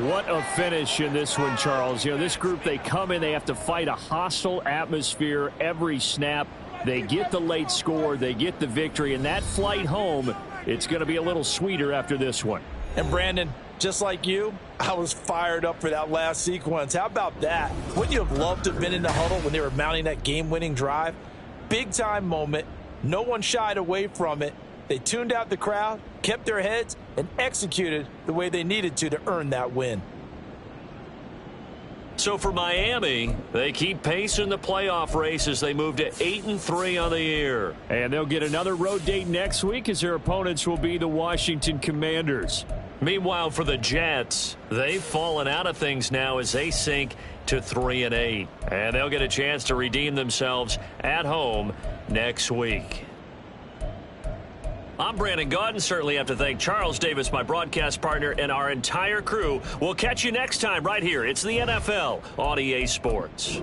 What a finish in this one, Charles. You know, this group, they come in, they have to fight a hostile atmosphere every snap. They get the late score, they get the victory, and that flight home, it's going to be a little sweeter after this one. And Brandon, just like you, I was fired up for that last sequence. How about that? Wouldn't you have loved to have been in the huddle when they were mounting that game-winning drive? Big-time moment. No one shied away from it. They tuned out the crowd, kept their heads, and executed the way they needed to earn that win. So for Miami, they keep pace in the playoff race as they move to 8-3 on the year. And they'll get another road date next week as their opponents will be the Washington Commanders. Meanwhile, for the Jets, they've fallen out of things now as they sink to 3-8. And they'll get a chance to redeem themselves at home next week. I'm Brandon Gaudin. Certainly have to thank Charles Davis, my broadcast partner, and our entire crew. We'll catch you next time right here. It's the NFL on EA Sports.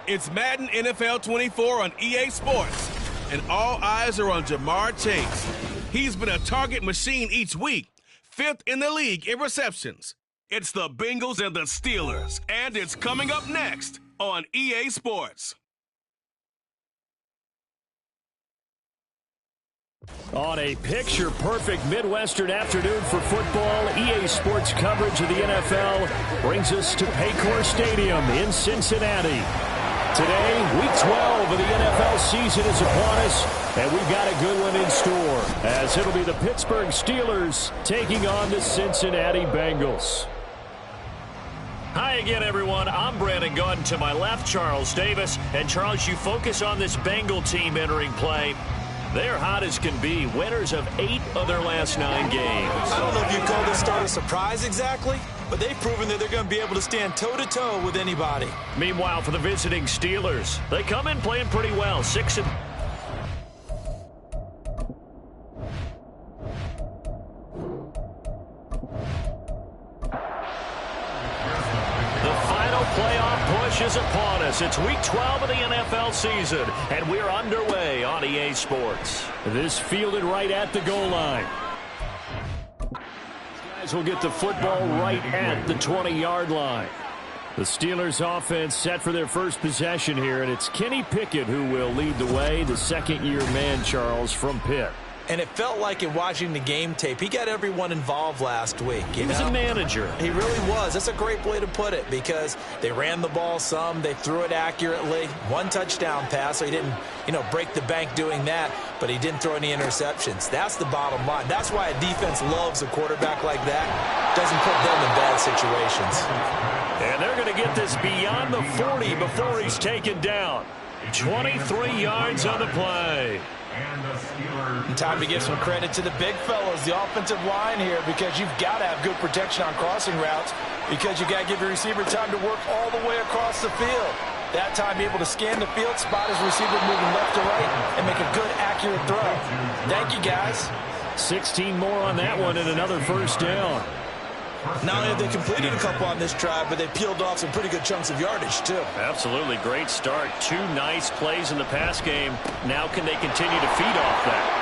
It's Madden NFL 24 on EA Sports, and all eyes are on Jamar Chase. He's been a target machine each week, 5th in the league in receptions. It's the Bengals and the Steelers, and it's coming up next on EA Sports. On a picture-perfect Midwestern afternoon for football, EA Sports coverage of the NFL brings us to Paycor Stadium in Cincinnati. Today, Week 12 of the NFL season is upon us, and we've got a good one in store, as it'll be the Pittsburgh Steelers taking on the Cincinnati Bengals. Hi again, everyone. I'm Brandon Gunn. To my left, Charles Davis. And, Charles, you focus on this Bengal team entering play. They're hot as can be, winners of 8 of their last 9 games. I don't know if you call this start a surprise exactly, but they've proven that they're going to be able to stand toe-to-toe with anybody. Meanwhile, for the visiting Steelers, they come in playing pretty well. 6 and playoff push is upon us. It's Week 12 of the NFL season, and we're underway on EA Sports. This fielded right at the goal line. These guys will get the football right at the 20-yard line. The Steelers offense set for their first possession here, and it's Kenny Pickett who will lead the way, the second-year man, Charles, from Pitt. And it felt like in watching the game tape, he got everyone involved last week. He was a manager. He really was. That's a great way to put it because they ran the ball some. They threw it accurately. 1 touchdown pass, so he didn't, break the bank doing that, but he didn't throw any interceptions. That's the bottom line. That's why a defense loves a quarterback like that. Doesn't put them in bad situations. And they're going to get this beyond the 40 before he's taken down. 23 yards on the play. And time to give some credit to the big fellows, the offensive line here, because you've got to have good protection on crossing routes because you've got to give your receiver time to work all the way across the field. That time, be able to scan the field, spot his receiver moving left to right, and make a good, accurate throw. Thank you, guys. 16 more on that one and another first down. Not only have they completed a couple on this drive, but they peeled off some pretty good chunks of yardage, too. Absolutely. Great start. 2 nice plays in the pass game. Now can they continue to feed off that?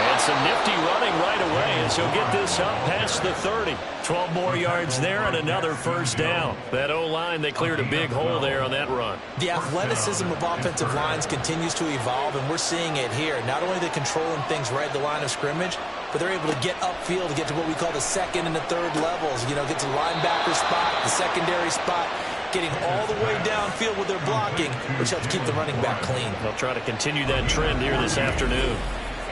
And some nifty running right away as he'll get this up past the 30. 12 more yards there and another first down. That O-line, they cleared a big hole there on that run. The athleticism of offensive lines continues to evolve, and we're seeing it here. Not only are they controlling things right at the line of scrimmage, but they're able to get upfield to get to what we call the second and the third levels. Get to the linebacker spot, the secondary spot, getting all the way downfield with their blocking, which helps keep the running back clean. They'll try to continue that trend here this afternoon.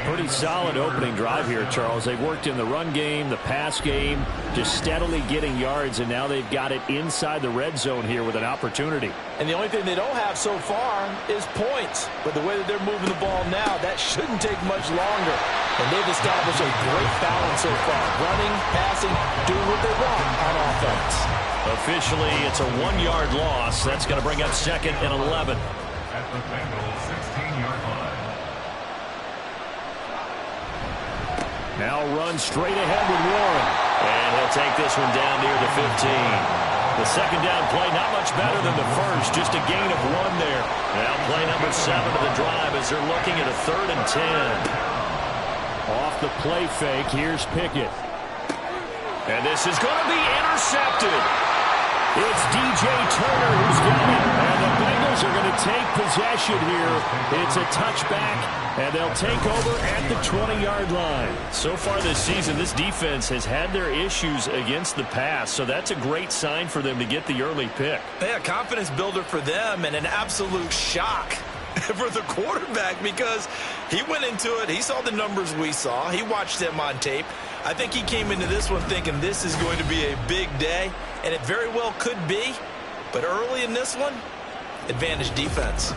Pretty solid opening drive here, Charles. They've worked in the run game, the pass game, just steadily getting yards, and now they've got it inside the red zone here with an opportunity. And the only thing they don't have so far is points. But the way that they're moving the ball now, that shouldn't take much longer. And they've established a great balance so far. Running, passing, doing what they want on offense. Officially, it's a 1-yard loss. That's going to bring up 2nd and 11. At the Bengals 16-yard line. Now run straight ahead with Warren. And he'll take this one down near the 15. The second down play, not much better than the first, just a gain of 1 there. Now play number 7 of the drive as they're looking at a 3rd and 10. Off the play fake, here's Pickett. And this is going to be intercepted. It's DJ Turner who's got it. And the Bengals are going to take possession here. It's a touchback, and they'll take over at the 20-yard line. So far this season, this defense has had their issues against the pass, so that's a great sign for them to get the early pick. Yeah, confidence builder for them and an absolute shock for the quarterback because he went into it. He saw the numbers we saw. He watched them on tape. I think he came into this one thinking this is going to be a big day, and it very well could be. But early in this one, advantage defense.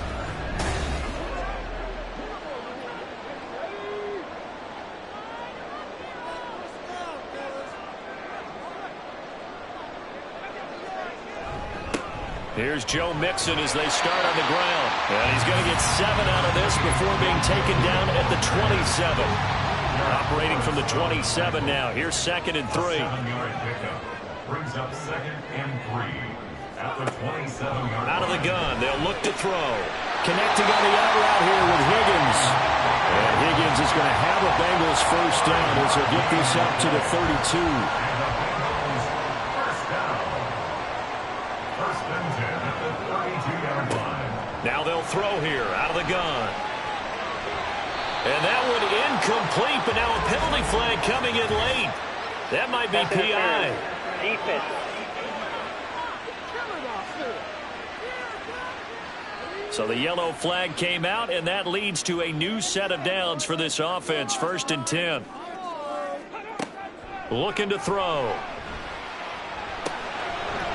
Here's Joe Mixon as they start on the ground. And he's going to get 7 out of this before being taken down at the 27. Operating from the 27 now. Here's 2nd and 3. 7-yard pickup brings up 2nd and 3 at the 27-yard. Out of the gun, they'll look to throw. Connecting on the out route here with Higgins. And Higgins is going to have a Bengals first down as they'll get this up to the 32. First and 10 at the 32-yard line. Now they'll throw here out of the gun. And that one incomplete, but now a penalty flag coming in late. That might be PI. Defense. So the yellow flag came out, and that leads to a new set of downs for this offense. First and 10. Looking to throw.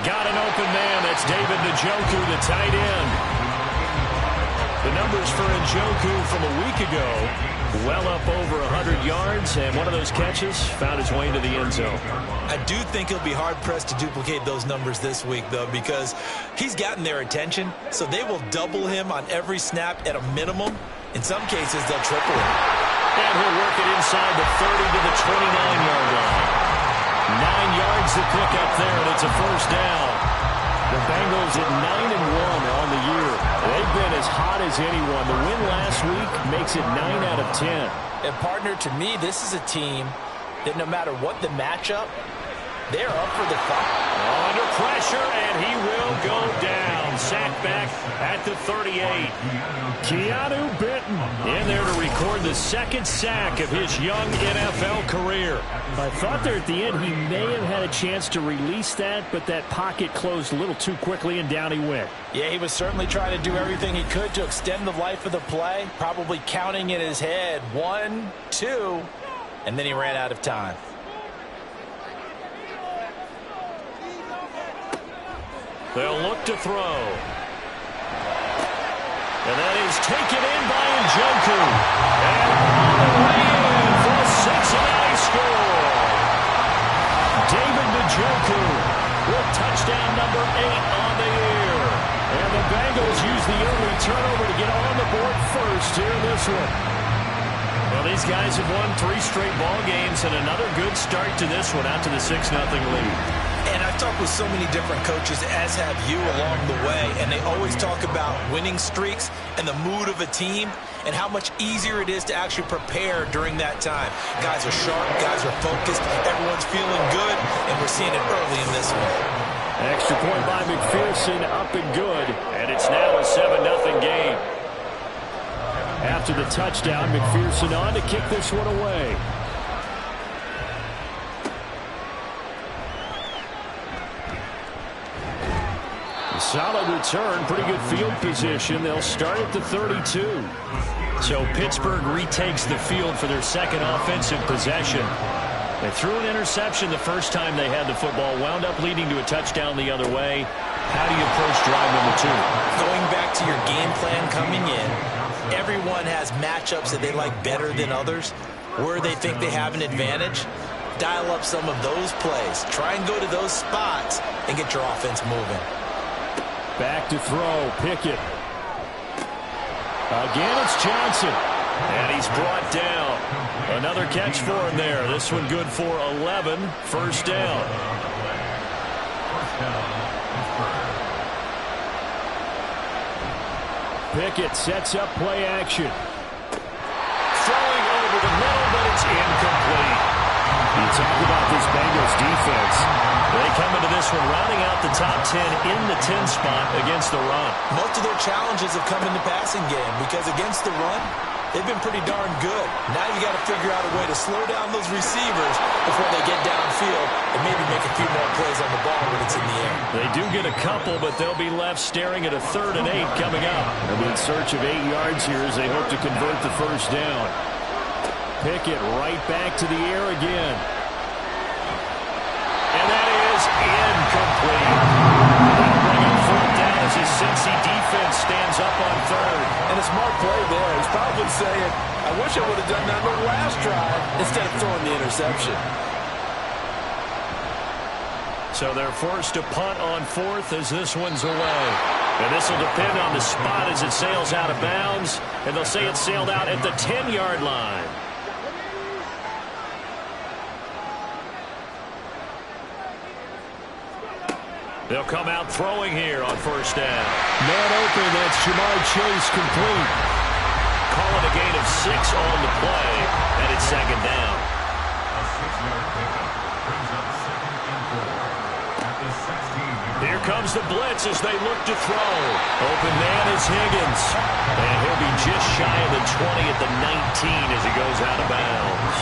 Got an open man. That's David Njoku, the tight end. The numbers for Njoku from a week ago, well up over 100 yards, and one of those catches found its way into the end zone. I do think he'll be hard-pressed to duplicate those numbers this week, though, because he's gotten their attention, so they will double him on every snap at a minimum. In some cases, they'll triple him. And he'll work it inside the 30 to the 29-yard line. 9 yards to pick up there, and it's a first down. The Bengals at 9-1 on the year. They've been as hot as anyone. The win last week makes it 9 out of 10. And, partner, to me, this is a team that no matter what the matchup, they're up for the fight. Under pressure, and he will go down. Sacked back at the 38. Keanu Benton In there to record the second sack of his young NFL career. I thought there at the end he may have had a chance to release that, but that pocket closed a little too quickly, and down he went. Yeah, he was certainly trying to do everything he could to extend the life of the play, probably counting in his head 1, 2, and then he ran out of time. They'll look to throw. And that is taken in by Njoku. And all the way in for a Cincinnati score. David Njoku with touchdown number 8 on the year. And the Bengals use the early turnover to get on the board first here in this one. Well, these guys have won 3 straight ball games, and another good start to this one out to the 6-0 lead. And I've talked with so many different coaches, as have you, along the way, and they always talk about winning streaks and the mood of a team and how much easier it is to actually prepare during that time. Guys are sharp, guys are focused, everyone's feeling good, and we're seeing it early in this one. Extra point by McPherson, up and good. And it's now a 7-0 game. After the touchdown, McPherson on to kick this one away. Solid return, pretty good field position. They'll start at the 32. So Pittsburgh retakes the field for their second offensive possession. They threw an interception the first time they had the football, wound up leading to a touchdown the other way. How do you approach drive number 2? Going back to your game plan coming in, everyone has matchups that they like better than others, where they think they have an advantage. Dial up some of those plays. Try and go to those spots and get your offense moving. Back to throw, Pickett. Again, it's Johnson. And he's brought down. Another catch for him there. This one good for 11. First down. Pickett sets up play action. Throwing over the middle, but it's incomplete. You talk about this Bengals defense. They come into this one rounding out the top 10 in the 10 spot against the run. Most of their challenges have come in the passing game because against the run, they've been pretty darn good. Now you got to figure out a way to slow down those receivers before they get downfield and maybe make a few more plays on the ball when it's in the air. They do get a couple, but they'll be left staring at a 3rd and 8 coming up. They'll be in search of 8 yards here as they hope to convert the first down. Pickett right back to the air again. And that is incomplete. That'll bring up 4th down as his Cincy defense stands up on 3rd. And a smart play there. He's probably saying, I wish I would have done that on the last drive instead of throwing the interception. So they're forced to punt on 4th as this one's away. And this will depend on the spot as it sails out of bounds. And they'll say it sailed out at the 10-yard line. They'll come out throwing here on first down. Man open, that's Jamar Chase complete. Call it a gain of 6 on the play, and it's second down. A 6-yard pickup brings up 2nd and 4 at the 16. Here comes the blitz as they look to throw. Open man is Higgins. And he'll be just shy of the 20 at the 19 as he goes out of bounds.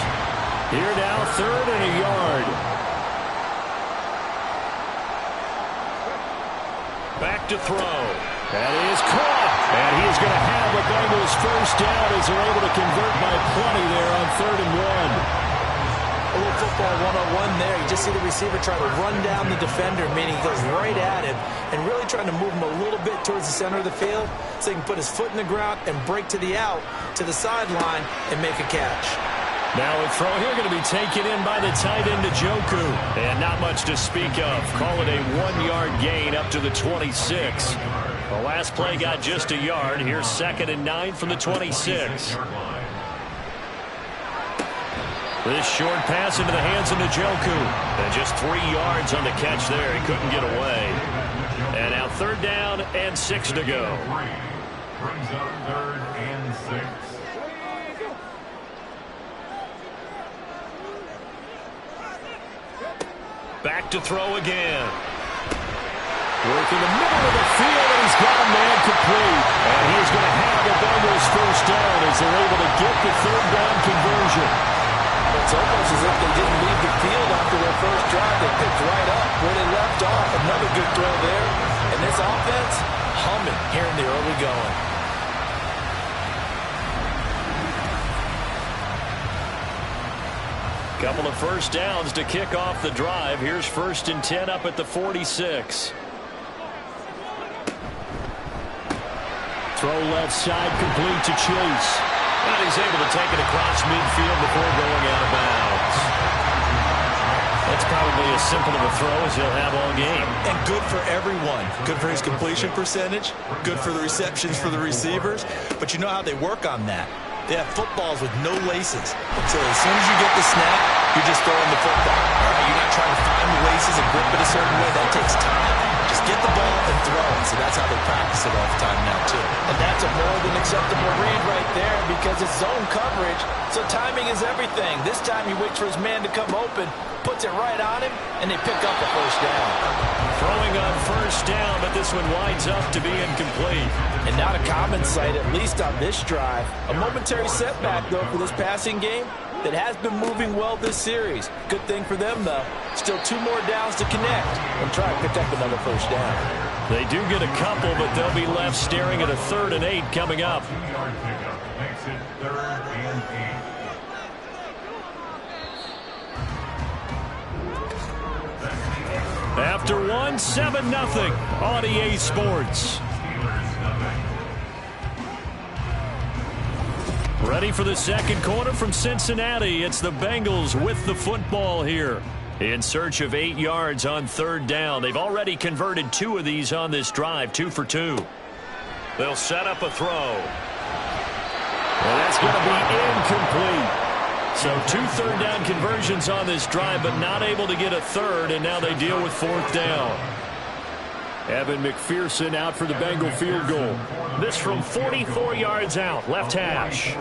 Here now, 3rd and a yard. Back to throw. That is caught. And he is going to have the Bengals first down as they're able to convert by plenty there on 3rd and 1. A little football 101 there. You just see the receiver try to run down the defender, meaning he goes right at him and really trying to move him a little bit towards the center of the field so he can put his foot in the ground and break to the out, to the sideline, and make a catch. Now a throw here going to be taken in by the tight end Njoku. And not much to speak of. Call it a 1-yard gain up to the 26. The last play got just a yard. Here's 2nd and 9 from the 26. This short pass into the hands of Njoku. And just 3 yards on the catch there. He couldn't get away. And now 3rd down and 6 to go. Brings up 3rd and 6. Back to throw again. Work in the middle of the field, and he's got a man complete. And he's going to have the Bengals first down as they're able to get the 3rd down conversion. It's almost as if they didn't leave the field after their first drive. They picked right up where they left off. Another good throw there. And this offense humming here in the early going. Couple of first downs to kick off the drive. Here's 1st and 10 up at the 46. Throw left side complete to Chase. And he's able to take it across midfield before going out of bounds. That's probably as simple of a throw as he'll have all game. And good for everyone. Good for his completion percentage. Good for the receptions for the receivers. But you know how they work on that. They have footballs with no laces. So as soon as you get the snap, you're just throwing the football. All right? You're not trying to find the laces and grip it a certain way. That takes time. Just get the ball and throw it. So that's how they practice it all the time now, too. And that's a more than acceptable read right there because it's zone coverage. So timing is everything. This time he waits for his man to come open, puts it right on him, and they pick up the first down. Throwing on first down, but this one winds up to be incomplete. And not a common sight, at least on this drive. A momentary setback, though, for this passing game that has been moving well this series. Good thing for them, though. Still 2 more downs to connect and try to pick up another first down. They do get a couple, but they'll be left staring at a 3rd and 8 coming up. 2-yard pickup makes it 3rd and 8. After 1, 7-0 on EA Sports. Ready for the second quarter from Cincinnati. It's the Bengals with the football here. In search of 8 yards on 3rd down. They've already converted 2 of these on this drive, 2 for 2. They'll set up a throw. Well, that's going to be incomplete. So 2 3rd down conversions on this drive, but not able to get a 3rd, and now they deal with 4th down. Evan McPherson out for the Bengal field goal. This from 44 yards out, left hash.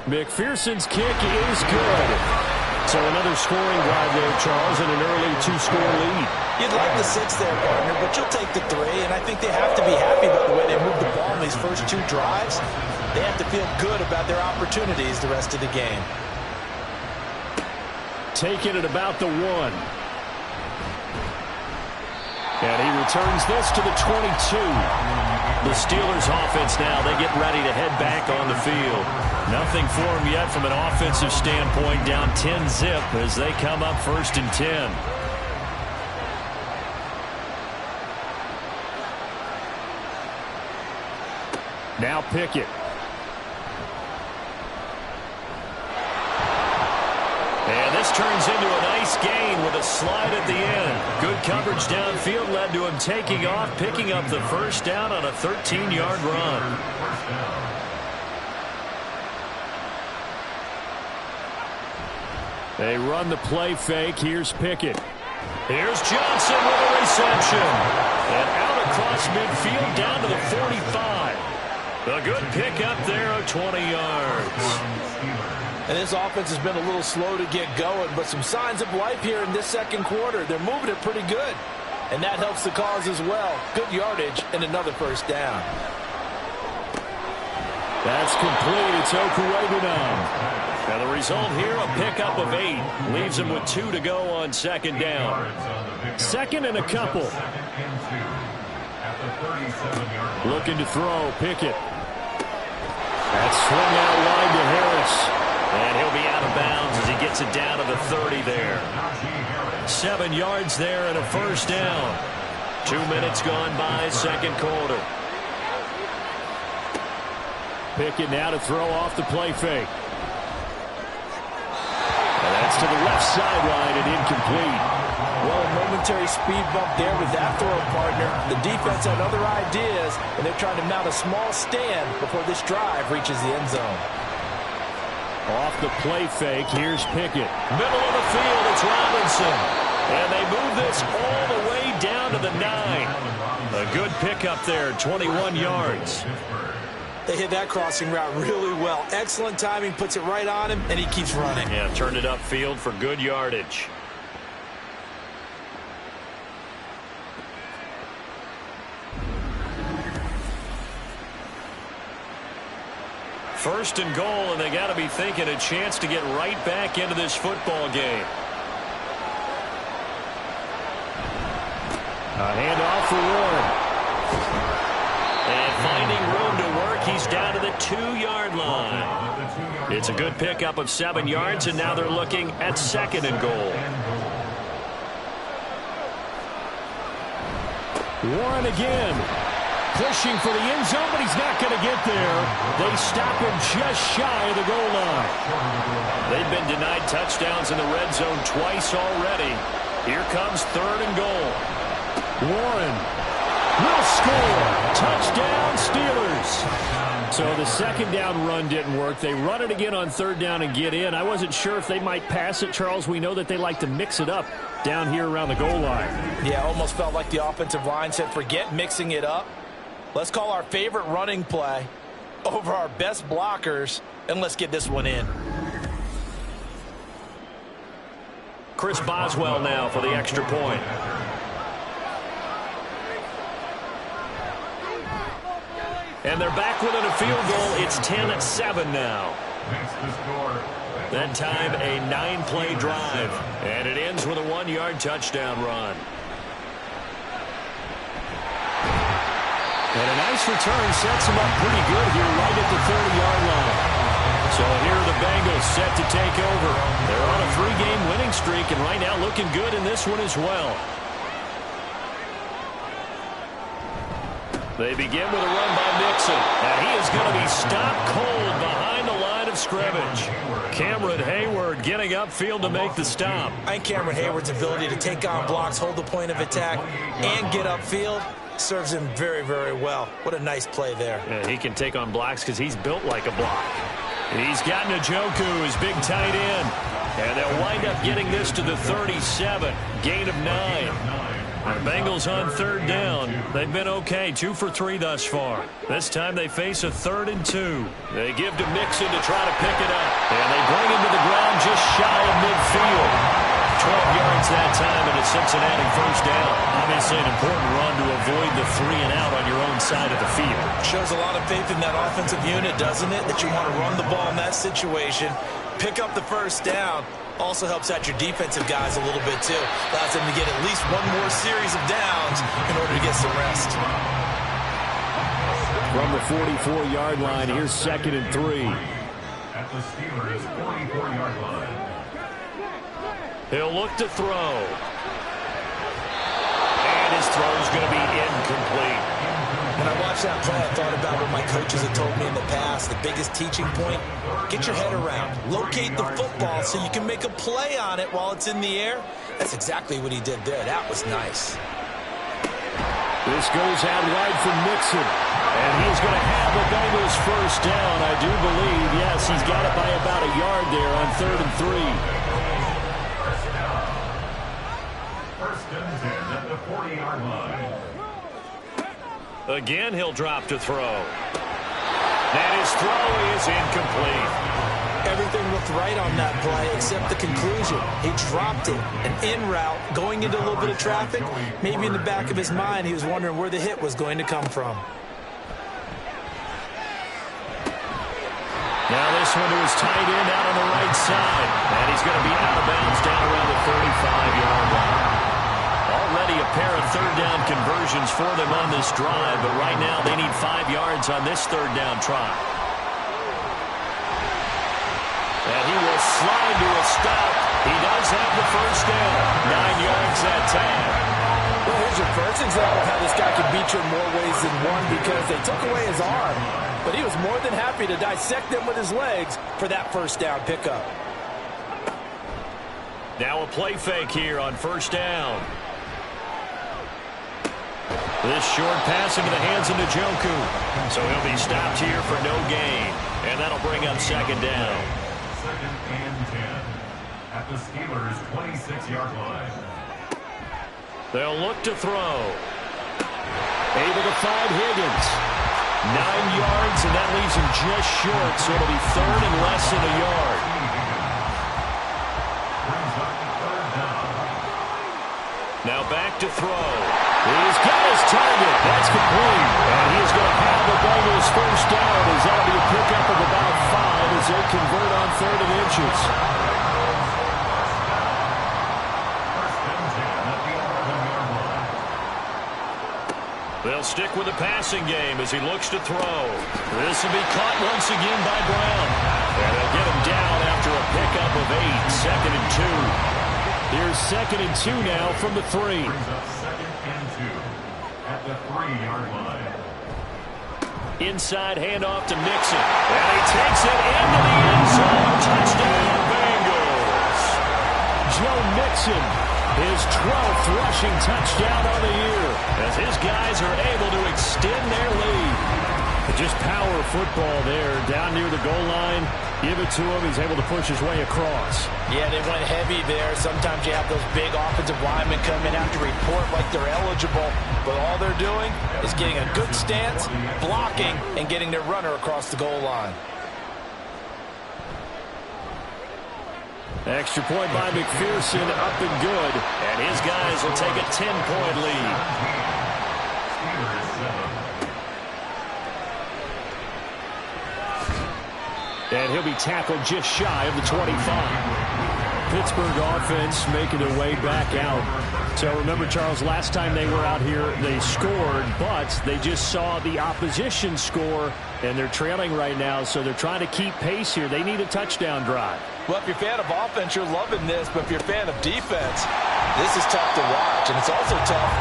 McPherson's kick is good. So another scoring drive there, Charles, and an early 2-score lead. You'd like the 6 there, partner, but you'll take the 3, and I think they have to be happy about the way they moved the ball in these first 2 drives. They have to feel good about their opportunities the rest of the game. Taking it about the 1. And he returns this to the 22. The Steelers offense now, they get ready to head back on the field. Nothing for them yet from an offensive standpoint, down 10-zip as they come up 1st and 10. Now Pickett. And this turns into a nice gain with a slide at the end. Good coverage downfield led to him taking off, picking up the first down on a 13-yard run. They run the play fake. Here's Pickett. Here's Johnson with a reception. And out across midfield down to the 45. A good pickup there of 20 yards. And this offense has been a little slow to get going, but some signs of life here in this second quarter. They're moving it pretty good, and that helps the cause as well. Good yardage and another first down. That's complete. It's Okuwebe now. And the result here, a pickup of 8. Leaves him with 2 to go on second down. Second and a couple. Looking to throw. Pickett. That's swung out wide to Harris. And he'll be out of bounds as he gets it down to the 30 there. 7 yards there and a first down. 2 minutes gone by, second quarter. Pickett now to throw off the play fake. And that's to the left sideline and incomplete. Well, a momentary speed bump there with that throw partner. The defense had other ideas, and they're trying to mount a small stand before this drive reaches the end zone. Off the play fake, here's Pickett. Middle of the field, it's Robinson. And they move this all the way down to the 9. A good pickup there, 21 yards. They hit that crossing route really well. Excellent timing, puts it right on him, and he keeps running. Yeah, turned it upfield for good yardage. First and goal, and they got to be thinking a chance to get right back into this football game. A handoff for Warren. And finding room to work, he's down to the 2-yard line. It's a good pickup of 7 yards, and now they're looking at second and goal. Warren again. Pushing for the end zone, but he's not going to get there. They stop him just shy of the goal line. They've been denied touchdowns in the red zone twice already. Here comes third and goal. Warren will score. Touchdown, Steelers. So the second down run didn't work. They run it again on third down and get in. I wasn't sure if they might pass it, Charles. We know that they like to mix it up down here around the goal line. Yeah, almost felt like the offensive line said, forget mixing it up. Let's call our favorite running play over our best blockers, and let's get this one in. Chris Boswell now for the extra point. And they're back within a field goal. It's 10-7 now. That time a 9-play drive. And it ends with a 1-yard touchdown run. And a nice return sets him up pretty good here right at the 30-yard line. So here are the Bengals set to take over. They're on a 3-game winning streak and right now looking good in this one as well. They begin with a run by Mixon. And he is going to be stopped cold behind the line of scrimmage. Cameron Hayward getting upfield to make the stop. I think Cameron Hayward's ability to take on blocks, hold the point of attack, and get upfield serves him very, very well. What a nice play there. Yeah, he can take on blocks because he's built like a block. He's got Njoku, his big tight end. And they'll wind up getting this to the 37. Gain of 9. The Bengals on third down. They've been okay, 2 for 3 thus far. This time they face a 3rd and 2. They give to Mixon to try to pick it up. And they bring him to the ground just shy of midfield. 12 yards that time and a Cincinnati first down. Obviously an important run to avoid the 3 and out on your own side of the field. Shows a lot of faith in that offensive unit, doesn't it? That you want to run the ball in that situation. Pick up the first down. Also helps out your defensive guys a little bit, too. Allows them to get at least one more series of downs in order to get some rest. From the 44-yard line, here's 2nd and 3. At the Steelers' 44-yard line. He'll look to throw. And his throw's going to be incomplete. When I watched that play, I thought about what my coaches had told me in the past. The biggest teaching point, get your head around. Locate the football so you can make a play on it while it's in the air. That's exactly what he did there. That was nice. This goes out wide for Mixon. And he's going to have the Bengals first down, I do believe. Yes, he's got it by about a yard there on 3rd and 3. First and 10 at the 40-yard line. Again, he'll drop to throw. his throw is incomplete. Everything looked right on that play except the conclusion. He dropped it, an in route, going into a little bit of traffic. Maybe in the back of his mind, he was wondering where the hit was going to come from. Now this one to his tight end out on the right side. And he's going to be out of bounds down around the 35-yard line. Already a pair of third down conversions for them on this drive, but right now they need 5 yards on this third down try. And he will slide to a stop. He does have the first down. 9 yards that time. Well, here's your first example of how this guy can beat you in more ways than one because they took away his arm. But he was more than happy to dissect them with his legs for that first down pickup. Now a play fake here on first down. This short pass into the hands of Njoku. So he'll be stopped here for no gain. And that'll bring up second down. Second and 10 at the Steelers' 26-yard line. They'll look to throw. Able to find Higgins. 9 yards, and that leaves him just short, so it'll be third and less than a yard. Now back to throw. He's got his target. That's complete. And he's going to have the Bengals first down as that'll be a pickup of about 5 as they convert on third and inches. They'll stick with the passing game as he looks to throw. This will be caught once again by Brown. And they'll get him down after a pickup of 8. Second and 2. Here's second and 2 now from the 3. Brings up second and 2 at the 3-yard line. Inside handoff to Mixon. And he takes it into the end zone. Touchdown, Bengals. Joe Mixon, his 12th rushing touchdown on the year, as his guys are able to extend their lead. Just power football there, down near the goal line. Give it to him. He's able to push his way across. Yeah, they went heavy there. Sometimes you have those big offensive linemen come in, have to report like they're eligible. But all they're doing is getting a good stance, blocking, and getting their runner across the goal line. Extra point by McPherson, up and good. And his guys will take a 10-point lead. And he'll be tackled just shy of the 25. Pittsburgh offense making their way back out. So remember, Charles, last time they were out here, they scored, but they just saw the opposition score, and they're trailing right now, so they're trying to keep pace here. They need a touchdown drive. Well, if you're a fan of offense, you're loving this, but if you're a fan of defense, this is tough to watch, and it's also tough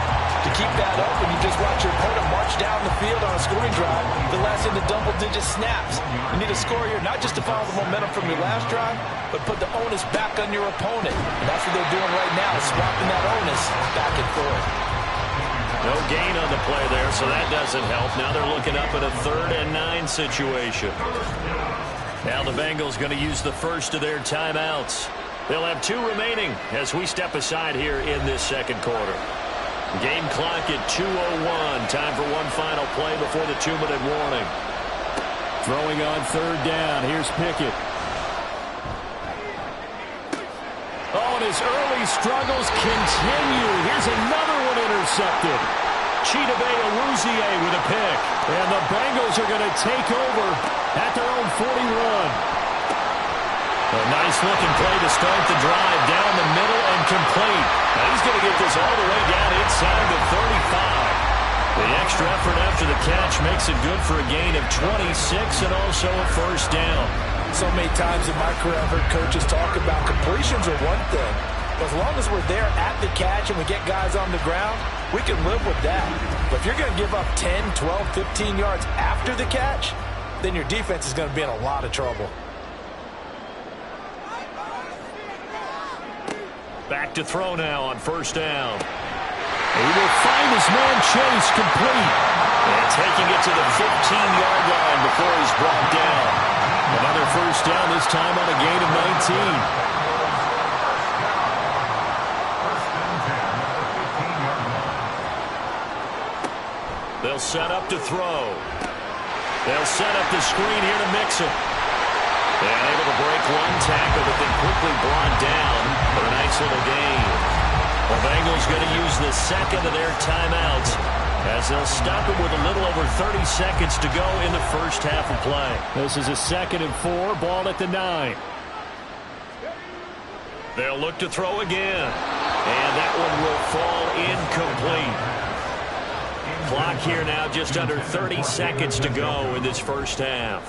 to keep that up when you just watch your opponent march down the field on a scoring drive, the last into double-digit snaps. You need a score here, not just to follow the momentum from your last drive, but put the onus back on your opponent. And that's what they're doing right now, swapping that onus back and forth. No gain on the play there, so that doesn't help. Now they're looking up at a 3rd and 9 situation. Now the Bengals going to use the first of their timeouts. They'll have 2 remaining as we step aside here in this second quarter. Game clock at 2:01. Time for one final play before the 2-minute warning. Throwing on 3rd down. Here's Pickett. Oh, and his early struggles continue. Here's another one intercepted. Chidobe Awuzie with a pick. And the Bengals are going to take over at their own 41. A nice-looking play to start the drive down the middle and complete. Now he's going to get this all the way down inside the 35. The extra effort after the catch makes it good for a gain of 26 and also a first down. So many times in my career I've heard coaches talk about completions are one thing. But as long as we're there at the catch and we get guys on the ground, we can live with that. But if you're going to give up 10, 12, 15 yards after the catch, then your defense is going to be in a lot of trouble. Back to throw now on first down. He will find his man Chase complete. And taking it to the 15-yard line before he's brought down. Another first down, this time on a gain of 19. They'll set up to throw. They'll set up the screen here to mix it. And able to break one tackle, but then quickly brought down for a nice little gain. The Bengals going to use the second of their timeouts as they'll stop it with a little over 30 seconds to go in the first half of play. This is a 2nd and 4, ball at the 9. They'll look to throw again. And that one will fall incomplete. Clock here now just under 30 seconds to go in this first half.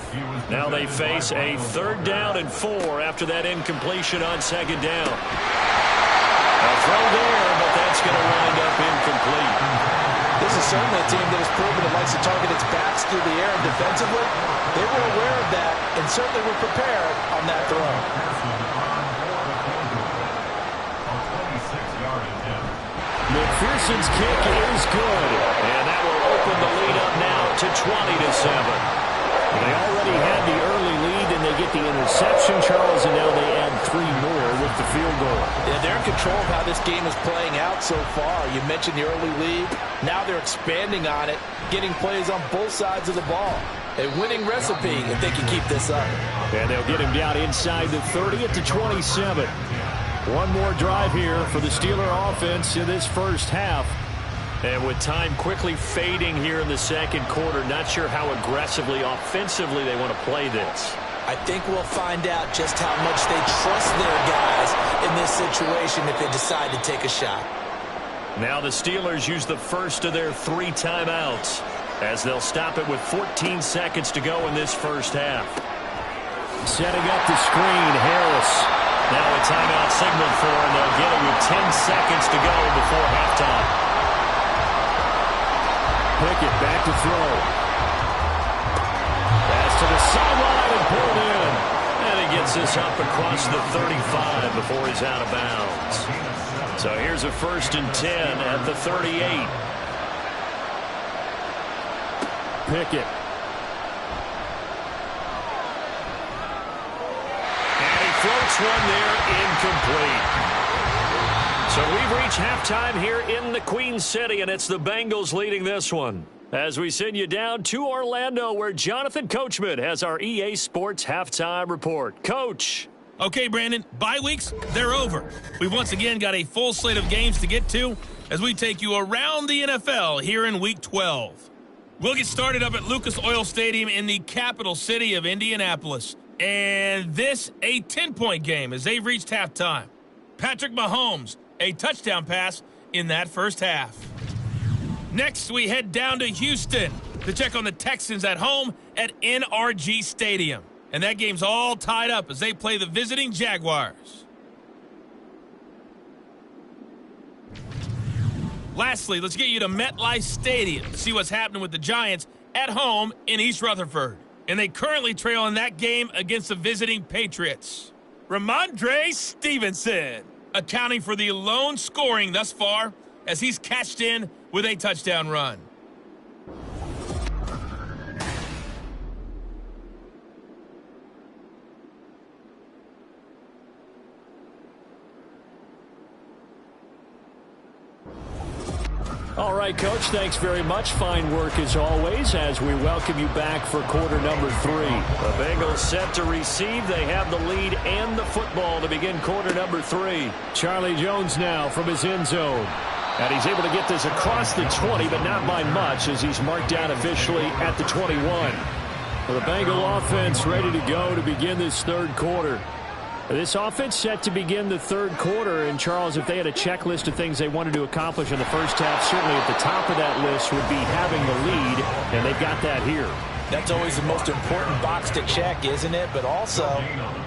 Now they face a 3rd down and 4 after that incompletion on 2nd down. A throw there, but that's going to wind up incomplete. This is certainly a team that has proven it likes to target its backs through the air and defensively. They were aware of that and certainly were prepared on that throw. McPherson's kick is good. And that will open the lead up now to 20-7. They already had the early lead, and they get the interception, Charles, and now they add 3 more with the field goal. Yeah, they're in control of how this game is playing out so far. You mentioned the early lead. Now they're expanding on it, getting plays on both sides of the ball. A winning recipe if they can keep this up. And they'll get him down inside the 30 at the 27. One more drive here for the Steeler offense in this first half. And with time quickly fading here in the second quarter, not sure how aggressively, offensively they want to play this. I think we'll find out just how much they trust their guys in this situation if they decide to take a shot. Now the Steelers use the first of their 3 timeouts as they'll stop it with 14 seconds to go in this first half. Setting up the screen, Harris. Now a timeout signal for, and they'll get it with 10 seconds to go before halftime. Pickett back to throw. Pass to the sideline and pulled in. And he gets this up across the 35 before he's out of bounds. So here's a 1st and 10 at the 38. Pickett. Floats one there, incomplete. So we've reached halftime here in the Queen City, and it's the Bengals leading this one. As we send you down to Orlando, where Jonathan Coachman has our EA Sports Halftime Report. Coach. Okay, Brandon, bye weeks, they're over. We've once again got a full slate of games to get to as we take you around the NFL here in Week 12. We'll get started up at Lucas Oil Stadium in the capital city of Indianapolis. And this, a 10-point game as they've reached halftime. Patrick Mahomes, a touchdown pass in that first half. Next, we head down to Houston to check on the Texans at home at NRG Stadium. And that game's all tied up as they play the visiting Jaguars. Lastly, let's get you to MetLife Stadium to see what's happening with the Giants at home in East Rutherford. And they currently trail in that game against the visiting Patriots. Ramondre Stevenson accounting for the lone scoring thus far as he's cashed in with a touchdown run. All right, Coach, thanks very much. Fine work as always as we welcome you back for quarter number 3. The Bengals set to receive. They have the lead and the football to begin quarter number 3. Charlie Jones now from his end zone. And he's able to get this across the 20, but not by much as he's marked down officially at the 21. Well, the Bengal offense ready to go to begin this third quarter. This offense set to begin the third quarter, and Charles, if they had a checklist of things they wanted to accomplish in the first half, certainly at the top of that list would be having the lead, and they've got that here. That's always the most important box to check, isn't it? But also,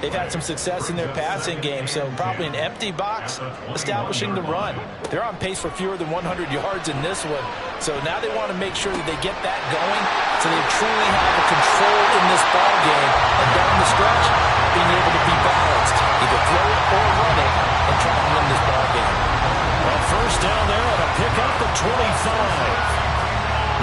they've had some success in their passing game, so probably an empty box establishing the run. They're on pace for fewer than 100 yards in this one, so now they want to make sure that they get that going so they truly have the control in this ball game, and down the stretch, being able to be balanced, either throw it or run it, and try to win this ball game. Well, first down there and a pick up at 25.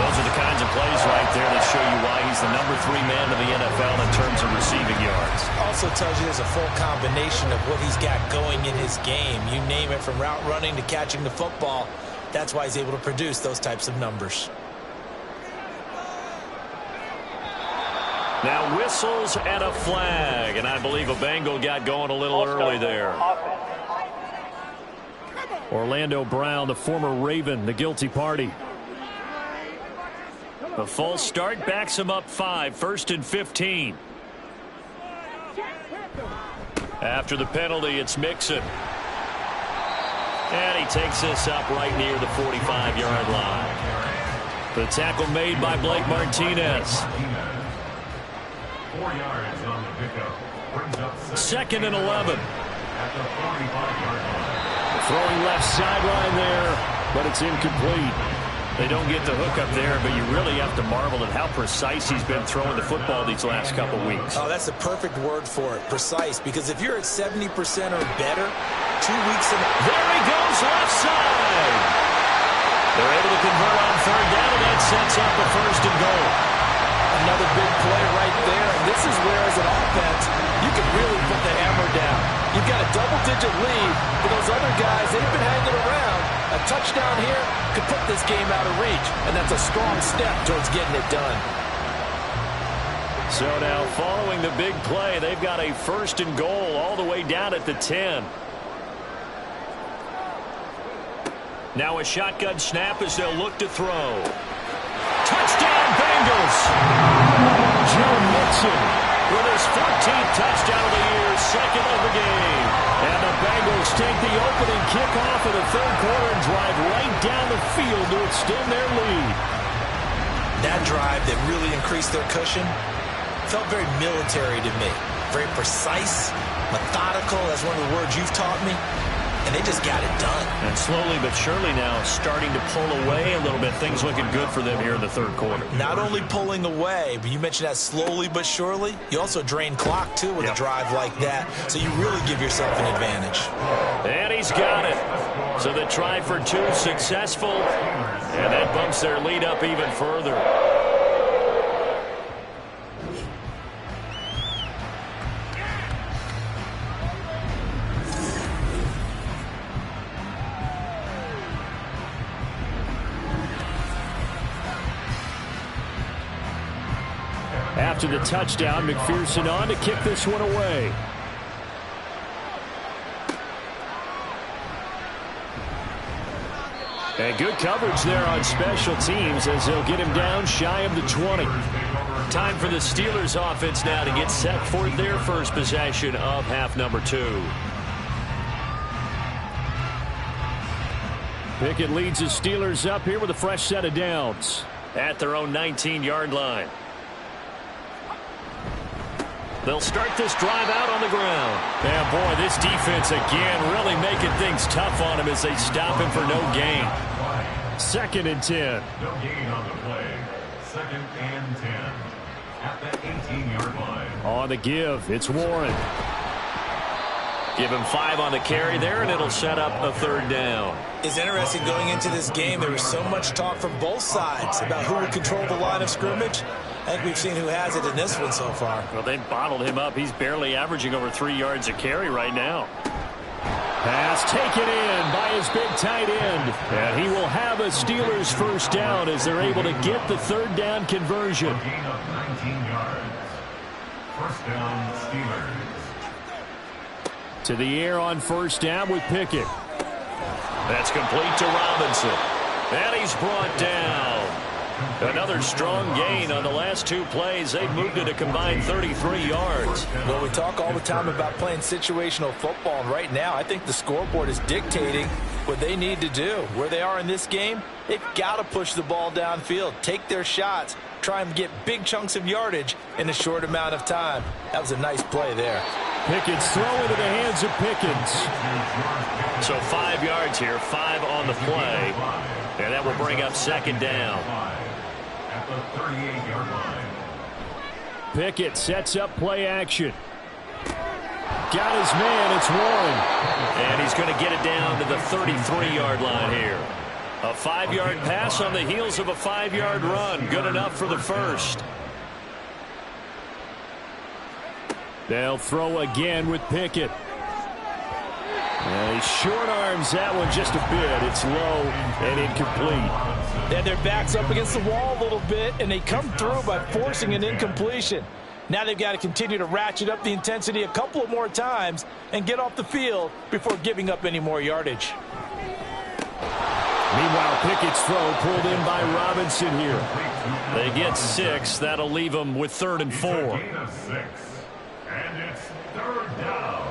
Those are the kinds of plays right there that show you why he's the number 3 man in the NFL in terms of receiving yards. Also tells you there's a full combination of what he's got going in his game. You name it, from route running to catching the football. That's why he's able to produce those types of numbers. Now whistles and a flag, and I believe a Bengal got going a little early there. Orlando Brown, the former Raven, the guilty party. The false start backs him up 5, 1st and 15. After the penalty, it's Mixon. And he takes this up right near the 45-yard line. The tackle made by Blake Martinez. 4 yards on the pickup. Brings up 2nd and 11. at the 45-yard line. Throwing left sideline there, but it's incomplete. They don't get the hook up there, but you really have to marvel at how precise he's been throwing the football these last couple weeks. Oh, that's the perfect word for it, precise, because if you're at 70% or better, 2 weeks in. There he goes, left side. They're able to convert on 3rd down, and that sets up a 1st and goal. Another big play right there, and this is where, as an offense, you can really put the hammer down. You've got a double-digit lead, but those other guys, they've been hanging around. A touchdown here could put this game out of reach, and that's a strong step towards getting it done. So now, following the big play, they've got a 1st and goal all the way down at the 10. Now a shotgun snap as they'll look to throw. Touchdown, Bengals! Joe Mixon with his 14th touchdown of the year, 2nd of the game. And the Bengals take the opening kickoff of the 3rd quarter and drive right down the field to extend their lead. That drive that really increased their cushion felt very military to me. Very precise, methodical, that's one of the words you've taught me. And they just got it done. And slowly but surely now starting to pull away a little bit. Things looking good for them here in the 3rd quarter. Not only pulling away, but you mentioned that slowly but surely. You also drain clock, too, with a drive like that. So you really give yourself an advantage. And he's got it. So the try for 2 successful. And that bumps their lead up even further. After the touchdown, McPherson on to kick this one away. And good coverage there on special teams as they'll get him down shy of the 20. Time for the Steelers offense now to get set for their first possession of half number 2. Pickett leads the Steelers up here with a fresh set of downs. At their own 19-yard line. They'll start this drive out on the ground. And boy, this defense again really making things tough on him as they stop him for no gain. 2nd and 10. No gain on the play. 2nd and 10 at the 18-yard line. On the give, it's Warren. Give him 5 on the carry there, and it'll set up a 3rd down. It's interesting going into this game. There was so much talk from both sides about who would control the line of scrimmage. I think we've seen who has it in this one so far. Well, they bottled him up. He's barely averaging over 3 yards a carry right now. Pass taken in by his big tight end. And he will have a Steelers 1st down as they're able to get the 3rd down conversion. A gain of 19 yards. 1st down, Steelers. To the air on 1st down with Pickett. That's complete to Robinson. And he's brought down. Another strong gain on the last 2 plays. They've moved it a combined 33 yards. Well, we talk all the time about playing situational football, and right now I think the scoreboard is dictating what they need to do. Where they are in this game, they've got to push the ball downfield, take their shots, try and get big chunks of yardage in a short amount of time. That was a nice play there. Pickett's throw into the hands of Pickens. So 5 yards here, 5 on the play. And that will bring up 2nd down. At the 38-yard line. Pickett sets up play action. Got his man, it's Warren. And he's going to get it down to the 33-yard line here. A 5-yard pass on the heels of a 5-yard run. Good enough for the 1st. They'll throw again with Pickett. He short arms that one just a bit. It's low and incomplete. They had their backs up against the wall a little bit, and they come through by forcing an incompletion. Now they've got to continue to ratchet up the intensity a couple of more times and get off the field before giving up any more yardage. Meanwhile, Pickett's throw pulled in by Robinson here. They get 6. That'll leave them with 3rd and 4. And it's 3rd down.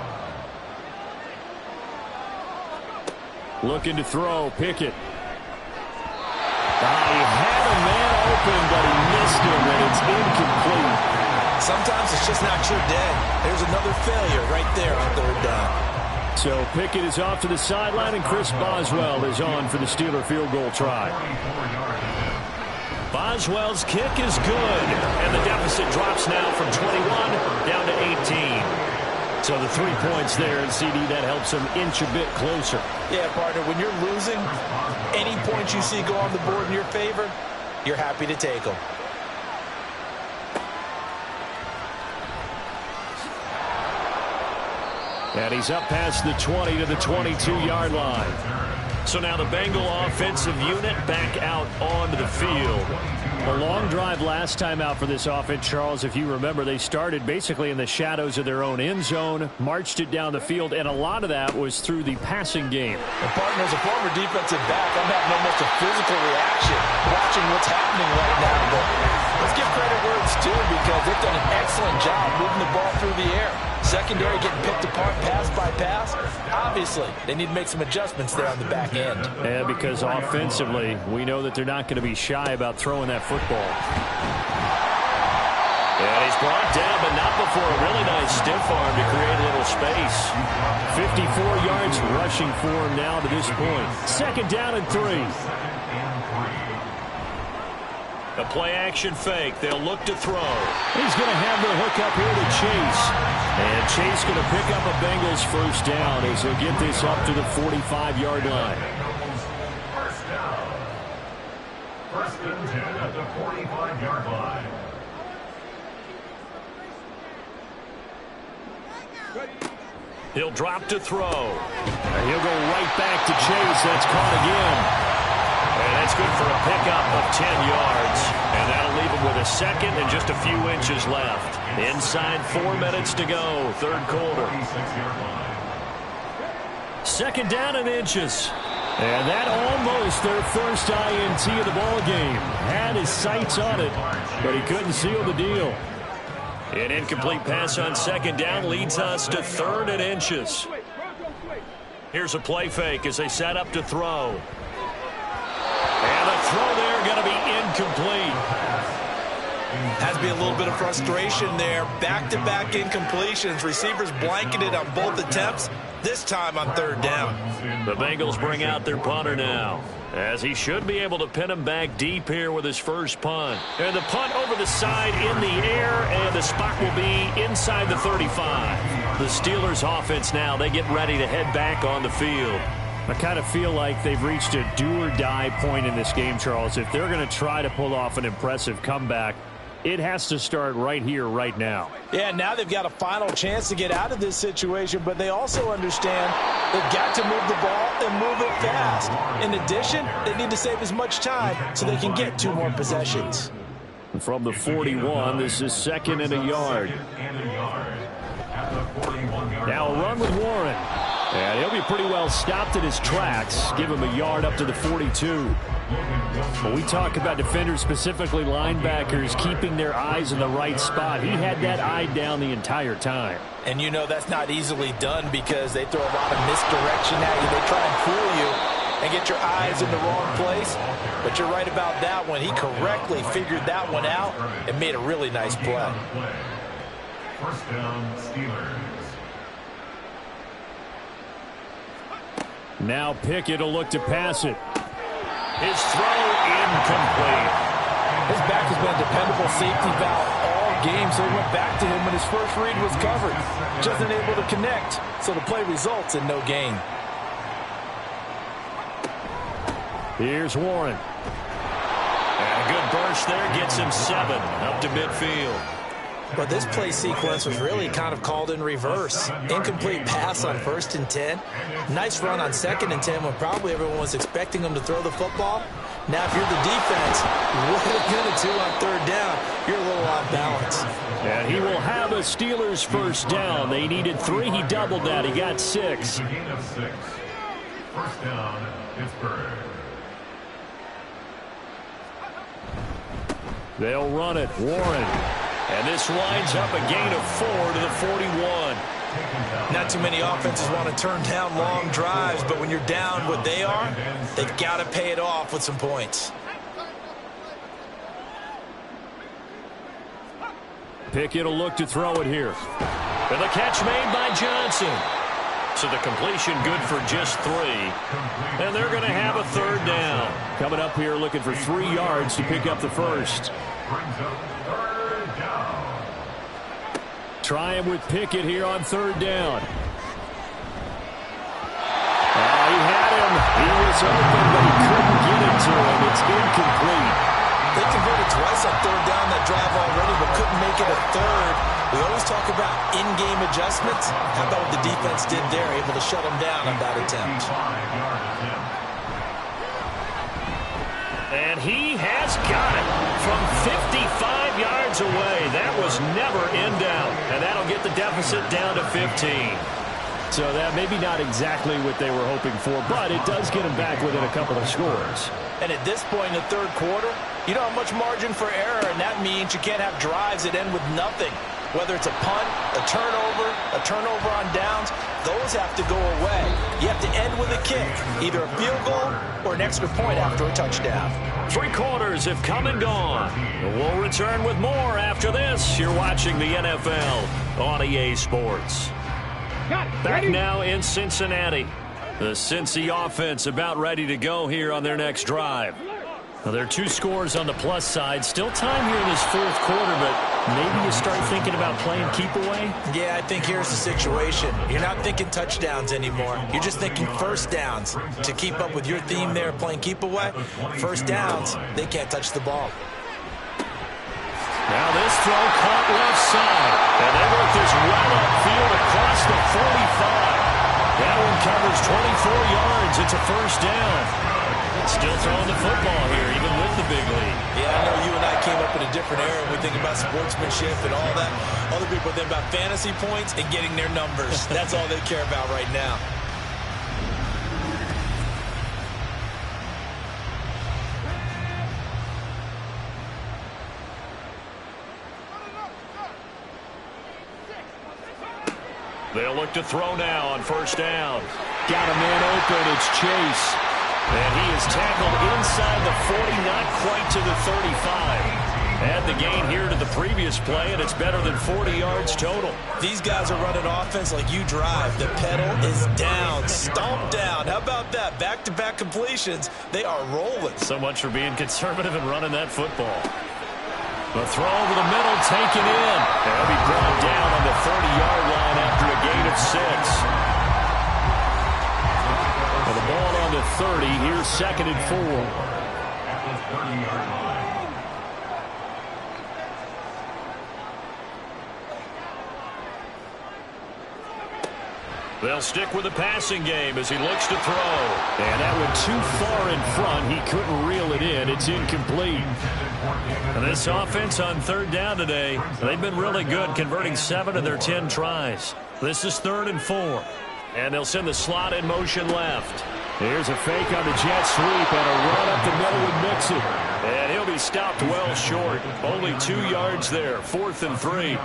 Looking to throw, Pickett. He had a man open, but he missed him, and it's incomplete. Sometimes it's just not your day. There's another failure right there on 3rd down. So Pickett is off to the sideline, and Chris Boswell is on for the Steeler field goal try. Boswell's kick is good, and the deficit drops now from 21 down to 18. So the 3 points there, and CD, that helps them inch a bit closer. Yeah, partner, when you're losing, any points you see go on the board in your favor, you're happy to take them. And he's up past the 20 to the 22-yard line. So now the Bengal offensive unit back out onto the field. A long drive last time out for this offense, Charles. If you remember, they started basically in the shadows of their own end zone, marched it down the field, and a lot of that was through the passing game. And partner, as a former defensive back, I'm having almost a physical reaction watching what's happening right now. But let's give credit where it's due because they've done an excellent job moving the ball through the air. Secondary getting picked apart pass by pass. Obviously, they need to make some adjustments there on the back end. Yeah, because offensively, we know that they're not going to be shy about throwing that football. And he's brought down, but not before a really nice stiff arm to create a little space. 54 yards rushing for him now to this point. 2nd down and 3. A play-action fake. They'll look to throw. He's going to have the hook up here to Chase. And Chase going to pick up a Bengals 1st down as he'll get this up to the 45-yard line. First down. 1st and 10 at the 45-yard line. He'll drop to throw. And he'll go right back to Chase. That's caught again. And that's good for a pickup of 10 yards. And that'll leave him with a 2nd and just a few inches left. Inside 4 minutes to go, 3rd quarter. 2nd down and inches. And that almost their first INT of the ball game. Had his sights on it, but he couldn't seal the deal. An incomplete pass on 2nd down leads us to 3rd and inches. Here's a play fake as they set up to throw. And the throw there going to be incomplete. Has to be a little bit of frustration there. Back-to-back incompletions. Receivers blanketed on both attempts, this time on 3rd down. The Bengals bring out their punter now, as he should be able to pin him back deep here with his first punt. And the punt over the side in the air, and the spot will be inside the 35. The Steelers offense now, they get ready to head back on the field. I kind of feel like they've reached a do-or-die point in this game, Charles. If they're going to try to pull off an impressive comeback, it has to start right here, right now. Yeah, now they've got a final chance to get out of this situation, but they also understand they've got to move the ball and move it fast. In addition, they need to save as much time so they can get 2 more possessions. From the 41, this is 2nd and a yard. Now a run with Warren. And he'll be pretty well stopped in his tracks. Give him a yard up to the 42. When we talk about defenders, specifically linebackers, keeping their eyes in the right spot, he had that eye down the entire time. And you know that's not easily done because they throw a lot of misdirection at you. They try and fool you and get your eyes in the wrong place. But you're right about that one. He correctly figured that one out and made a really nice play. 1st down, Steelers. Now Pickett will look to pass it. His throw incomplete. His back has been a dependable safety valve all game, so he went back to him when his first read was covered. Just unable to connect, so the play results in no gain. Here's Warren. And a good burst there gets him 7 up to midfield. But this play sequence was really kind of called in reverse. Incomplete pass on 1st and 10. Nice run on 2nd and 10 when probably everyone was expecting him to throw the football. Now, if you're the defense, what are you going to do on third down? You're a little off balance. And he will have a Steelers first down. They needed 3. He doubled that. He got 6. Gain of 6. First down, Pittsburgh. They'll run it. Warren. And this winds up a gain of 4 to the 41. Not too many offenses want to turn down long drives, but when you're down what they are, they've got to pay it off with some points. Pickett will look to throw it here. And the catch made by Johnson. So the completion good for just 3. And they're going to have a third down. Coming up here looking for 3 yards to pick up the first. Brings up third down. Try him with Pickett here on third down. He had him. He was open, but he couldn't get it to him. It's incomplete. They converted twice on third down that drive already, but couldn't make it a third. We always talk about in-game adjustments. How about what the defense did there, able to shut them down on that attempt? 5-yard attempt. And he has got it from 55 yards away. That was never in doubt. And that'll get the deficit down to 15. So that maybe not exactly what they were hoping for, but it does get them back within a couple of scores. And at this point in the third quarter, you don't have much margin for error, and that means you can't have drives that end with nothing. Whether it's a punt, a turnover on downs, those have to go away. You have to end with a kick, either a field goal or an extra point after a touchdown. 3 quarters have come and gone. We'll return with more after this. You're watching the NFL on EA Sports. Back now in Cincinnati. The Cincy offense about ready to go here on their next drive. Now, there are 2 scores on the plus side. Still time here in this fourth quarter, but maybe you start thinking about playing keep away? Yeah, I think here's the situation. You're not thinking touchdowns anymore. You're just thinking first downs. To keep up with your theme there, playing keep away, first downs, they can't touch the ball. Now this throw caught left side. And they work this well upfield across the 45. That one covers 24 yards. It's a first down. Still throwing the football here, even with the big lead. Yeah, I know you and I came up in a different era. We think about sportsmanship and all that. Other people think about fantasy points and getting their numbers. That's all they care about right now. They'll look to throw now on first down. Got a man open. It's Chase. And he is tackled inside the 40, not quite to the 35. Add the gain here to the previous play, and it's better than 40 yards total. These guys are running offense like you drive. The pedal is down, stomped down. How about that? Back-to-back completions. They are rolling. So much for being conservative and running that football. The throw over the middle, taken in. They'll be brought down on the 30-yard line after a gain of 6. And the ball on the 30. Here's 2nd and 4. At the 30-yard line. They'll stick with the passing game as he looks to throw. And that one too far in front. He couldn't reel it in. It's incomplete. And this offense on third down today, they've been really good, converting 7 of their 10 tries. This is 3rd and 4. And they'll send the slot in motion left. Here's a fake on the jet sweep and a run up the middle with Mixon. And he'll be stopped well short. Only 2 yards there. 4th and 3.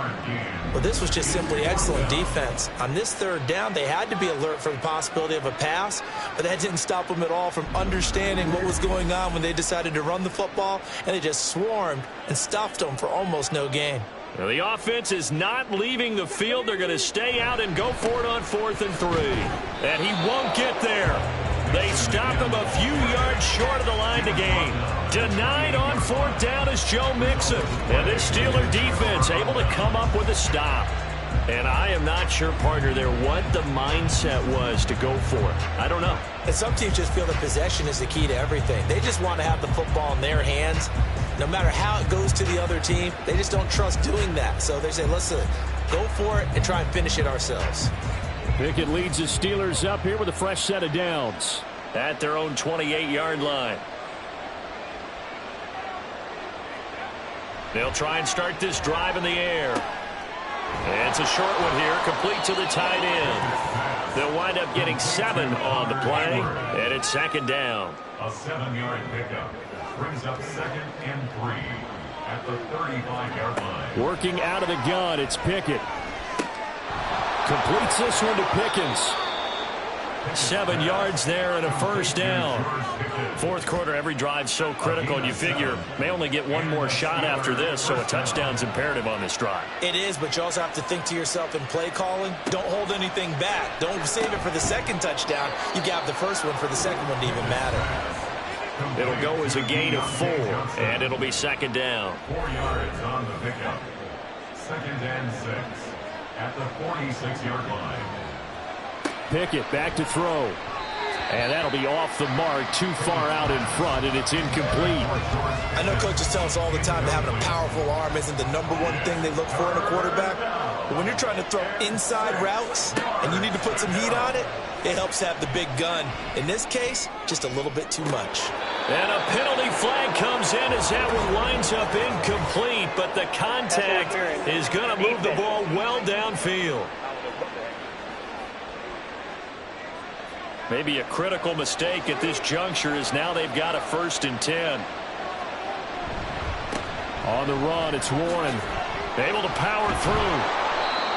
Well, this was just simply excellent defense. On this third down, they had to be alert for the possibility of a pass, but that didn't stop them at all from understanding what was going on when they decided to run the football, and they just swarmed and stuffed them for almost no gain. Now, the offense is not leaving the field. They're going to stay out and go for it on 4th and 3. And he won't get there. They stop him a few yards short of the line to gain. Denied on 4th down is Joe Mixon. And this Steeler defense able to come up with a stop. And I am not sure, partner, there what the mindset was to go for it. I don't know. And some teams just feel that possession is the key to everything. They just want to have the football in their hands. No matter how it goes to the other team, they just don't trust doing that. So they say, listen, go for it and try and finish it ourselves. Pickett leads the Steelers up here with a fresh set of downs. At their own 28-yard line. They'll try and start this drive in the air. And it's a short one here, complete to the tight end. They'll wind up getting 7 on the play, and it's second down. A 7-yard pickup brings up 2nd and 3 at the 35-yard line. Working out of the gun, it's Pickett. Completes this one to Pickens. 7 yards there and a first down. Fourth quarter, every drive so critical, and you figure may only get one more shot after this, so a touchdown's imperative on this drive. It is, but you also have to think to yourself in play calling, don't hold anything back. Don't save it for the second touchdown. You got the first one for the second one to even matter. It'll go as a gain of 4, and it'll be second down. 4 yards on the pickup. 2nd and 6 at the 46-yard line. Pickett back to throw. And that'll be off the mark, too far out in front, and it's incomplete. I know coaches tell us all the time that having a powerful arm isn't the #1 thing they look for in a quarterback. But when you're trying to throw inside routes and you need to put some heat on it, it helps have the big gun. In this case, just a little bit too much. And a penalty flag comes in as that one winds up incomplete, but the contact is going to move the ball well downfield. Maybe a critical mistake at this juncture is now they've got a 1st and 10. On the run, it's Warren. Able to power through.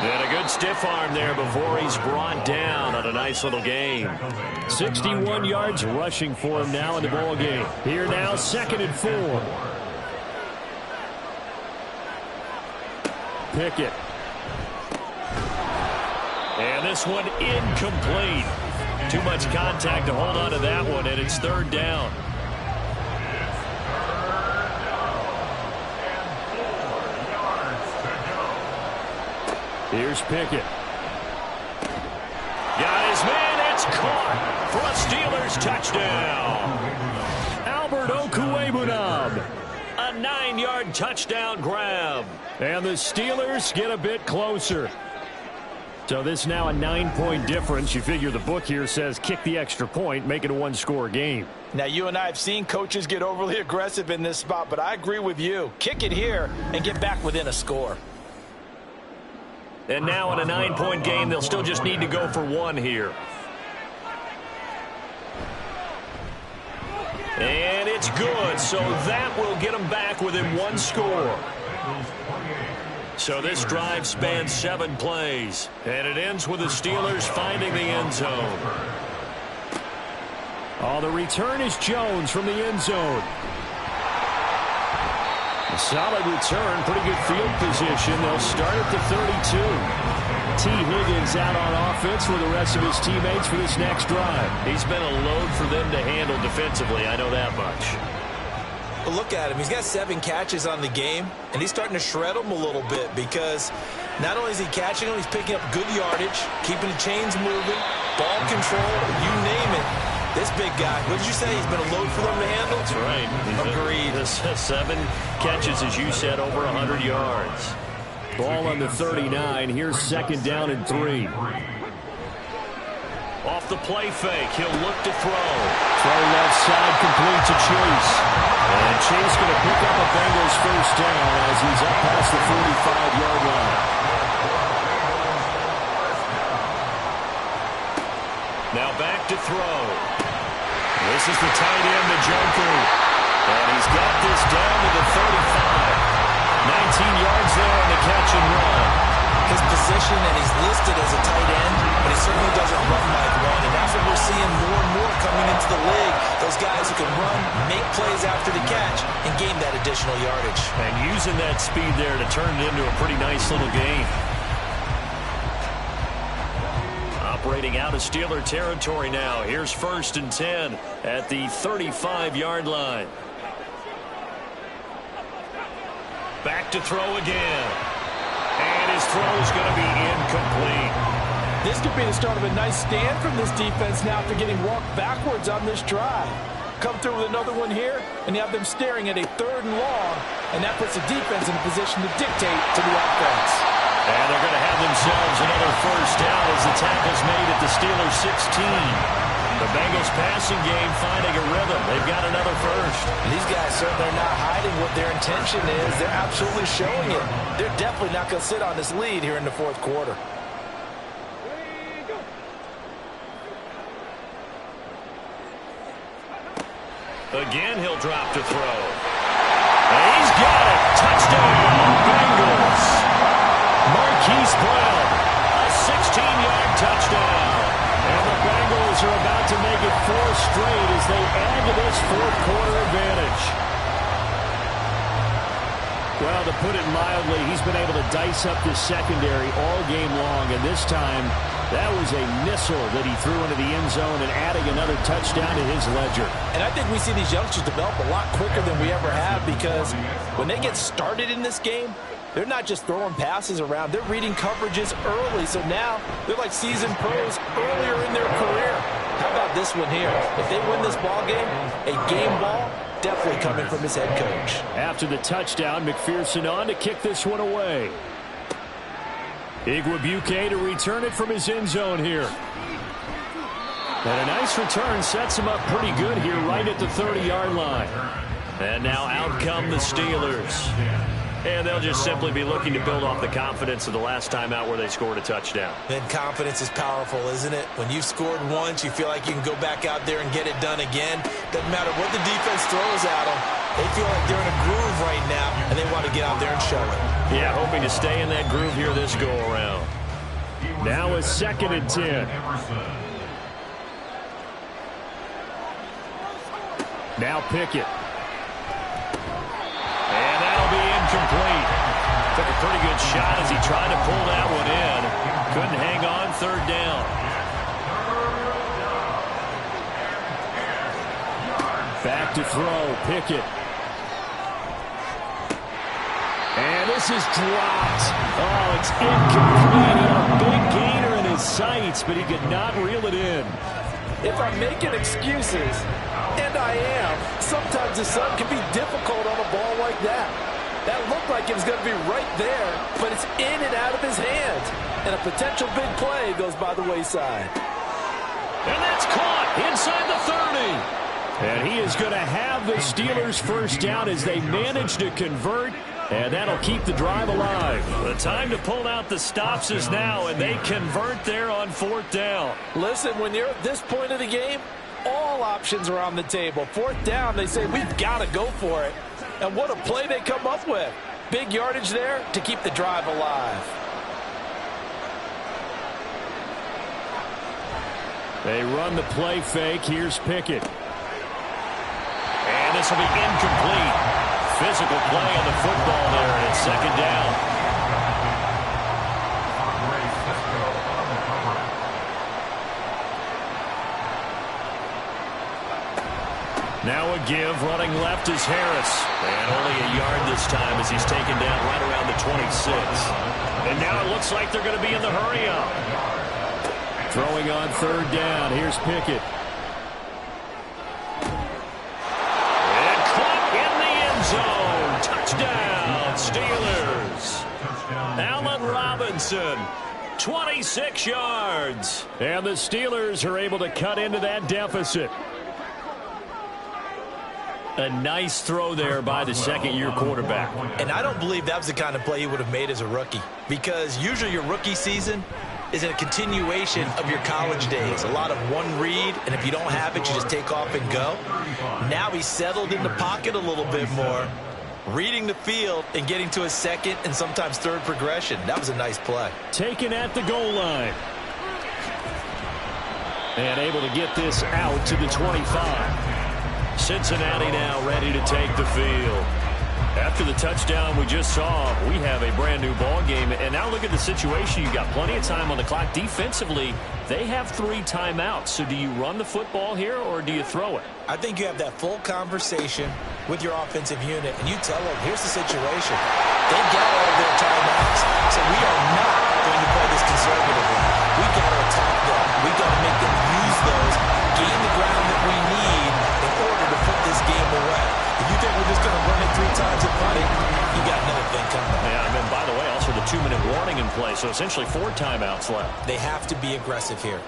And a good stiff arm there before he's brought down on a nice little game. 61 yards rushing for him now in the ball game. Here now, 2nd and 4. Pickett. And this one incomplete. Too much contact to hold on to that one, and it's 3rd down. Here's Pickett. Got his man, it's caught for a Steelers touchdown. Albert Okwuegbunam. A 9-yard touchdown grab. And the Steelers get a bit closer. So this now a 9-point difference. You figure the book here says kick the extra point, make it a 1-score game. Now, you and I have seen coaches get overly aggressive in this spot, but I agree with you. Kick it here and get back within a score. And now in a 9-point game, they'll still just need to go for 1 here. And it's good, so that will get them back within 1 score. So this drive spans 7 plays, and it ends with the Steelers finding the end zone. Oh, the return is Jones from the end zone. A solid return, pretty good field position. They'll start at the 32. T. Higgins out on offense with the rest of his teammates for this next drive. He's been a load for them to handle defensively, I know that much. But look at him. He's got 7 catches on the game, and he's starting to shred them a little bit because not only is he catching them, he's picking up good yardage, keeping the chains moving, ball control, you name it. This big guy, what did you say? He's been a load for them to handle? That's right. Agreed. 7 catches, as you said, over 100 yards. Ball on the 39. Here's 2nd down and 3. Off the play fake, he'll look to throw. Throw left side, complete to Chase. And Chase going to pick up a Bengals 1st down as he's up past the 45-yard line. Now back to throw. This is the tight end, the Joker. And he's got this down to the 35. 19 yards there on the catch and run. His position, and he's listed as a tight end, but he certainly doesn't run like one, and that's what we're seeing more and more coming into the league. Those guys who can run, make plays after the catch, and gain that additional yardage. And using that speed there to turn it into a pretty nice little game. Operating out of Steeler territory now. Here's 1st and 10 at the 35-yard line. Back to throw again. And his throw is going to be incomplete. This could be the start of a nice stand from this defense now after getting walked backwards on this drive. Come through with another one here, and you have them staring at a 3rd and long, and that puts the defense in a position to dictate to the offense. And they're going to have themselves another 1st down as the tackle's made at the Steelers' 16. The Bengals passing game finding a rhythm. They've got another first. These guys certainly are not hiding what their intention is. They're absolutely showing it. They're definitely not going to sit on this lead here in the fourth quarter. Again, he'll drop to throw. And he's got it. Touchdown, Bengals. Marquise Brown, a 16-yard touchdown. And the Bengals are about to make it 4 straight as they add to this fourth quarter advantage. Well, to put it mildly, he's been able to dice up this secondary all game long, and this time that was a missile that he threw into the end zone and adding another touchdown to his ledger. And I think we see these youngsters develop a lot quicker than we ever have, because when they get started in this game, they're not just throwing passes around. They're reading coverages early. So now they're like seasoned pros earlier in their career. How about this one here? If they win this ball game, a game ball, definitely coming from his head coach. After the touchdown, McPherson on to kick this one away. Igwebuike to return it from his end zone here. And a nice return sets him up pretty good here right at the 30-yard line. And now out come the Steelers. And they'll just simply be looking to build off the confidence of the last time out where they scored a touchdown. Then confidence is powerful, isn't it? When you've scored once, you feel like you can go back out there and get it done again. Doesn't matter what the defense throws at them. They feel like they're in a groove right now, and they want to get out there and show it. Yeah, hoping to stay in that groove here this go-around. Now a 2nd and 10. Now Pickett. And that'll be incomplete. Took a pretty good shot as he tried to pull that one in. Couldn't hang on, 3rd down. Back to throw, Pickett. And this is dropped. Oh, it's incomplete. He had a big gainer in his sights, but he could not reel it in. If I'm making excuses, and I am, sometimes the sun can be difficult on a ball like that. That looked like it was going to be right there, but it's in and out of his hands. And a potential big play goes by the wayside. And that's caught inside the 30. And he is going to have the Steelers first down as they manage to convert, and that'll keep the drive alive. The time to pull out the stops is now, and they convert there on 4th down. Listen, when you're at this point of the game, all options are on the table. 4th down, they say, we've got to go for it. And what a play they come up with. Big yardage there to keep the drive alive. They run the play fake. Here's Pickett. And this will be incomplete. Physical play on the football there, and it's 2nd down. Now a give, running left is Harris. And only a yard this time as he's taken down right around the 26. And now it looks like they're going to be in the hurry-up. Throwing on 3rd down. Here's Pickett. And caught in the end zone. Touchdown, Steelers. Allen Robinson, 26 yards. And the Steelers are able to cut into that deficit. A nice throw there by the 2nd-year quarterback. And I don't believe that was the kind of play he would have made as a rookie, because usually your rookie season is a continuation of your college days. A lot of one read, and if you don't have it, you just take off and go. Now he's settled in the pocket a little bit more, reading the field and getting to his 2nd and sometimes 3rd progression. That was a nice play. Taken at the goal line. And able to get this out to the 25. Cincinnati now ready to take the field. After the touchdown we just saw, we have a brand new ball game. And now look at the situation. You've got plenty of time on the clock. Defensively, they have 3 timeouts. So do you run the football here or do you throw it? I think you have that full conversation with your offensive unit, and you tell them, here's the situation. They've got all of their timeouts, so we are not going to play this conservatively. We've got to attack them. We've got to make them use those, gain the ground that we need in order to put this game away. If you think we're just going to run it 3 times and punt it, you got another thing coming. Yeah, and then, by the way, also the 2-minute warning in play, so essentially 4 timeouts left. They have to be aggressive here.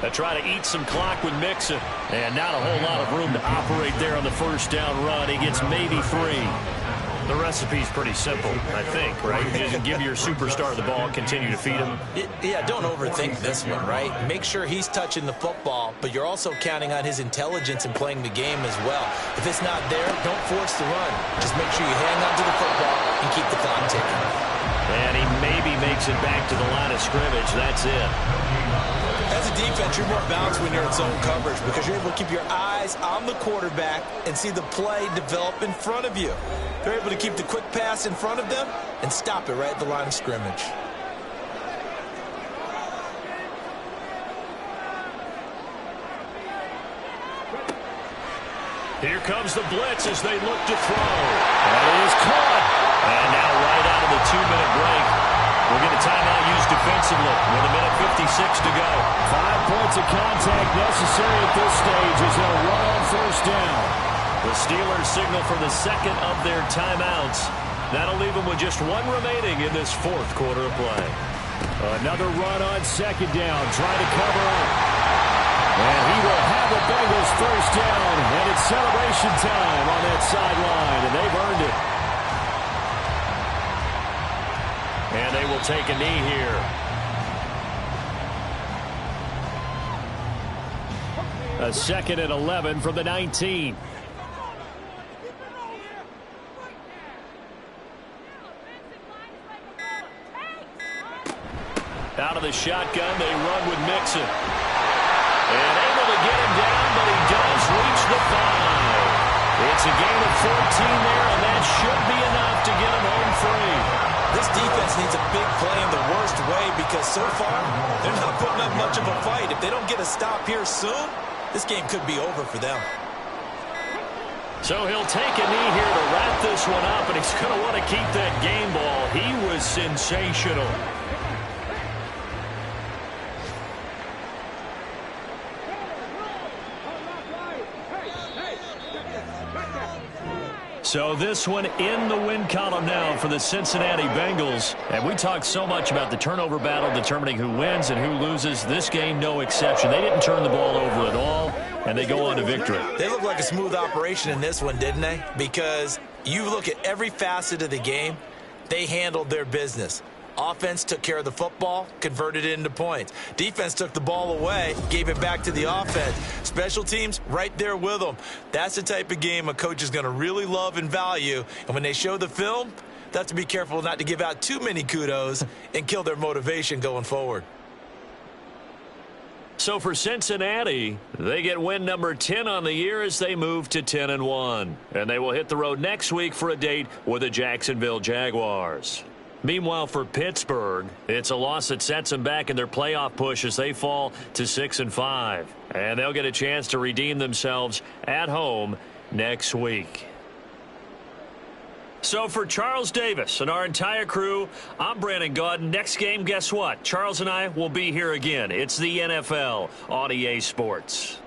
They try to eat some clock with Mixon. And not a whole lot of room to operate there on the first down run. He gets maybe 3. The recipe's pretty simple, I think, right? Just give your superstar the ball, continue to feed him. Yeah, don't overthink this one, right? Make sure he's touching the football, but you're also counting on his intelligence in playing the game as well. If it's not there, don't force the run. Just make sure you hang on to the football and keep the clock ticking. And he maybe makes it back to the line of scrimmage. That's it. As a defense, you're more balanced when you're in zone coverage because you're able to keep your eyes on the quarterback and see the play develop in front of you. They're able to keep the quick pass in front of them and stop it right at the line of scrimmage. Here comes the blitz as they look to throw. That is caught. And now right out of the 2-minute break, we'll get a timeout used defensively with 1:56 to go. 5 points of contact necessary at this stage as they'll run on first down. The Steelers signal for the second of their timeouts. That'll leave them with just 1 remaining in this fourth quarter of play. Another run on second down, trying to cover up. And he will have the Bengals first down, and it's celebration time on that sideline, and they've earned it. And they will take a knee here. A 2nd and 11 from the 19. Out of the shotgun, they run with Mixon. And able to get him down, but he does reach the 5. It's a gain of 14 there, and that should be enough to get him home free. This defense needs a big play in the worst way because so far, they're not putting up much of a fight. If they don't get a stop here soon, this game could be over for them. So he'll take a knee here to wrap this one up, and he's going to want to keep that game ball. He was sensational. So this one in the win column now for the Cincinnati Bengals. And we talked so much about the turnover battle determining who wins and who loses. This game, no exception. They didn't turn the ball over at all, and they go on to victory. They look like a smooth operation in this one, didn't they? Because you look at every facet of the game, they handled their business. Offense took care of the football, converted it into points. Defense took the ball away, gave it back to the offense. Special teams, right there with them. That's the type of game a coach is going to really love and value. And when they show the film, they have to be careful not to give out too many kudos and kill their motivation going forward. So for Cincinnati, they get win number 10 on the year as they move to 10-1. And they will hit the road next week for a date with the Jacksonville Jaguars. Meanwhile, for Pittsburgh, it's a loss that sets them back in their playoff push as they fall to 6-5. And they'll get a chance to redeem themselves at home next week. So for Charles Davis and our entire crew, I'm Brandon Gaudin. Next game, guess what? Charles and I will be here again. It's the NFL on EA Sports.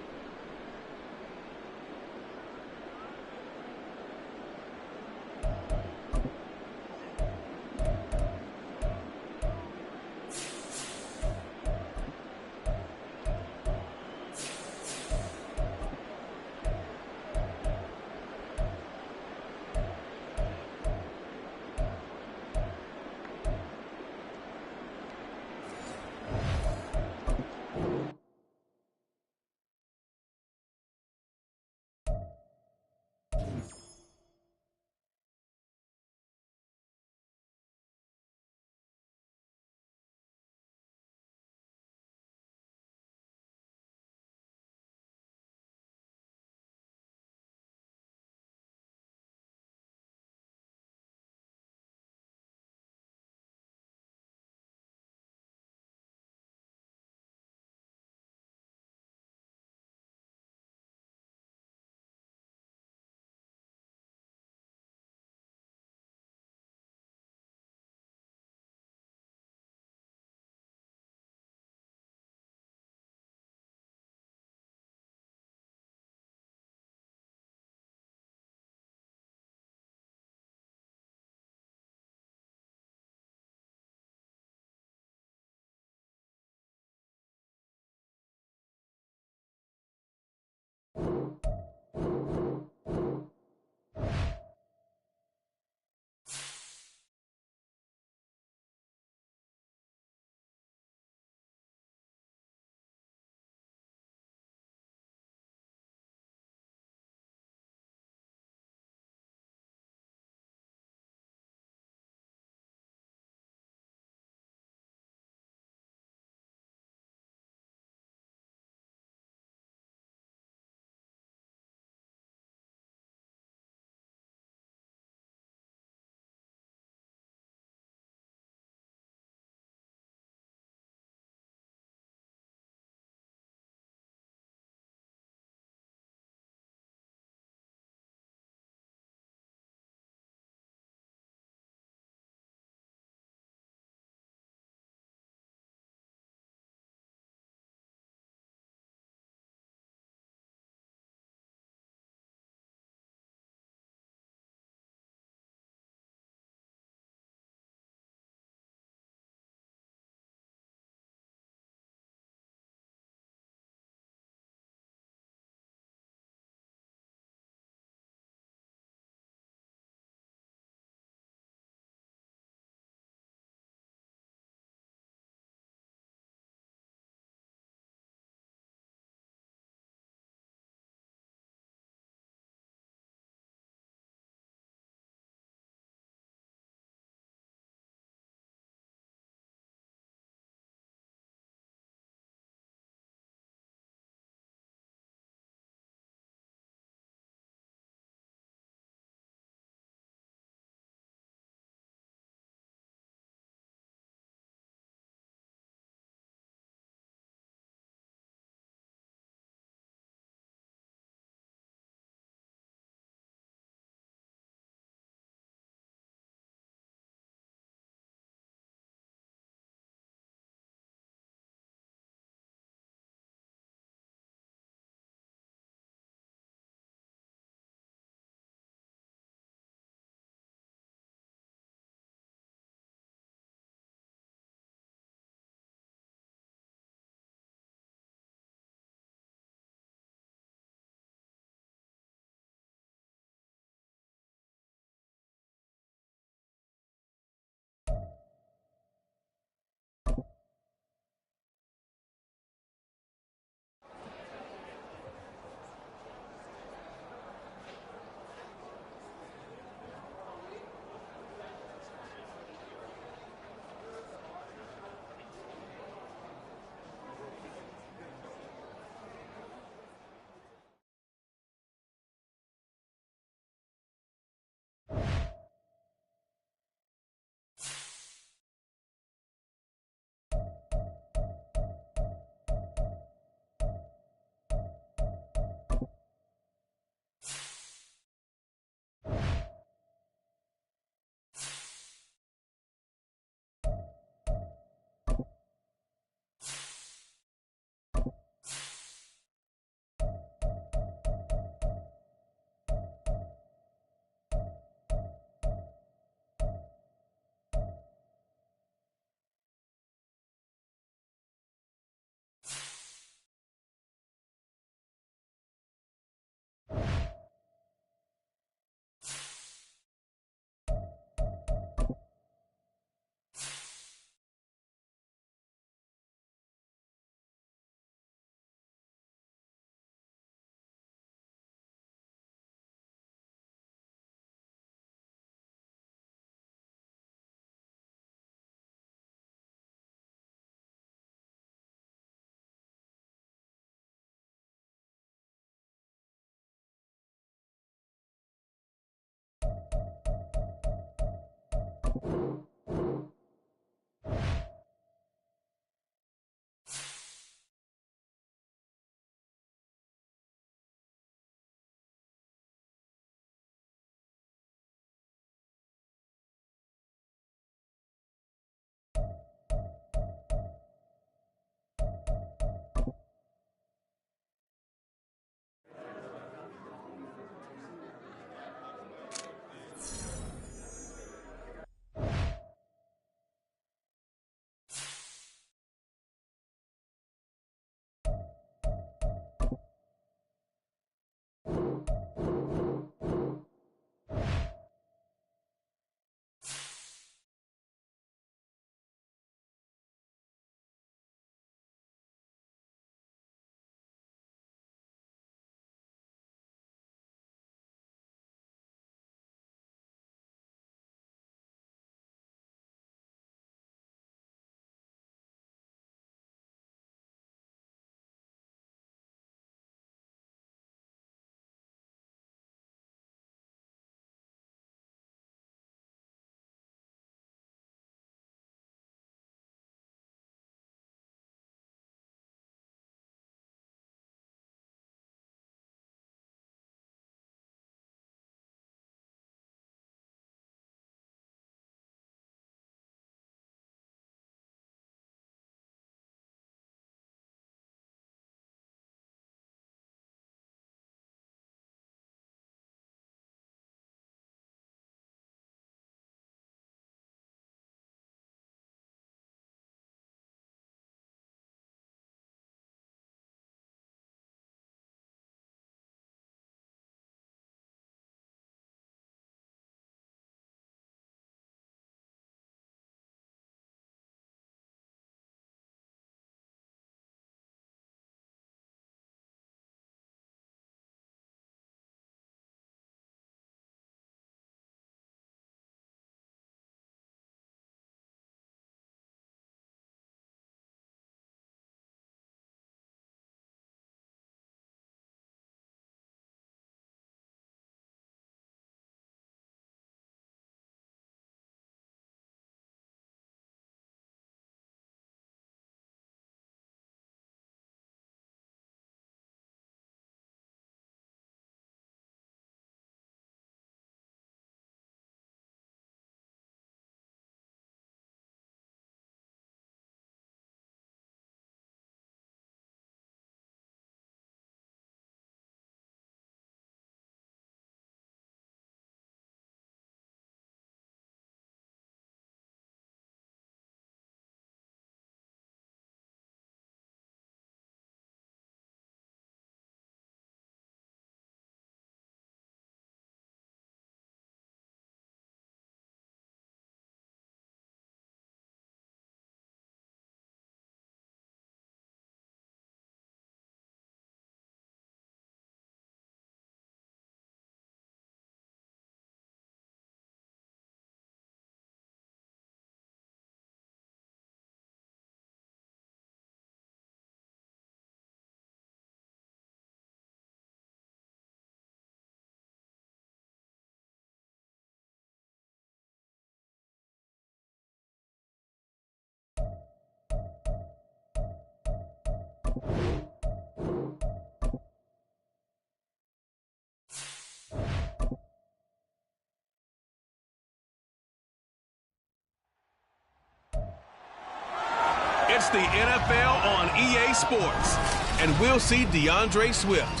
It's the NFL on EA Sports, and we'll see DeAndre Swift.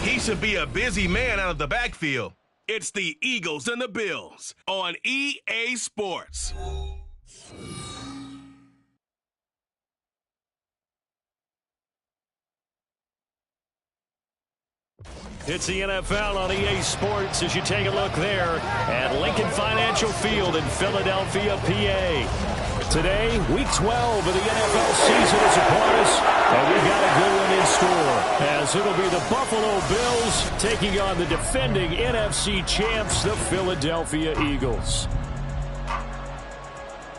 He should be a busy man out of the backfield. It's the Eagles and the Bills on EA Sports. It's the NFL on EA Sports as you take a look there at Lincoln Financial Field in Philadelphia, PA. Today, Week 12 of the NFL season is upon us, and we've got a good one in store, as it'll be the Buffalo Bills taking on the defending NFC champs, the Philadelphia Eagles.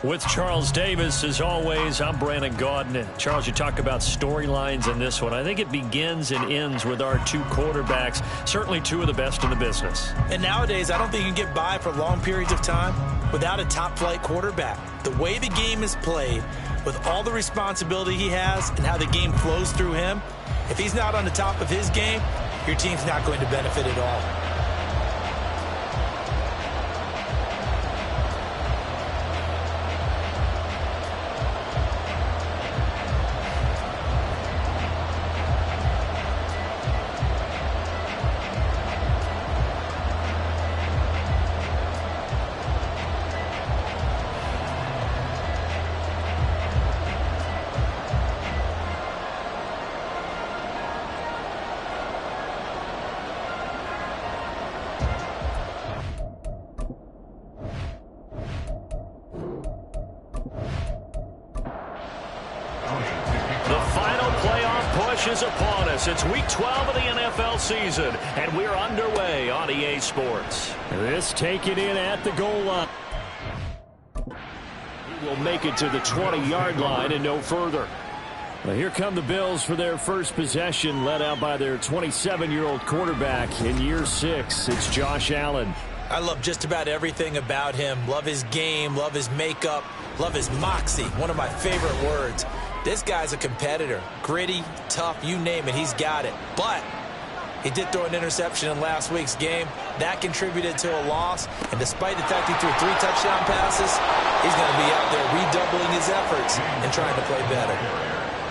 With Charles Davis, as always, I'm Brandon Gaudin. Charles, you talk about storylines in this one. I think it begins and ends with our two quarterbacks, certainly two of the best in the business. And nowadays, I don't think you can get by for long periods of time without a top-flight quarterback. The way the game is played, with all the responsibility he has and how the game flows through him, if he's not on the top of his game, your team's not going to benefit at all. Is upon us. It's week 12 of the NFL season, and we're underway on EA Sports. This taken in at the goal line. He will make it to the 20-yard line and no further. Well, here come the Bills for their first possession, led out by their 27-year-old quarterback in year 6. It's Josh Allen. I love just about everything about him. Love his game, love his makeup, love his moxie. One of my favorite words. This guy's a competitor. Gritty, tough, you name it, he's got it. But he did throw an interception in last week's game. That contributed to a loss. And despite the fact he threw 3 touchdown passes, he's going to be out there redoubling his efforts and trying to play better.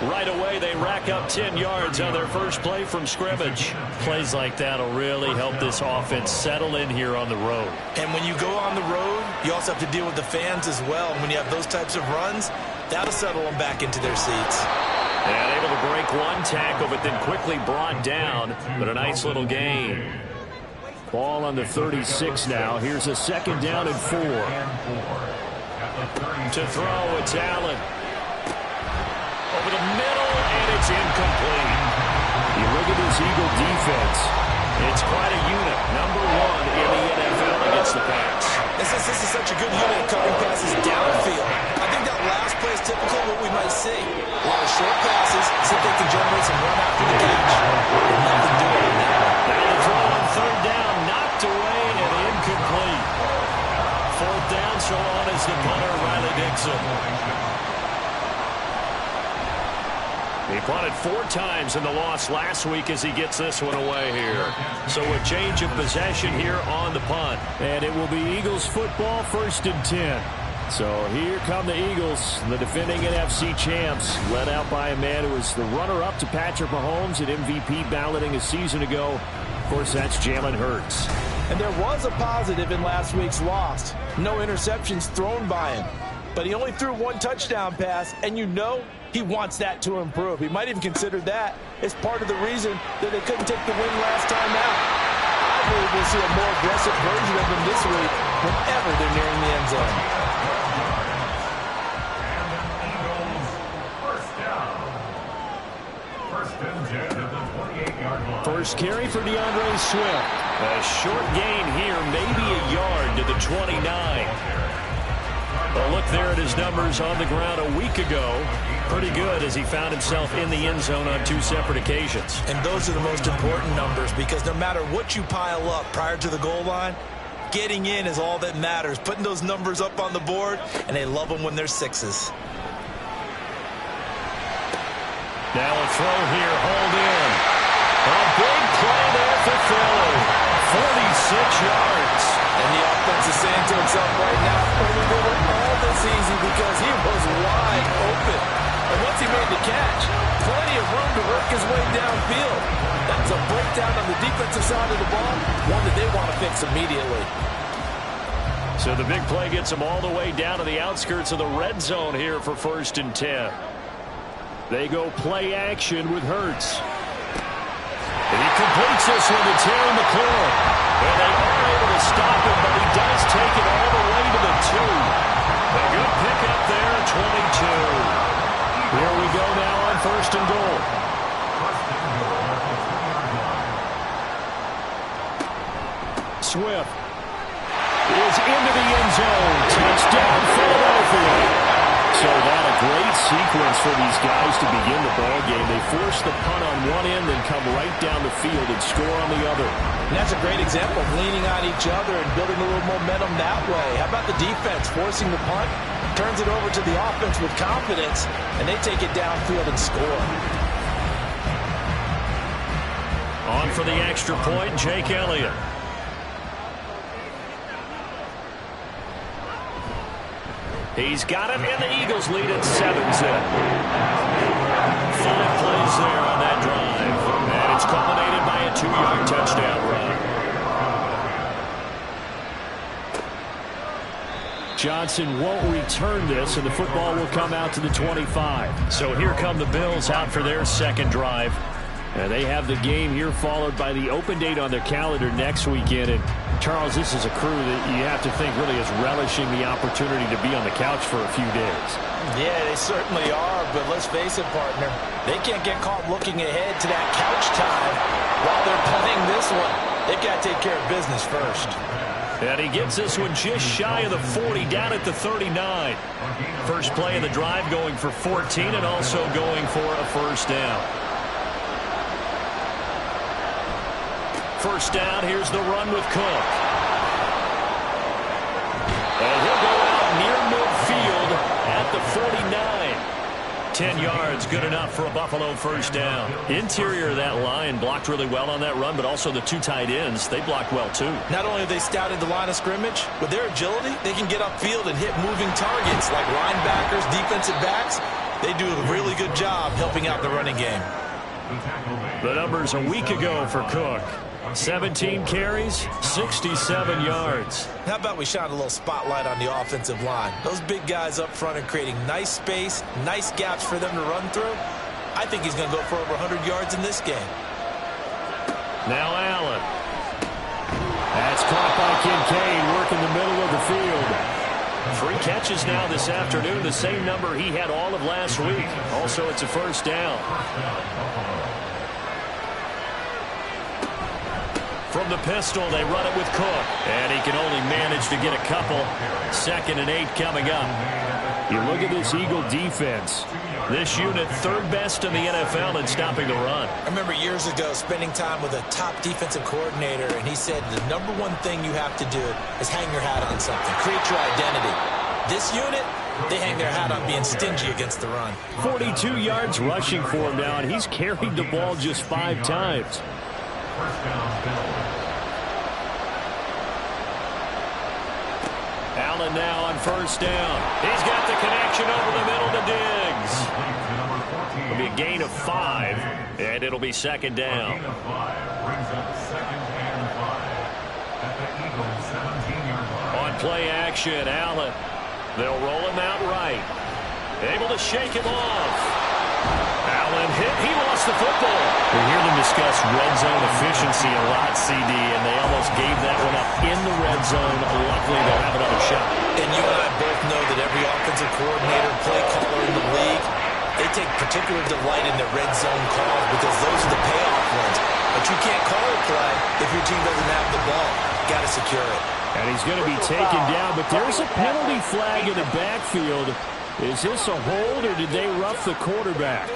Right away, they rack up 10 yards on their first play from scrimmage. Plays like that will really help this offense settle in here on the road. And when you go on the road, you also have to deal with the fans as well. And when you have those types of runs, that'll settle them back into their seats. And able to break one tackle, but then quickly brought down. But a nice little gain. Ball on the 36 now. Here's a 2nd down and 4. To throw, it's Allen. Over the middle, and it's incomplete. You look at this Eagle defense. It's quite a unit. Number 1 in the NFL against the pass. This is such a good unit of covering passes downfield. I think that last play is typical of what we might see. A lot of short passes, so they can generate some run after the catch. Nothing doing on that. Now the throw on 3rd down, knocked away and incomplete. 4th down, so on is the punter, Riley Dixon. He punted 4 times in the loss last week as he gets this one away here. So a change of possession here on the punt. And it will be Eagles football, 1st and 10. So here come the Eagles, the defending NFC champs, led out by a man who was the runner-up to Patrick Mahomes at MVP balloting a season ago. Of course, that's Jalen Hurts. And there was a positive in last week's loss. No interceptions thrown by him. But he only threw 1 touchdown pass, and you know he wants that to improve. He might even consider that as part of the reason that they couldn't take the win last time out. I believe we'll see a more aggressive version of him this week whenever they're nearing the end zone. First carry for DeAndre Swift. A short gain here, maybe a yard to the 29. Well, look there at his numbers on the ground a week ago. Pretty good as he found himself in the end zone on 2 separate occasions. And those are the most important numbers because no matter what you pile up prior to the goal line, getting in is all that matters. Putting those numbers up on the board, and they love them when they're 6s. Now a throw here, hold in. A big play there for Philly. 46 yards. And the offense is saying to itself right now, we did it all this easy because he was wide open. And once he made the catch, plenty of room to work his way downfield. That's a breakdown on the defensive side of the ball, one that they want to fix immediately. So the big play gets him all the way down to the outskirts of the red zone here for 1st and 10. They go play action with Hurts. And he completes this one to Terry McLaurin. And they are able to stop him, but he does take it all the way to the 2. A good pickup there, 22. Here we go now on 1st and goal. Swift is into the end zone. Touchdown, Philadelphia. So that a great Neat sequence for these guys to begin the ball game. They force the punt on one end, then come right down the field and score on the other. And that's a great example of leaning on each other and building a little momentum that way. How about the defense forcing the punt, turns it over to the offense with confidence, and they take it downfield and score. On for the extra point, Jake Elliott. He's got it, and the Eagles lead at 7-zip. 5 plays there on that drive. And it's culminated by a 2-yard touchdown run. Johnson won't return this, and the football will come out to the 25. So here come the Bills out for their second drive. And they have the game here followed by the open date on their calendar next weekend. And Charles, this is a crew that you have to think really is relishing the opportunity to be on the couch for a few days. Yeah, they certainly are, but let's face it, partner. They can't get caught looking ahead to that couch time while they're playing this one. They've got to take care of business first. And he gets this one just shy of the 40, down at the 39. First play of the drive going for 14 and also going for a first down. First down, here's the run with Cook. And he'll go out near midfield at the 49. 10 yards, good enough for a Buffalo first down. Interior of that line blocked really well on that run, but also the 2 tight ends, they blocked well too. Not only have they scouted the line of scrimmage, with their agility, they can get upfield and hit moving targets like linebackers, defensive backs. They do a really good job helping out the running game. The numbers a week ago for Cook. 17 carries, 67 yards. How about we shine a little spotlight on the offensive line? Those big guys up front are creating nice space, nice gaps for them to run through. I think he's going to go for over 100 yards in this game. Now Allen. That's caught by Kincaid, working the middle of the field. 3 catches now this afternoon, the same number he had all of last week. Also, it's a first down. From the pistol, they run it with Cook. And he can only manage to get a couple. 2nd and 8 coming up. You look at this Eagle defense. This unit 3rd best in the NFL in stopping the run. I remember years ago spending time with a top defensive coordinator, and he said the number one thing you have to do is hang your hat on something. Create your identity. This unit, they hang their hat on being stingy against the run. 42 yards rushing for him now, and he's carried the ball just 5 times. Allen now on first down. He's got the connection over the middle to Diggs. It'll be a gain of 5, and it'll be 2nd down. Brings up 2nd and 5 at the Eagles 17-yard line. On play action, Allen. They'll roll him out right. Able to shake him off. Allen hit. He lost the football. We hear them discuss red zone efficiency a lot, CD, and they almost gave that one up in the red zone. Luckily, they'll have another shot. And you and I both know that every offensive coordinator, play caller in the league, they take particular delight in their red zone calls because those are the payoff ones. But you can't call a play if your team doesn't have the ball. Got to secure it. And he's going to be taken down, but there's a penalty flag in the backfield. Is this a hold, or did they rough the quarterback?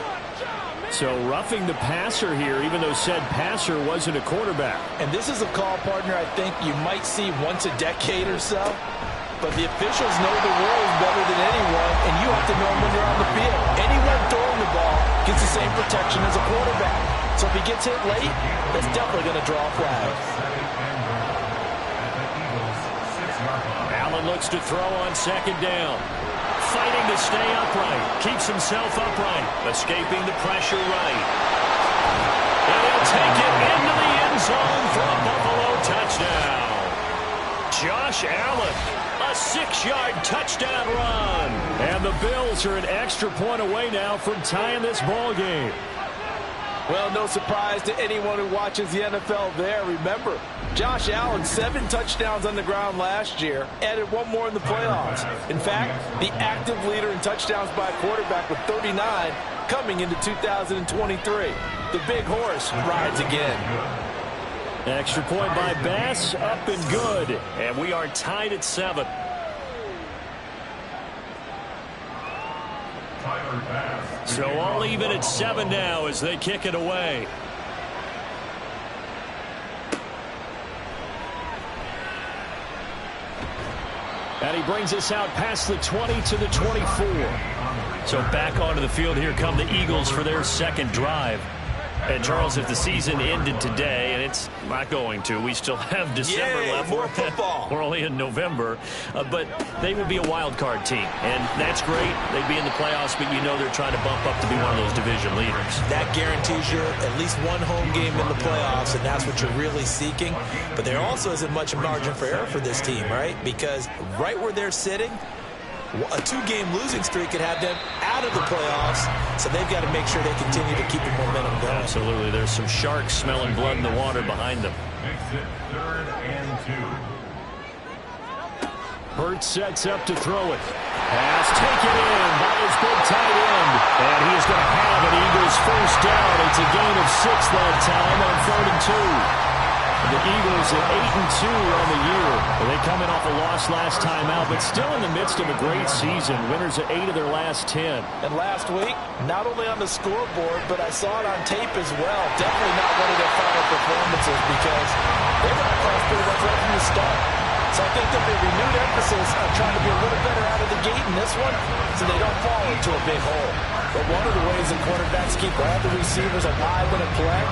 So roughing the passer here, even though said passer wasn't a quarterback. And this is a call, partner, I think you might see once a decade or so. But the officials know the rules better than anyone, and you have to know them when you're on the field. Anyone throwing the ball gets the same protection as a quarterback. So if he gets hit late, that's definitely going to draw a flag. Allen looks to throw on 2nd down. Fighting to stay upright. Keeps himself upright. Escaping the pressure right. And he'll take it into the end zone for a Buffalo touchdown. Josh Allen, a 6-yard touchdown run. And the Bills are an extra point away now from tying this ball game. Well, no surprise to anyone who watches the NFL there. Remember, Josh Allen, 7 touchdowns on the ground last year, added 1 more in the playoffs. In fact, the active leader in touchdowns by a quarterback with 39 coming into 2023. The big horse rides again. Extra point by Bass, up and good. And we are tied at 7. So all even at 7 now as they kick it away. And he brings us out past the 20 to the 24. So back onto the field, here come the Eagles for their second drive. And Charles, if the season ended today, and it's not going to, we still have December left. More football. We're only in November, but they would be a wild card team, and that's great. They'd be in the playoffs, but you know they're trying to bump up to be one of those division leaders. That guarantees you at least one home game in the playoffs, and that's what you're really seeking. But there also isn't much margin for error for this team, right? Because right where they're sitting, a 2-game losing streak could have them out of the playoffs, so they've got to make sure they continue to keep the momentum going. Absolutely. There's some sharks smelling blood in the water behind them. Makes it 3rd and 2. Hurts sets up to throw it. Pass taken in by his big tight end. And he's going to have an Eagles first down. It's a gain of 6 that time on 3rd and 2. The Eagles at 8-2 on the year. They come in off a loss last time out, but still in the midst of a great season. Winners of 8 of their last 10. And last week, not only on the scoreboard, but I saw it on tape as well. Definitely not one of their final performances because they got across pretty much right from the start. So I think there'll be a renewed emphasis on trying to be a little better out of the gate in this one so they don't fall into a big hole. But one of the ways that quarterbacks keep all the receivers alive in a play,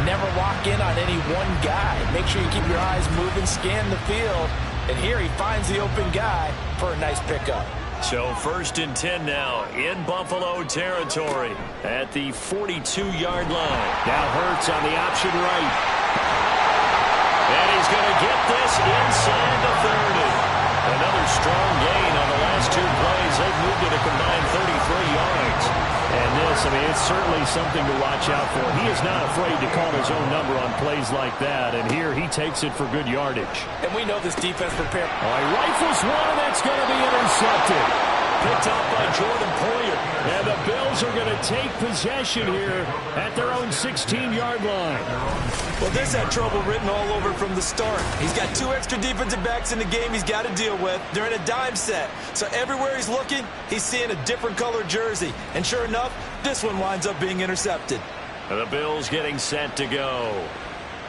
never lock in on any one guy. Make sure you keep your eyes moving, scan the field. And here he finds the open guy for a nice pickup. So 1st and 10 now in Buffalo territory at the 42-yard line. Now Hurts on the option right. And he's going to get this inside the 30. Another strong gain on the last 2 plays. They've moved it a combined 33 yards. And this, I mean, it's certainly something to watch out for. He is not afraid to call his own number on plays like that. And here he takes it for good yardage. And we know this defense prepared. He rifles one, and that's going to be intercepted. Picked up by Jordan Poyer. And the Bills are going to take possession here at their own 16-yard line. Well, this had trouble written all over from the start. He's got 2 extra defensive backs in the game he's got to deal with. They're in a dime set. So everywhere he's looking, he's seeing a different color jersey. And sure enough, this one winds up being intercepted. The Bills getting set to go.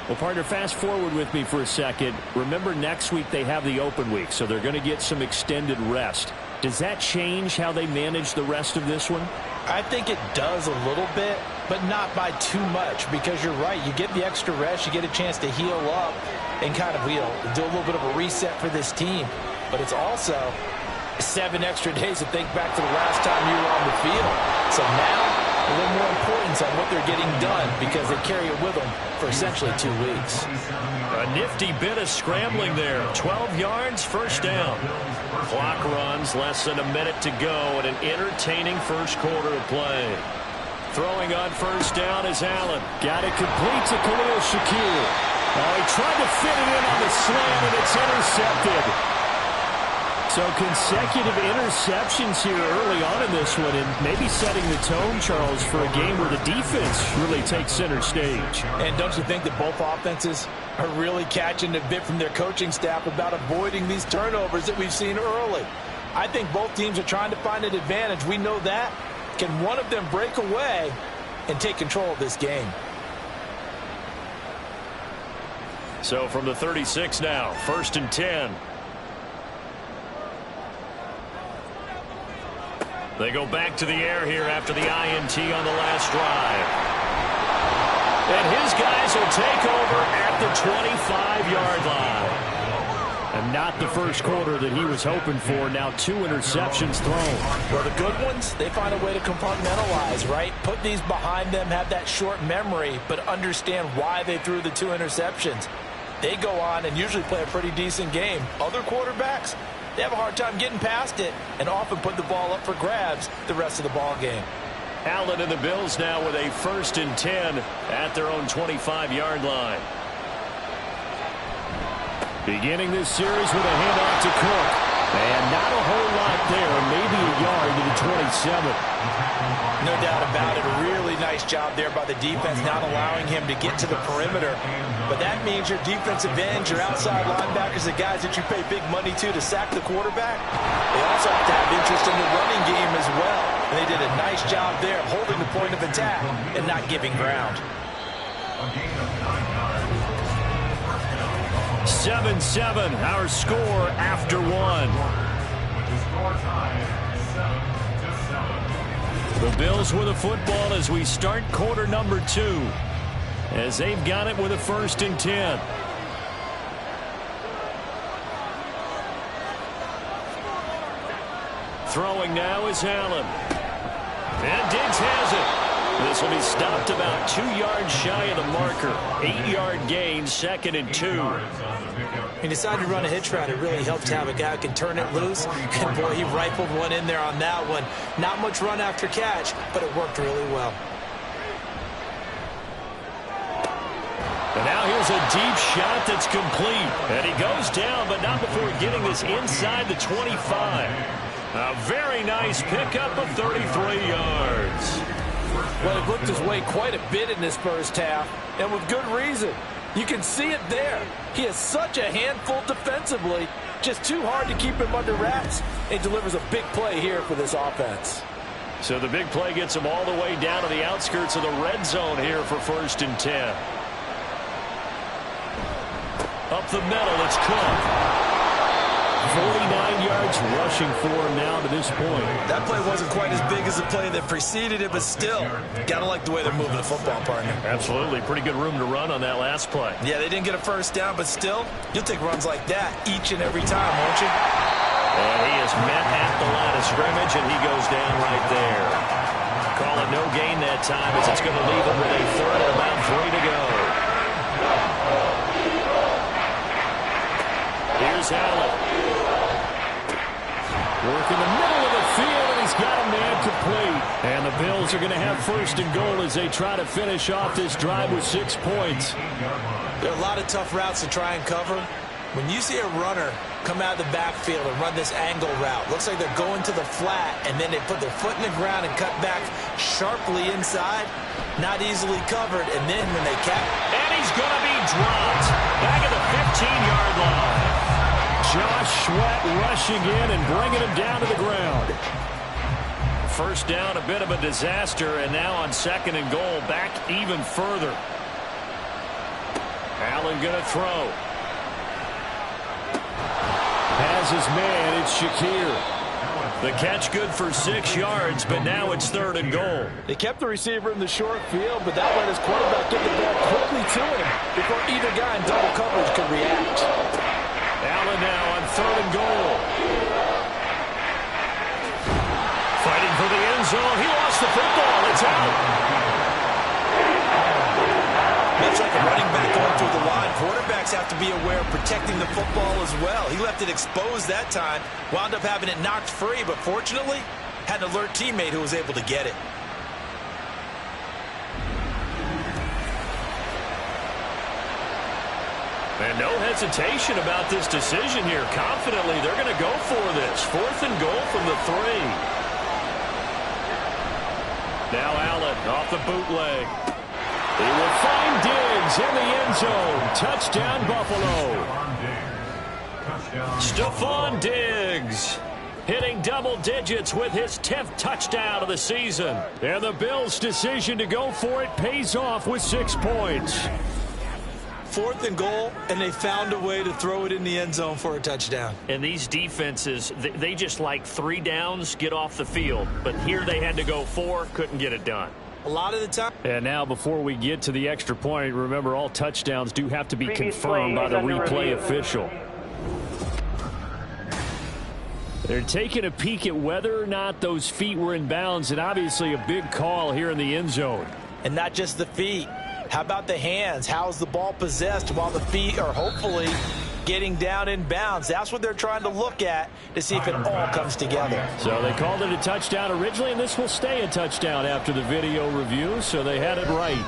Well, partner, fast forward with me for a second. Remember, next week they have the open week, so they're going to get some extended rest. Does that change how they manage the rest of this one? I think it does a little bit, but not by too much, because you're right. You get the extra rest, you get a chance to heal up and kind of do a little bit of a reset for this team. But it's also 7 extra days to think back to the last time you were on the field. So now a little more importance on what they're getting done because they carry it with them for essentially 2 weeks. A nifty bit of scrambling there. 12 yards, first down. Clock runs, less than a minute to go, and an entertaining first quarter of play. Throwing on first down is Allen. Got it complete to Khalil Shakir. He tried to fit it in on the slant, and it's intercepted. So consecutive interceptions here early on in this one, and maybe setting the tone, Charles, for a game where the defense really takes center stage. And don't you think that both offenses are really catching a bit from their coaching staff about avoiding these turnovers that we've seen early? I think both teams are trying to find an advantage. We know that. Can one of them break away and take control of this game? So from the 36 now, 1st and 10. They go back to the air here after the INT on the last drive. And his guys will take over at the 25-yard line. And not the first quarter that he was hoping for. Now 2 interceptions thrown. Well, the good ones, they find a way to compartmentalize, right? Put these behind them, have that short memory, but understand why they threw the 2 interceptions. They go on and usually play a pretty decent game. Other quarterbacks, they have a hard time getting past it and often put the ball up for grabs the rest of the ball game. Allen and the Bills now with a 1st and 10 at their own 25-yard line. Beginning this series with a handoff to Cook. And not a whole lot there, maybe a yard to the 27. No doubt about it. A really nice job there by the defense, not allowing him to get to the perimeter. But that means your defensive ends, your outside linebackers, the guys that you pay big money to sack the quarterback, they also have to have interest in the running game as well. And they did a nice job there of holding the point of attack and not giving ground. 7-7, our score after one. The Bills with the football as we start quarter number 2. As they've got it with a 1st and 10. Throwing now is Allen. And Diggs has it. This will be stopped about 2 yards shy of the marker. 8-yard gain, 2nd and 2. He decided to run a hitch route. It really helped to have a guy who can turn it loose. And, boy, he rifled one in there on that one. Not much run after catch, but it worked really well. And now here's a deep shot that's complete. And he goes down, but not before getting this inside the 25. A very nice pickup of 33 yards. Well, he looked his way quite a bit in this first half, and with good reason. You can see it there. He is such a handful defensively, just too hard to keep him under wraps. He delivers a big play here for this offense. So the big play gets him all the way down to the outskirts of the red zone here for 1st and 10. Up the middle, it's Cook. 49 yards rushing for him now to this point. That play wasn't quite as big as the play that preceded it, but still, gotta like the way they're moving the football, partner. Absolutely. Pretty good room to run on that last play. Yeah, they didn't get a first down, but still, you'll take runs like that each and every time, won't you? And he is met at the line of scrimmage, and he goes down right there. Call it no gain that time as it's going to leave him with a 3rd and about 3 to go. Here's Allen. Working the middle of the field, and he's got a man complete. And the Bills are going to have 1st and goal as they try to finish off this drive with 6 points. There are a lot of tough routes to try and cover. When you see a runner come out of the backfield and run this angle route, looks like they're going to the flat, and then they put their foot in the ground and cut back sharply inside. Not easily covered, and then when they cap... And he's going to be dropped back at the 15-yard line. Josh Sweat rushing in and bringing him down to the ground. 1st down, a bit of a disaster, and now on 2nd and goal, back even further. Allen going to throw. Has his man, it's Shakir. The catch good for 6 yards, but now it's 3rd and goal. They kept the receiver in the short field, but that let his quarterback get the ball quickly to him before either guy in double coverage could react. Allen now on 3rd and goal. Fighting for the end zone. He lost the football. It's out. Much like a running back going through the line, quarterbacks have to be aware of protecting the football as well. He left it exposed that time, wound up having it knocked free, but fortunately, had an alert teammate who was able to get it. And no hesitation about this decision here. Confidently, they're going to go for this. 4th and goal from the 3. Now Allen off the bootleg. He will find Diggs in the end zone. Touchdown, Buffalo. Stephon Diggs hitting double digits with his 10th touchdown of the season. And the Bills' decision to go for it pays off with 6 points. 4th and goal, and they found a way to throw it in the end zone for a touchdown. And these defenses, they just like 3 downs, get off the field. But here they had to go 4, couldn't get it done. A lot of the time. And now before we get to the extra point, remember all touchdowns do have to be confirmed by the replay official. They're taking a peek at whether or not those feet were in bounds, and obviously a big call here in the end zone. And not just the feet. How about the hands? How's the ball possessed while the feet are hopefully getting down in bounds? That's what they're trying to look at to see if it all comes together. So they called it a touchdown originally, and this will stay a touchdown after the video review, so they had it right.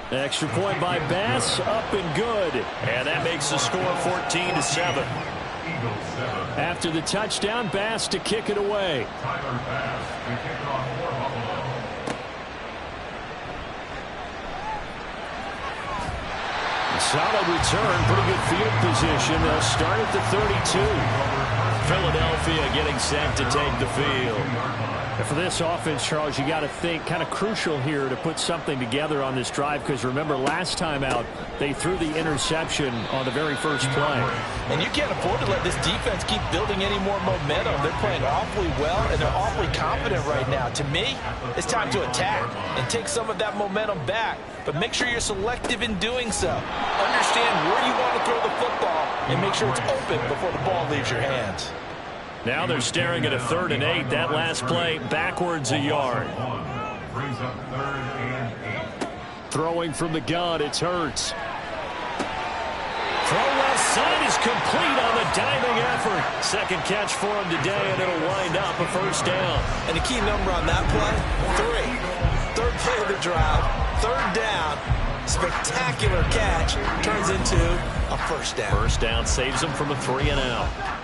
Extra point by Bass, up and good. And that makes the score 14-7. After the touchdown, Bass to kick it away. Tyler Bass to kick it off for Buffalo. Solid return, pretty good field position. They'll start at the 32. Philadelphia getting set to take the field. And for this offense, Charles, you got to think kind of crucial here to put something together on this drive, because remember last time out they threw the interception on the very first play. And you can't afford to let this defense keep building any more momentum. They're playing awfully well, and they're awfully confident right now. To me, it's time to attack and take some of that momentum back, but make sure you're selective in doing so. Understand where you want to throw the football and make sure it's open before the ball leaves your hands. Now they're staring at a 3rd and 8. That last play backwards a yard. Brings up 3rd and 8. Throwing from the gun, it's Hurts. Throw left side is complete on the diving effort. Second catch for him today, and it'll wind up a first down. And the key number on that play, 3. Third play of the drive, 3rd down. Spectacular catch turns into a first down. First down saves him from a 3 and out.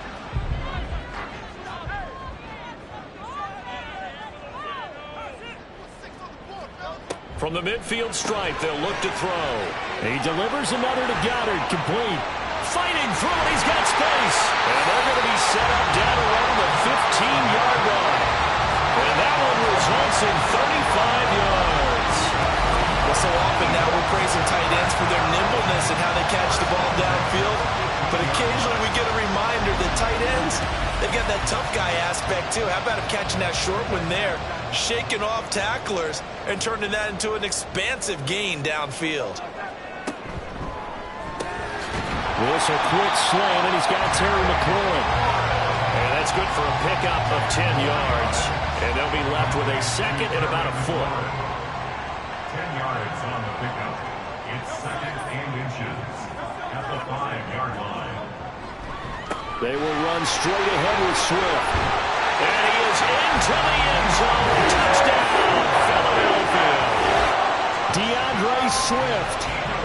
From the midfield stripe, they'll look to throw. He delivers another to Goddard, complete. Fighting through it, he's got space. And they're going to be set up down around the 15-yard line. And that one results in 35 yards. Well, so often now we're praising tight ends for their nimbleness and how they catch the ball downfield. But occasionally we get a reminder that tight ends, they've got that tough guy aspect too. How about him catching that short one there, shaking off tacklers, and turning that into an expansive gain downfield. Wilson quick slam, and he's got Terry McLaurin. And that's good for a pickup of 10 yards. And they'll be left with a second and about a foot. 10 yards on the pickup. It's 2nd and inches at the 5-yard line. They will run straight ahead with Swift. And he is into the end zone. Touchdown, Philadelphia. DeAndre Swift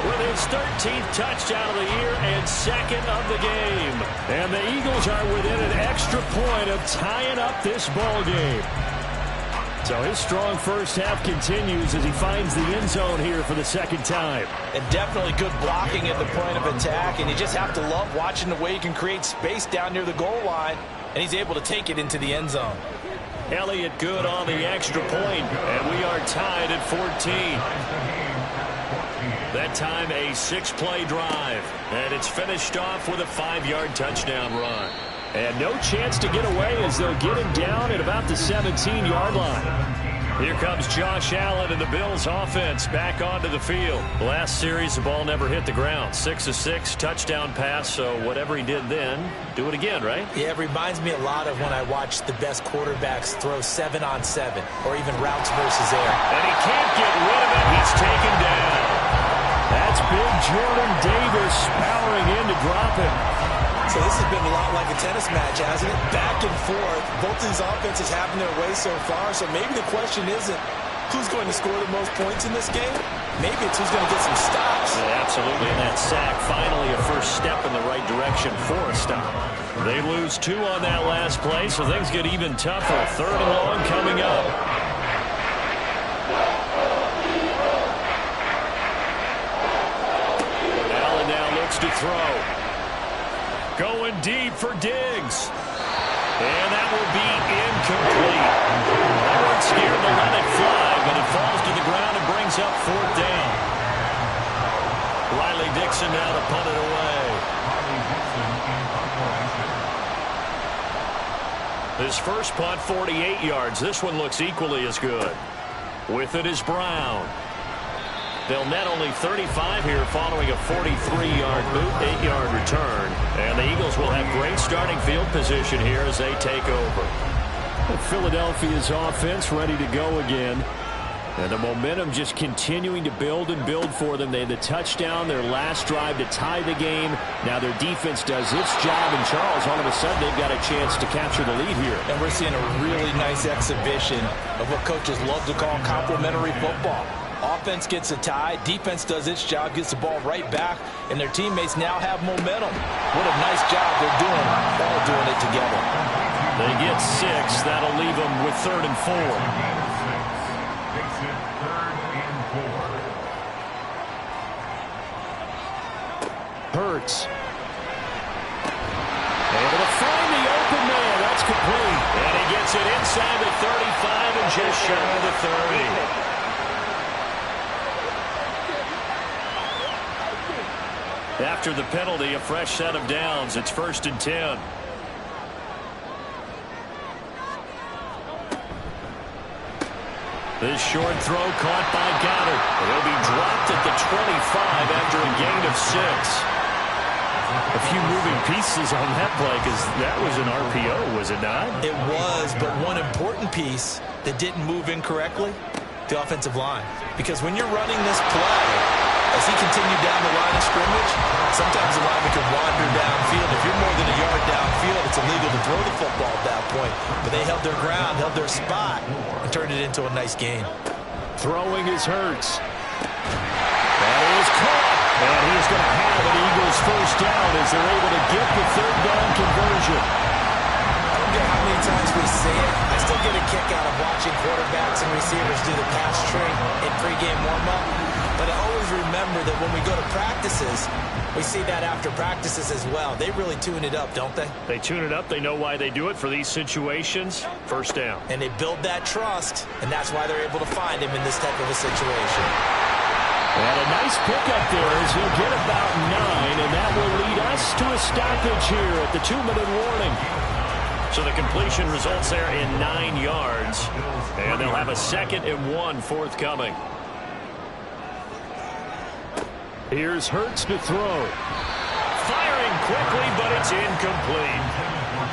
With his 13th touchdown of the year and 2nd of the game. And the Eagles are within an extra point of tying up this ball game. So his strong first half continues as he finds the end zone here for the second time. And definitely good blocking at the point of attack, and you just have to love watching the way he can create space down near the goal line, and he's able to take it into the end zone. Elliott good on the extra point, and we are tied at 14. That time a 6-play drive, and it's finished off with a 5-yard touchdown run. And no chance to get away as they'll get him down at about the 17-yard line. Here comes Josh Allen and the Bills offense back onto the field. Last series, the ball never hit the ground. 6 of 6, touchdown pass, so whatever he did then, do it again, right? Yeah, it reminds me a lot of when I watched the best quarterbacks throw 7-on-7 or even routes versus air. And he can't get rid of it. He's taken down. That's big Jordan Davis powering in to drop him. So this has been a lot like a tennis match, hasn't it? Back and forth. Both of these offenses having their way so far. So maybe the question isn't who's going to score the most points in this game. Maybe it's who's going to get some stops. Yeah, absolutely. And that sack, finally a first step in the right direction for a stop. They lose 2 on that last play, so things get even tougher. 3rd and long coming up. Allen now looks to throw. Going deep for Diggs. And that will be incomplete. They weren't scared to let it fly, but it falls to the ground and brings up 4th down. Riley Dixon now to punt it away. His first punt, 48 yards. This one looks equally as good. With it is Brown. They'll net only 35 here following a 43-yard boot, 8-yard return. And the Eagles will have great starting field position here as they take over. Philadelphia's offense ready to go again. And the momentum just continuing to build and build for them. They had the touchdown, their last drive to tie the game. Now their defense does its job, and Charles, all of a sudden, they've got a chance to capture the lead here. And we're seeing a really nice exhibition of what coaches love to call complementary football. Offense gets a tie, defense does its job, gets the ball right back, and their teammates now have momentum. What a nice job they're doing, all doing it together. They get 6. That'll leave them with 3rd and 4. Makes it 3rd and 4. Hurts. Able to find the open man. gets it inside the 35 and just shy of the 30. After the penalty, a fresh set of downs. It's 1st and 10. This short throw caught by Goddard. He'll be dropped at the 25 after a gain of 6. A few moving pieces on that play because that was an RPO, was it not? It was, but one important piece that didn't move incorrectly, the offensive line. Because when you're running this play, as he continued down the line of scrimmage, sometimes the lineman can wander downfield. If you're more than a yard downfield, it's illegal to throw the football at that point. But they held their ground, held their spot, and turned it into a nice gain. Throwing is Hurts. That is caught. And he's going to have an Eagles first down as they're able to get the 3rd down conversion. I don't care how many times we see it. I still get a kick out of watching quarterbacks and receivers do the pass tree in pregame warm-up. But I always remember that when we go to practices, we see that after practices as well. They really tune it up, don't they? They tune it up. They know why they do it for these situations. First down. And they build that trust, and that's why they're able to find him in this type of a situation. And a nice pickup there as he'll get about 9, and that will lead us to a stoppage here at the 2-minute warning. So the completion results there in 9 yards, and they'll have a 2nd and 1 forthcoming. Here's Hurts to throw. Firing quickly, but it's incomplete.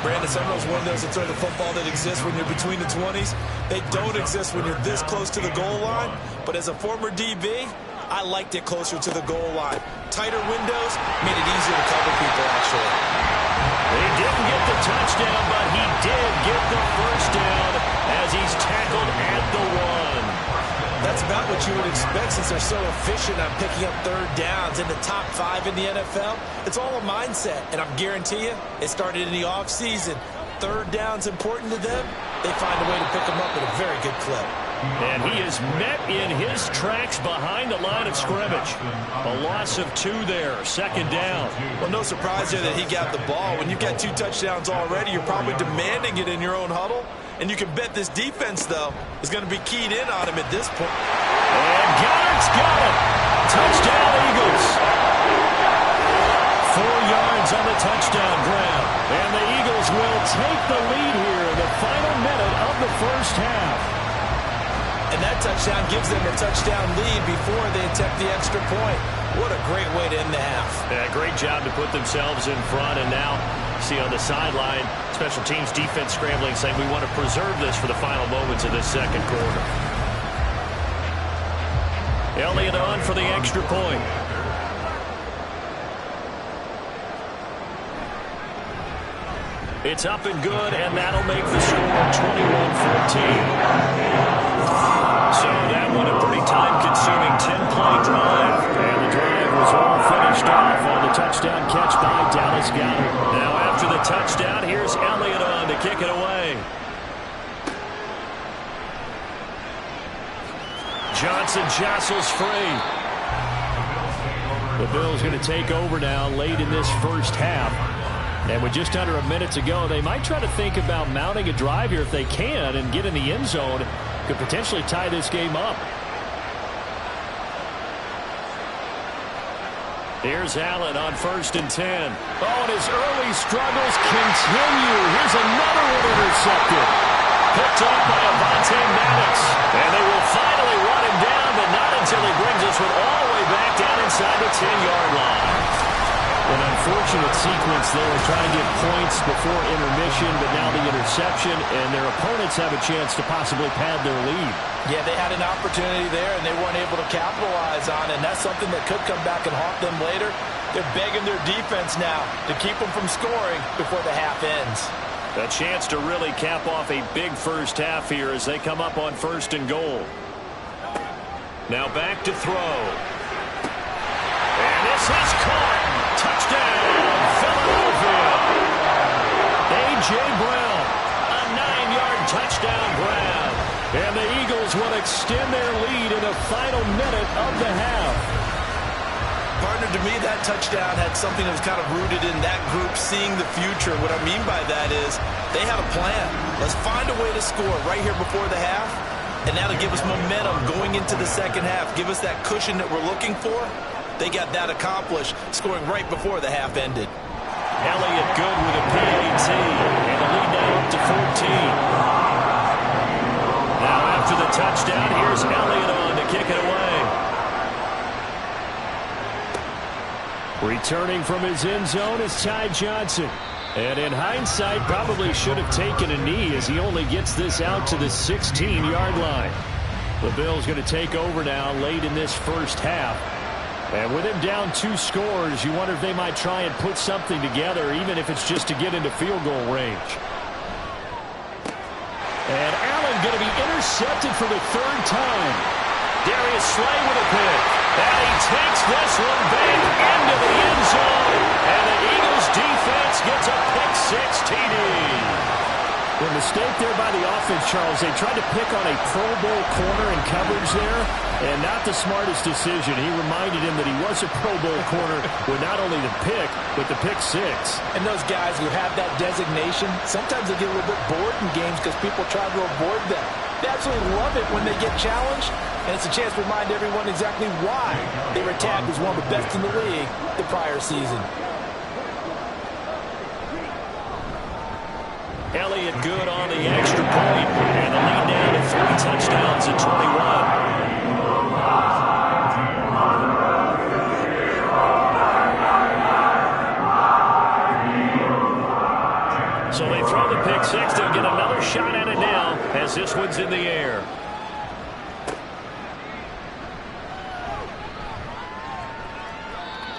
Brandon, some of those windows to throw the football that exist when you're between the 20s, they don't exist when you're this close to the goal line. But as a former DB, I liked it closer to the goal line. Tighter windows made it easier to cover people, actually. He didn't get the touchdown, but he did get the first down as he's tackled at the 1. That's about what you would expect since they're so efficient on picking up 3rd downs in the top 5 in the NFL. It's all a mindset, and I guarantee you, it started in the offseason. 3rd down's important to them. They find a way to pick them up at a very good clip. And he is met in his tracks behind the line of scrimmage. A loss of 2 there, 2nd down. Well, no surprise there that he got the ball. When you've got 2 touchdowns already, you're probably demanding it in your own huddle. And you can bet this defense, though, is going to be keyed in on him at this point. And Goddard's got it. Touchdown, Eagles. 4 yards on the touchdown grab. And the Eagles will take the lead here in the final minute of the first half. And that touchdown gives them a touchdown lead before they attempt the extra point. What a great way to end the half. Yeah, great job to put themselves in front. And now, see on the sideline, special teams defense scrambling, saying we want to preserve this for the final moments of this 2nd quarter. Elliott on for the extra point. It's up and good, and that'll make the score 21-14. So that one a pretty time-consuming 10-play drive. And the drive was all finished off on the touchdown catch by Dallas Goedert. Now after the touchdown, here's Elliott on to kick it away. Johnson jostles free. The Bills going to take over now late in this first half. And with just under a minute to go, they might try to think about mounting a drive here if they can and get in the end zone. Could potentially tie this game up. Here's Allen on 1st and 10. Oh, and his early struggles continue. Here's another one intercepted. Picked up by Avonte Madden. And they will finally run him down, but not until he brings this one all the way back down inside the 10-yard line. An unfortunate sequence there, trying to get points before intermission, but now the interception, and their opponents have a chance to possibly pad their lead. Yeah, they had an opportunity there, and they weren't able to capitalize on it, and that's something that could come back and haunt them later. They're begging their defense now to keep them from scoring before the half ends. A chance to really cap off a big first half here as they come up on 1st and goal. Now back to throw. And this is caught. Touchdown, Philadelphia. A.J. Brown, a 9-yard touchdown grab. And the Eagles will extend their lead in the final minute of the half. Partner, to me, that touchdown had something that was kind of rooted in that group seeing the future. What I mean by that is they had a plan. Let's find a way to score right here before the half, and that'll give us momentum going into the second half. Give us that cushion that we're looking for. They got that accomplished, scoring right before the half ended. Elliott good with a PAT, and the lead now up to 14. Now after the touchdown, here's Elliott on to kick it away. Returning from his end zone is Ty Johnson. And in hindsight, probably should have taken a knee as he only gets this out to the 16-yard line. The Bills going to take over now late in this first half. And with him down 2 scores, you wonder if they might try and put something together, even if it's just to get into field goal range. And Allen going to be intercepted for the 3rd time. Darius Slay with a pick. And he takes this one back into the end zone. And the Eagles defense gets a pick-6 TD. The mistake there by the offense, Charles, they tried to pick on a Pro Bowl corner in coverage there, and not the smartest decision. He reminded him that he was a Pro Bowl corner with not only the pick, but the pick-6. And those guys who have that designation, sometimes they get a little bit bored in games because people try to avoid them. They absolutely love it when they get challenged, and it's a chance to remind everyone exactly why they were tagged as one of the best in the league the prior season. Elliott good on the extra point, and the lead down to 3 touchdowns at 21. So they throw the pick-6. They'll get another shot at it now as this one's in the air.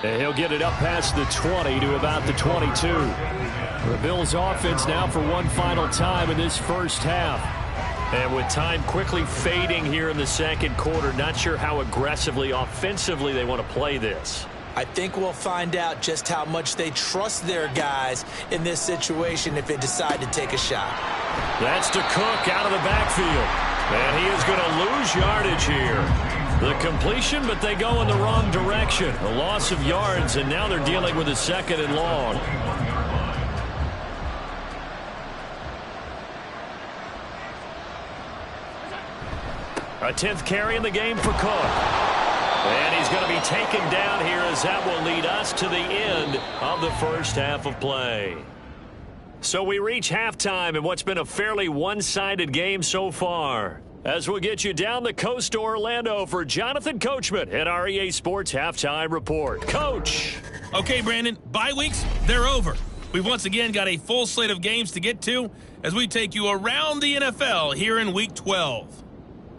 And he'll get it up past the 20 to about the 22. The Bills offense now for one final time in this first half. And with time quickly fading here in the second quarter, not sure how aggressively, offensively they want to play this. I think we'll find out just how much they trust their guys in this situation if they decide to take a shot. That's to Cook out of the backfield. And he is going to lose yardage here. The completion, but they go in the wrong direction. A loss of yards, and now they're dealing with a 2nd and long. A 10th carry in the game for Cook. And he's going to be taken down here as that will lead us to the end of the first half of play. So we reach halftime in what's been a fairly one-sided game so far. As we'll get you down the coast to Orlando for Jonathan Coachman at our EA Sports Halftime Report. Coach! Okay, Brandon, bye weeks, they're over. We've once again got a full slate of games to get to as we take you around the NFL here in Week 12.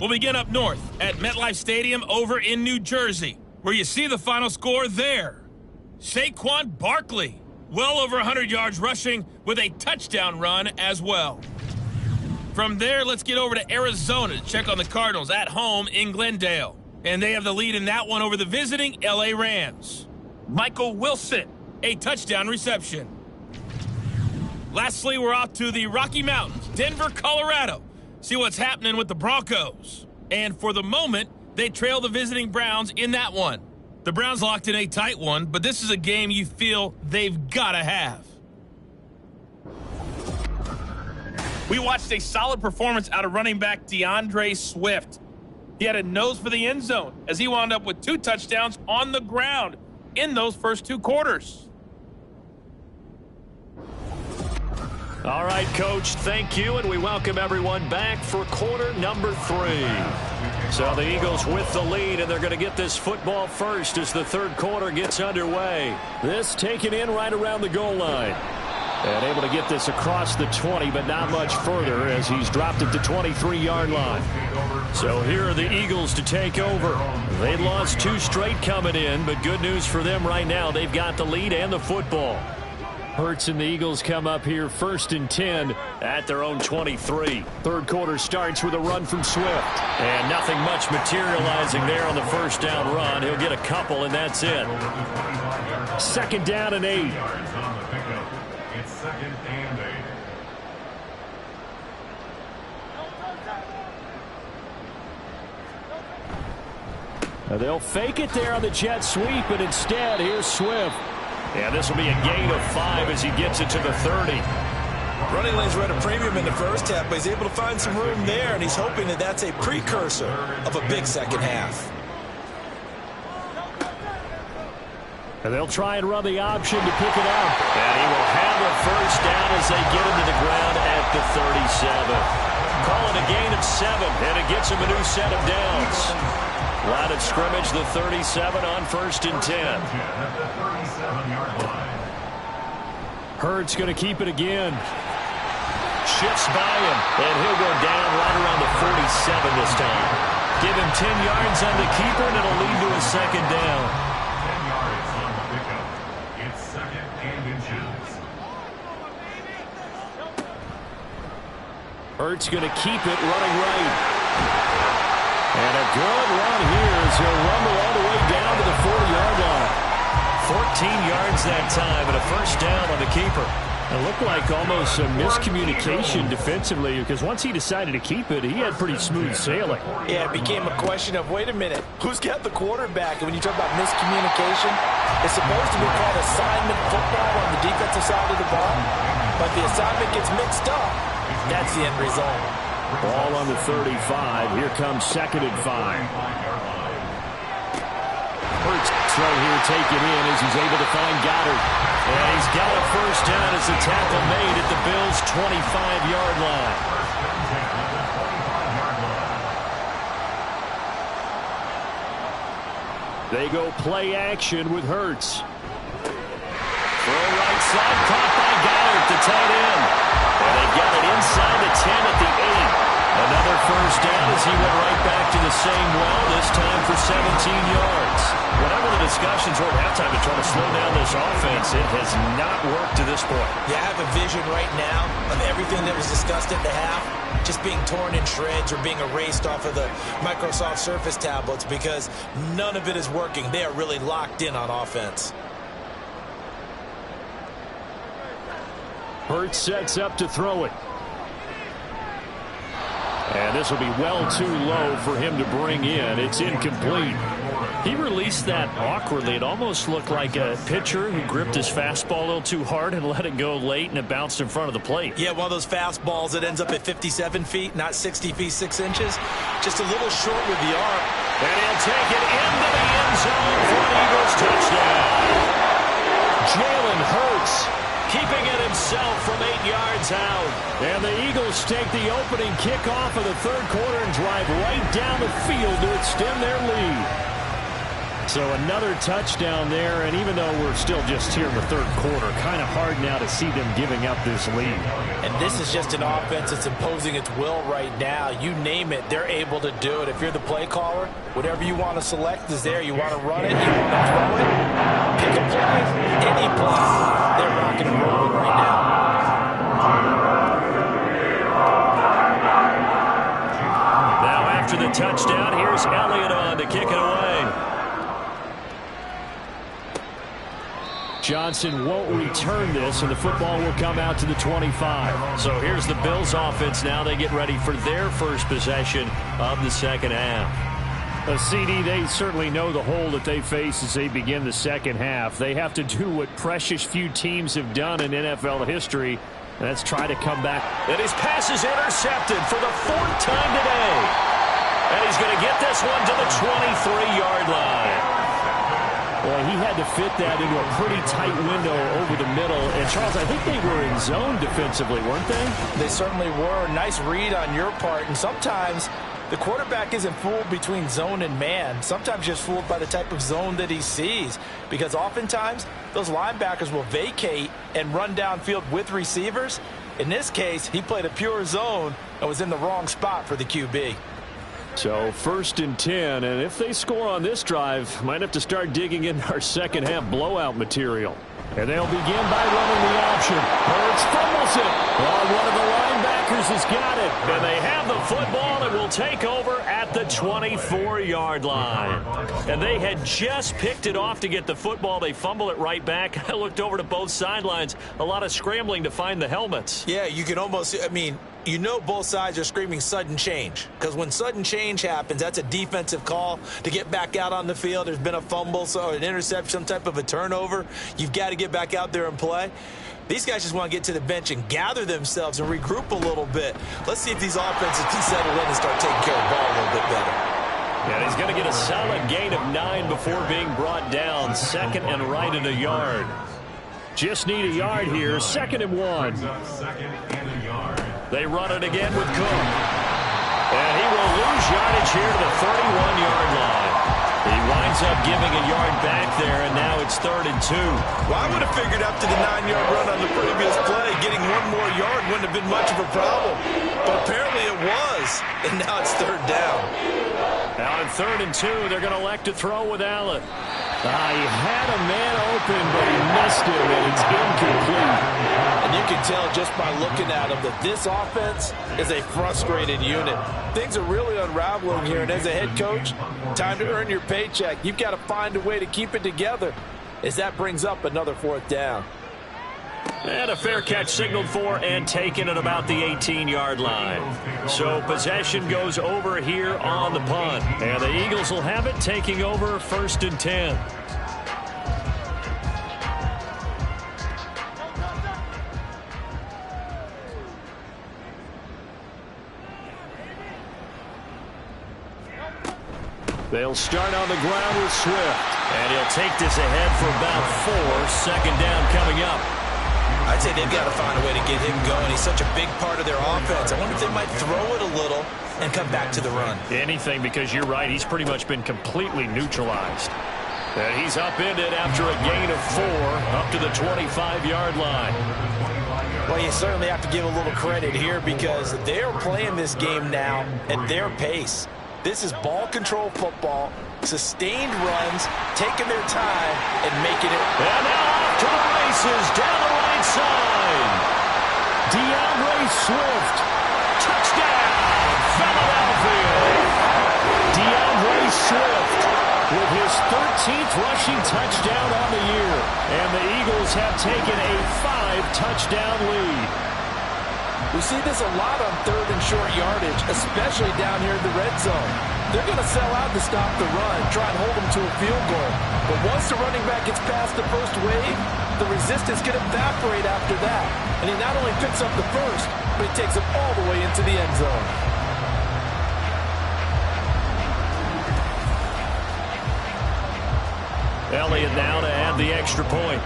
We'll begin up north at MetLife Stadium over in New Jersey, where you see the final score there. Saquon Barkley, well over 100 yards rushing with a touchdown run as well. From there, let's get over to Arizona to check on the Cardinals at home in Glendale. And they have the lead in that one over the visiting LA Rams. Michael Wilson, a touchdown reception. Lastly, we're off to the Rocky Mountains, Denver, Colorado. See what's happening with the Broncos. And for the moment, they trail the visiting Browns in that one. The Browns locked in a tight one, but this is a game you feel they've got to have. We watched a solid performance out of running back DeAndre Swift. He had a nose for the end zone as he wound up with 2 touchdowns on the ground in those first 2 quarters. All right, Coach, thank you, and we welcome everyone back for quarter number 3. So the Eagles with the lead, and they're going to get this football first as the third quarter gets underway. This taken in right around the goal line. And able to get this across the 20, but not much further as he's dropped at the 23-yard line. So here are the Eagles to take over. They lost 2 straight coming in, but good news for them right now. They've got the lead and the football. Hurts and the Eagles come up here 1st and 10 at their own 23. Third quarter starts with a run from Swift. And nothing much materializing there on the first down run. He'll get a couple, and that's it. 2nd down and 8. It's 2nd and 8. They'll fake it there on the jet sweep, but instead, here's Swift. Yeah, this will be a gain of 5 as he gets it to the 30. Running lanes were at a premium in the first half, but he's able to find some room there, and he's hoping that that's a precursor of a big second half. And they'll try and run the option to pick it up. And he will have a first down as they get him to the ground at the 37. Call it a gain of 7, and it gets him a new set of downs. Line of scrimmage, the 37 on 1st and 10. Hurts going to keep it again. Shifts by him, and he'll go down right around the 47 this time. Give him 10 yards on the keeper, and it'll lead to a second down. 10 yards on the pickup. It's 2nd and inches. Hurts going to keep it running right. And a good run here as he'll rumble all the way down to the 40-yard line. 14 yards that time and a first down on the keeper. It looked like almost a miscommunication defensively because once he decided to keep it, he had pretty smooth sailing. Yeah, it became a question of, wait a minute, who's got the quarterback? And when you talk about miscommunication, it's supposed to be called assignment football on the defensive side of the ball, but the assignment gets mixed up. That's the end result. Ball on the 35. Here comes 2nd and 5. Hurts throw here, take it in as he's able to find Goddard. And he's got a first down as the tackle made at the Bills' 25-yard line. They go play action with Hurts. Throw right side, caught by Goddard, the tight end. And they got it inside the 10 at the 8. Another first down as he went right back to the same well, this time for 17 yards. Whatever the discussions were at halftime to try to slow down this offense, it has not worked to this point. Yeah, I have a vision right now of everything that was discussed at the half just being torn in shreds or being erased off of the Microsoft Surface tablets because none of it is working. They are really locked in on offense. Hurts sets up to throw it. And this will be well too low for him to bring in. It's incomplete. He released that awkwardly. It almost looked like a pitcher who gripped his fastball a little too hard and let it go late, and it bounced in front of the plate. Yeah, one of those fastballs that ends up at 57 feet, not 60 feet, 6 inches. Just a little short with the arm. And he'll take it into the end zone for an Eagles touchdown. Jalen Hurts keeping it himself from 8 yards out. And the Eagles take the opening kickoff of the 3rd quarter and drive right down the field to extend their lead. So another touchdown there, and even though we're still just here in the 3rd quarter, kind of hard now to see them giving up this lead. And this is just an offense that's imposing its will right now. You name it, they're able to do it. If you're the play caller, whatever you want to select is there. You want to run it, you want to throw it, pick a play, any play. They're rocking and rolling right now. Now after the touchdown, here's Elliott on to kick it away. Johnson won't return this, and the football will come out to the 25. So here's the Bills offense now. They get ready for their first possession of the 2nd half. A CD, they certainly know the hole that they face as they begin the 2nd half. They have to do what precious few teams have done in NFL history, and that's try to come back. And his pass is intercepted for the 4th time today. And he's going to get this one to the 23-yard line. Well, he had to fit that into a pretty tight window over the middle. And, Charles, I think they were in zone defensively, weren't they? They certainly were. Nice read on your part. And sometimes the quarterback isn't fooled between zone and man. Sometimes just fooled by the type of zone that he sees. Because oftentimes those linebackers will vacate and run downfield with receivers. In this case, he played a pure zone and was in the wrong spot for the QB. So 1st and 10, and if they score on this drive, might have to start digging in our 2nd half blowout material. And they'll begin by running the option. Hurts fumbles it. Oh, one of the linebackers has got it. And they have the football and will take over at the 24-yard line. And they had just picked it off to get the football. They fumble it right back. I looked over to both sidelines. A lot of scrambling to find the helmets. Yeah, you can almost, I mean, you know both sides are screaming sudden change, because when sudden change happens, that's a defensive call to get back out on the field. There's been a fumble, so an interception, some type of a turnover. You've got to get back out there and play. These guys just want to get to the bench and gather themselves and regroup a little bit. Let's see if these offenses can settle in and start taking care of the ball a little bit better. And he's going to get a solid gain of 9 before being brought down. 2nd and right and a yard. Just need a yard here. 2nd and 1. They run it again with Cook. And he will lose yardage here to the 31-yard line. He winds up giving a yard back there, and now it's 3rd and 2. Well, I would have figured after the 9-yard run on the previous play, getting 1 more yard wouldn't have been much of a problem. But apparently it was, and now it's 3rd down. Now in 3rd and 2, they're going to elect to throw with Allen. He had a man open, but he missed him, and it's incomplete. And you can tell just by looking at him that this offense is a frustrated unit. Things are really unraveling here, and as a head coach, time to earn your paycheck. You've got to find a way to keep it together as that brings up another 4th down. And a fair catch signaled for and taken at about the 18-yard line. So possession goes over here on the punt. And the Eagles will have it, taking over 1st and 10. They'll start on the ground with Swift. And he'll take this ahead for about 4. 2nd down coming up. I'd say they've got to find a way to get him going. He's such a big part of their offense. I wonder if they might throw it a little and come back to the run. Anything, because you're right. He's pretty much been completely neutralized. And he's upended after a gain of 4 up to the 25-yard line. Well, you certainly have to give a little credit here because they're playing this game now at their pace. This is ball control football, sustained runs, taking their time and making it. And now off to the races down the right side. DeAndre Swift. Touchdown, Philadelphia. DeAndre Swift with his 13th rushing touchdown on the year. And the Eagles have taken a 5-touchdown lead. We see this a lot on 3rd and short yardage, especially down here in the red zone. They're going to sell out to stop the run, try and hold them to a field goal. But once the running back gets past the first wave, the resistance can evaporate after that. And he not only picks up the first, but he takes it all the way into the end zone. Elliott now to add the extra point.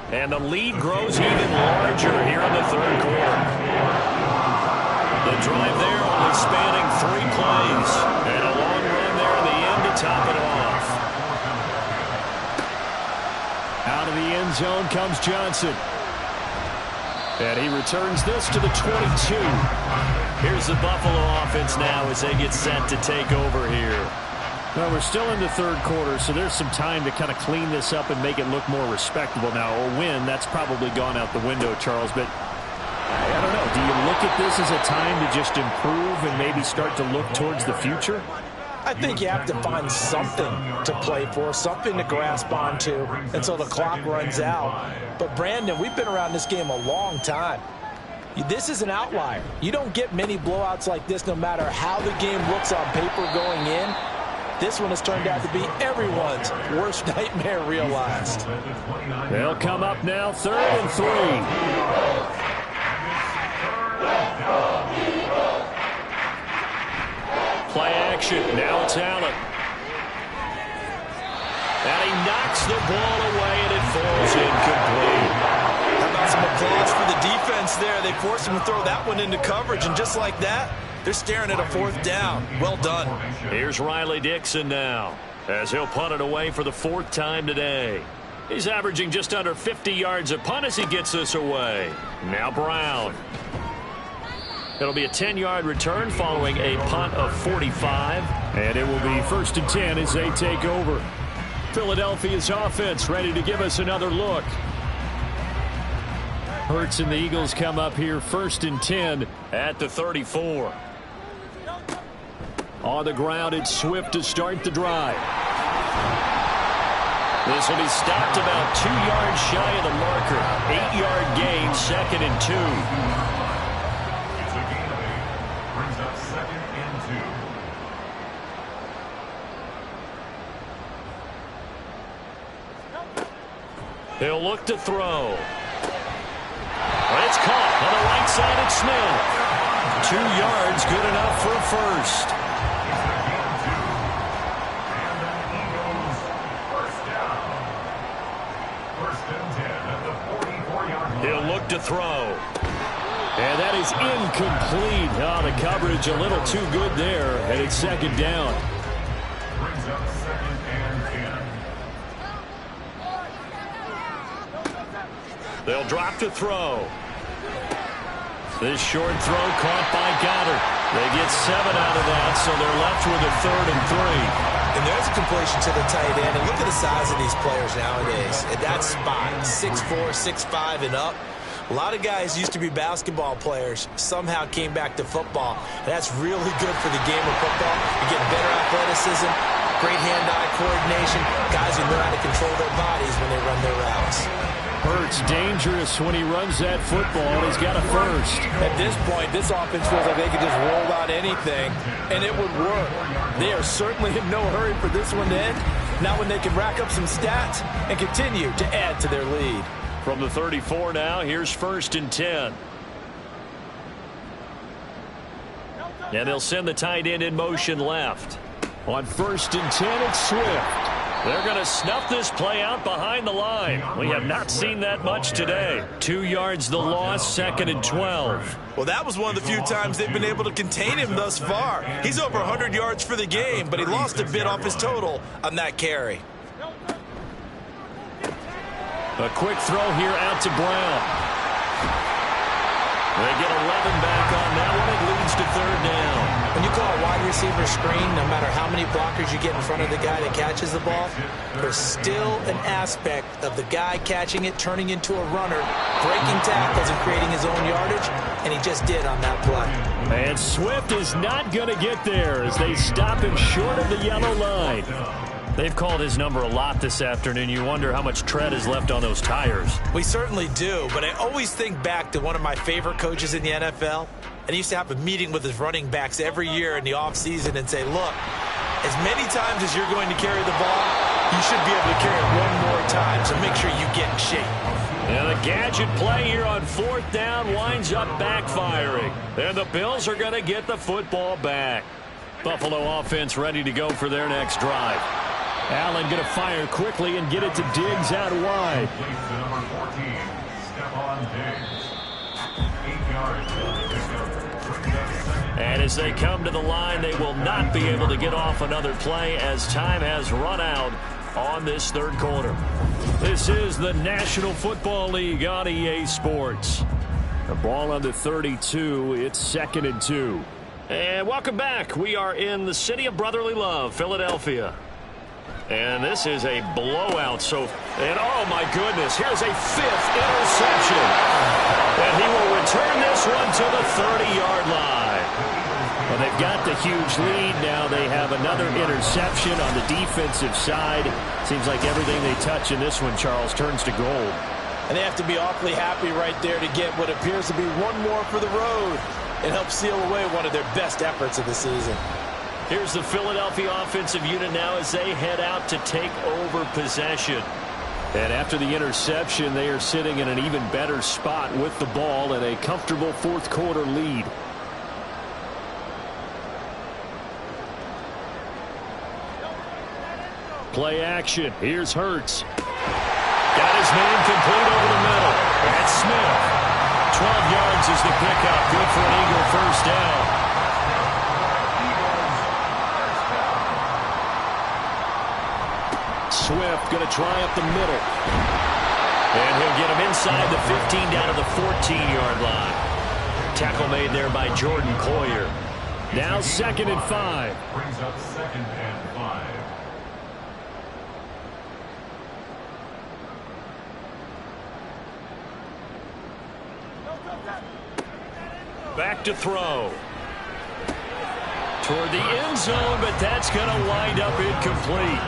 And the lead grows even larger here in the 3rd quarter. The drive there only spanning 3 plays. And a long run there in the end to top it off. Out of the end zone comes Johnson. And he returns this to the 22. Here's the Buffalo offense now as they get set to take over here. Well, we're still in the 3rd quarter, so there's some time to kind of clean this up and make it look more respectable. Now, a win, that's probably gone out the window, Charles, but I don't know. Do you look at this as a time to just improve and maybe start to look towards the future? I think you have to find something to play for, something to grasp onto until the clock runs out. But, Brandon, we've been around this game a long time. This is an outlier. You don't get many blowouts like this no matter how the game looks on paper going in. This one has turned out to be everyone's worst nightmare realized. They'll come up now, 3rd and 3. Play action. Now it's Allen. And he knocks the ball away, and it falls incomplete. How about some applause for the defense there? They forced him to throw that one into coverage, and just like that, they're staring at a 4th down. Well done. Here's Riley Dixon now as he'll punt it away for the 4th time today. He's averaging just under 50 yards a punt as he gets this away. Now Brown. It'll be a 10-yard return following a punt of 45. And it will be 1st and 10 as they take over. Philadelphia's offense ready to give us another look. Hurts and the Eagles come up here 1st and 10 at the 34. On the ground, it's Swift to start the drive. This will be stopped about 2 yards shy of the marker. 8-yard gain, 2nd and 2. It's a gain of 8. Brings up 2nd and 2. He'll look to throw. It's caught on the right side at Smith. 2 yards, good enough for a first. It's a gain of 2. And the Eagles first down. 1st and 10 at the 44-yard line. He'll look to throw. And that is incomplete. Oh, the coverage a little too good there, and it's 2nd down. Brings up 2nd and 10. They'll drop to throw. This short throw caught by Goddard. They get 7 out of that, so they're left with a 3rd and 3. And there's a completion to the tight end. And look at the size of these players nowadays. At that spot, 6'4", 6'5", and up. A lot of guys used to be basketball players, somehow came back to football. And that's really good for the game of football. You get better athleticism, great hand-eye coordination, guys who know how to control their bodies when they run their routes. Hurts dangerous when he runs that football. He's got a first. At this point, this offense feels like they could just roll out anything, and it would work. They are certainly in no hurry for this one to end. Now when they can rack up some stats and continue to add to their lead. From the 34 now, here's 1st and 10. And they'll send the tight end in motion left. On 1st and 10, it's Swift. They're going to snuff this play out behind the line. We have not seen that much today. 2 yards the loss, 2nd and 12. Well, that was one of the few times they've been able to contain him thus far. He's over 100 yards for the game, but he lost a bit off his total on that carry. A quick throw here out to Brown. They get 11 back on that one. It leads to 3rd down. When you call a wide receiver screen, no matter how many blockers you get in front of the guy that catches the ball, there's still an aspect of the guy catching it, turning into a runner, breaking tackles and creating his own yardage, and he just did on that play. And Swift is not going to get there as they stop him short of the yellow line. They've called his number a lot this afternoon. You wonder how much tread is left on those tires. We certainly do, but I always think back to one of my favorite coaches in the NFL, and he used to have a meeting with his running backs every year in the offseason and say, look, as many times as you're going to carry the ball, you should be able to carry it one more time, so make sure you get in shape. And the gadget play here on 4th down winds up backfiring. And the Bills are going to get the football back. Buffalo offense ready to go for their next drive. Allen going to fire quickly and get it to Diggs out wide. Place to number 14, Stephon Diggs. 8 yards on the pickup. Brings up 2nd. And as they come to the line, they will not be able to get off another play as time has run out on this 3rd quarter. This is the National Football League on EA Sports. The ball on the 32. It's 2nd and 2. And welcome back. We are in the city of brotherly love, Philadelphia. And this is a blowout. And oh my goodness, here's a 5th interception. And he will return this one to the 30-yard line. Well, they've got the huge lead. Now they have another interception on the defensive side. Seems like everything they touch in this one, Charles, turns to gold. And they have to be awfully happy right there to get what appears to be one more for the road and help seal away one of their best efforts of the season. Here's the Philadelphia offensive unit now as they head out to take over possession. And after the interception, they are sitting in an even better spot with the ball and a comfortable 4th quarter lead. Play action. Here's Hurts. Got his man complete over the middle. That's Smith. 12 yards is the pickup. Good for an Eagle first down. Swift going to try up the middle. And he'll get him inside the 15 down to the 14-yard line. Tackle made there by Jordan Collier. Now 2nd and 5. Brings up 2nd and 5. Back to throw. Toward the end zone, but that's going to wind up incomplete.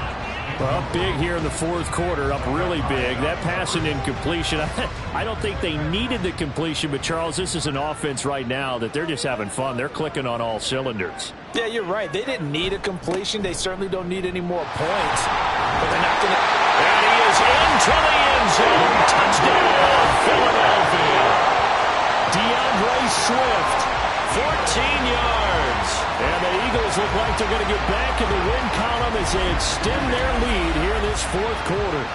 Well, up big here in the fourth quarter, up really big. That pass and incompletion, I don't think they needed the completion, but Charles, this is an offense right now that they're just having fun. They're clicking on all cylinders. Yeah, you're right. They didn't need a completion. They certainly don't need any more points. But they're not going to... And he is into the end zone. Touchdown, Philadelphia. DeAndre Swift, 14 yards. and the Eagles look like they're going to get back in the win column as they extend their lead here in this fourth quarter.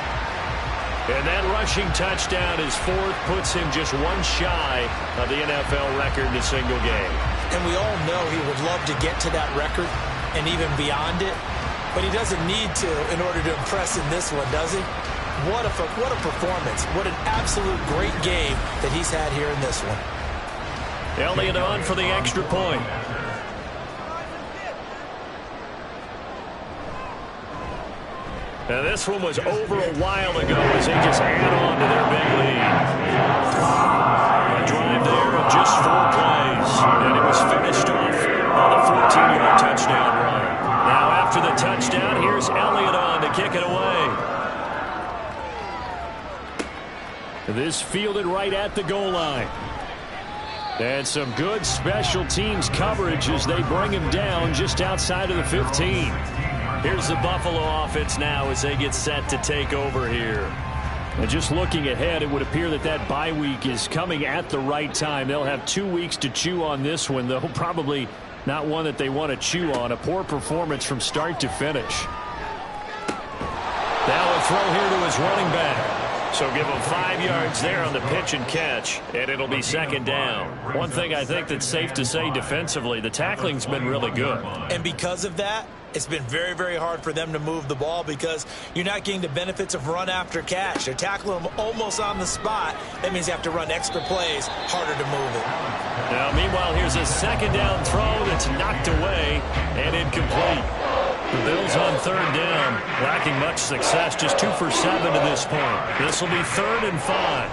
And that rushing touchdown, his fourth, puts him just one shy of the NFL record in a single game. And we all know he would love to get to that record and even beyond it, but he doesn't need to in order to impress in this one, does he? What a performance. What an absolute great game that he's had here in this one. Elliott on for the extra point. And this one was over a while ago as they just add on to their big lead. A drive there of just 4 plays, and it was finished off on the 14-yard touchdown run. Now after the touchdown, here's Elliott on to kick it away. This fielded right at the goal line. And some good special teams coverage as they bring him down just outside of the 15. Here's the Buffalo offense now as they get set to take over here. And just looking ahead, it would appear that that bye week is coming at the right time. They'll have 2 weeks to chew on this one, though probably not one that they want to chew on. A poor performance from start to finish. Now a throw here to his running back. So give him 5 yards there on the pitch and catch, and it'll be second down. One thing I think that's safe to say defensively, the tackling's been really good. And because of that, it's been very, very hard for them to move the ball because you're not getting the benefits of run after catch. They're tackling them almost on the spot. That means you have to run extra plays, harder to move it. Now, meanwhile, here's a second down throw that's knocked away and incomplete. The Bills on third down, lacking much success, just 2 for 7 to this point. This will be 3rd and 5.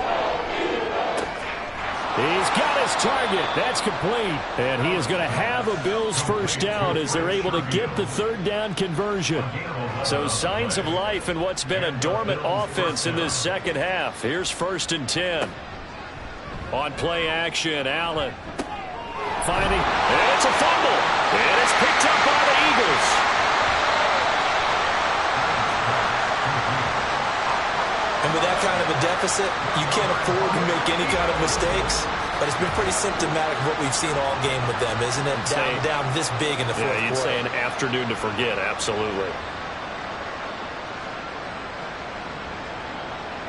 He's got his target. That's complete. And he is going to have a Bills first down as they're able to get the third down conversion. So signs of life in what's been a dormant offense in this second half. Here's 1st and 10. On play action, Allen finding, and it's a fumble. And it's picked up by the Eagles. And with that kind of a deficit, you can't afford to make any kind of mistakes. But it's been pretty symptomatic of what we've seen all game with them, isn't it? Down this big in the fourth quarter. You'd say an afternoon to forget, absolutely.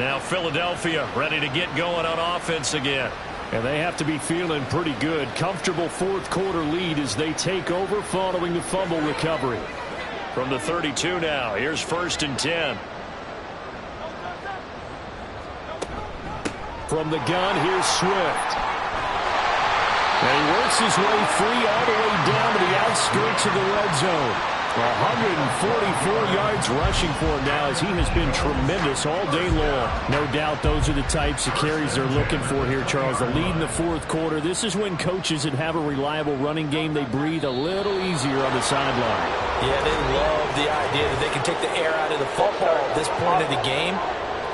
Now Philadelphia ready to get going on offense again. And they have to be feeling pretty good. Comfortable fourth quarter lead as they take over following the fumble recovery. From the 32 now, here's 1st and 10. From the gun, here's Swift. And he works his way free all the way down to the outskirts of the red zone. 144 yards rushing for him now as he has been tremendous all day long. No doubt those are the types of carries they're looking for here, Charles. The lead in the fourth quarter. This is when coaches that have a reliable running game, they breathe a little easier on the sideline. Yeah, they love the idea that they can take the air out of the football at this point of the game.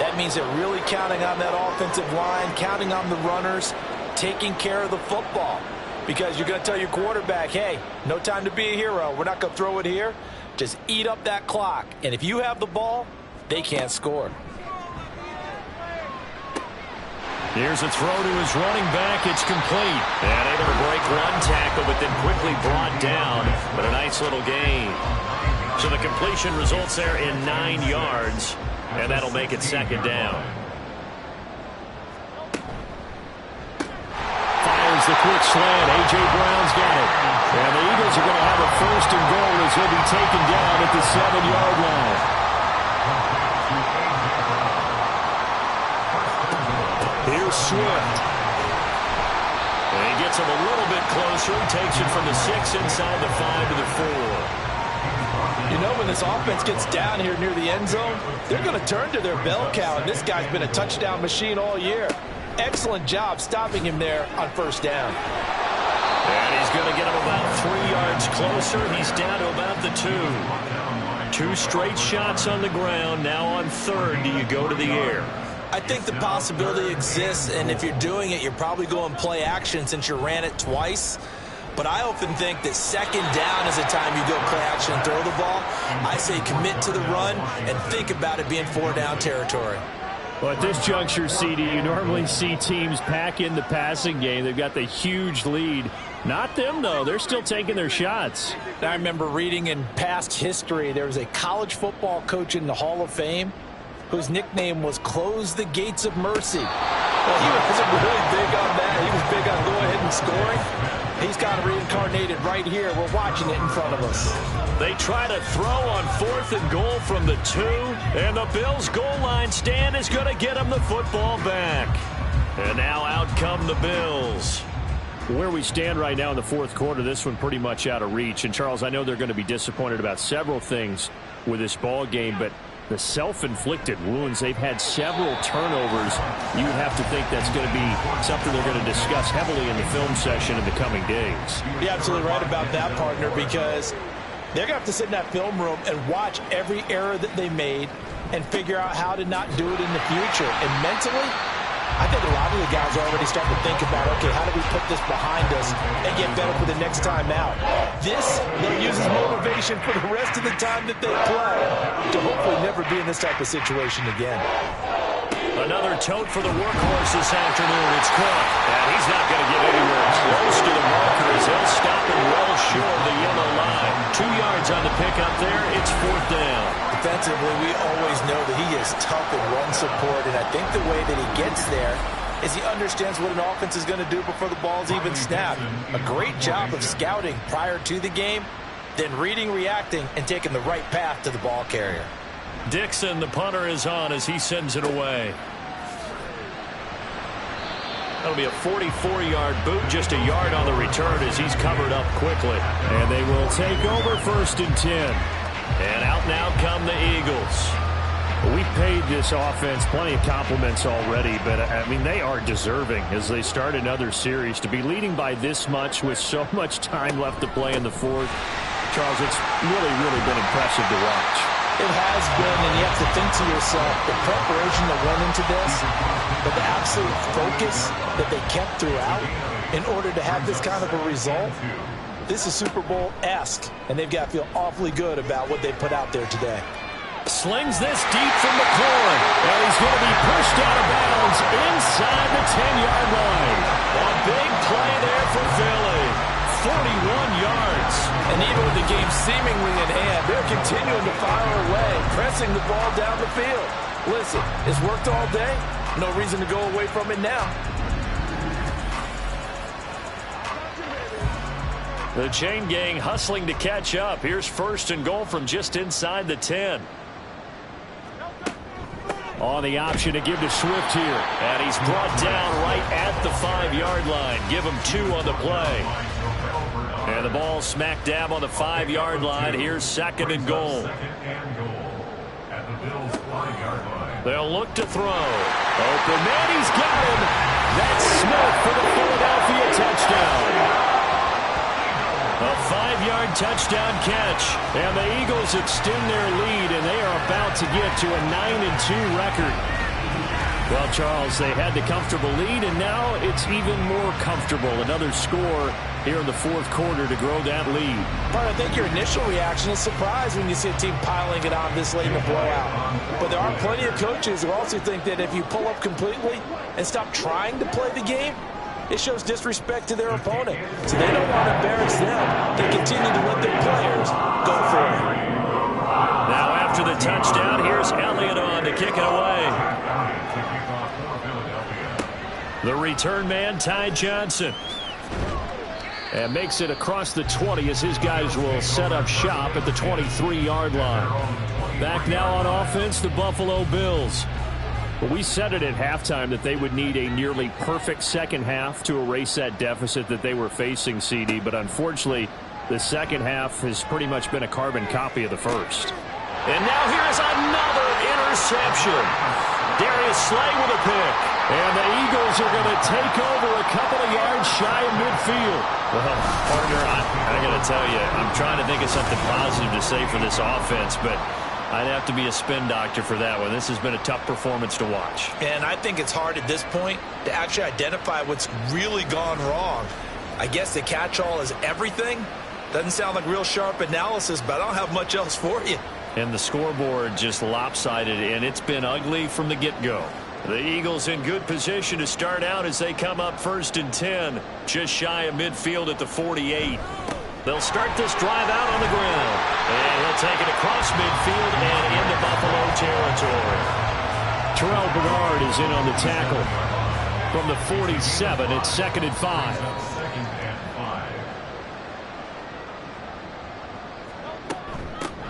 That means they're really counting on that offensive line, counting on the runners, taking care of the football. Because you're going to tell your quarterback, hey, no time to be a hero. We're not going to throw it here. Just eat up that clock. And if you have the ball, they can't score. Here's a throw to his running back. It's complete. And able to break one tackle, but then quickly brought down. But a nice little gain. So the completion results there in 9 yards. And that'll make it second down. Fires the quick slant. A.J. Brown's got it. And the Eagles are going to have a 1st and goal as he'll be taken down at the 7-yard line. Here's Swift. And he gets him a little bit closer. He takes it from the 6 inside the 5 to the 4. You know, when this offense gets down here near the end zone, they're going to turn to their bell cow, and this guy's been a touchdown machine all year. Excellent job stopping him there on 1st down. And he's going to get him about 3 yards closer. He's down to about the 2. 2 straight shots on the ground. Now on 3rd, do you go to the air? I think the possibility exists, and if you're doing it, you're probably going play action since you ran it twice. But I often think that 2nd down is the time you go play action and throw the ball. I say commit to the run and think about it being 4-down territory. Well, at this juncture, CD, you normally see teams pack in the passing game. They've got the huge lead. Not them, though. They're still taking their shots. I remember reading in past history, there was a college football coach in the Hall of Fame whose nickname was Close the Gates of Mercy. Well, he wasn't really big on that. He was big on go ahead and scoring. He's kind of reincarnated right here. We're watching it in front of us. They try to throw on 4th and goal from the 2, and the Bills' goal line stand is going to get them the football back. And now out come the Bills. Where we stand right now in the 4th quarter, this one pretty much out of reach. And, Charles, I know they're going to be disappointed about several things with this ball game, but the self-inflicted wounds, they've had several turnovers. You would have to think that's going to be something they're going to discuss heavily in the film session in the coming days. You're absolutely right about that, partner, because they're going to have to sit in that film room and watch every error that they made and figure out how to not do it in the future. And mentally, I think a lot of the guys are already starting to think about, okay, how do we put this behind us and get better for the next time out? This, they'll use as motivation for the rest of the time that they play to hopefully never be in this type of situation again. Another tote for the workhorse this afternoon. It's Cook. And he's not going to get anywhere close to the marker as they'll stop him well short of the yellow line. 2 yards on the pickup there. It's 4th down. Defensively, we always know that he is tough in run support, and I think the way that he gets there is he understands what an offense is going to do before the ball's even snapped. A great job of scouting prior to the game, then reading, reacting, and taking the right path to the ball carrier. Dixon, the punter, is on as he sends it away. That'll be a 44-yard boot, just a yard on the return as he's covered up quickly. And they will take over 1st and 10. And out now come the Eagles. We paid this offense plenty of compliments already, but, I mean, they are deserving as they start another series. To be leading by this much with so much time left to play in the 4th, Charles, it's really, really been impressive to watch. It has been, and you have to think to yourself, the preparation that went into this, but the absolute focus that they kept throughout in order to have this kind of a result. This is Super Bowl-esque, and they've got to feel awfully good about what they put out there today. Slings this deep from McCoy, and he's going to be pushed out of bounds inside the 10-yard line. A big play there for Philly. 41 yards. And even with the game seemingly in hand, they're continuing to fire away, pressing the ball down the field. Listen, it's worked all day. No reason to go away from it now. The chain gang hustling to catch up. Here's 1st and goal from just inside the 10. On the option to give to Swift here. And he's brought down right at the 5-yard line. Give him 2 on the play. And the ball smack dab on the 5-yard line. Here's 2nd and goal. They'll look to throw. Open man, he's got him. That's Smith for the Philadelphia touchdown. A 5-yard touchdown catch. And the Eagles extend their lead, and they are about to get to a 9-2 record. Well, Charles, they had the comfortable lead, and now it's even more comfortable. Another score here in the 4th quarter to grow that lead. But I think your initial reaction is surprise when you see a team piling it on this late in the blowout. But there are plenty of coaches who also think that if you pull up completely and stop trying to play the game, it shows disrespect to their opponent. So they don't want to embarrass them. They continue to let their players go for it. Now after the touchdown, here's Elliott on to kick it away. The return man, Ty Johnson. And makes it across the 20 as his guys will set up shop at the 23-yard line. Back now on offense, the Buffalo Bills. Well, we said it at halftime that they would need a nearly perfect second half to erase that deficit that they were facing, CD. But unfortunately, the second half has pretty much been a carbon copy of the first. And now here's another interception. Darius Slay with a pick. And the Eagles are going to take over a couple of yards shy of midfield. Well, partner, I got to tell you, I'm trying to think of something positive to say for this offense, but I'd have to be a spin doctor for that one. This has been a tough performance to watch. And I think it's hard at this point to actually identify what's really gone wrong. I guess the catch-all is everything. Doesn't sound like real sharp analysis, but I don't have much else for you. And the scoreboard just lopsided, and it's been ugly from the get-go. The Eagles in good position to start out as they come up 1st and 10, just shy of midfield at the 48. They'll start this drive out on the ground. And he'll take it across midfield and into Buffalo territory. Terrell Bernard is in on the tackle. From the 47, it's 2nd and 5.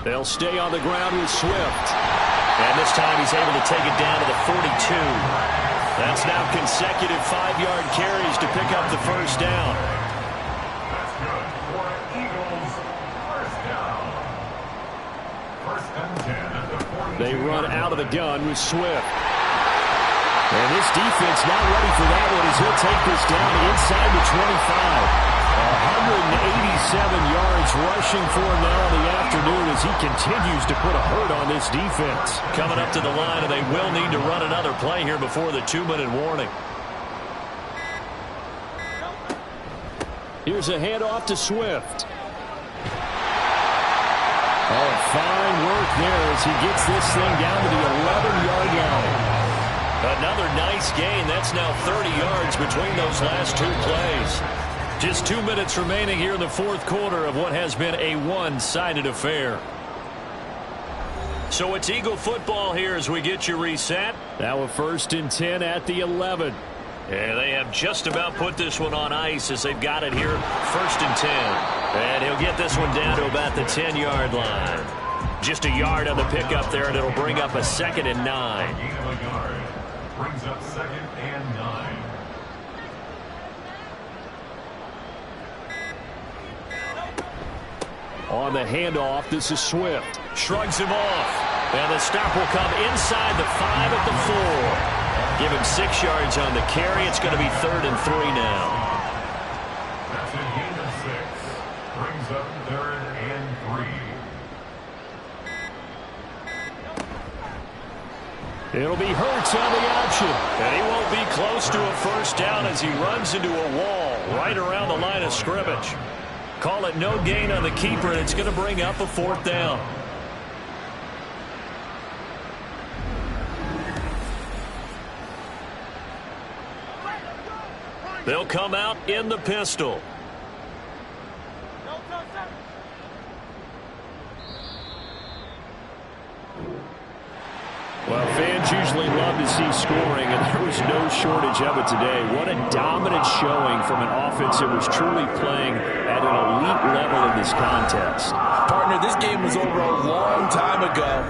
They'll stay on the ground with Swift. And this time he's able to take it down to the 42. That's now consecutive 5-yard carries to pick up the first down. That's good for Eagles. First down. 1st and 10 at the 42. They run out of the gun with Swift. And this defense not ready for that one as he'll take this down inside the 25. 187 yards rushing for him now in the afternoon as he continues to put a hurt on this defense. Coming up to the line, and they will need to run another play here before the 2-minute warning. Here's a handoff to Swift. Oh, fine work there as he gets this thing down to the 11-yard line. Another nice gain. That's now 30 yards between those last 2 plays. Just 2 minutes remaining here in the 4th quarter of what has been a one-sided affair. So it's Eagle football here as we get you reset. Now a 1st and 10 at the 11. And they have just about put this one on ice as they've got it here 1st and 10. And he'll get this one down to about the 10-yard line. Just a yard on the pickup there, and it'll bring up a 2nd and 9. Gain of a yard. Brings up 2nd and 9. On the handoff, this is Swift. Shrugs him off. And the stop will come inside the 5 at the 4. Give him 6 yards on the carry. It's going to be 3rd and 3 now. That's a gain of 6. Brings up 3rd and 3. It'll be Hurts on the option. And he won't be close to a first down as he runs into a wall right around the line of scrimmage. Call it no gain on the keeper, and it's going to bring up a 4th down. They'll come out in the pistol. Well, fans usually love to see scoring, and there was no shortage of it today. What a dominant showing from an offense that was truly playing at an elite level in this contest. Partner, this game was over a long time ago,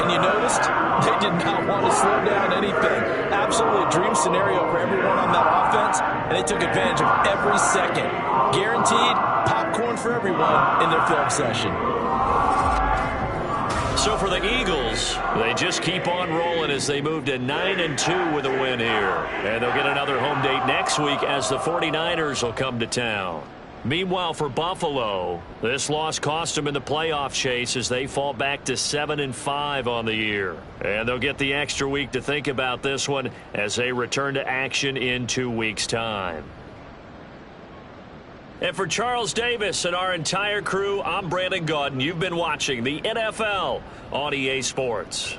and you noticed they did not want to slow down anything. Absolutely a dream scenario for everyone on that offense, and they took advantage of every second. Guaranteed popcorn for everyone in their film session. So for the Eagles, they just keep on rolling as they move to 9-2 with a win here. And they'll get another home date next week as the 49ers will come to town. Meanwhile, for Buffalo, this loss cost them in the playoff chase as they fall back to 7-5 on the year. And they'll get the extra week to think about this one as they return to action in 2 weeks' time. And for Charles Davis and our entire crew, I'm Brandon Gaudin. You've been watching the NFL on EA Sports.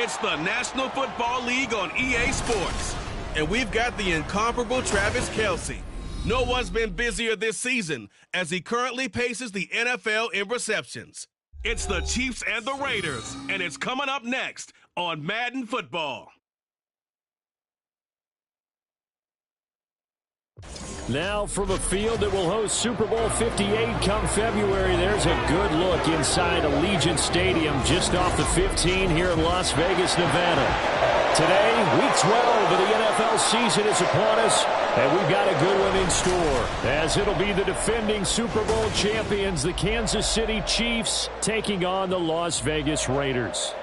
It's the National Football League on EA Sports. And we've got the incomparable Travis Kelce. No one's been busier this season as he currently paces the NFL in receptions. It's the Chiefs and the Raiders, and it's coming up next on Madden Football. Now from a field that will host Super Bowl 58 come February, there's a good look inside Allegiant Stadium just off the 15 here in Las Vegas, Nevada. Today, Week 12 of the NFL season is upon us, and we've got a good one in store, as it'll be the defending Super Bowl champions, the Kansas City Chiefs, taking on the Las Vegas Raiders.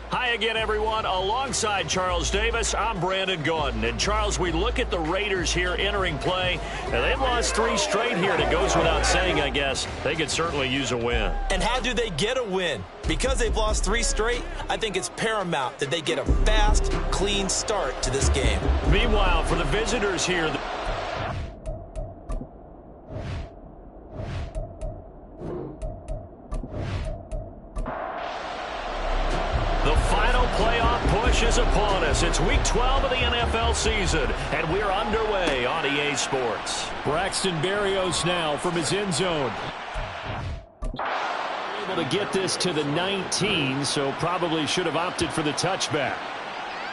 Hi again, everyone. Alongside Charles Davis, I'm Brandon Gaudin. And, Charles, we look at the Raiders here entering play. And they've lost 3 straight here, and it goes without saying, I guess. They could certainly use a win. And how do they get a win? Because they've lost 3 straight, I think it's paramount that they get a fast, clean start to this game. Meanwhile, for the visitors here, the final playoff push is upon us. It's Week 12 of the NFL season, and we're underway on EA Sports. Braxton Berrios now from his end zone. Able to get this to the 19, so probably should have opted for the touchback.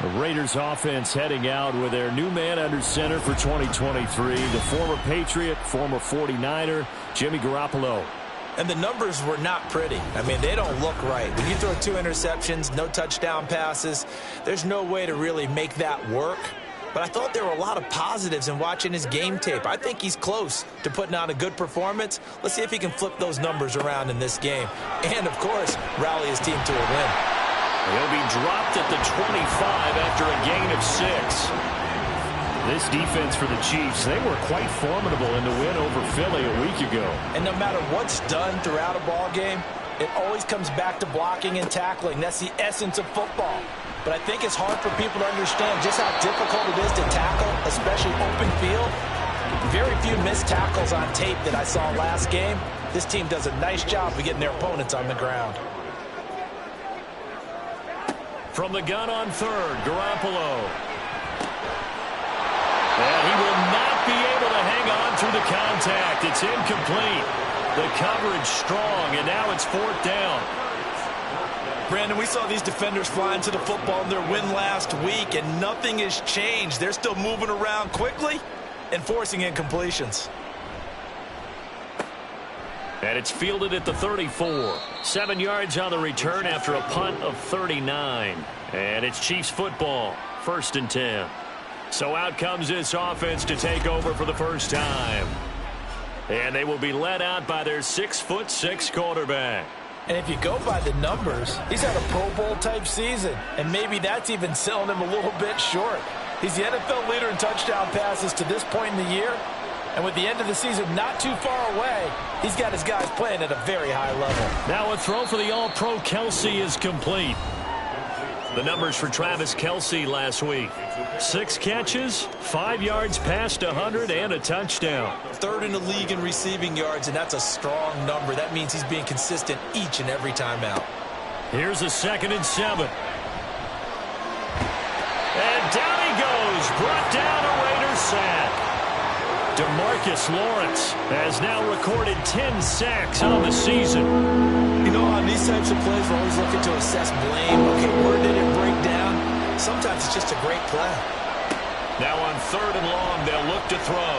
The Raiders offense heading out with their new man under center for 2023, the former Patriot, former 49er, Jimmy Garoppolo. And the numbers were not pretty. I mean, they don't look right. When you throw 2 interceptions, no touchdown passes, there's no way to really make that work. But I thought there were a lot of positives in watching his game tape. I think he's close to putting on a good performance. Let's see if he can flip those numbers around in this game. And, of course, rally his team to a win. He'll be dropped at the 25 after a gain of 6. This defense for the Chiefs, they were quite formidable in the win over Philly a week ago. And no matter what's done throughout a ball game, it always comes back to blocking and tackling. That's the essence of football. But I think it's hard for people to understand just how difficult it is to tackle, especially open field. Very few missed tackles on tape that I saw last game. This team does a nice job of getting their opponents on the ground. From the gun on third, Garoppolo. And he will not be able to hang on through the contact. It's incomplete. The coverage strong, and now it's 4th down. Brandon, we saw these defenders flying to the football in their win last week, and nothing has changed. They're still moving around quickly and forcing incompletions. And it's fielded at the 34. 7 yards on the return after a punt of 39. And it's Chiefs football, 1st and 10. So out comes this offense to take over for the first time. And they will be led out by their 6'6" quarterback. And if you go by the numbers, he's had a Pro Bowl type season. And maybe that's even selling him a little bit short. He's the NFL leader in touchdown passes to this point in the year. And with the end of the season not too far away, he's got his guys playing at a very high level. Now a throw for the All-Pro Kelce is complete. The numbers for Travis Kelce last week. 6 catches, 5 yards past 100, and a touchdown. 3rd in the league in receiving yards, and that's a strong number. That means he's being consistent each and every time out. Here's a 2nd and 7. And down he goes. Brought down a Raiders sack. DeMarcus Lawrence has now recorded 10 sacks on the season. You know, on these types of plays, we're always looking to assess blame. Okay, where did it break down? Sometimes it's just a great play. Now on 3rd and long, they'll look to throw.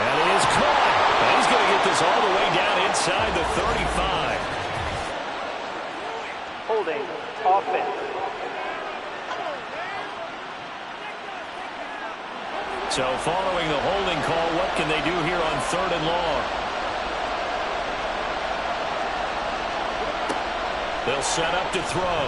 And it is caught. And he's going to get this all the way down inside the 35. Holding offense. So following the holding call, what can they do here on 3rd and long? They'll set up to throw.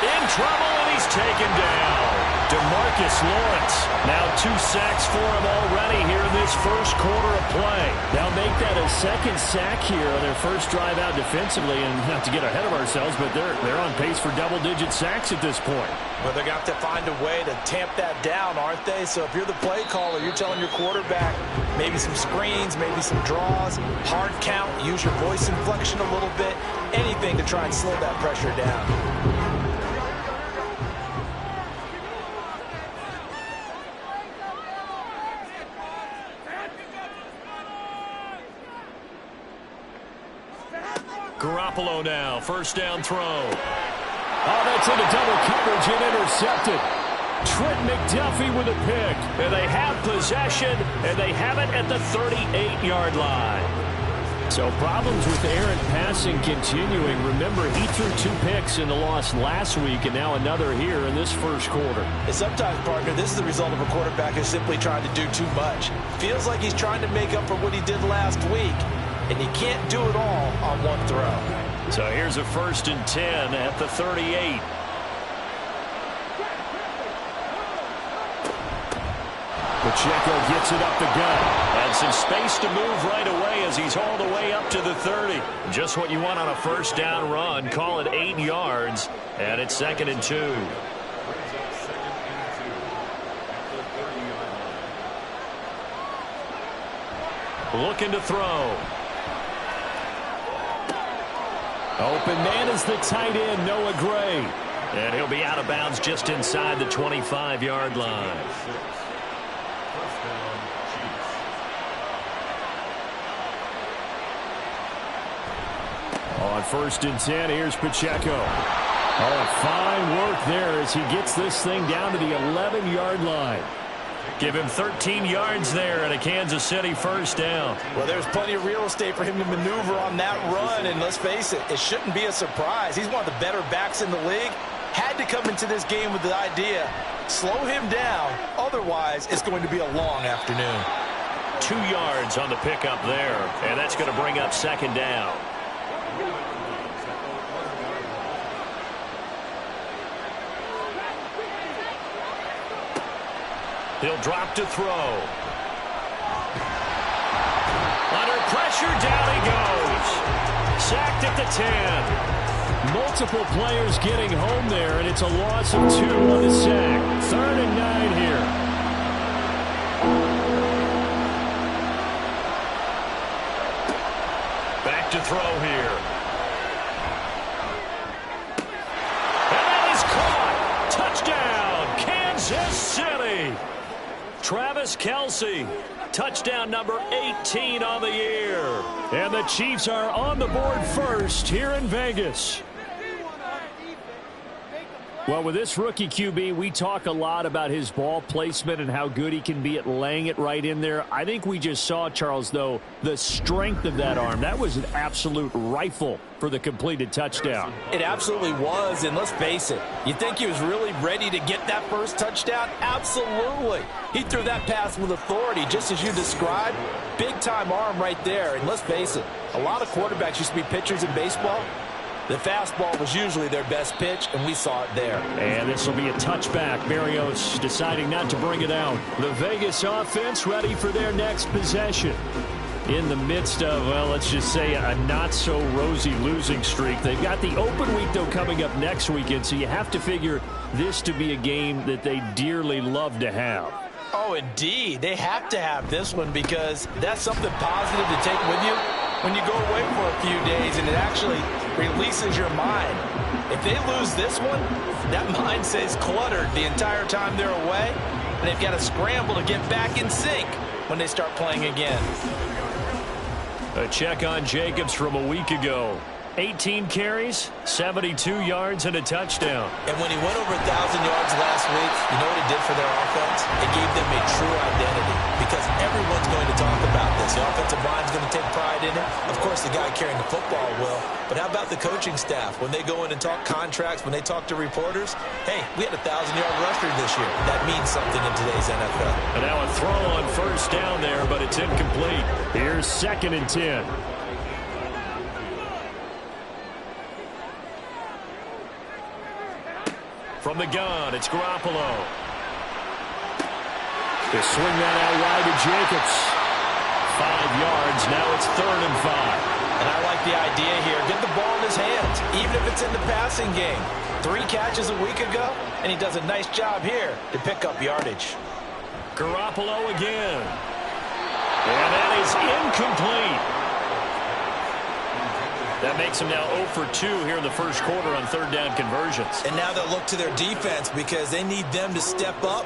In trouble, and he's taken down. DeMarcus Lawrence. Now 2 sacks for him already here in this first quarter of play. Now make that a second sack here on their first drive out defensively. And not to get ahead of ourselves, but they're on pace for double-digit sacks at this point. Well, they're going to have to find a way to tamp that down, aren't they? So if you're the play caller, you're telling your quarterback maybe some screens, maybe some draws, hard count, use your voice inflection a little bit, anything to try and slow that pressure down. Garoppolo now, first down throw. Oh, that's into double coverage and intercepted. Trent McDuffie with a pick. And they have possession, and they have it at the 38-yard line. So problems with errant passing continuing. Remember, he threw 2 picks in the loss last week, and now another here in this first quarter. And sometimes, partner, this is the result of a quarterback who's simply trying to do too much. Feels like he's trying to make up for what he did last week, and he can't do it all on one throw. So here's a 1st and 10 at the 38. Pacheco gets it up the gut. And some space to move right away as he's all the way up to the 30. Just what you want on a first down run. Call it 8 yards, and it's 2nd and 2. Looking to throw. Open man is the tight end, Noah Gray. And he'll be out of bounds just inside the 25-yard line. On 1st and 10, here's Pacheco. Oh, fine work there as he gets this thing down to the 11-yard line. Give him 13 yards there and a Kansas City first down. Well, there's plenty of real estate for him to maneuver on that run, and let's face it, it shouldn't be a surprise. He's one of the better backs in the league. Had to come into this game with the idea, slow him down, otherwise it's going to be a long afternoon. 2 yards on the pickup there, and that's going to bring up 2nd down. He'll drop to throw. Under pressure, down he goes. Sacked at the 10. Multiple players getting home there, and it's a loss of 2 on the sack. 3rd and 9 here. Back to throw here. And that is caught. Touchdown, Kansas City. Travis Kelce, touchdown number 18 on the year. And the Chiefs are on the board first here in Vegas. Well, with this rookie QB, we talk a lot about his ball placement and how good he can be at laying it right in there. I think we just saw, Charles, though, the strength of that arm. That was an absolute rifle for the completed touchdown. It absolutely was, and let's face it, you think he was really ready to get that first touchdown? Absolutely. He threw that pass with authority, just as you described. Big-time arm right there, and let's face it, a lot of quarterbacks used to be pitchers in baseball. The fastball was usually their best pitch, and we saw it there. And this will be a touchback. Berrios deciding not to bring it out. The Vegas offense ready for their next possession. In the midst of, well, let's just say a not-so-rosy losing streak. They've got the open week, though, coming up next weekend, so you have to figure this to be a game that they dearly love to have. Oh, indeed. They have to have this one because that's something positive to take with you when you go away for a few days, and it actually releases your mind. If they lose this one, that mind stays cluttered the entire time they're away, and they've got to scramble to get back in sync when they start playing again. A check on Jacobs from a week ago. 18 carries, 72 yards, and a touchdown. And when he went over 1,000 yards last week, you know what it did for their offense? It gave them a true identity because everyone's going to talk about this. The offensive line's going to take pride in it. Of course, the guy carrying the football will. But how about the coaching staff? When they go in and talk contracts, when they talk to reporters, hey, we had a 1,000-yard rusher this year. That means something in today's NFL. And now a throw on first down there, but it's incomplete. Here's 2nd and 10. From the gun, it's Garoppolo. They swing that out wide to Jacobs. 5 yards. Now it's 3rd and 5. And I like the idea here. Get the ball in his hands, even if it's in the passing game. 3 catches a week ago, and he does a nice job here to pick up yardage. Garoppolo again. And that is incomplete. That makes him now 0 for 2 here in the first quarter on 3rd down conversions. And now they'll look to their defense because they need them to step up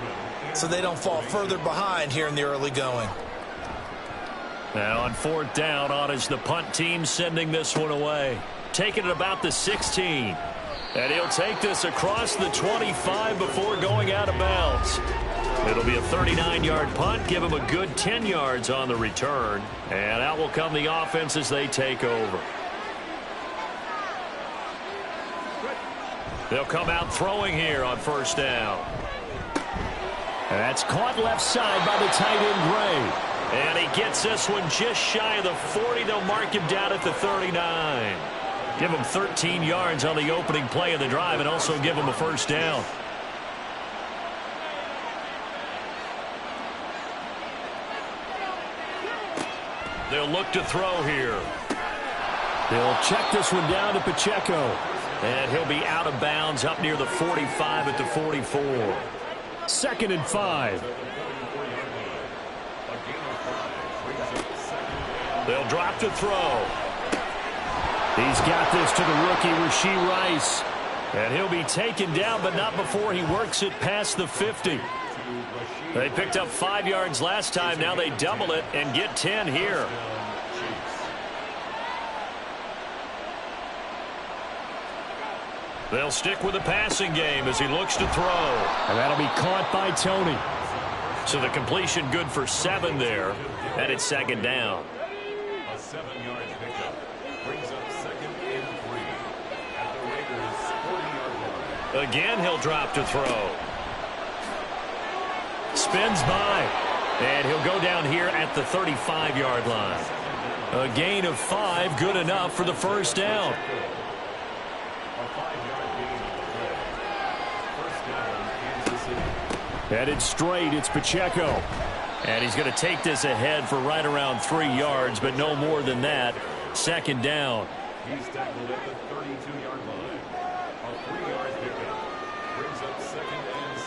so they don't fall further behind here in the early going. Now on 4th down, on is the punt team sending this one away. Taking it about the 16. And he'll take this across the 25 before going out of bounds. It'll be a 39-yard punt, give him a good 10 yards on the return. And out will come the offense as they take over. They'll come out throwing here on 1st down. And that's caught left side by the tight end, Gray. And he gets this one just shy of the 40. They'll mark him down at the 39. Give him 13 yards on the opening play of the drive and also give him a 1st down. They'll look to throw here. They'll check this one down to Pacheco. And he'll be out of bounds up near the 45 at the 44. 2nd and 5. They'll drop to throw. He's got this to the rookie, Rashee Rice. And he'll be taken down, but not before he works it past the 50. They picked up 5 yards last time. Now they double it and get 10 here. They'll stick with the passing game as he looks to throw. And that'll be caught by Tony. So the completion good for 7 there. And it's 2nd down. A 7-yard pickup brings up 2nd and 3 at the Raiders' 40-yard line. Again, he'll drop to throw. Spins by. And he'll go down here at the 35-yard line. A gain of 5, good enough for the 1st down. Headed straight, it's Pacheco. And he's going to take this ahead for right around 3 yards, but no more than that. 2nd down. He's tackled at the 32-yard line. A 3-yard pickup brings up 2nd and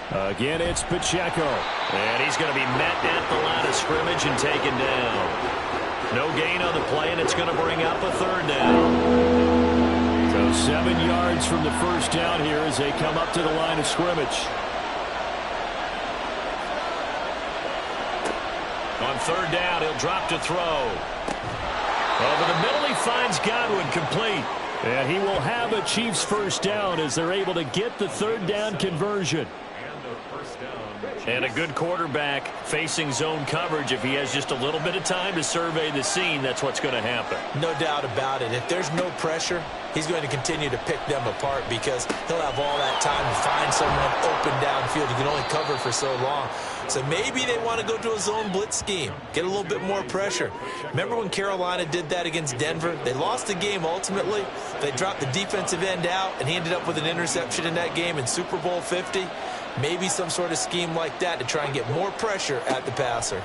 7. Again, it's Pacheco. And he's going to be met at the line of scrimmage and taken down. No gain on the play, and it's going to bring up a 3rd down. So 7 yards from the 1st down here as they come up to the line of scrimmage. On 3rd down, he'll drop to throw. Over the middle, he finds Godwin, complete. And he will have a Chiefs 1st down as they're able to get the 3rd down conversion. And a good quarterback facing zone coverage. If he has just a little bit of time to survey the scene, that's what's going to happen. No doubt about it. If there's no pressure, he's going to continue to pick them apart because he'll have all that time to find someone open downfield. He can only cover for so long. So maybe they want to go to a zone blitz scheme, get a little bit more pressure. Remember when Carolina did that against Denver? They lost the game ultimately. They dropped the defensive end out, and he ended up with an interception in that game in Super Bowl 50. Maybe some sort of scheme like that to try and get more pressure at the passer.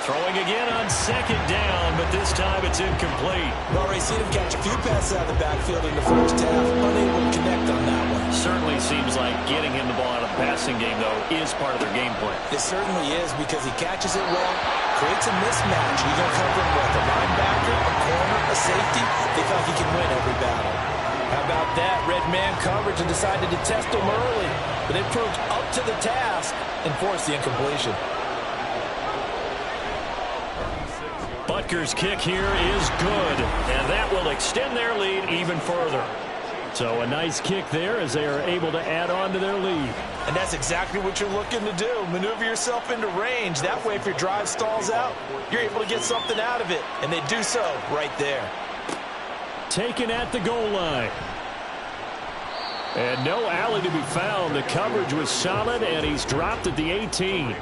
Throwing again on 2nd down, but this time it's incomplete. We've already seen him catch a few passes out of the backfield in the 1st half, unable to connect on that one. Certainly seems like getting him the ball out of the passing game, though, is part of their game plan. It certainly is because he catches it well, creates a mismatch. You're going to cover him with a linebacker, a corner, a safety. They feel like he can win every battle. How about that? Red man coverage and decided to test him early, but it proved up to the task and forced the incompletion. Butker's kick here is good, and that will extend their lead even further. So a nice kick there as they are able to add on to their lead. And that's exactly what you're looking to do. Maneuver yourself into range. That way, if your drive stalls out, you're able to get something out of it. And they do so right there. Taken at the goal line. And no alley to be found. The coverage was solid, and he's dropped at the 18.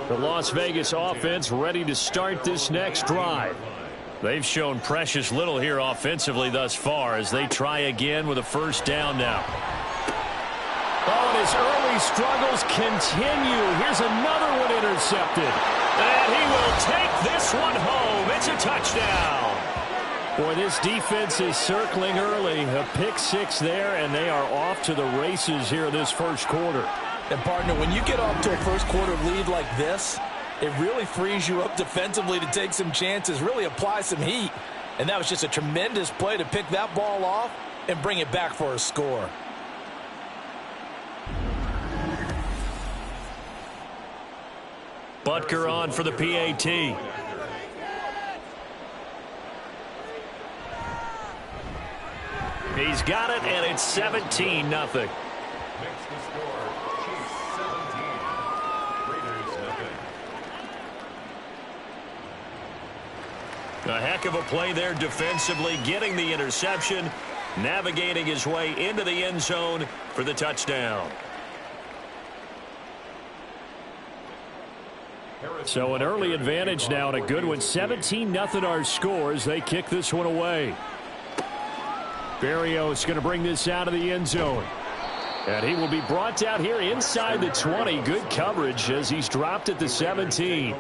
The Las Vegas offense ready to start this next drive. They've shown precious little here offensively thus far as they try again with a 1st down now. his early struggles continue. Here's another one intercepted. And he will take this one home. It's a touchdown. Boy, this defense is circling early. A pick six there, and they are off to the races here in this first quarter. And, partner, when you get off to a first quarter lead like this, it really frees you up defensively to take some chances, really apply some heat. And that was just a tremendous play to pick that ball off and bring it back for a score. Butker on for the PAT. He's got it, and it's 17-0. Makes the score. Chiefs 17. Raiders nothing. A heck of a play there defensively, getting the interception, navigating his way into the end zone for the touchdown. So an early advantage now and a good one. 17-0 our scores. They kick this one away. Berrios going to bring this out of the end zone. And he will be brought down here inside the 20. Good coverage as he's dropped at the 17.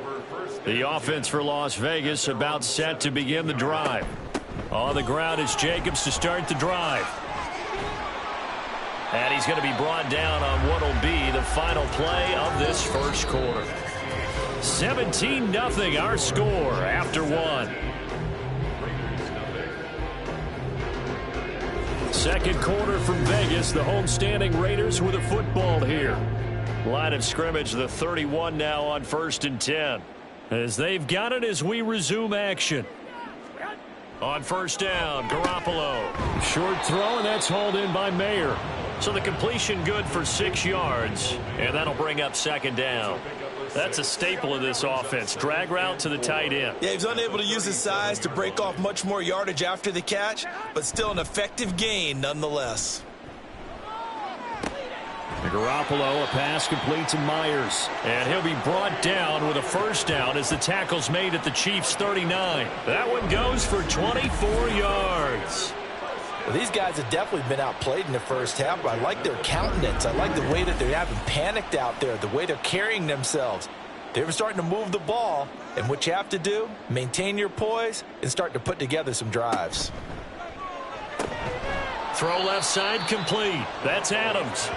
The offense for Las Vegas about set to begin the drive. On the ground is Jacobs to start the drive. And he's going to be brought down on what will be the final play of this first quarter. 17-0 our score after one. Second quarter from Vegas. The homestanding Raiders with a football here. Line of scrimmage, the 31 now on 1st and 10. As they've got it as we resume action. On first down, Garoppolo. Short throw, and that's hauled in by Mayer. So the completion good for 6 yards, and that'll bring up second down. That's a staple of this offense. Drag route to the tight end. Yeah, he was unable to use his size to break off much more yardage after the catch, but still an effective gain nonetheless. Garoppolo, a pass complete to Myers. And he'll be brought down with a first down as the tackle's made at the Chiefs' 39. That one goes for 24 yards. Well, these guys have definitely been outplayed in the first half, but I like their countenance. I like the way that they haven't panicked out there, the way they're carrying themselves. They're starting to move the ball, and what you have to do, maintain your poise and start to put together some drives. Throw left side complete. That's Adams.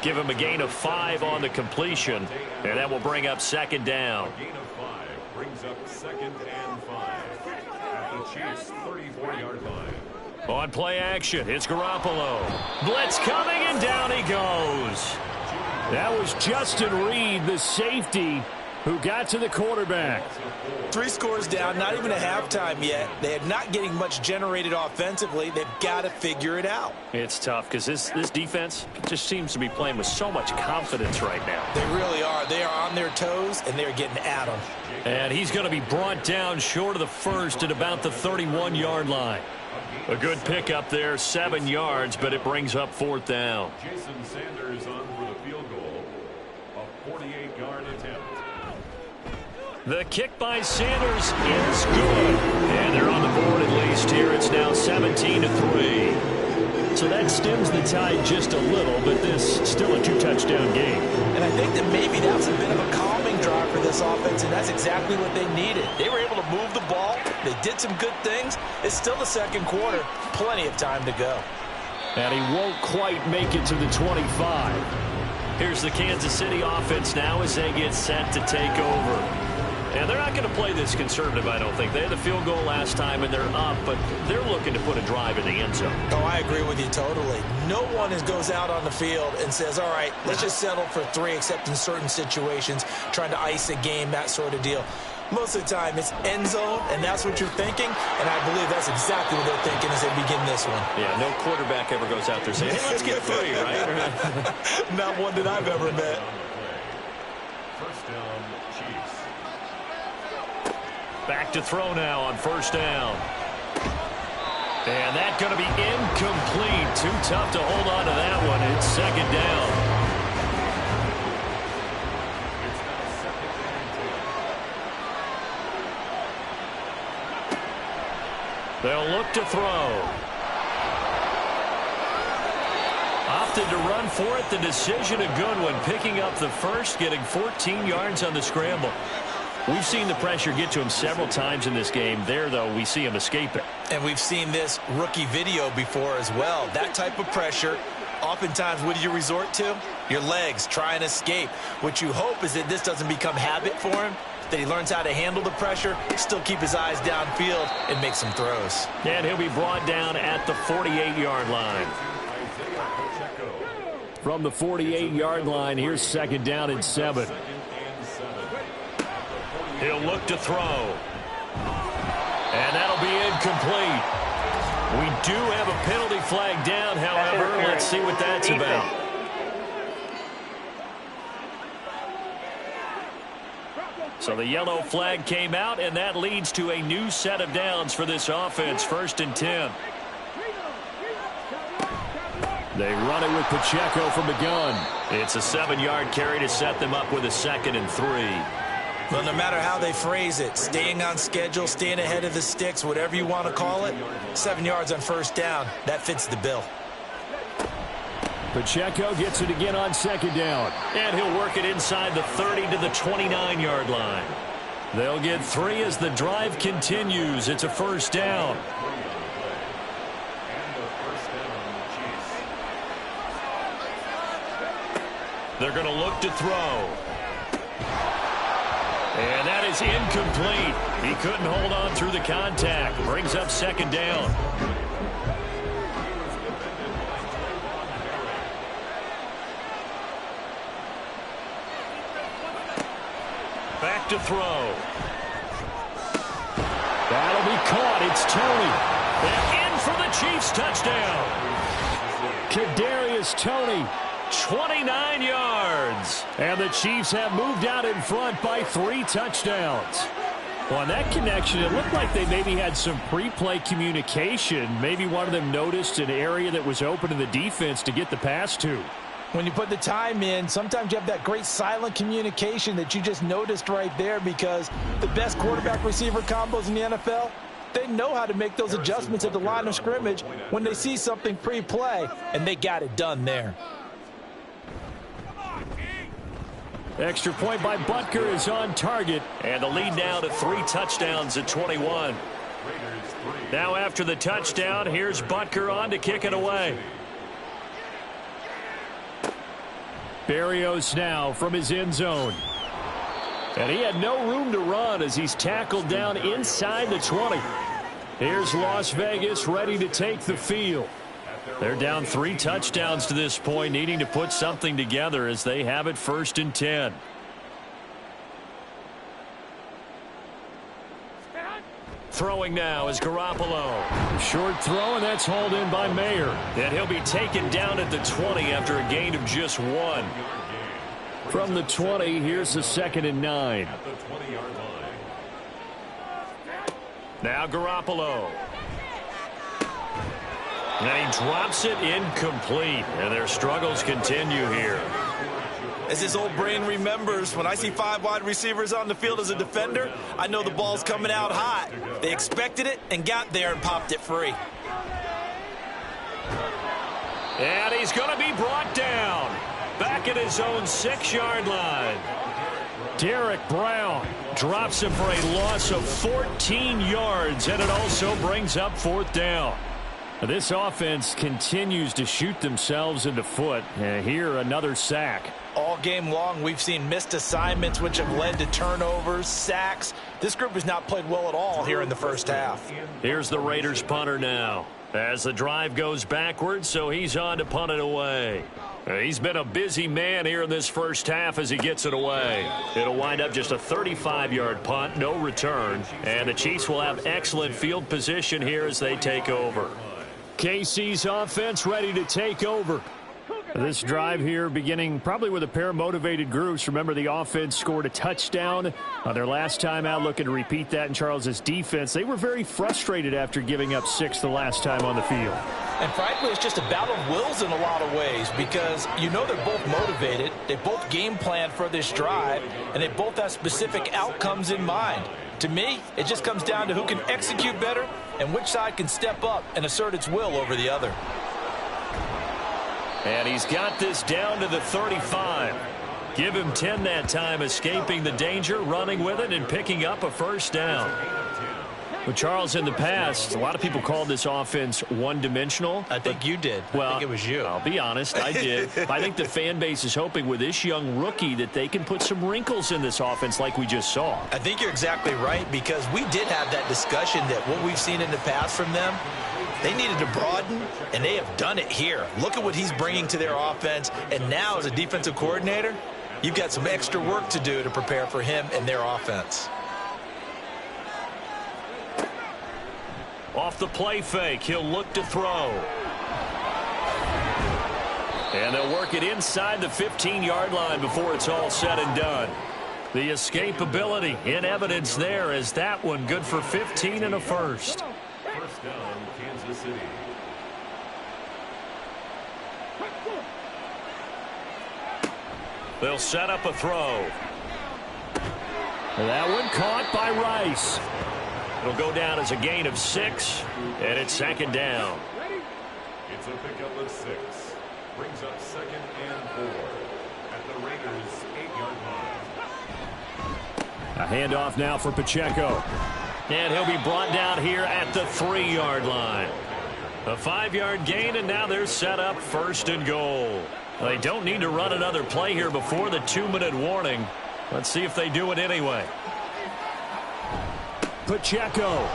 Give him a gain of 5 on the completion, and that will bring up second down. A gain of 5 brings up 2nd and 5 at the Chiefs' 34-yard line. On play action, it's Garoppolo. Blitz coming, and down he goes. That was Justin Reed, the safety, who got to the quarterback. 3 scores down, not even a halftime yet. They are not getting much generated offensively. They've got to figure it out. It's tough because this defense just seems to be playing with so much confidence right now. They really are. They are on their toes, and they're getting at them. And he's going to be brought down short of the first at about the 31-yard line. A good pickup there, 7 yards, but it brings up 4th down. Jason Sanders on for the field goal. A 48-yard attempt. The kick by Sanders is good. And they're on the board at least here. It's now 17-3. So that stems the tide just a little, but this still a 2-touchdown game. And I think that maybe that was a bit of a calming drive for this offense, and that's exactly what they needed. They were able to move the ball. They did some good things. It's still the second quarter. Plenty of time to go. And he won't quite make it to the 25. Here's the Kansas City offense now as they get set to take over. And they're not going to play this conservative, I don't think. They had the field goal last time, and they're up, but they're looking to put a drive in the end zone. Oh, I agree with you totally. No one goes out on the field and says, all right, let's just settle for 3, except in certain situations, trying to ice a game, that sort of deal. Most of the time, it's end zone, and that's what you're thinking, and I believe that's exactly what they're thinking as they begin this one. Yeah, no quarterback ever goes out there saying, hey, let's get 3, right? Not one that I've ever met. First down, Chiefs. Back to throw now on first down. And that's going to be incomplete. Too tough to hold on to that one. It's second down. It's now 2nd and 10. They'll look to throw. Off opted to run for it. The decision a good one. Picking up the first, getting 14 yards on the scramble. We've seen the pressure get to him several times in this game. There, though, we see him escape it. And we've seen this rookie video before as well. That type of pressure, oftentimes, what do you resort to? Your legs, try and escape. What you hope is that this doesn't become habit for him, that he learns how to handle the pressure, still keep his eyes downfield, and make some throws. And he'll be brought down at the 48-yard line. From the 48-yard line, here's second down and 7. He'll look to throw. And that'll be incomplete. We do have a penalty flag down, however. Let's see what that's about. So the yellow flag came out, and that leads to a new set of downs for this offense. 1st and 10. They run it with Pacheco from the gun. It's a 7-yard carry to set them up with a 2nd and 3. Well, no matter how they phrase it, staying on schedule, staying ahead of the sticks, whatever you want to call it, 7 yards on 1st down, that fits the bill. Pacheco gets it again on 2nd down. And he'll work it inside the 30 to the 29-yard line. They'll get 3 as the drive continues. It's a 1st down. They're going to look to throw. And that is incomplete. He couldn't hold on through the contact. Brings up 2nd down. Back to throw. That'll be caught. It's Toney. And in for the Chiefs touchdown. Kadarius Toney. 29 yards. And the Chiefs have moved out in front by 3 touchdowns. Well, on that connection, it looked like they maybe had some pre-play communication. Maybe one of them noticed an area that was open in the defense to get the pass to. When you put the time in, sometimes you have that great silent communication that you just noticed right there, because the best quarterback-receiver combos in the NFL, they know how to make those adjustments at the line of scrimmage when they see something pre-play, and they got it done there. Extra point by Butker is on target. And the lead now to 3 touchdowns at 21. Now after the touchdown, here's Butker on to kick it away. Berrios now from his end zone. And he had no room to run as he's tackled down inside the 20. Here's Las Vegas ready to take the field. They're down 3 touchdowns to this point, needing to put something together as they have it 1st and 10. Throwing now is Garoppolo. Short throw, and that's hauled in by Mayer. And he'll be taken down at the 20 after a gain of just 1. From the 20, here's the 2nd and 9. Now Garoppolo. And he drops it incomplete. And their struggles continue here. As his old brain remembers, when I see 5 wide receivers on the field as a defender, I know the ball's coming out hot. They expected it and got there and popped it free. And he's going to be brought down. Back at his own 6-yard line. Derek Brown drops him for a loss of 14 yards, and it also brings up 4th down. This offense continues to shoot themselves in the foot. And here, another sack. All game long, we've seen missed assignments, which have led to turnovers, sacks. This group has not played well at all here in the 1st half. Here's the Raiders punter now. As the drive goes backwards, so he's on to punt it away. He's been a busy man here in this 1st half as he gets it away. It'll wind up just a 35-yard punt, no return. And the Chiefs will have excellent field position here as they take over. KC's offense ready to take over. This drive here beginning probably with a pair of motivated groups. Remember, the offense scored a touchdown on their last time out, looking to repeat that in Charles's defense. They were very frustrated after giving up 6 the last time on the field. And frankly, it's just a battle of wills in a lot of ways, because you know they're both motivated, they both game plan for this drive, and they both have specific outcomes in mind. To me, it just comes down to who can execute better and which side can step up and assert its will over the other. And he's got this down to the 35. Give him 10 that time, escaping the danger, running with it, and picking up a first down. Well, Charles, in the past, a lot of people called this offense one-dimensional. I think you did. Well, I think it was you. I'll be honest, I did. I think the fan base is hoping with this young rookie that they can put some wrinkles in this offense like we just saw. I think you're exactly right, because we did have that discussion that what we've seen in the past from them, they needed to broaden, and they have done it here. Look at what he's bringing to their offense, and now as a defensive coordinator, you've got some extra work to do to prepare for him and their offense. Off the play fake, he'll look to throw. And they'll work it inside the 15-yard line before it's all said and done. The escapability in evidence there as that one good for 15 and a first. First down, Kansas City. They'll set up a throw. That one caught by Rice. It'll go down as a gain of 6, and it's second down. It's a pickup of 6. Brings up 2nd and 4 at the Raiders' 8-yard line. A handoff now for Pacheco. And he'll be brought down here at the 3-yard line. A 5-yard gain, and now they're set up 1st and goal. They don't need to run another play here before the 2-minute warning. Let's see if they do it anyway. Pacheco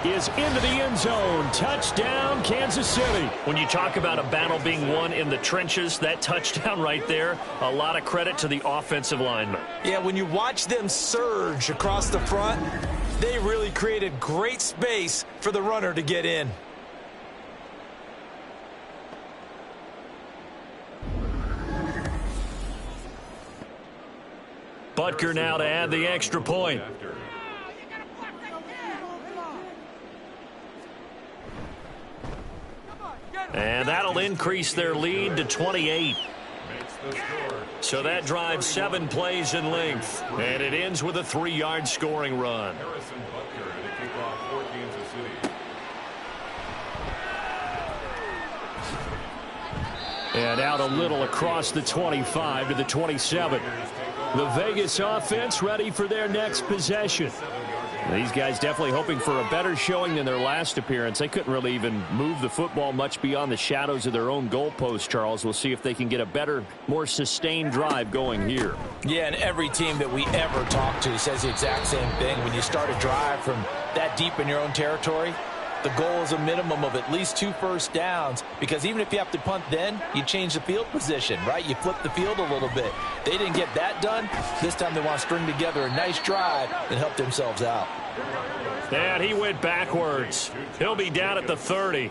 is into the end zone. Touchdown, Kansas City. When you talk about a battle being won in the trenches, that touchdown right there, a lot of credit to the offensive linemen. Yeah, when you watch them surge across the front, they really created great space for the runner to get in. Butker now to add the extra point. And that'll increase their lead to 28. So that drives 7 plays in length. And it ends with a 3-yard scoring run. Harrison Butker to kick off for Kansas City. And out a little across the 25 to the 27. The Vegas offense ready for their next possession. These guys definitely hoping for a better showing than their last appearance. They couldn't really even move the football much beyond the shadows of their own goalpost, Charles. We'll see if they can get a better, more sustained drive going here. Yeah, and every team that we ever talk to says the exact same thing. When you start a drive from that deep in your own territory, the goal is a minimum of at least 2 first downs, because even if you have to punt then, you change the field position, right? You flip the field a little bit. They didn't get that done. This time they want to string together a nice drive and help themselves out. And he went backwards. He'll be down at the 30.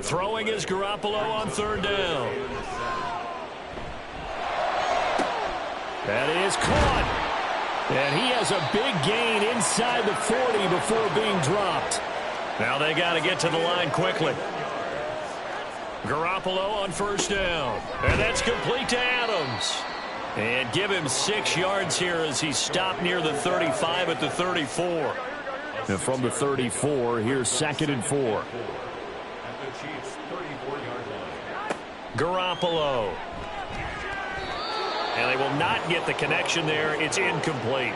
Throwing is Garoppolo on 3rd down. That is caught. And he has a big gain inside the 40 before being dropped. Now they got to get to the line quickly. Garoppolo on 1st down. And that's complete to Adams. And give him 6 yards here as he stopped near the 35 at the 34. And from the 34, here's 2nd and 4. Garoppolo. And they will not get the connection there. It's incomplete.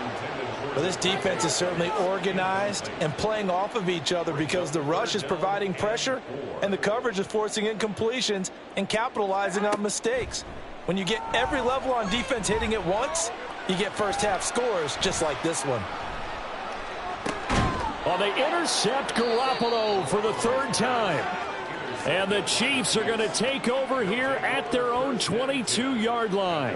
Well, this defense is certainly organized and playing off of each other, because the rush is providing pressure and the coverage is forcing incompletions and capitalizing on mistakes. When you get every level on defense hitting at once, you get first half scores just like this one. Well, they intercept Garoppolo for the 3rd time. And the Chiefs are going to take over here at their own 22-yard line.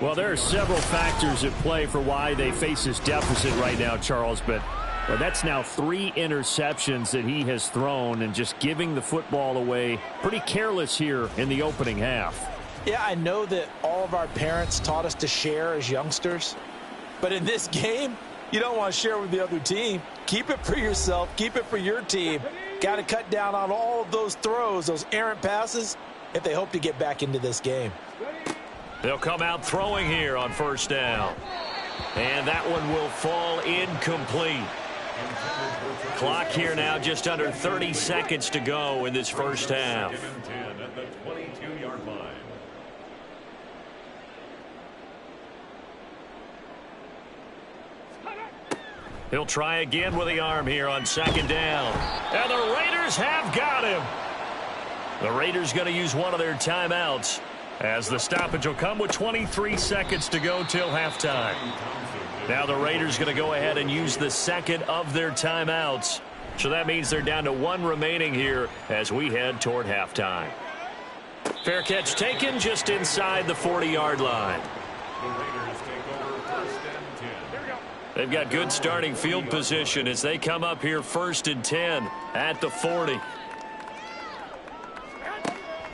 Well, there are several factors at play for why they face this deficit right now, Charles, but well, that's now 3 interceptions that he has thrown, and just giving the football away pretty careless here in the opening half. Yeah, I know that all of our parents taught us to share as youngsters, but in this game, you don't want to share with the other team. Keep it for yourself. Keep it for your team. Got to cut down on all of those throws, those errant passes, if they hope to get back into this game. They'll come out throwing here on 1st down. And that one will fall incomplete. Clock here now just under 30 seconds to go in this 1st half. He'll try again with the arm here on second down. And the Raiders have got him. The Raiders going to use one of their timeouts, as the stoppage will come with 23 seconds to go till halftime. Now the Raiders going to go ahead and use the second of their timeouts. So that means they're down to one remaining here as we head toward halftime. Fair catch taken just inside the 40-yard line. They've got good starting field position as they come up here 1st and 10 at the 40.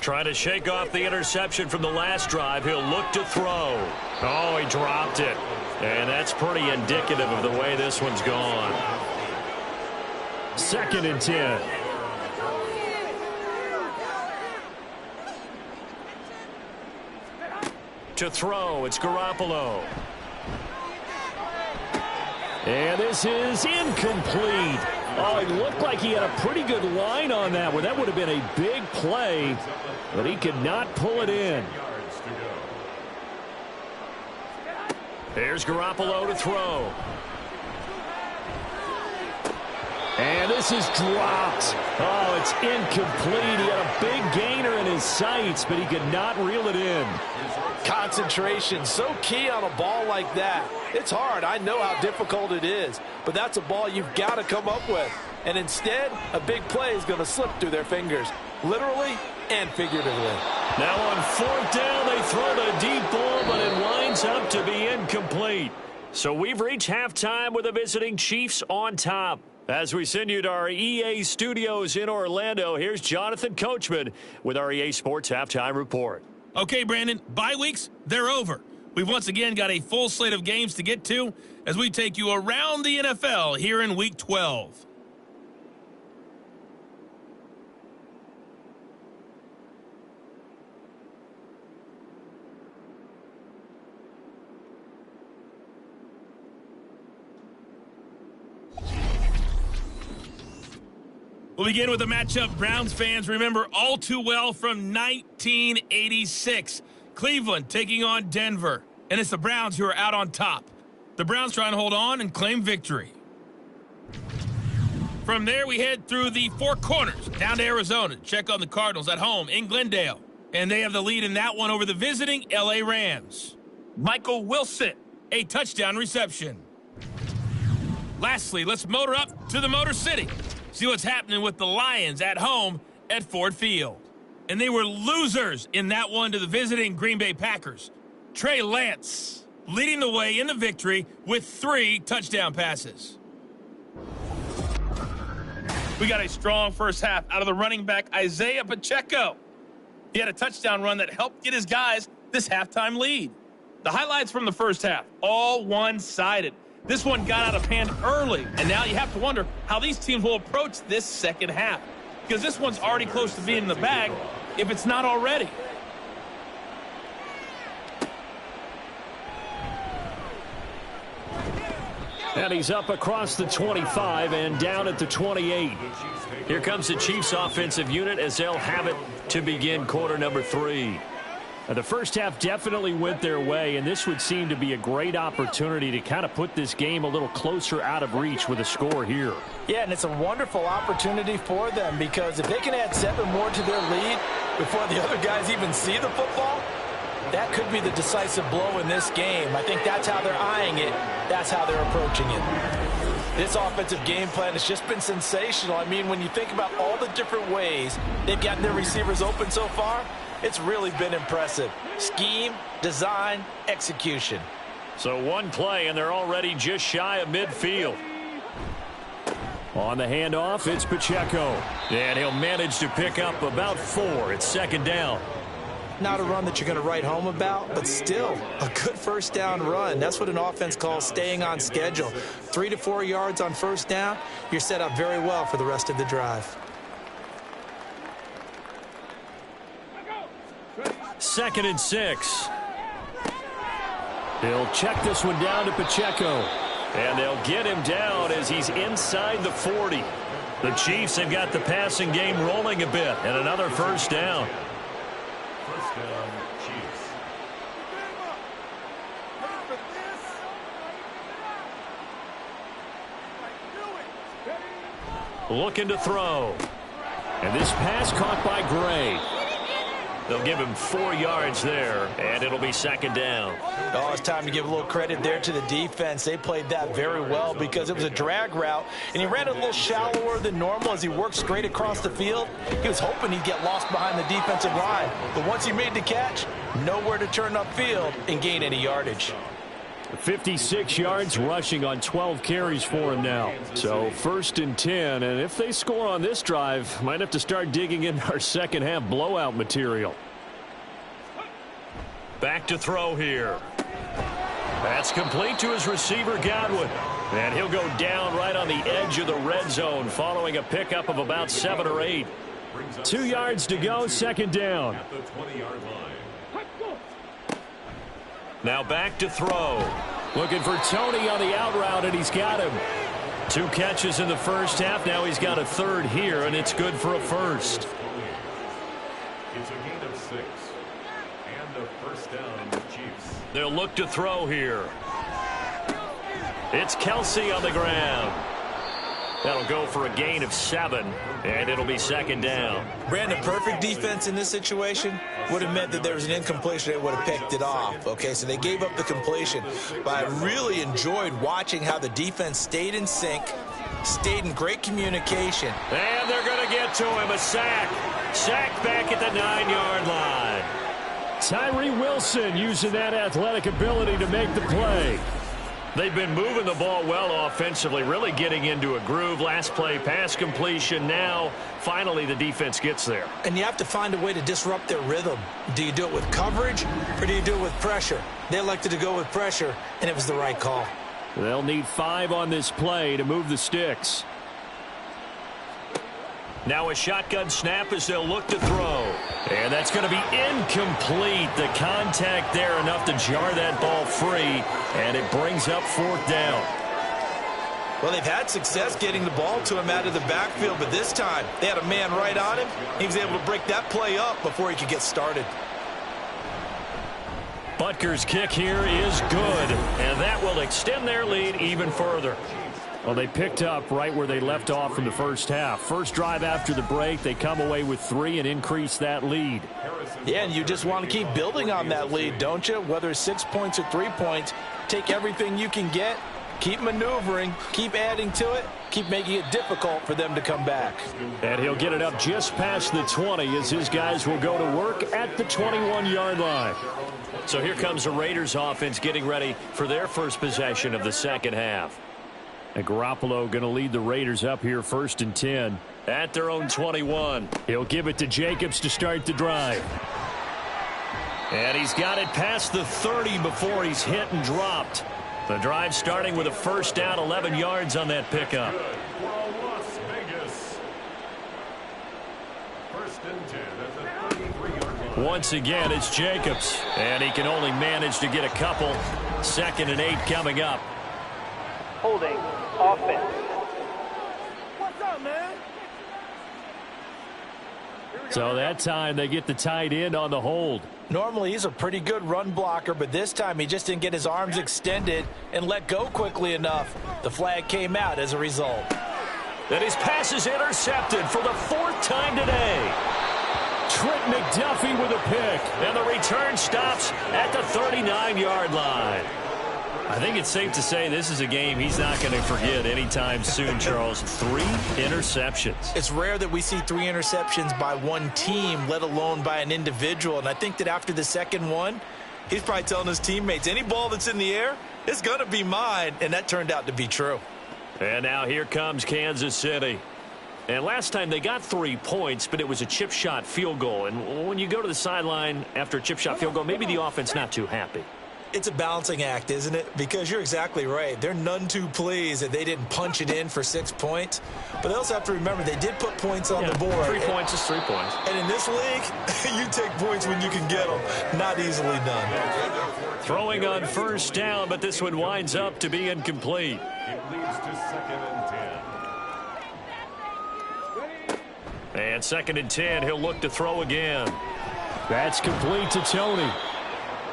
Trying to shake off the interception from the last drive. He'll look to throw. Oh, he dropped it. And that's pretty indicative of the way this one's gone. 2nd and 10. To throw, it's Garoppolo. And this is incomplete. Oh, it looked like he had a pretty good line on that one. That would have been a big play, but he could not pull it in. There's Garoppolo to throw. And this is dropped. Oh, it's incomplete. He had a big gainer in his sights, but he could not reel it in. Concentration, so key on a ball like that. It's hard. I know how difficult it is, but that's a ball you've got to come up with. And instead, a big play is going to slip through their fingers, literally and figuratively. Now on 4th down, they throw the deep ball, but it winds up to be incomplete. So we've reached halftime with the visiting Chiefs on top. As we send you to our EA studios in Orlando, here's Jonathan Coachman with our EA Sports Halftime Report. Okay, Brandon, bye weeks, they're over. We've once again got a full slate of games to get to as we take you around the NFL here in Week 12. We'll begin with a matchup Browns fans remember all too well from 1986. Cleveland taking on Denver. And it's the Browns who are out on top. The Browns trying to hold on and claim victory. From there, we head through the four corners down to Arizona to check on the Cardinals at home in Glendale. And they have the lead in that one over the visiting L.A. Rams. Michael Wilson, a touchdown reception. Lastly, let's motor up to the Motor City. See what's happening with the Lions at home at Ford Field. And they were losers in that one to the visiting Green Bay Packers. Trey Lance leading the way in the victory with 3 touchdown passes. We got a strong first half out of the running back Isaiah Pacheco. He had a touchdown run that helped get his guys this halftime lead. The highlights from the first half, all one-sided. This one got out of hand early, and now you have to wonder how these teams will approach this second half, because this one's already close to being in the bag if it's not already. And he's up across the 25 and down at the 28. Here comes the Chiefs offensive unit as they'll have it to begin quarter number 3. The first half definitely went their way, and this would seem to be a great opportunity to kind of put this game a little closer out of reach with a score here. Yeah, and it's a wonderful opportunity for them, because if they can add 7 more to their lead before the other guys even see the football, that could be the decisive blow in this game. I think that's how they're eyeing it. That's how they're approaching it. This offensive game plan has just been sensational. I mean, when you think about all the different ways they've gotten their receivers open so far, it's really been impressive. Scheme, design, execution. So one play, and they're already just shy of midfield. On the handoff, it's Pacheco. And he'll manage to pick up about 4. It's second down. Not a run that you're going to write home about, but still a good first down run. That's what an offense calls staying on schedule. 3 to 4 yards on first down, you're set up very well for the rest of the drive. 2nd and 6. They'll check this one down to Pacheco. And they'll get him down as he's inside the 40. The Chiefs have got the passing game rolling a bit, and another first down. First down, Chiefs. looking to throw. And this pass caught by Gray. They'll give him 4 yards there, and it'll be second down. Oh, it's time to give a little credit there to the defense. They played that very well because it was a drag route, and he ran a little shallower than normal as he worked straight across the field. He was hoping he'd get lost behind the defensive line, but once he made the catch, nowhere to turn upfield and gain any yardage. 56 yards rushing on 12 carries for him now. So 1st and 10, and if they score on this drive, might have to start digging in our second half blowout material. Back to throw here. That's complete to his receiver, Godwin. And he'll go down right on the edge of the red zone following a pickup of about 7 or 8. 2 yards to go, second down. At the 20-yard line. Now back to throw. Looking for Tony on the out route, and he's got him. 2 catches in the first half. Now he's got a 3rd here, and it's good for a 1st. It's a gain of 6. And a first down, the Chiefs. They'll look to throw here. It's Kelsey on the ground. That'll go for a gain of 7, and it'll be second down. Brandon, perfect defense in this situation would have meant that there was an incompletion. They would have picked it off. Okay, so they gave up the completion. But I really enjoyed watching how the defense stayed in sync, stayed in great communication. And they're going to get to him. A sack. Sack back at the 9-yard line. Tyree Wilson using that athletic ability to make the play. They've been moving the ball well offensively, really getting into a groove. Last play, pass completion. Now, finally, the defense gets there. And you have to find a way to disrupt their rhythm. Do you do it with coverage, or do you do it with pressure? They elected to go with pressure, and it was the right call. They'll need 5 on this play to move the sticks. Now a shotgun snap as they'll look to throw. And that's going to be incomplete. The contact there enough to jar that ball free, and it brings up 4th down. Well, they've had success getting the ball to him out of the backfield, but this time they had a man right on him. He was able to break that play up before he could get started. Butker's kick here is good, and that will extend their lead even further. Well, they picked up right where they left off in the first half. First drive after the break, they come away with 3 and increase that lead. Yeah, and you just want to keep building on that lead, don't you? Whether it's 6 points or 3 points, take everything you can get, keep maneuvering, keep adding to it, keep making it difficult for them to come back. And he'll get it up just past the 20 as his guys will go to work at the 21-yard line. So here comes the Raiders offense getting ready for their first possession of the second half. And Garoppolo going to lead the Raiders up here 1st and 10. At their own 21. He'll give it to Jacobs to start the drive. And he's got it past the 30 before he's hit and dropped. The drive starting with a first down, 11 yards on that pickup. For Las Vegas. 1st and 10 at the 33-yard line. Once again, it's Jacobs. And he can only manage to get a couple. 2nd and 8 coming up. Holding. Offense. What's up, man? So that time they get the tight end on the hold. Normally he's a pretty good run blocker, but this time he just didn't get his arms extended and let go quickly enough. The flag came out as a result. And his pass is intercepted for the 4th time today. Trent McDuffie with a pick. And the return stops at the 39-yard line. I think it's safe to say this is a game he's not going to forget anytime soon, Charles. 3 interceptions. It's rare that we see 3 interceptions by one team, let alone by an individual. And I think that after the second one, he's probably telling his teammates, any ball that's in the air, it's going to be mine. And that turned out to be true. And now here comes Kansas City. And last time they got 3 points, but it was a chip shot field goal. And when you go to the sideline after a chip shot field goal, maybe the offense not too happy. It's a balancing act, isn't it? Because you're exactly right. They're none too pleased that they didn't punch it in for 6 points. But they also have to remember they did put points on the board. 3 points is 3 points. And in this league, you take points when you can get them. Not easily done. Throwing on first down, but this one winds up to be incomplete. It leads to 2nd and 10. And 2nd and 10, he'll look to throw again. That's complete to Tony.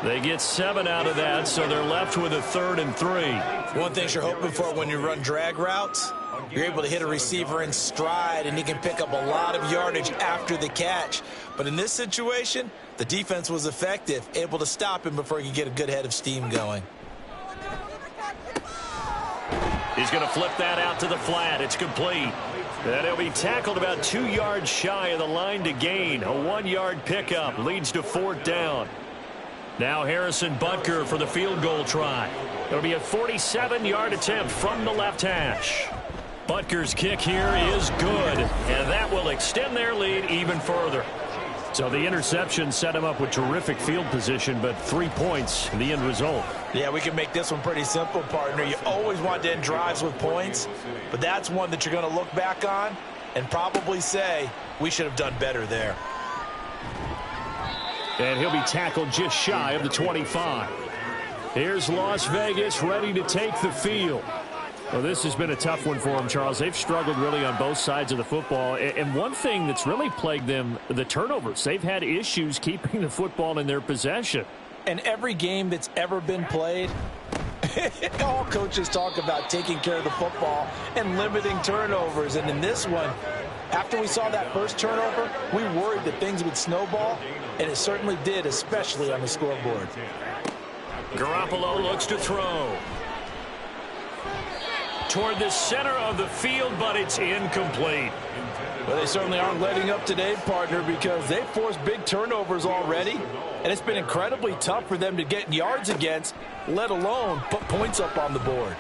They get 7 out of that, so they're left with a 3rd and 3. One thing you're hoping for when you run drag routes, you're able to hit a receiver in stride, and he can pick up a lot of yardage after the catch. But in this situation, the defense was effective, able to stop him before he could get a good head of steam going. He's going to flip that out to the flat. It's complete. And he'll be tackled about 2 yards shy of the line to gain. A 1-yard pickup leads to 4th down. Now Harrison Butker for the field goal try. It'll be a 47-yard attempt from the left hash. Butker's kick here is good, and that will extend their lead even further. So the interception set him up with terrific field position, but 3 points in the end result. Yeah, we can make this one pretty simple, partner. You always want to end drives with points, but that's one that you're going to look back on and probably say, we should have done better there. And he'll be tackled just shy of the 25. Here's Las Vegas ready to take the field. Well, this has been a tough one for them, Charles. They've struggled really on both sides of the football. And one thing that's really plagued them, the turnovers. They've had issues keeping the football in their possession. And every game that's ever been played, all coaches talk about taking care of the football and limiting turnovers. And in this one, after we saw that first turnover, we worried that things would snowball, and it certainly did, especially on the scoreboard. Garoppolo looks to throw. Toward the center of the field, but it's incomplete. Well, they certainly aren't letting up today, partner, because they've forced big turnovers already, and it's been incredibly tough for them to get yards against, let alone put points up on the board.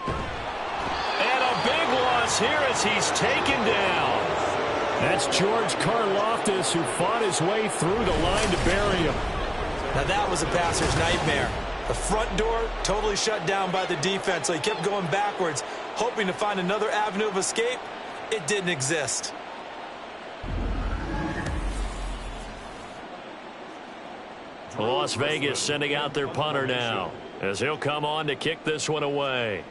And a big loss here as he's taken down. That's George Karlaftis, who fought his way through the line to bury him. Now that was a passer's nightmare. The front door totally shut down by the defense, so he kept going backwards, hoping to find another avenue of escape. It didn't exist. Las Vegas sending out their punter now, as he'll come on to kick this one away.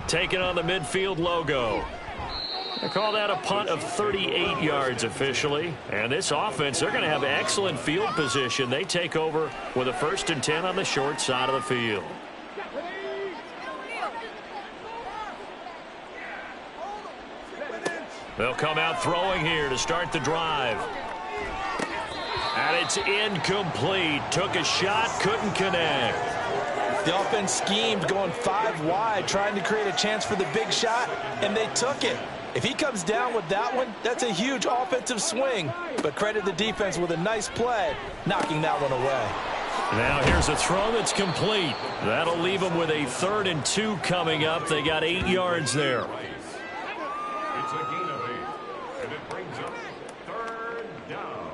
Taking on the midfield logo. They call that a punt of 38 yards officially. And this offense, they're going to have excellent field position. They take over with a 1st and 10 on the short side of the field. They'll come out throwing here to start the drive. And it's incomplete. Took a shot, couldn't connect. The offense schemed, going 5 wide, trying to create a chance for the big shot, and they took it. If he comes down with that one, that's a huge offensive swing. But credit the defense with a nice play, knocking that one away. Now here's a throw that's complete. That'll leave them with a 3rd and 2 coming up. They got 8 yards there. It's a gain of 8, and it brings up 3rd down.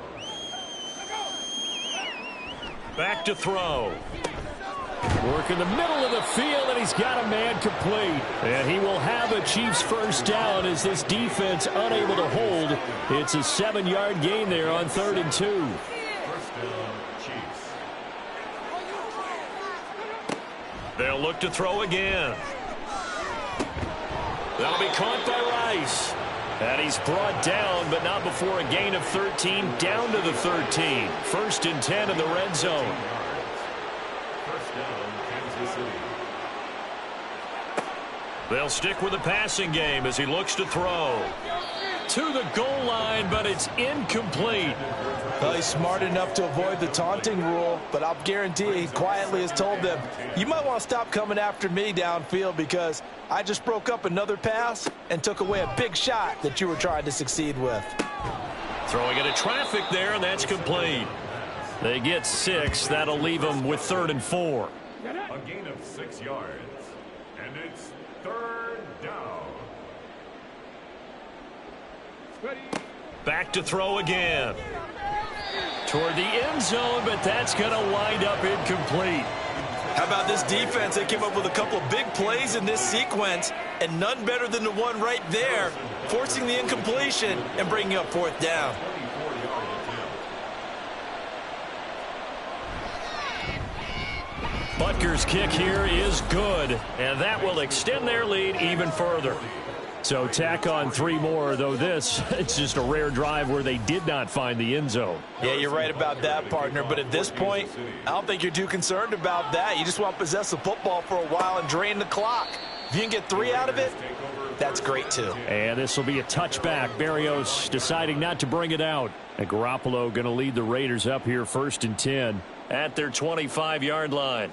Back to throw. Work in the middle of the field, and he's got a man complete. And he will have a Chiefs 1st down as this defense unable to hold. It's a 7-yard gain there on 3rd and 2. 1st down, Chiefs. They'll look to throw again. That'll be caught by Rice. And he's brought down, but not before a gain of 13, down to the 13. 1st and 10 in the red zone. They'll stick with the passing game as he looks to throw. To the goal line, but it's incomplete. Well, he's smart enough to avoid the taunting rule, but I'll guarantee he quietly has told them, you might want to stop coming after me downfield because I just broke up another pass and took away a big shot that you were trying to succeed with. Throwing into traffic there, and that's complete. They get 6. That'll leave them with 3rd and 4. A gain of 6 yards, and it's 3rd down. Back to throw again. Toward the end zone, but that's going to wind up incomplete. How about this defense? They came up with a couple of big plays in this sequence, and none better than the one right there, forcing the incompletion and bringing up 4th down. Butker's kick here is good, and that will extend their lead even further. So tack on 3 more, though this, it's just a rare drive where they did not find the end zone. Yeah, you're right about that, partner. But at this point, I don't think you're too concerned about that. You just want to possess the football for a while and drain the clock. If you can get 3 out of it, that's great, too. And this will be a touchback. Barrios deciding not to bring it out. And Garoppolo going to lead the Raiders up here 1st and 10. At their 25-yard line.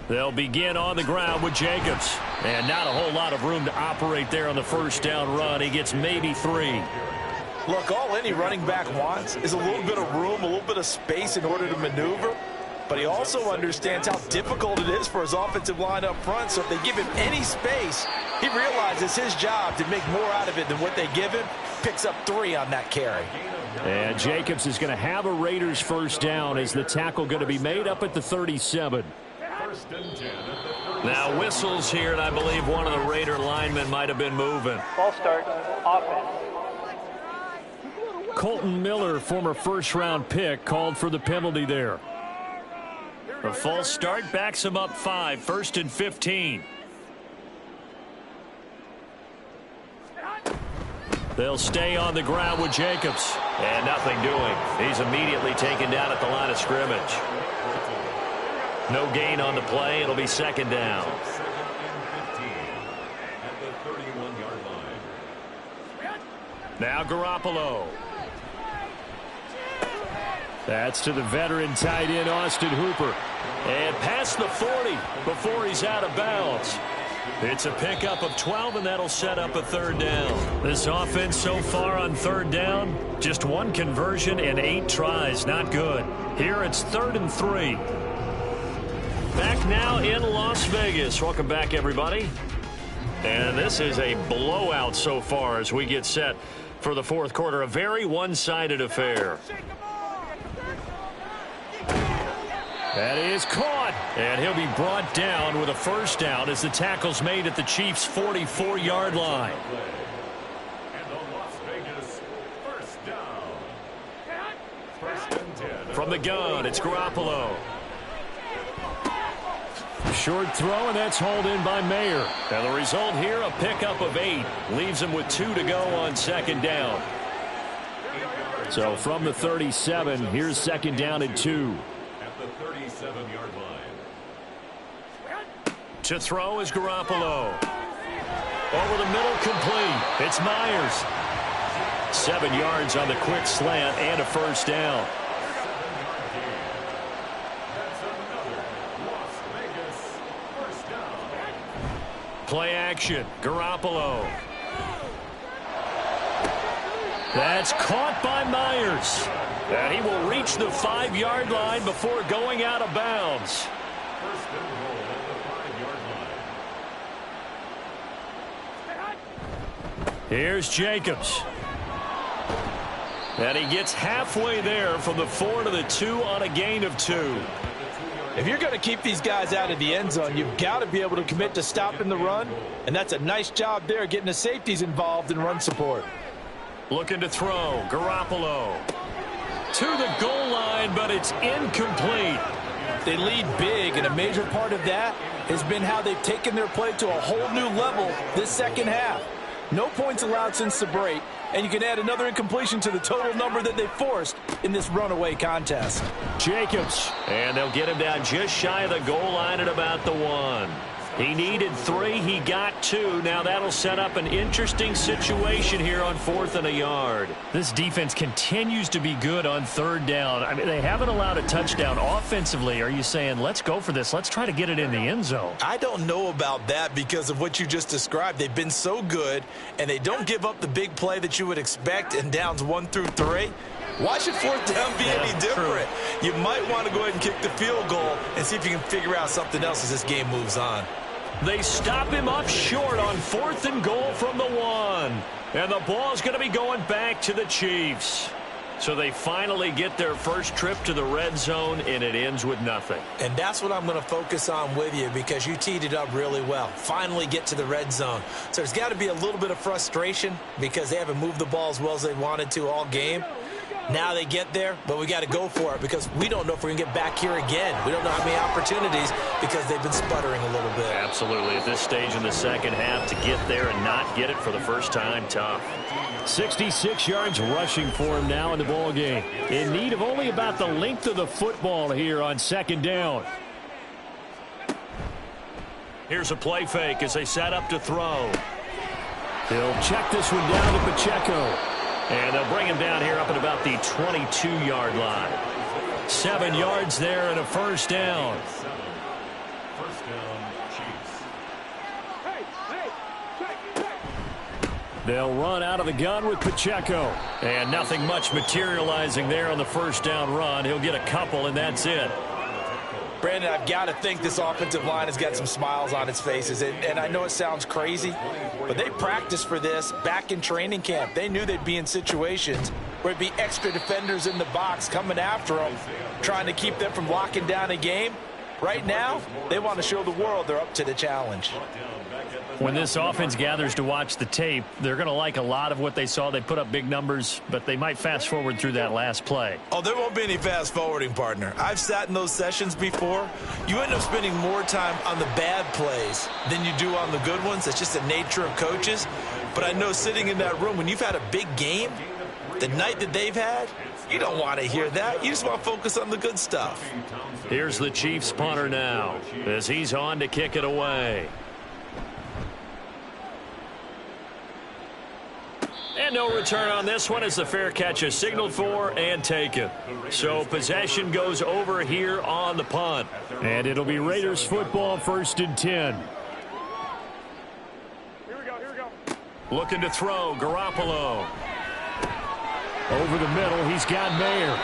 They'll begin on the ground with Jacobs. And not a whole lot of room to operate there on the first down run. He gets maybe 3. Look, all any running back wants is a little bit of room, a little bit of space in order to maneuver. But he also understands how difficult it is for his offensive line up front. So if they give him any space, he realizes his job to make more out of it than what they give him. Picks up 3 on that carry. And Jacobs is going to have a Raiders first down as the tackle going to be made up at the 37. Now whistles here, and I believe one of the Raider linemen might have been moving. Ball start, offense. Colton Miller, former first-round pick, called for the penalty there. A false start backs him up 5, 1st and 15. They'll stay on the ground with Jacobs. And nothing doing. He's immediately taken down at the line of scrimmage. No gain on the play. It'll be 2nd down. Now Garoppolo. That's to the veteran tight end, Austin Hooper. And past the 40 before he's out of bounds. It's a pickup of 12, and that'll set up a 3rd down. This offense so far on 3rd down, just 1 conversion and 8 tries. Not good. Here it's 3rd and 3. Back now in Las Vegas. Welcome back, everybody. And this is a blowout so far as we get set for the 4th quarter. A very one-sided affair. That is caught, and he'll be brought down with a first down as the tackle's made at the Chiefs' 44-yard line. From the gun, it's Garoppolo. Short throw, and that's hauled in by Mayer. And the result here, a pickup of 8. Leaves him with 2 to go on 2nd down. So from the 37, here's 2nd down and 2. Yard line. To throw is Garoppolo. Over the middle, complete. It's Myers. 7 yards on the quick slant and a first down. Play action. Garoppolo. That's caught by Myers. And he will reach the 5-yard line before going out of bounds. Here's Jacobs. And he gets halfway there from the 4 to the 2 on a gain of 2. If you're going to keep these guys out of the end zone, you've got to be able to commit to stopping the run. And that's a nice job there, getting the safeties involved in run support. Looking to throw. Garoppolo. To the goal line, but it's incomplete. They lead big, and a major part of that has been how they've taken their play to a whole new level this 2nd half. No points allowed since the break, and you can add another incompletion to the total number that they forced in this runaway contest. Jacobs, and they'll get him down just shy of the goal line at about the 1. he needed 3. He got 2. Now that'll set up an interesting situation here on 4th and a yard. This defense continues to be good on 3rd down. I mean, they haven't allowed a touchdown offensively. Are you saying, let's go for this? Let's try to get it in the end zone. I don't know about that because of what you just described. They've been so good, and they don't give up the big play that you would expect in downs 1 through 3. Why should 4th down be any different? True. You might want to go ahead and kick the field goal and see if you can figure out something else as this game moves on. They stop him up short on 4th and goal from the 1. And the ball's going to be going back to the Chiefs. So they finally get their first trip to the red zone, and it ends with nothing. And that's what I'm going to focus on with you because you teed it up really well. Finally get to the red zone. So there's got to be a little bit of frustration because they haven't moved the ball as well as they wanted to all game. Now they get there, but we got to go for it because we don't know if we're going to get back here again. We don't know how many opportunities because they've been sputtering a little bit. Absolutely. At this stage in the second half, to get there and not get it for the first time, tough. 66 yards rushing for him now in the ball game. In need of only about the length of the football here on second down. Here's a play fake as they set up to throw. He'll check this one down to Pacheco. And they'll bring him down here up at about the 22-yard line. 7 yards there and a first down. First down, Chiefs. They'll run out of the gun with Pacheco. And nothing much materializing there on the first down run. He'll get a couple, and that's it. Brandon, I've got to think this offensive line has got some smiles on its faces. And I know it sounds crazy, but they practiced for this back in training camp. They knew they'd be in situations where it'd be extra defenders in the box coming after them, trying to keep them from locking down a game. Right now, they want to show the world they're up to the challenge. When this offense gathers to watch the tape, they're going to like a lot of what they saw. They put up big numbers, but they might fast forward through that last play. Oh, there won't be any fast forwarding, partner. I've sat in those sessions before. You end up spending more time on the bad plays than you do on the good ones. That's just the nature of coaches. But I know sitting in that room, when you've had a big game, the night that they've had, you don't want to hear that. You just want to focus on the good stuff. Here's the Chiefs punter now as he's on to kick it away. And no return on this one as the fair catch is signaled for and taken. So possession goes over here on the punt. And it'll be Raiders football, 1st and 10. Here we go. Looking to throw, Garoppolo. Over the middle, he's got Mayer.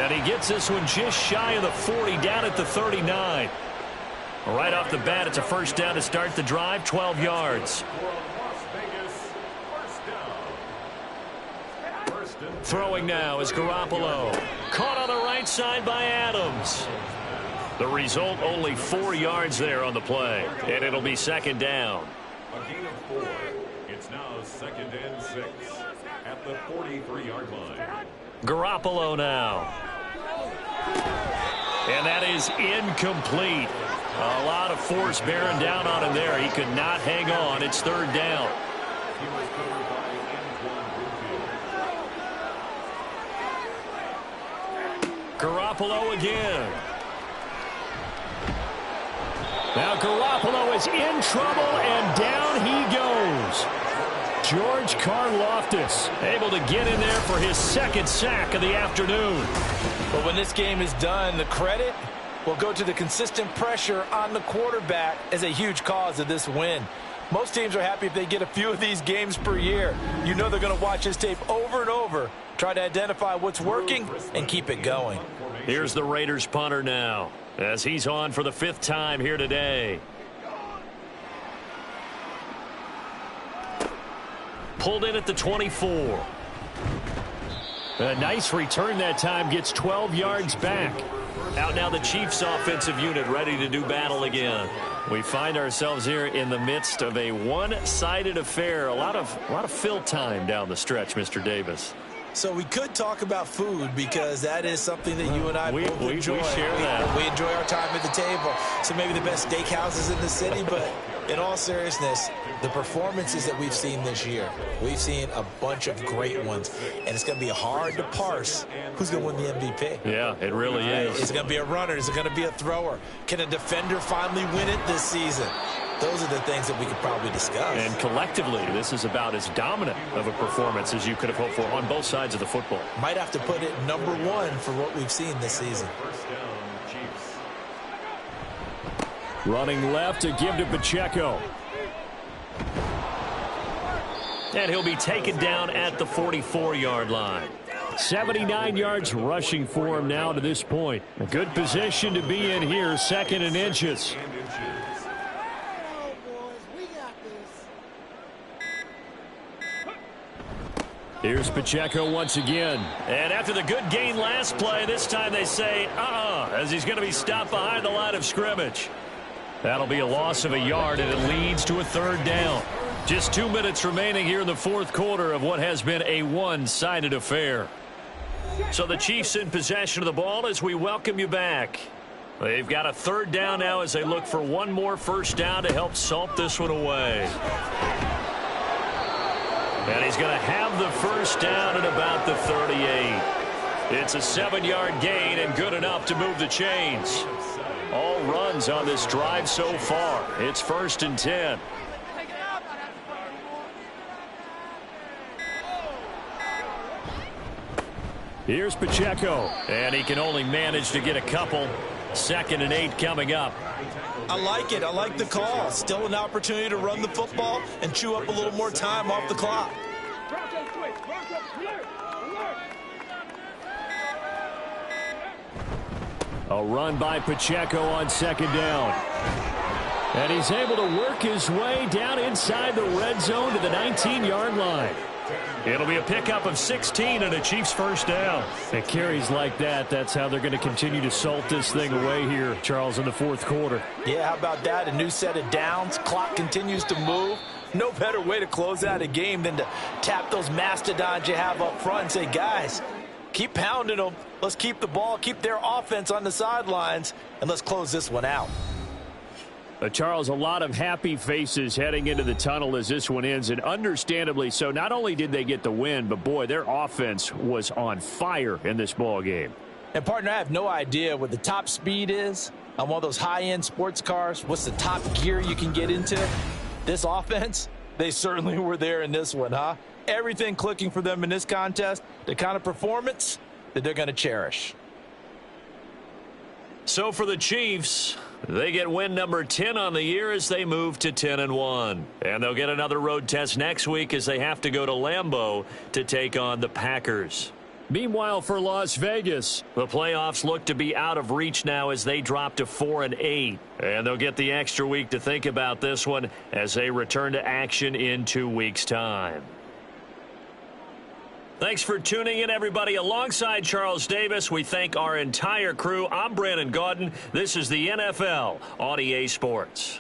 And he gets this one just shy of the 40, down at the 39. Right off the bat, it's a first down to start the drive, 12 yards. Throwing now is Garoppolo. Caught on the right side by Adams. The result, only 4 yards there on the play. And it'll be second down. A gain of 4. It's now 2nd and 6 at the 43-yard line. Garoppolo now. And that is incomplete. A lot of force bearing down on him there. He could not hang on. It's 3rd down. Garoppolo again. Now Garoppolo is in trouble, and down he goes. George Karlaftis able to get in there for his 2nd sack of the afternoon. But when this game is done, the credit will go to the consistent pressure on the quarterback as a huge cause of this win. Most teams are happy if they get a few of these games per year. You know they're going to watch this tape over and over, try to identify what's working, and keep it going. Here's the Raiders punter now as he's on for the 5th time here today. Pulled in at the 24. A nice return that time, gets 12 yards back. Out now the Chiefs offensive unit ready to do battle again. We find ourselves here in the midst of a one-sided affair. A lot of fill time down the stretch, Mr. Davis. So we could talk about food because that is something that you and I both enjoy. We share that. We enjoy our time at the table. So maybe the best steakhouses in the city, but in all seriousness, the performances that we've seen this year, we've seen a bunch of great ones, and it's going to be hard to parse who's going to win the MVP. Yeah, it really is. Is it going to be a runner? Is it going to be a thrower? Can a defender finally win it this season? Those are the things that we could probably discuss. And collectively, this is about as dominant of a performance as you could have hoped for on both sides of the football. Might have to put it number 1 for what we've seen this season. First down, Chiefs. Running left to give to Pacheco. And he'll be taken down at the 44-yard line. 79 yards rushing for him now to this point. A good position to be in here, 2nd and inches. Here's Pacheco once again. And after the good gain last play, this time they say, as he's going to be stopped behind the line of scrimmage. That'll be a loss of a yard, and it leads to a 3rd down. Just 2 minutes remaining here in the 4th quarter of what has been a one-sided affair. So the Chiefs in possession of the ball as we welcome you back. They've got a third down now as they look for one more first down to help salt this one away. And he's going to have the first down at about the 38. It's a 7-yard gain and good enough to move the chains. All runs on this drive so far. It's 1st and 10. Here's Pacheco, and he can only manage to get a couple. 2nd and 8 coming up. I like it. I like the call. Still an opportunity to run the football and chew up a little more time off the clock. A run by Pacheco on 2nd down. And he's able to work his way down inside the red zone to the 19-yard line. It'll be a pickup of 16 and a Chiefs first down. It carries like that. That's how they're going to continue to salt this thing away here, Charles, in the 4th quarter. Yeah, how about that? A new set of downs. Clock continues to move. No better way to close out a game than to tap those mastodons you have up front and say, guys, keep pounding them. Let's keep the ball, keep their offense on the sidelines, and let's close this one out. Charles, a lot of happy faces heading into the tunnel as this one ends, and understandably so. Not only did they get the win, but, boy, their offense was on fire in this ball game. And, partner, I have no idea what the top speed is on one of those high-end sports cars. What's the top gear you can get into? This offense, they certainly were there in this one, huh? Everything clicking for them in this contest, the kind of performance that they're going to cherish. So for the Chiefs, they get win number 10 on the year as they move to 10-1. And they'll get another road test next week as they have to go to Lambeau to take on the Packers. Meanwhile, for Las Vegas, the playoffs look to be out of reach now as they drop to 4-8. And they'll get the extra week to think about this one as they return to action in 2 weeks' time. Thanks for tuning in, everybody. Alongside Charles Davis, we thank our entire crew. I'm Brandon Gaudin. This is the NFL on EA Sports.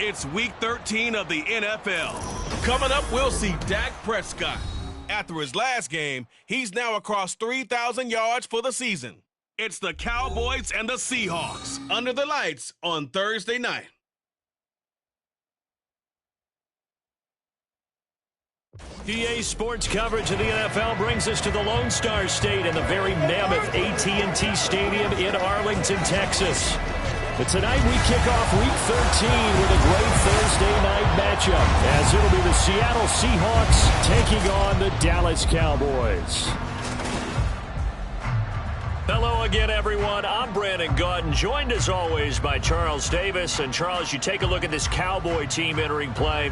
It's Week 13 of the NFL. Coming up, we'll see Dak Prescott. After his last game, he's now across 3,000 yards for the season. It's the Cowboys and the Seahawks under the lights on Thursday night. EA Sports coverage of the NFL brings us to the Lone Star State in the very mammoth AT&T Stadium in Arlington, Texas. But tonight we kick off Week 13 with a great Thursday night matchup, as it'll be the Seattle Seahawks taking on the Dallas Cowboys. Hello again, everyone. I'm Brandon Gautin, joined as always by Charles Davis. And Charles, you take a look at this Cowboy team entering play.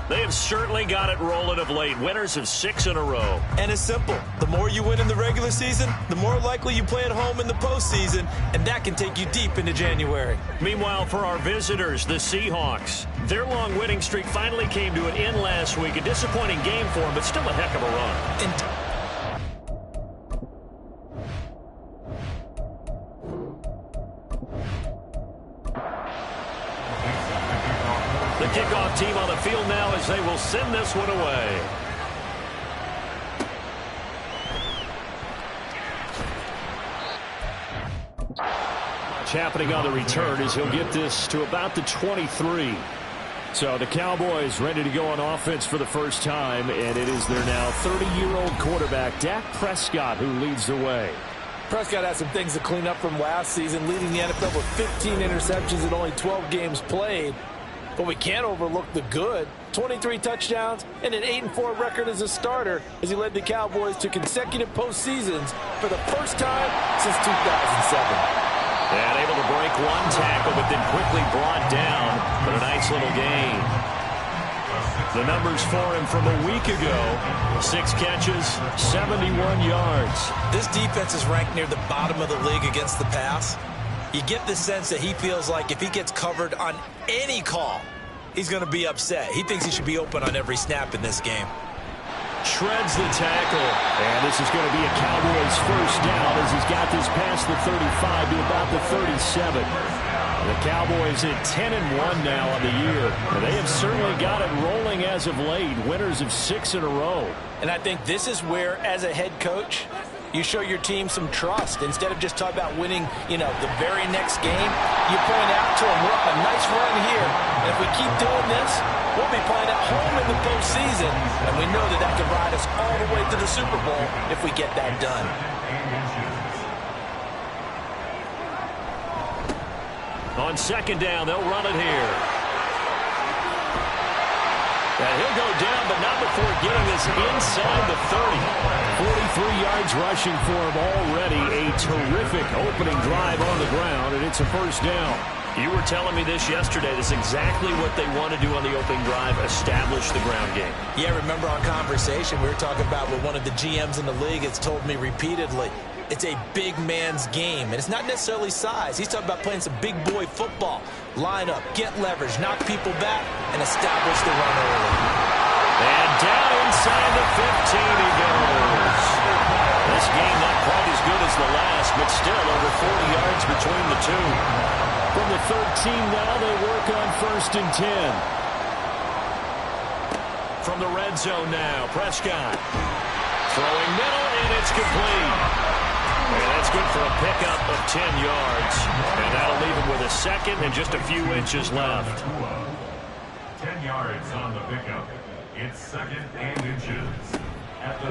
They have certainly got it rolling of late. Winners of 6 in a row. And it's simple. The more you win in the regular season, the more likely you play at home in the postseason, and that can take you deep into January. Meanwhile, for our visitors, the Seahawks, their long winning streak finally came to an end last week. A disappointing game for them, but still a heck of a run. The kickoff team on the field now as they will send this one away. happening on the return as he'll get this to about the 23. So the Cowboys ready to go on offense for the first time, and it is their now 30-year-old quarterback, Dak Prescott, who leads the way. Prescott has some things to clean up from last season, leading the NFL with 15 interceptions in only 12 games played. But we can't overlook the good. 23 touchdowns and an 8-4 record as a starter as he led the Cowboys to consecutive postseasons for the first time since 2007. And able to break one tackle, but then quickly brought down. But a nice little gain. The numbers for him from a week ago: 6 catches, 71 yards. This defense is ranked near the bottom of the league against the pass. You get the sense that he feels like if he gets covered on any call, he's going to be upset. He thinks he should be open on every snap in this game. Shreds the tackle. And this is going to be a Cowboys first down as he's got this past the 35 to about the 37. The Cowboys at 10-1 now on the year. And they have certainly got it rolling as of late. Winners of 6 in a row. And I think this is where, as a head coach, you show your team some trust. Instead of just talking about winning, the very next game, you point out to them, we're on a nice run here. And if we keep doing this, we'll be playing at home in the postseason. And we know that can ride us all the way to the Super Bowl if we get that done. On second down, they'll run it here. And he'll go down, but not before getting this inside the 30. 43 yards rushing for him already. A terrific opening drive on the ground, and it's a first down. You were telling me this yesterday. This is exactly what they want to do on the opening drive, establish the ground game. Yeah, remember our conversation, we were talking about what one of the GMs in the league has told me repeatedly. It's a big man's game, and it's not necessarily size. He's talking about playing some big boy football. Line up, get leverage, knock people back, and establish the run early. And down inside the 15 he goes. This game not quite as good as the last, but still over 40 yards between the two. From the 13 now, they work on 1st and 10. From the red zone now, Prescott. Throwing middle, and it's complete. And that's good for a pickup of 10 yards. And that'll leave him with a second and just a few inches left. 10 yards on the pickup. It's 2nd and inches.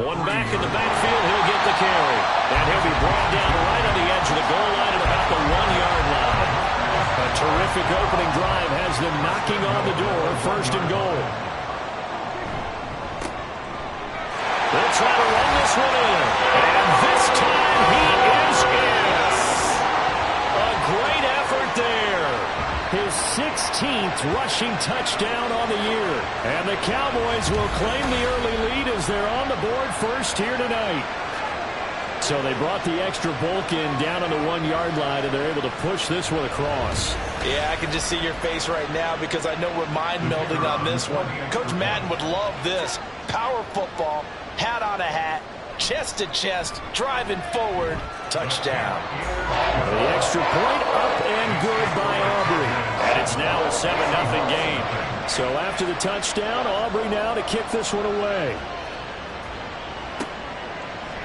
One back in the backfield, he'll get the carry. And he'll be brought down right on the edge of the goal line at about the 1-yard line. A terrific opening drive has them knocking on the door, 1st and goal. They'll try to run this one in. And this time he is in. A great effort there. His 16th rushing touchdown on the year. And the Cowboys will claim the early lead as they're on the board first here tonight. So they brought the extra bulk in down on the 1-yard line, and they're able to push this one across. Yeah, I can just see your face right now because I know we're mind melding on this one. Coach Madden would love this. Power football, hat on a hat, chest to chest, driving forward, touchdown. The extra point up and good by Aubrey. And it's now a 7-0 game. So after the touchdown, Aubrey now to kick this one away.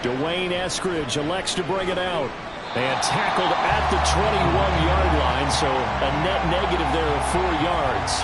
Dwayne Eskridge elects to bring it out. And tackled at the 21-yard line, so a net negative there of 4 yards.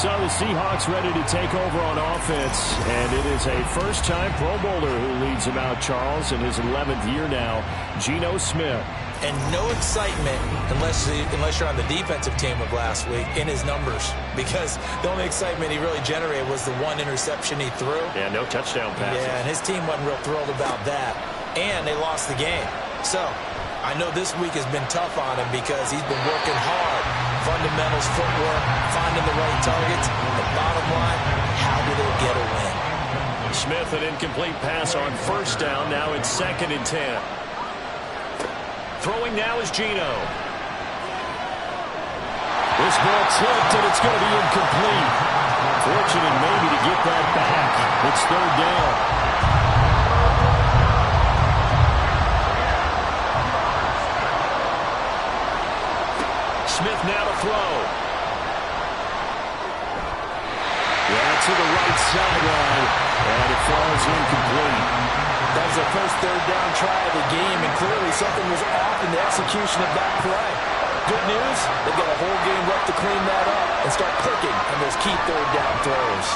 So the Seahawks ready to take over on offense, and it is a first-time Pro Bowler who leads them out, Charles, in his 11th year now, Geno Smith. And no excitement unless you're on the defensive team of last week in his numbers, because the only excitement he really generated was the one interception he threw. Yeah, no touchdown passes. Yeah, and his team wasn't real thrilled about that. And they lost the game. So I know this week has been tough on him because he's been working hard. Fundamentals, footwork, finding the right targets. The bottom line, how do they get a win? Smith, an incomplete pass on 1st down. Now it's 2nd and 10. Throwing now is Geno. This ball tipped, and it's going to be incomplete. Fortunate maybe to get that back. It's 3rd down. Smith now to throw. Yeah, to the right sideline, and it falls incomplete. That was the first 3rd down try of the game, and clearly something was off in the execution of that play. Good news, they've got a whole game left to clean that up and start clicking on those key third down throws.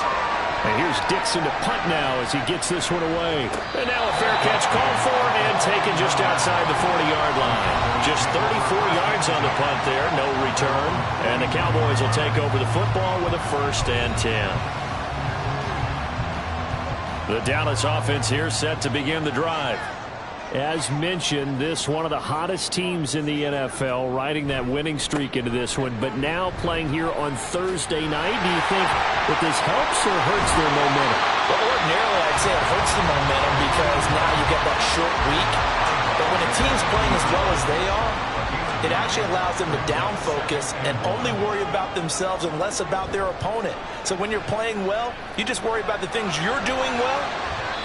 And here's Dixon to punt now as he gets this one away. And now a fair catch called for and taken just outside the 40-yard line. Just 34 yards on the punt there, no return. And the Cowboys will take over the football with a 1st and 10. The Dallas offense here set to begin the drive. As mentioned, this one of the hottest teams in the NFL, riding that winning streak into this one, but now playing here on Thursday night. Do you think that this helps or hurts their momentum? Well, ordinarily, I'd say it hurts the momentum because now you get that short week. But when a team's playing as well as they are, it actually allows them to down focus and only worry about themselves and less about their opponent. So when you're playing well, you just worry about the things you're doing well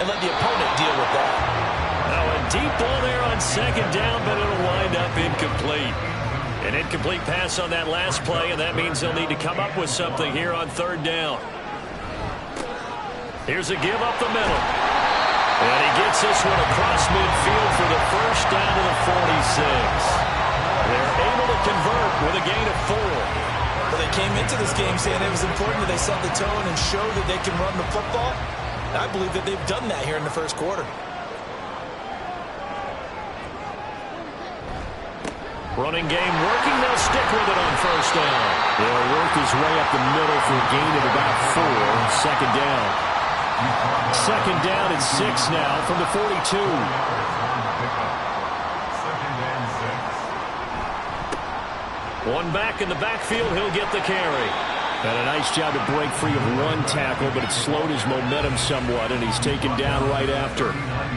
and let the opponent deal with that. Now a deep ball there on 2nd down, but it'll wind up incomplete. An incomplete pass on that last play, and that means they'll need to come up with something here on 3rd down. Here's a give up the middle. And he gets this one across midfield for the 1st down to the 46. They're able to convert with a gain of 4. Well, they came into this game saying it was important that they set the tone and show that they can run the football. And I believe that they've done that here in the 1st quarter. Running game working. They'll stick with it on 1st down. They'll work his way up the middle for a gain of about 4. 2nd down. 2nd down and 6 now from the 42. 1 back in the backfield. He'll get the carry. And a nice job to break free of 1 tackle, but it slowed his momentum somewhat, and he's taken down right after.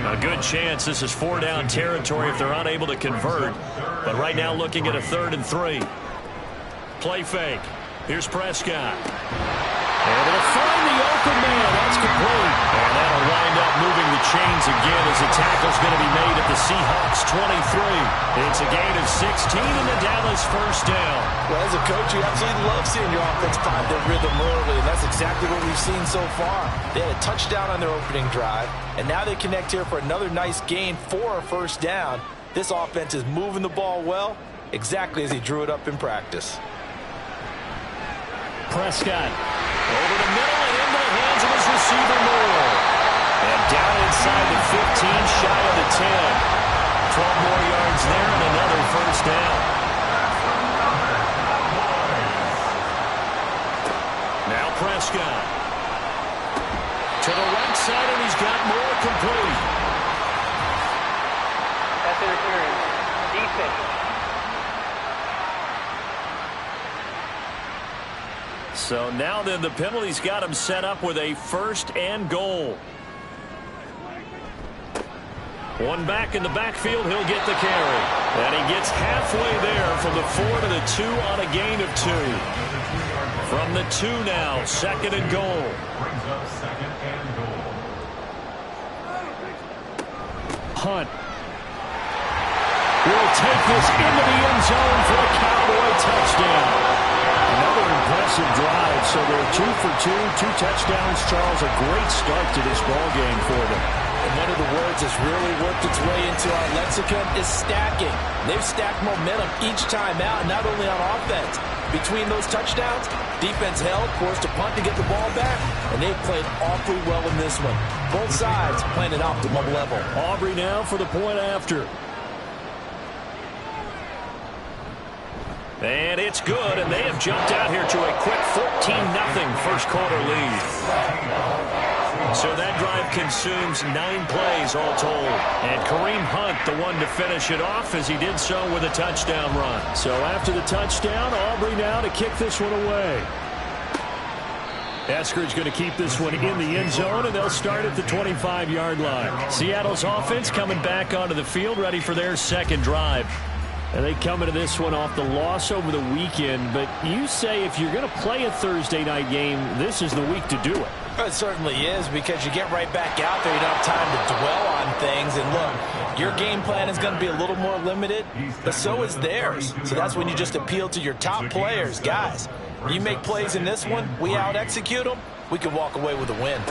A good chance this is 4-down territory if they're unable to convert. But right now looking at a 3rd and 3. Play fake. Here's Prescott. And it'll find the open man. That's complete. And that'll wind up moving the chains again as the tackle's going to be made at the Seahawks 23. It's a gain of 16 in the Dallas 1st down. Well, as a coach, you absolutely love seeing your offense find their rhythm early, and that's exactly what we've seen so far. They had a touchdown on their opening drive, and now they connect here for another nice gain for a 1st down. This offense is moving the ball well, exactly as he drew it up in practice. Prescott. Over the middle and into the hands of his receiver Moore. And down inside the 15, shy of the 10. 12 more yards there and another 1st down. Now Prescott. To the right side, and he's got Moore complete. That's interference. Defense. So now then the penalty's got him set up with a 1st and goal. 1 back in the backfield, he'll get the carry. And he gets halfway there from the 4 to the 2 on a gain of 2. From the 2 now, 2nd and goal. Brings up 2nd and goal. Hunt. Will take this into the end zone for a Cowboy touchdown. Another impressive drive, so they're 2 for 2, 2 touchdowns. Charles, a great start to this ball game for them. And one of the words that's really worked its way into our lexicon is stacking. They've stacked momentum each time out, not only on offense. Between those touchdowns, defense held, forced a punt to get the ball back, and they've played awfully well in this one. Both sides playing at optimal level. Aubrey now for the point after. And it's good, and they have jumped out here to a quick 14-0 1st quarter lead. So that drive consumes 9 plays all told. And Kareem Hunt, the one to finish it off, as he did so with a touchdown run. So after the touchdown, Aubrey now to kick this one away. Eskridge going to keep this one in the end zone, and they'll start at the 25-yard line. Seattle's offense coming back onto the field, ready for their 2nd drive. And they come into this one off the loss over the weekend. But you say if you're going to play a Thursday night game, this is the week to do it. It certainly is, because you get right back out there. You don't have time to dwell on things. And look, your game plan is going to be a little more limited, but so is theirs. So that's when you just appeal to your top players. Guys, you make plays in this one, we out-execute them, we can walk away with a win.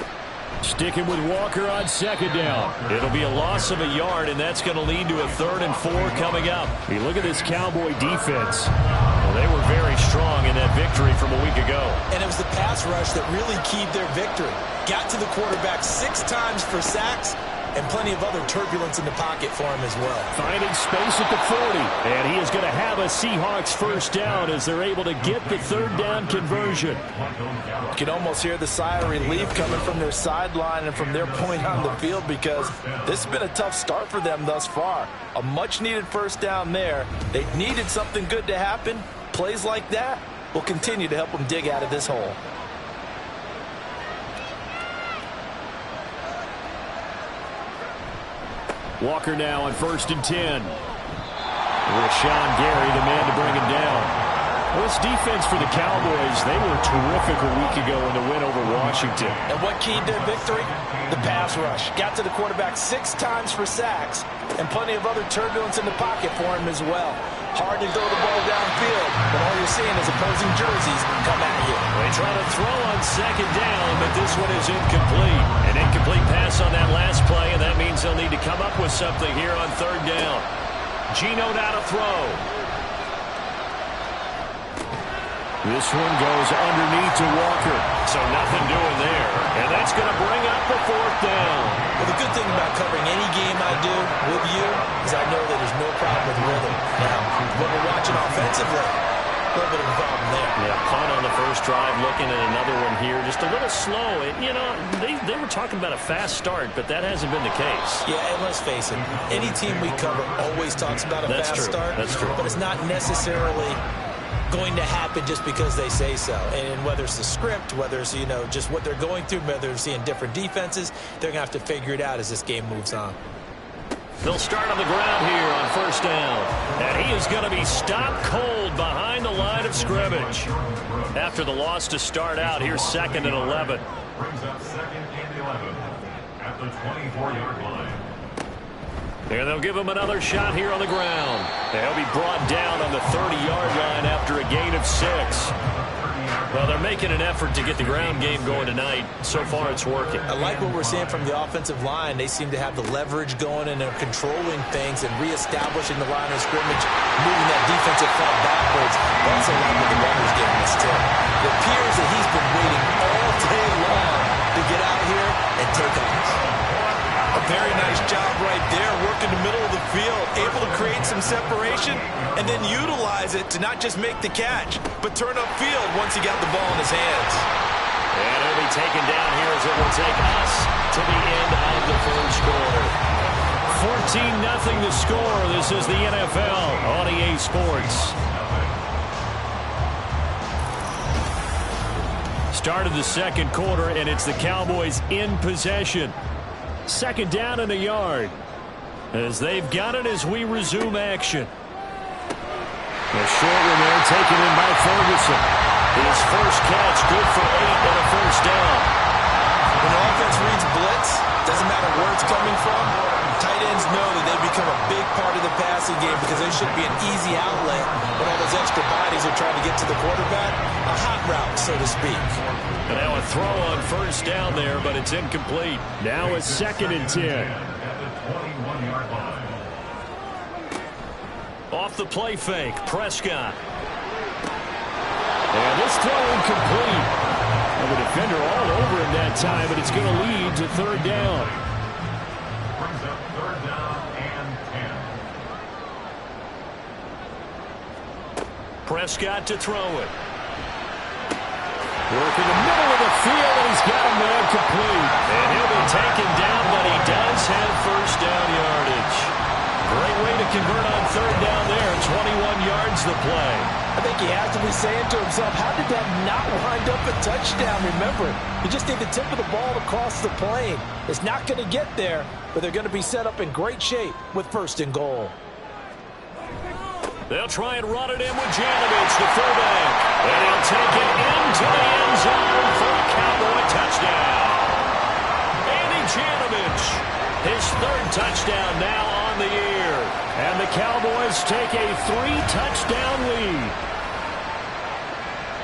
Sticking with Walker on second down. It'll be a loss of a yard, and that's going to lead to a 3rd and 4 coming up. You look at this Cowboy defense. Well, they were very strong in that victory from a week ago. And it was the pass rush that really keyed their victory. Got to the quarterback 6 times for sacks, and plenty of other turbulence in the pocket for him as well. Finding space at the 40. And he is going to have a Seahawks first down as they're able to get the 3rd down conversion. You can almost hear the sigh of relief coming from their sideline and from their point on the field, because this has been a tough start for them thus far. A much-needed first down there. They needed something good to happen. Plays like that will continue to help them dig out of this hole. Walker now on 1st and 10. Rashawn Gary, the man to bring him down. Well, this defense for the Cowboys, they were terrific a week ago in the win over Washington. And what keyed their victory? The pass rush. Got to the quarterback 6 times for sacks, and plenty of other turbulence in the pocket for him as well. Hard to throw the ball downfield, but all you're seeing is opposing jerseys come at you. They try to throw on second down, but this one is incomplete. An incomplete pass on that last play, and that means they'll need to come up with something here on 3rd down. Geno now to throw. This one goes underneath to Walker. So nothing doing there. And that's going to bring up the 4th down. Well, the good thing about covering any game I do with you is I know that there's no problem with rhythm. Now, when we're watching offensively, a little bit of a problem there. Yeah, punt on the first drive, looking at another one here. Just a little slow. You know, they were talking about a fast start, but that hasn't been the case. Yeah, and let's face it, any team we cover always talks about a fast start. That's true. But it's not necessarily going to happen just because they say so. And whether it's the script, whether it's, you know, just what they're going through, whether they're seeing different defenses, they're going to have to figure it out as this game moves on. They'll start on the ground here on 1st down. And he is going to be stopped cold behind the line of scrimmage. After the loss to start out, here's 2nd and 11. Brings up 2nd and 11 at the 24-yard line. And they'll give him another shot here on the ground. They'll be brought down on the 30-yard line after a gain of 6. Well, they're making an effort to get the ground game going tonight. So far, it's working. I like what we're seeing from the offensive line. They seem to have the leverage going, and they're controlling things and reestablishing the line of scrimmage, moving that defensive front backwards. They also like what the runner's getting this tip. It appears that he's been waiting all day long to get out here and take off. A very nice job right there, working the middle of the field, able to create some separation, and then utilize it to not just make the catch, but turn upfield once he got the ball in his hands. And he'll be taken down here as it will take us to the end of the 1st quarter. 14-0 the score. This is the NFL on EA Sports. Start of the 2nd quarter, and it's the Cowboys in possession. 2nd down and a yard as they've got it as we resume action. A short one there taken in by Ferguson. His first catch good for 8 and a 1st down. When the offense reads blitz, doesn't matter where it's coming from, tight ends know that they become a big part of the passing game because they should be an easy outlet when all those extra bodies are trying to get to the quarterback. A hot route, so to speak. And now a throw on 1st down there, but it's incomplete. Now a 2nd and 10. At the 21-yard line. Off the play fake, Prescott. And this throw incomplete. And the defender all over him that time, but it's going to lead to 3rd down. Brings up 3rd down and 10. Prescott to throw it. Work in the middle of the field, and he's got him there complete. And he'll be taken down, but he does have 1st down yardage. Great way to convert on 3rd down there. 21 yards the play. I think he has to be saying to himself, how did that not wind up a touchdown? Remember, you just need the tip of the ball to cross the plane. It's not going to get there, but they're going to be set up in great shape with 1st and goal. They'll try and run it in with Janovich, the fullback. And he'll take it into the end zone for a Cowboy touchdown. Andy Janovich, his 3rd touchdown now on the year. And the Cowboys take a 3-touchdown lead.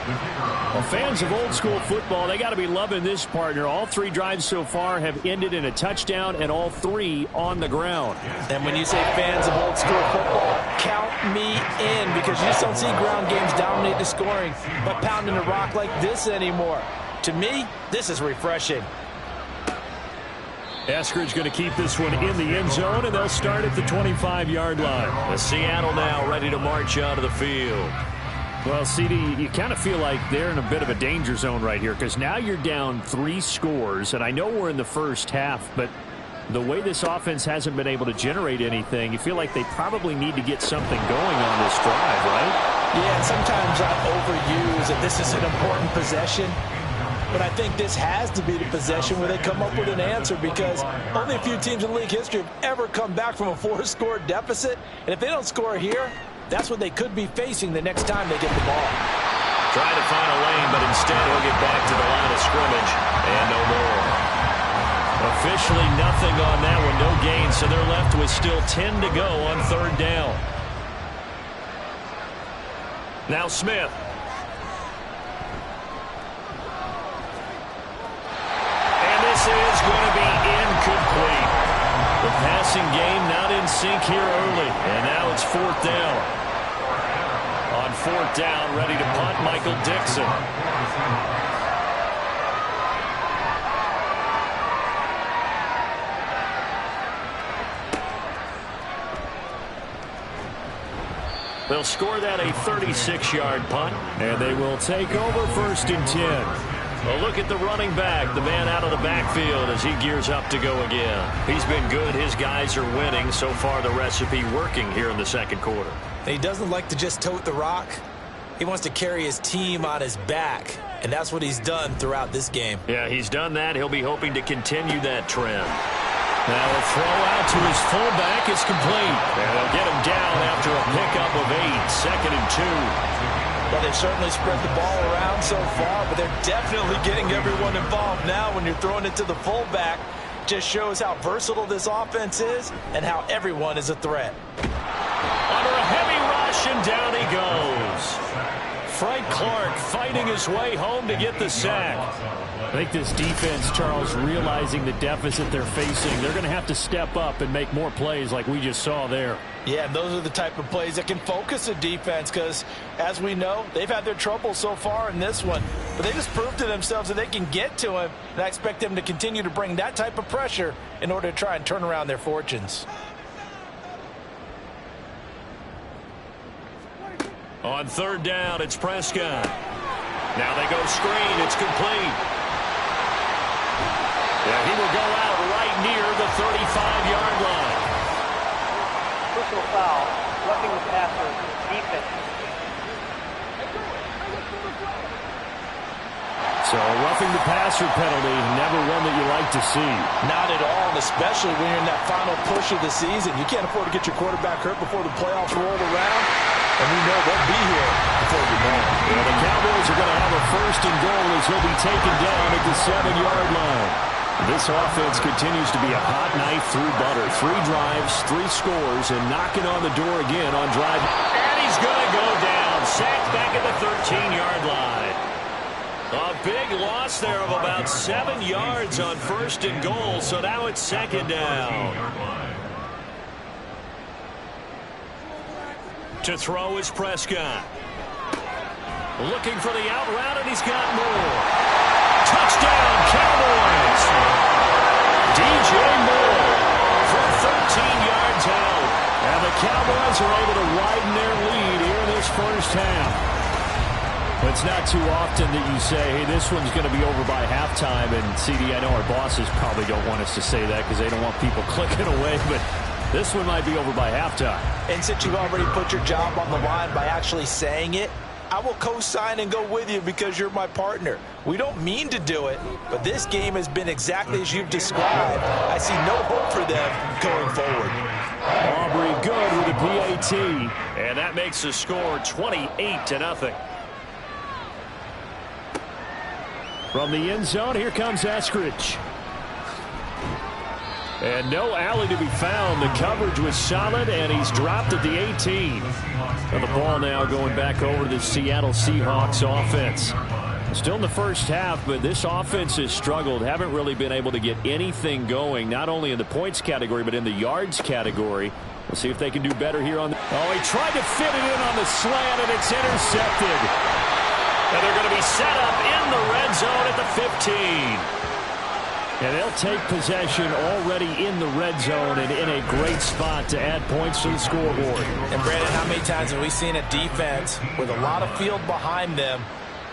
Well, fans of old school football, they got to be loving this, partner. All 3 drives so far have ended in a touchdown, and all 3 on the ground. And when you say fans of old school football, count me in, because you just don't see ground games dominate the scoring by pounding the rock like this anymore. To me, this is refreshing. Eskridge going to keep this one in the end zone, and they'll start at the 25-yard line. The Seattle now ready to march out of the field. Well, CD, you kind of feel like they're in a bit of a danger zone right here, because now you're down 3 scores, and I know we're in the first half, but the way this offense hasn't been able to generate anything, you feel like they probably need to get something going on this drive, right? Yeah, and sometimes I overuse that this is an important possession. But I think this has to be the possession where they come up with an answer, because only a few teams in league history have ever come back from a 4-score deficit. And if they don't score here, that's what they could be facing the next time they get the ball. Trying to find a lane, but instead he'll get back to the line of scrimmage. And no more. Officially nothing on that one, no gain. So they're left with still 10 to go on 3rd down. Now Smith. This is going to be incomplete. The passing game not in sync here early. And now it's 4th down. On 4th down, ready to punt, Michael Dixon. They'll score that a 36-yard punt. And they will take over 1st and 10. Well, look at the running back, the man out of the backfield as he gears up to go again. He's been good. His guys are winning. So far, the recipe working here in the 2nd quarter. He doesn't like to just tote the rock. He wants to carry his team on his back, and that's what he's done throughout this game. Yeah, he's done that. He'll be hoping to continue that trend. Now a throw out to his fullback is complete. And they'll get him down after a pickup of 8, 2nd and 2. Well, they've certainly spread the ball around so far, but they're definitely getting everyone involved now. When you're throwing it to the fullback, just shows how versatile this offense is and how everyone is a threat. Under a heavy rush, and down he goes. Frank Clark fighting his way home to get the sack. I think this defense, Charles, realizing the deficit they're facing, they're going to have to step up and make more plays like we just saw there. Yeah, and those are the type of plays that can focus a defense, because, as we know, they've had their trouble so far in this one. But they just proved to themselves that they can get to him, and I expect them to continue to bring that type of pressure in order to try and turn around their fortunes. On 3rd down, it's Prescott. Now they go screen. It's complete. Yeah, he will go out right near the 35-yard line. Personal foul, roughing the passer, defense. So roughing the passer penalty, never one that you like to see. Not at all, and especially when you're in that final push of the season. You can't afford to get your quarterback hurt before the playoffs roll around, and we know they'll be here before you know it. Well, the Cowboys are going to have a 1st and goal as he'll be taken down at the 7-yard line. This offense continues to be a hot knife through butter. 3 drives, 3 scores, and knocking on the door again on drive. And he's going to go down. Sacked back at the 13-yard line. A big loss there of about 7 yards on 1st and goal, so now it's 2nd down. To throw is Prescott. Looking for the out route, and he's got more. Touchdown, Cowboys! DJ Moore from 13 yards out. And the Cowboys are able to widen their lead here in this first half. It's not too often that you say, hey, this one's going to be over by halftime. And, CD, I know our bosses probably don't want us to say that because they don't want people clicking away, but this one might be over by halftime. And since you've already put your job on the line by actually saying it, I will co-sign and go with you because you're my partner. We don't mean to do it, but this game has been exactly as you've described. I see no hope for them going forward. Aubrey good with a PAT. And that makes the score 28-0. From the end zone, here comes Eskridge. And no alley to be found. The coverage was solid, and he's dropped at the 18. And the ball now going back over to the Seattle Seahawks offense. Still in the first half, but this offense has struggled. Haven't really been able to get anything going, not only in the points category, but in the yards category. We'll see if they can do better here on the... Oh, he tried to fit it in on the slant, and it's intercepted. And they're going to be set up in the red zone at the 15. And they'll take possession already in the red zone and in a great spot to add points to the scoreboard. And Brandon, how many times have we seen a defense with a lot of field behind them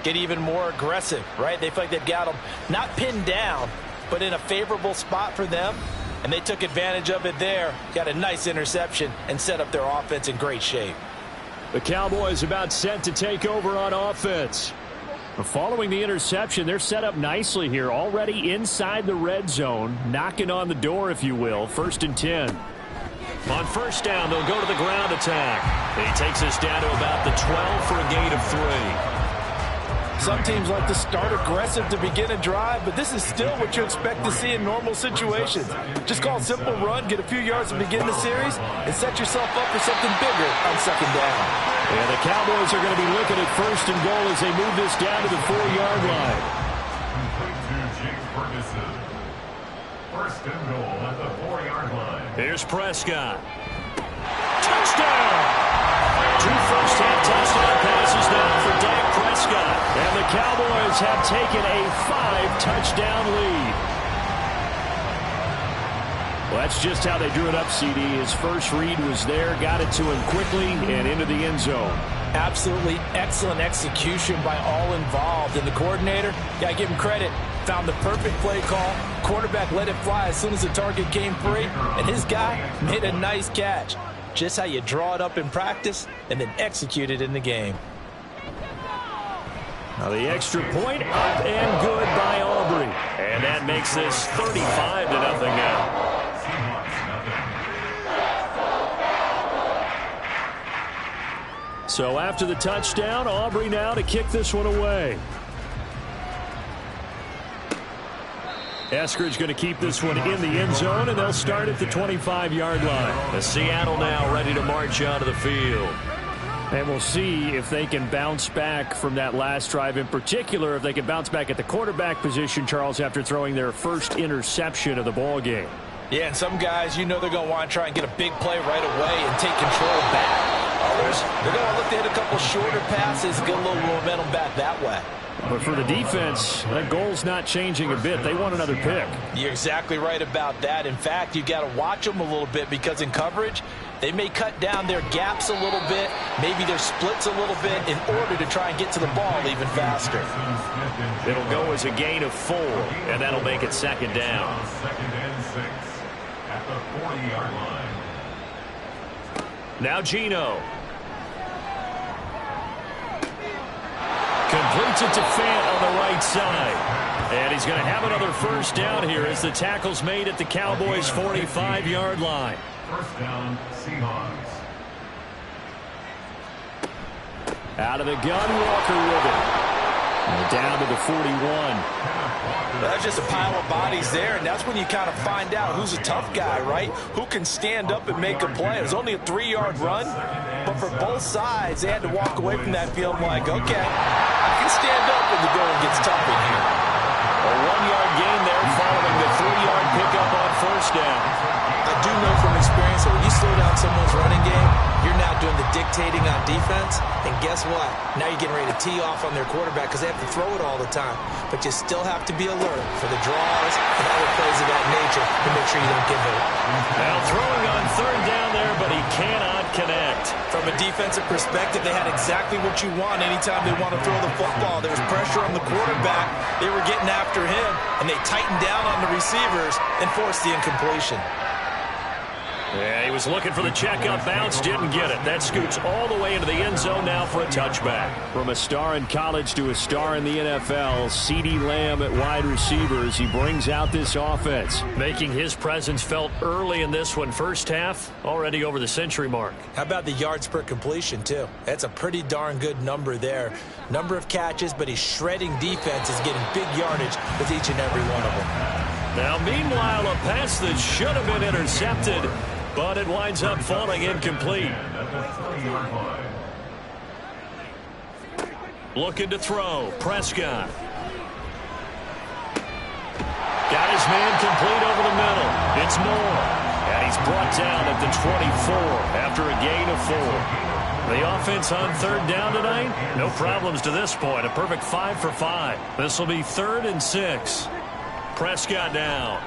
get even more aggressive, right? They feel like they've got them not pinned down, but in a favorable spot for them. And they took advantage of it there, got a nice interception, and set up their offense in great shape. The Cowboys about set to take over on offense. Following the interception, they're set up nicely here, already inside the red zone, knocking on the door, if you will. 1st and 10. On first down, they'll go to the ground attack. He takes us down to about the 12 for a gain of 3. Some teams like to start aggressive to begin a drive, but this is still what you expect to see in normal situations. Just call a simple run, get a few yards to begin the series, and set yourself up for something bigger on 2nd down. And the Cowboys are going to be looking at 1st and goal as they move this down to the 4-yard line. Complete to Jake Ferguson. 1st and goal at the 4-yard line. Here's Prescott. Touchdown! 2 first-half touchdown passes now for Dak Prescott. And the Cowboys have taken a 5-touchdown lead. Well, that's just how they drew it up, CD. His first read was there, got it to him quickly, and into the end zone. Absolutely excellent execution by all involved. And the coordinator, got to give him credit, found the perfect play call. Quarterback let it fly as soon as the target came free, and his guy made a nice catch. Just how you draw it up in practice and then execute it in the game. Now the extra point up and good by Aubrey. And that makes this 35-0 now. So after the touchdown, Aubrey now to kick this one away. Eskridge going to keep this one in the end zone, and they'll start at the 25-yard line. The Seattle now ready to march onto the field. And we'll see if they can bounce back from that last drive, in particular if they can bounce back at the quarterback position, Charles, after throwing their first interception of the ball game. Yeah, and some guys, you know they're going to want to try and get a big play right away and take control back. Others, they're going to look to hit a couple shorter passes, get a little momentum back that way. But for the defense, that goal's not changing a bit. They want another pick. You're exactly right about that. In fact, you got to watch them a little bit because in coverage, they may cut down their gaps a little bit, maybe their splits a little bit in order to try and get to the ball even faster. It'll go as a gain of 4, and that'll make it 2nd down. 2nd and 6 at the 40-yard line. Now Geno. Completes it to Fant on the right side. And he's going to have another first down here as the tackle's made at the Cowboys' 45-yard line. 1st down, Seahawks. Out of the gun, Walker with it. And down to the 41. That's just a pile of bodies there, and that's when you kind of find out who's a tough guy, right? Who can stand up and make a play. It was only a 3-yard run, but for both sides, they had to walk away from that field like, okay, I can stand up when the going gets tough in here. A 1-yard gain there following the 3-yard pickup on 1st down. I do know from experience that when you slow down someone's running game, you're now doing the dictating on defense, and guess what? Now you're getting ready to tee off on their quarterback because they have to throw it all the time. But you still have to be alert for the draws and other plays of that nature to make sure you don't get hurt. Now throwing on 3rd down there, but he cannot connect. From a defensive perspective, they had exactly what you want anytime they want to throw the football. There was pressure on the quarterback. They were getting after him, and they tightened down on the receivers and forced the incompletion. Yeah, he was looking for the checkup bounce, didn't get it. That scoots all the way into the end zone now for a touchback. From a star in college to a star in the NFL, CeeDee Lamb at wide receivers. He brings out this offense. Making his presence felt early in this one. First half, already over the century mark. How about the yards per completion, too? That's a pretty darn good number there. Number of catches, but he's shredding defenses, getting big yardage with each and every one of them. Now, meanwhile, a pass that should have been intercepted, but it winds up falling incomplete. Looking to throw. Prescott. Got his man complete over the middle. It's Moore. And he's brought down at the 24 after a gain of 4. The offense on third down tonight, no problems to this point. A perfect 5 for 5. This will be 3rd and 6. Prescott down.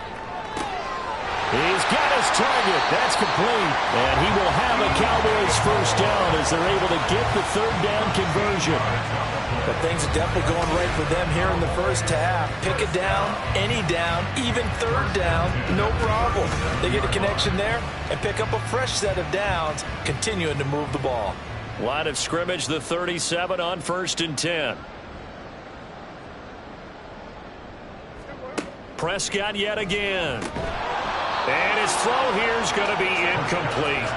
He's got his target. That's complete. And he will have a Cowboys first down as they're able to get the third down conversion. But things are definitely going right for them here in the first half. Pick a down, any down, even third down, no problem. They get a connection there and pick up a fresh set of downs, continuing to move the ball. Line of scrimmage, the 37 on 1st and 10. Prescott yet again. And his throw here is going to be incomplete.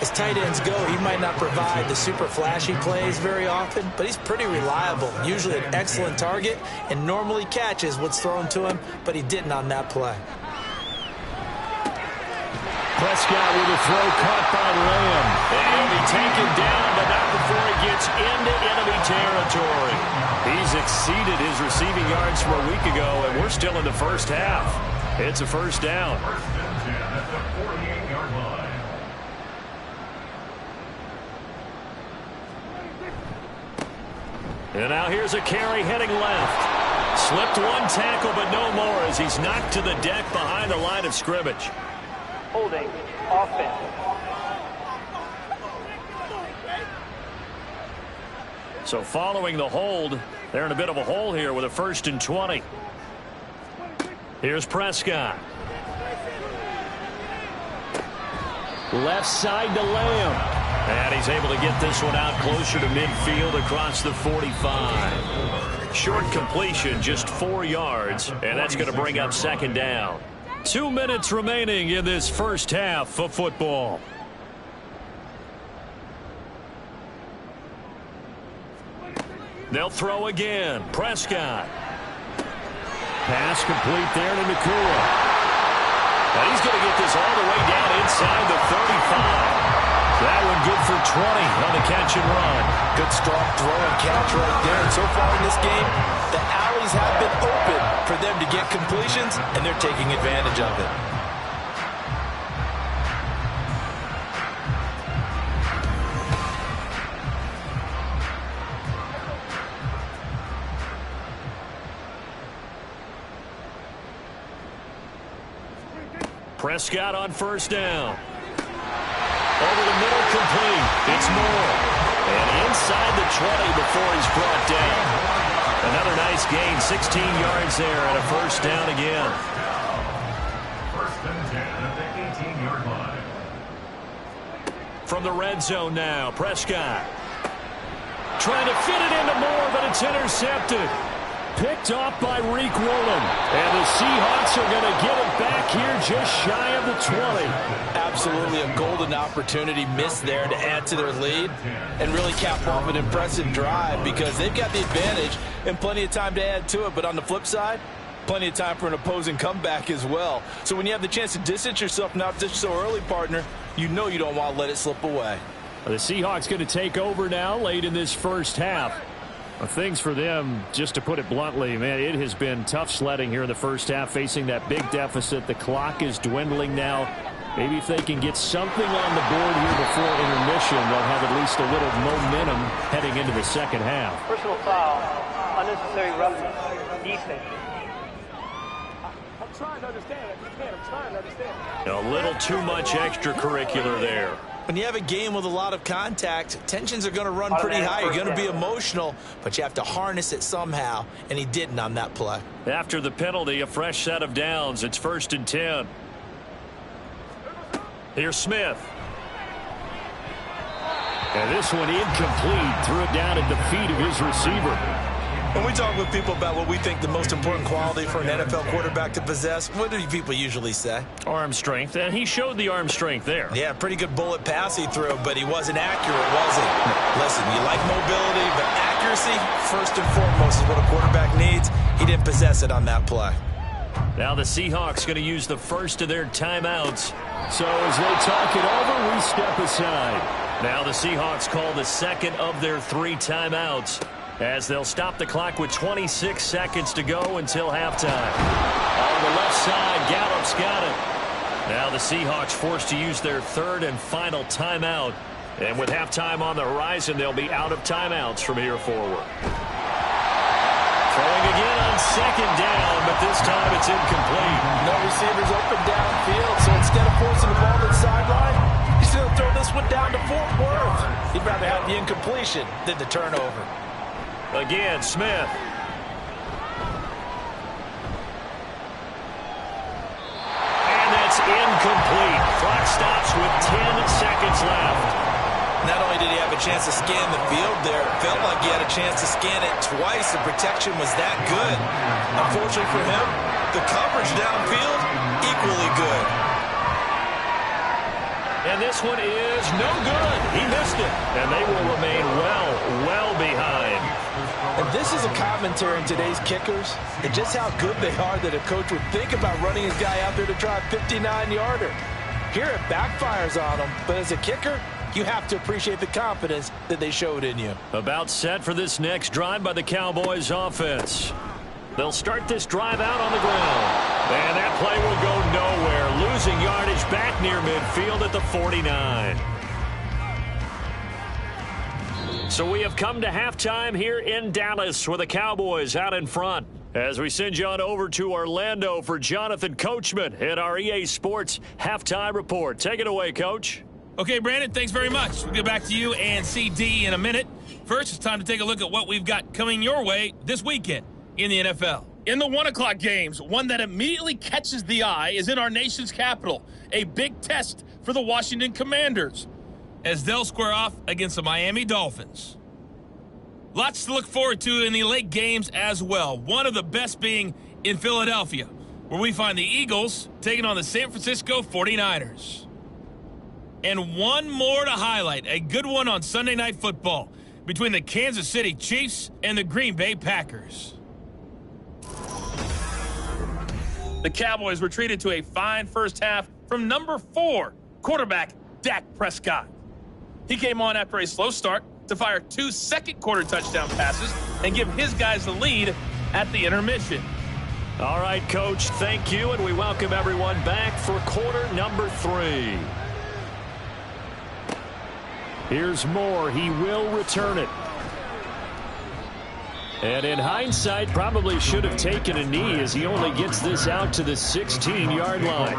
As tight ends go, he might not provide the super flashy plays very often, but he's pretty reliable, usually an excellent target, and normally catches what's thrown to him, but he didn't on that play. Prescott with a throw caught by Lamb. And he'll be taken down, but not before he gets into enemy territory. He's exceeded his receiving yards from a week ago, and we're still in the first half. It's a first down. First and 10 at the 48-yard line. And now here's a carry heading left. Slipped one tackle, but no more as he's knocked to the deck behind the line of scrimmage. Holding. Offense. So following the hold, they're in a bit of a hole here with a 1st and 20. Here's Prescott. Left side to Lamb. And he's able to get this one out closer to midfield across the 45. Short completion, just 4 yards, and that's going to bring up 2nd down. 2 minutes remaining in this first half of football. They'll throw again. Prescott. Pass complete there to Nakua. And he's going to get this all the way down inside the 35. That one good for 20 on the catch and run. Good strong throw and catch right there. And so far in this game, the alleys have been open for them to get completions, and they're taking advantage of it. Prescott on 1st down. Over the middle, complete. It's Moore. And inside the 20 before he's brought down. Another nice gain, 16 yards there, and a first down again. First and 10 at the 18-yard line. From the red zone now, Prescott. Trying to fit it into Moore, but it's intercepted. Picked off by Reek Woolen. And the Seahawks are going to get it back here just shy of the 20. Absolutely a golden opportunity missed there to add to their lead and really cap off an impressive drive because they've got the advantage and plenty of time to add to it. But on the flip side, plenty of time for an opposing comeback as well. So when you have the chance to distance yourself not just so early, partner, you know you don't want to let it slip away. The Seahawks going to take over now late in this first half. Things for them, just to put it bluntly, man, it has been tough sledding here in the first half, facing that big deficit. The clock is dwindling now. Maybe if they can get something on the board here before intermission, they'll have at least a little momentum heading into the second half. Personal foul. Unnecessary roughness. Defense. I'm trying to understand. I'm trying to understand. A little too much extracurricular there. When you have a game with a lot of contact, tensions are going to run pretty high. You're going to be emotional, but you have to harness it somehow, and he didn't on that play. After the penalty, a fresh set of downs. It's 1st and 10. Here's Smith. And this one incomplete. Threw it down at the feet of his receiver. When we talk with people about what we think the most important quality for an NFL quarterback to possess, what do people usually say? Arm strength, and he showed the arm strength there. Yeah, pretty good bullet pass he threw, but he wasn't accurate, was he? Listen, you like mobility, but accuracy, first and foremost, is what a quarterback needs. He didn't possess it on that play. Now the Seahawks going to use the first of their timeouts. So as they talk it over, we step aside. Now the Seahawks call the second of their 3 timeouts as they'll stop the clock with 26 seconds to go until halftime. On the left side, Gallup's got it. Now the Seahawks forced to use their 3rd and final timeout. And with halftime on the horizon, they'll be out of timeouts from here forward. Throwing again on 2nd down, but this time it's incomplete. No receivers open downfield, so instead of forcing the ball to the sideline, he's going to throw this one down to Fort Worth. He'd rather have the incompletion than the turnover. Again, Smith. And that's incomplete. Clock stops with 10 seconds left. Not only did he have a chance to scan the field there, it felt like he had a chance to scan it twice. The protection was that good. Unfortunately for him, the coverage downfield, equally good. And this one is no good. He missed it. And they will remain well behind. And this is a commentary in today's kickers and just how good they are that a coach would think about running his guy out there to try a 59-yarder. Here it backfires on him, but as a kicker, you have to appreciate the confidence that they showed in you. About set for this next drive by the Cowboys offense. They'll start this drive out on the ground. And that play will go nowhere. Losing yardage back near midfield at the 49. So we have come to halftime here in Dallas with the Cowboys out in front. As we send you on over to Orlando for Jonathan Coachman at our EA Sports Halftime Report. Take it away, Coach. Okay, Brandon, thanks very much. We'll get back to you and CD in a minute. First, it's time to take a look at what we've got coming your way this weekend in the NFL. In the 1 o'clock games, one that immediately catches the eye is in our nation's capital, a big test for the Washington Commanders, as they'll square off against the Miami Dolphins. Lots to look forward to in the late games as well, one of the best being in Philadelphia, where we find the Eagles taking on the San Francisco 49ers. And one more to highlight, a good one on Sunday Night Football between the Kansas City Chiefs and the Green Bay Packers. The Cowboys were treated to a fine first half from number 4 quarterback Dak Prescott. He came on after a slow start to fire 2 second-quarter touchdown passes and give his guys the lead at the intermission. All right, Coach, thank you, and we welcome everyone back for quarter number 3. Here's Moore. He will return it. And in hindsight, probably should have taken a knee as he only gets this out to the 16-yard line.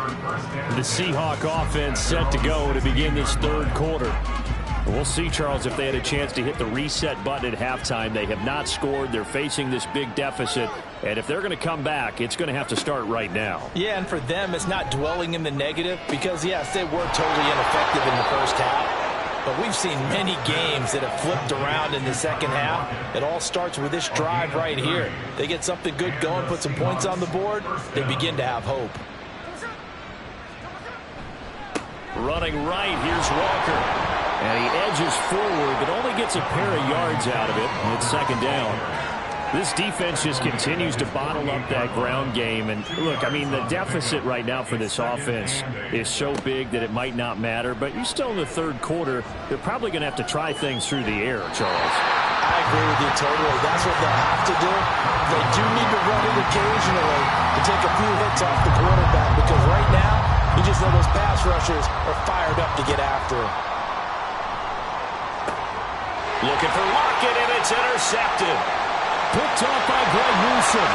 The Seahawk offense set to go to begin this 3rd quarter. We'll see, Charles, if they had a chance to hit the reset button at halftime. They have not scored. They're facing this big deficit. And if they're going to come back, it's going to have to start right now. Yeah, and for them, it's not dwelling in the negative because, yes, they were totally ineffective in the first half. But we've seen many games that have flipped around in the second half. It all starts with this drive right here. They get something good going, put some points on the board, they begin to have hope. Running right, here's Walker. And he edges forward, but only gets a pair of yards out of it. And it's 2nd down. This defense just continues to bottle up that ground game. And look, I mean, the deficit right now for this offense is so big that it might not matter. But you're still in the 3rd quarter. They're probably going to have to try things through the air, Charles. I agree with you totally. That's what they'll have to do. They do need to run it occasionally to take a few hits off the quarterback. Because right now, you just know those pass rushers are fired up to get after him. Looking for Lockett, and it's intercepted. Picked off by Greg Newsom.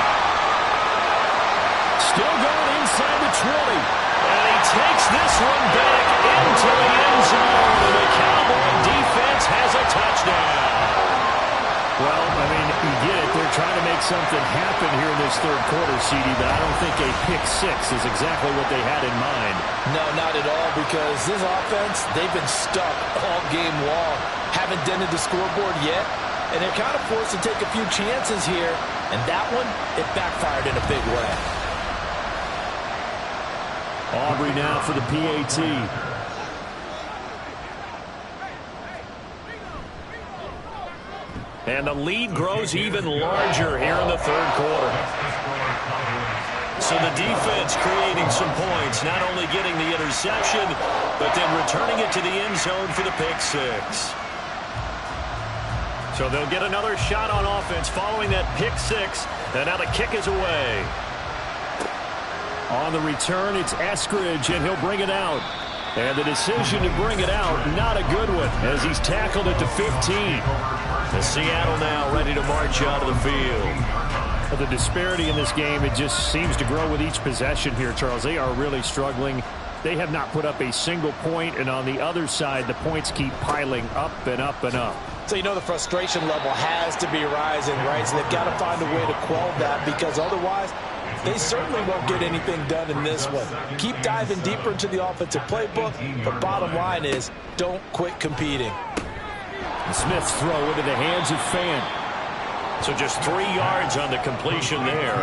Still going inside the 20. And he takes this one back into the end zone. And the Cowboy defense has a touchdown. Well, I mean, you get it. They're trying to make something happen here in this 3rd quarter, CD, but I don't think a pick 6 is exactly what they had in mind. No, not at all, because this offense, they've been stuck all game long. Haven't dented the scoreboard yet, and they're kind of forced to take a few chances here, and that one, it backfired in a big way. Aubrey now for the PAT. And the lead grows even larger here in the 3rd quarter. So the defense creating some points, not only getting the interception, but then returning it to the end zone for the pick six. So they'll get another shot on offense following that pick six, and now the kick is away. On the return, it's Eskridge, and he'll bring it out. And the decision to bring it out, not a good one, as he's tackled at the 15. The Seattle now ready to march out of the field. The disparity in this game, it just seems to grow with each possession here, Charles. They are really struggling. They have not put up a single point, and on the other side, the points keep piling up and up and up. So you know the frustration level has to be rising, right? So they've got to find a way to quell that, because otherwise they certainly won't get anything done in this one. Keep diving deeper into the offensive playbook, but bottom line is don't quit competing. Smith's throw into the hands of Fan. So just 3 yards on the completion there.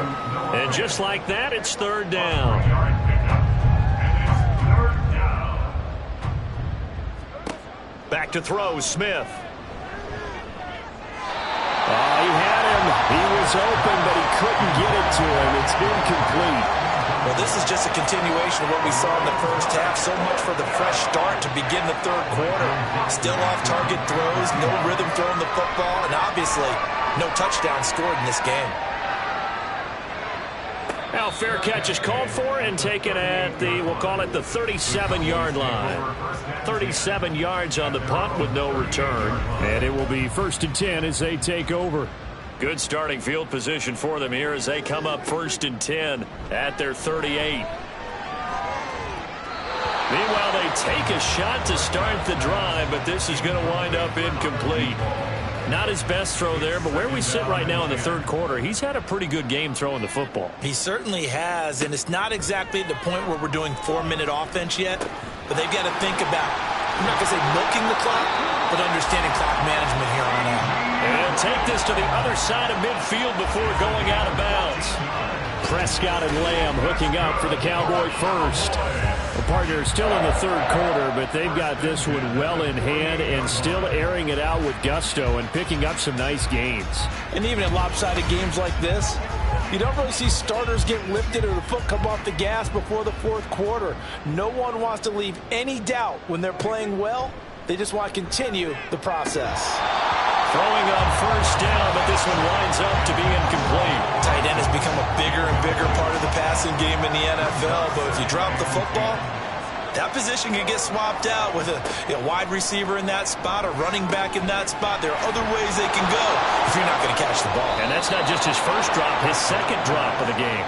And just like that, it's third down. Back to throw, Smith. He had him. He was open, but he couldn't get it to him. It's incomplete. Well, this is just a continuation of what we saw in the first half. So much for the fresh start to begin the third quarter. Still off-target throws, no rhythm throwing the football, and obviously no touchdown scored in this game. Now fair catch is called for and taken at the, we'll call it the 37-yard line. 37 yards on the punt with no return. And it will be 1st and 10 as they take over. Good starting field position for them here as they come up 1st and 10 at their 38. Meanwhile, they take a shot to start the drive, but this is going to wind up incomplete. Not his best throw there, but where we sit right now in the third quarter, he's had a pretty good game throwing the football. He certainly has, and it's not exactly the point where we're doing 4-minute offense yet, but they've got to think about, I'm not going to say milking the clock, but understanding clock management here on out. And take this to the other side of midfield before going out of bounds. Prescott and Lamb hooking up for the Cowboy first. The partner is still in the third quarter, but they've got this one well in hand and still airing it out with gusto and picking up some nice gains. And even in lopsided games like this, you don't really see starters get lifted or the foot come off the gas before the fourth quarter. No one wants to leave any doubt when they're playing well. They just want to continue the process. Throwing on first down, but this one winds up to be incomplete. Tight end has become a bigger and bigger part of the passing game in the NFL, but if you drop the football, that position can get swapped out with a wide receiver in that spot, a running back in that spot. There are other ways they can go if you're not going to catch the ball. And that's not just his first drop, his second drop of the game.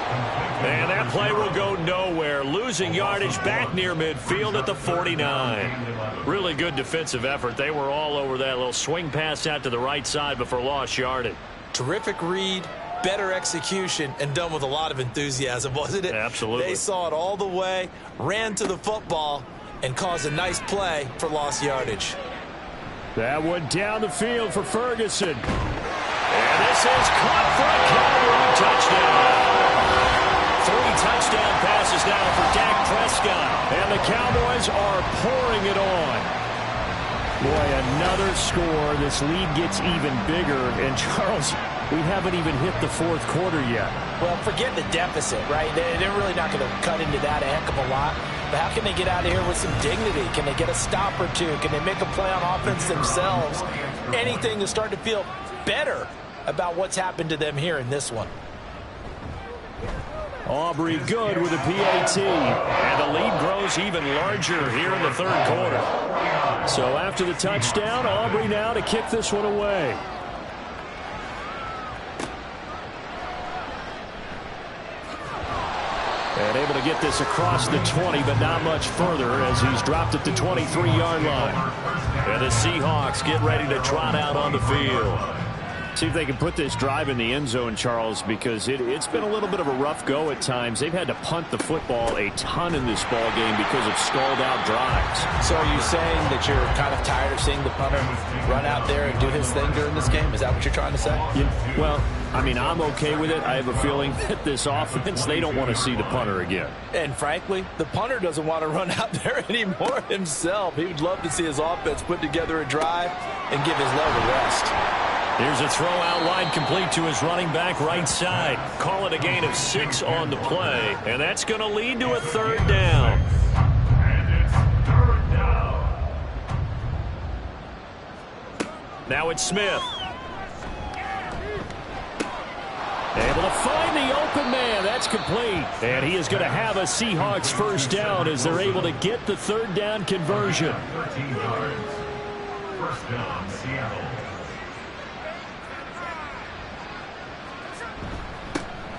And that play will go nowhere. Losing yardage back near midfield at the 49. Really good defensive effort. They were all over that little swing pass out to the right side before lost yardage. Terrific read, better execution, and done with a lot of enthusiasm, wasn't it? Absolutely. They saw it all the way, ran to the football, and caused a nice play for lost yardage. That one down the field for Ferguson. And this is caught for a Cowboy touchdown. 3 touchdown passes now for Dak Prescott. And the Cowboys are pouring it on. Boy, another score. This lead gets even bigger. And, Charles, we haven't even hit the fourth quarter yet. Well, forget the deficit, right? They're really not going to cut into that a heck of a lot. But how can they get out of here with some dignity? Can they get a stop or two? Can they make a play on offense themselves? Anything to start to feel better about what's happened to them here in this one. Aubrey good with a PAT. And the lead grows even larger here in the third quarter. So after the touchdown, Aubrey now to kick this one away. And able to get this across the 20, but not much further as he's dropped it to 23-yard line. And the Seahawks get ready to trot out on the field. See if they can put this drive in the end zone, Charles, because it's been a little bit of a rough go at times. They've had to punt the football a ton in this ball game because of stalled-out drives. So are you saying that you're kind of tired of seeing the punter run out there and do his thing during this game? Is that what you're trying to say? Well, I mean, I'm okay with it. I have a feeling that this offense, they don't want to see the punter again. And frankly, the punter doesn't want to run out there anymore himself. He would love to see his offense put together a drive and give his leg a rest. Here's a throw out wide complete to his running back right side. Call it a gain of 6 on the play, and that's going to lead to a 3rd down. And it's 3rd down. Now it's Smith. Able to find the open man. That's complete. And he is going to have a Seahawks 1st down as they're able to get the 3rd down conversion. 13 yards. 1st down, Seattle.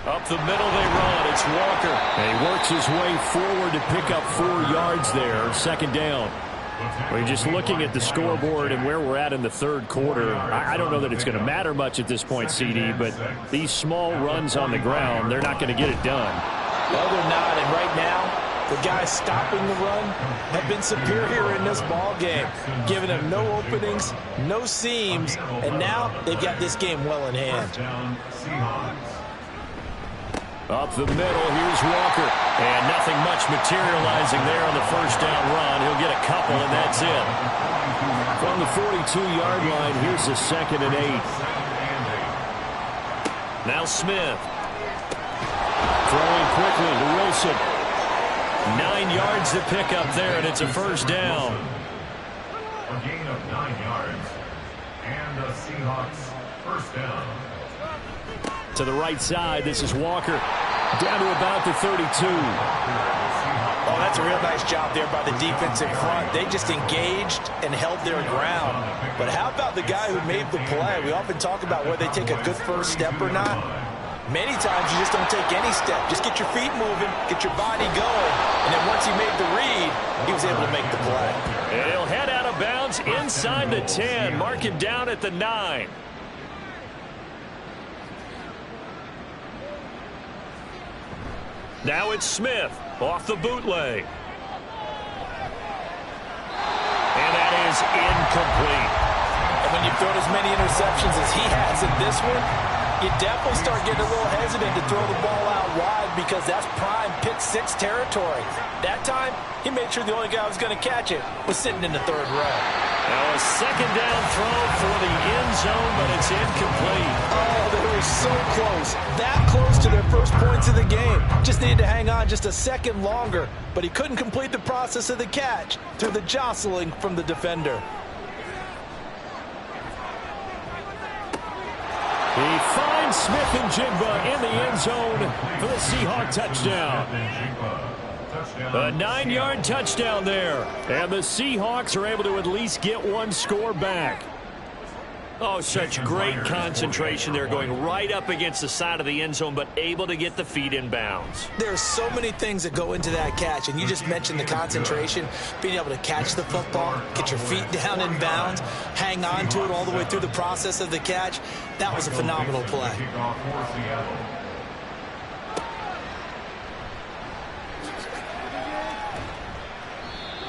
Up the middle they run. It's Walker. And he works his way forward to pick up 4 yards there. 2nd down. We're just looking at the scoreboard and where we're at in the 3rd quarter. I don't know that it's going to matter much at this point, CD, but these small runs on the ground, they're not going to get it done. No, they're not. And right now, the guys stopping the run have been superior in this ball game, giving them no openings, no seams, and now they've got this game well in hand. Up the middle, here's Walker. And nothing much materializing there on the 1st down run. He'll get a couple, and that's it. From the 42-yard line, here's the 2nd and 8. Now Smith. Throwing quickly to Wilson. 9 yards to pick up there, and it's a 1st down. A gain of 9 yards. And the Seahawks 1st down. To the right side, this is Walker. Down to about the 32. Oh, that's a real nice job there by the defense in front. They just engaged and held their ground. But how about the guy who made the play? We often talk about whether they take a good first step or not. Many times you just don't take any step. Just get your feet moving, get your body going. And then once he made the read, he was able to make the play. And he'll head out of bounds inside the 10. Mark him down at the 9. Now it's Smith off the bootleg. And that is incomplete. And when you've thrown as many interceptions as he has in this one, you definitely start getting a little hesitant to throw the ball out wide because that's prime pick 6 territory. That time, he made sure the only guy who was going to catch it was sitting in the 3rd row. Now a 2nd down throw for the end zone, but it's incomplete. Oh, they were so close. That close to their first points of the game. Just needed to hang on just a second longer, but he couldn't complete the process of the catch through the jostling from the defender. He finds Smith and Jigba in the end zone for the Seahawk touchdown. A 9-yard touchdown there. And the Seahawks are able to at least get 1 score back. Oh, such great concentration there, going right up against the side of the end zone, but able to get the feet in bounds. There's so many things that go into that catch, and you just mentioned the concentration, being able to catch the football, get your feet down in bounds, hang on to it all the way through the process of the catch. That was a phenomenal play.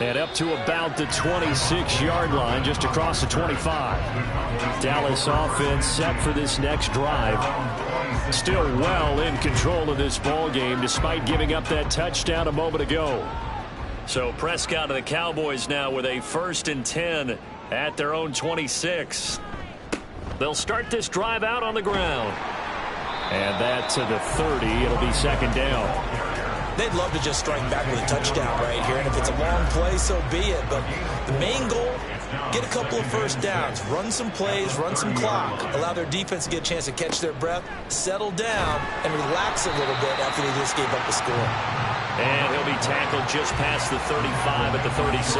And up to about the 26-yard line, just across the 25. Dallas offense set for this next drive. Still well in control of this ball game, despite giving up that touchdown a moment ago. So Prescott and the Cowboys now with a 1st and 10 at their own 26. They'll start this drive out on the ground. And that to the 30. It'll be 2nd down. They'd love to just strike back with a touchdown right here, and if it's a long play, so be it. But the main goal, get a couple of 1st downs, run some plays, run some clock, allow their defense to get a chance to catch their breath, settle down, and relax a little bit after they just gave up a score. And he'll be tackled just past the 35 at the 36.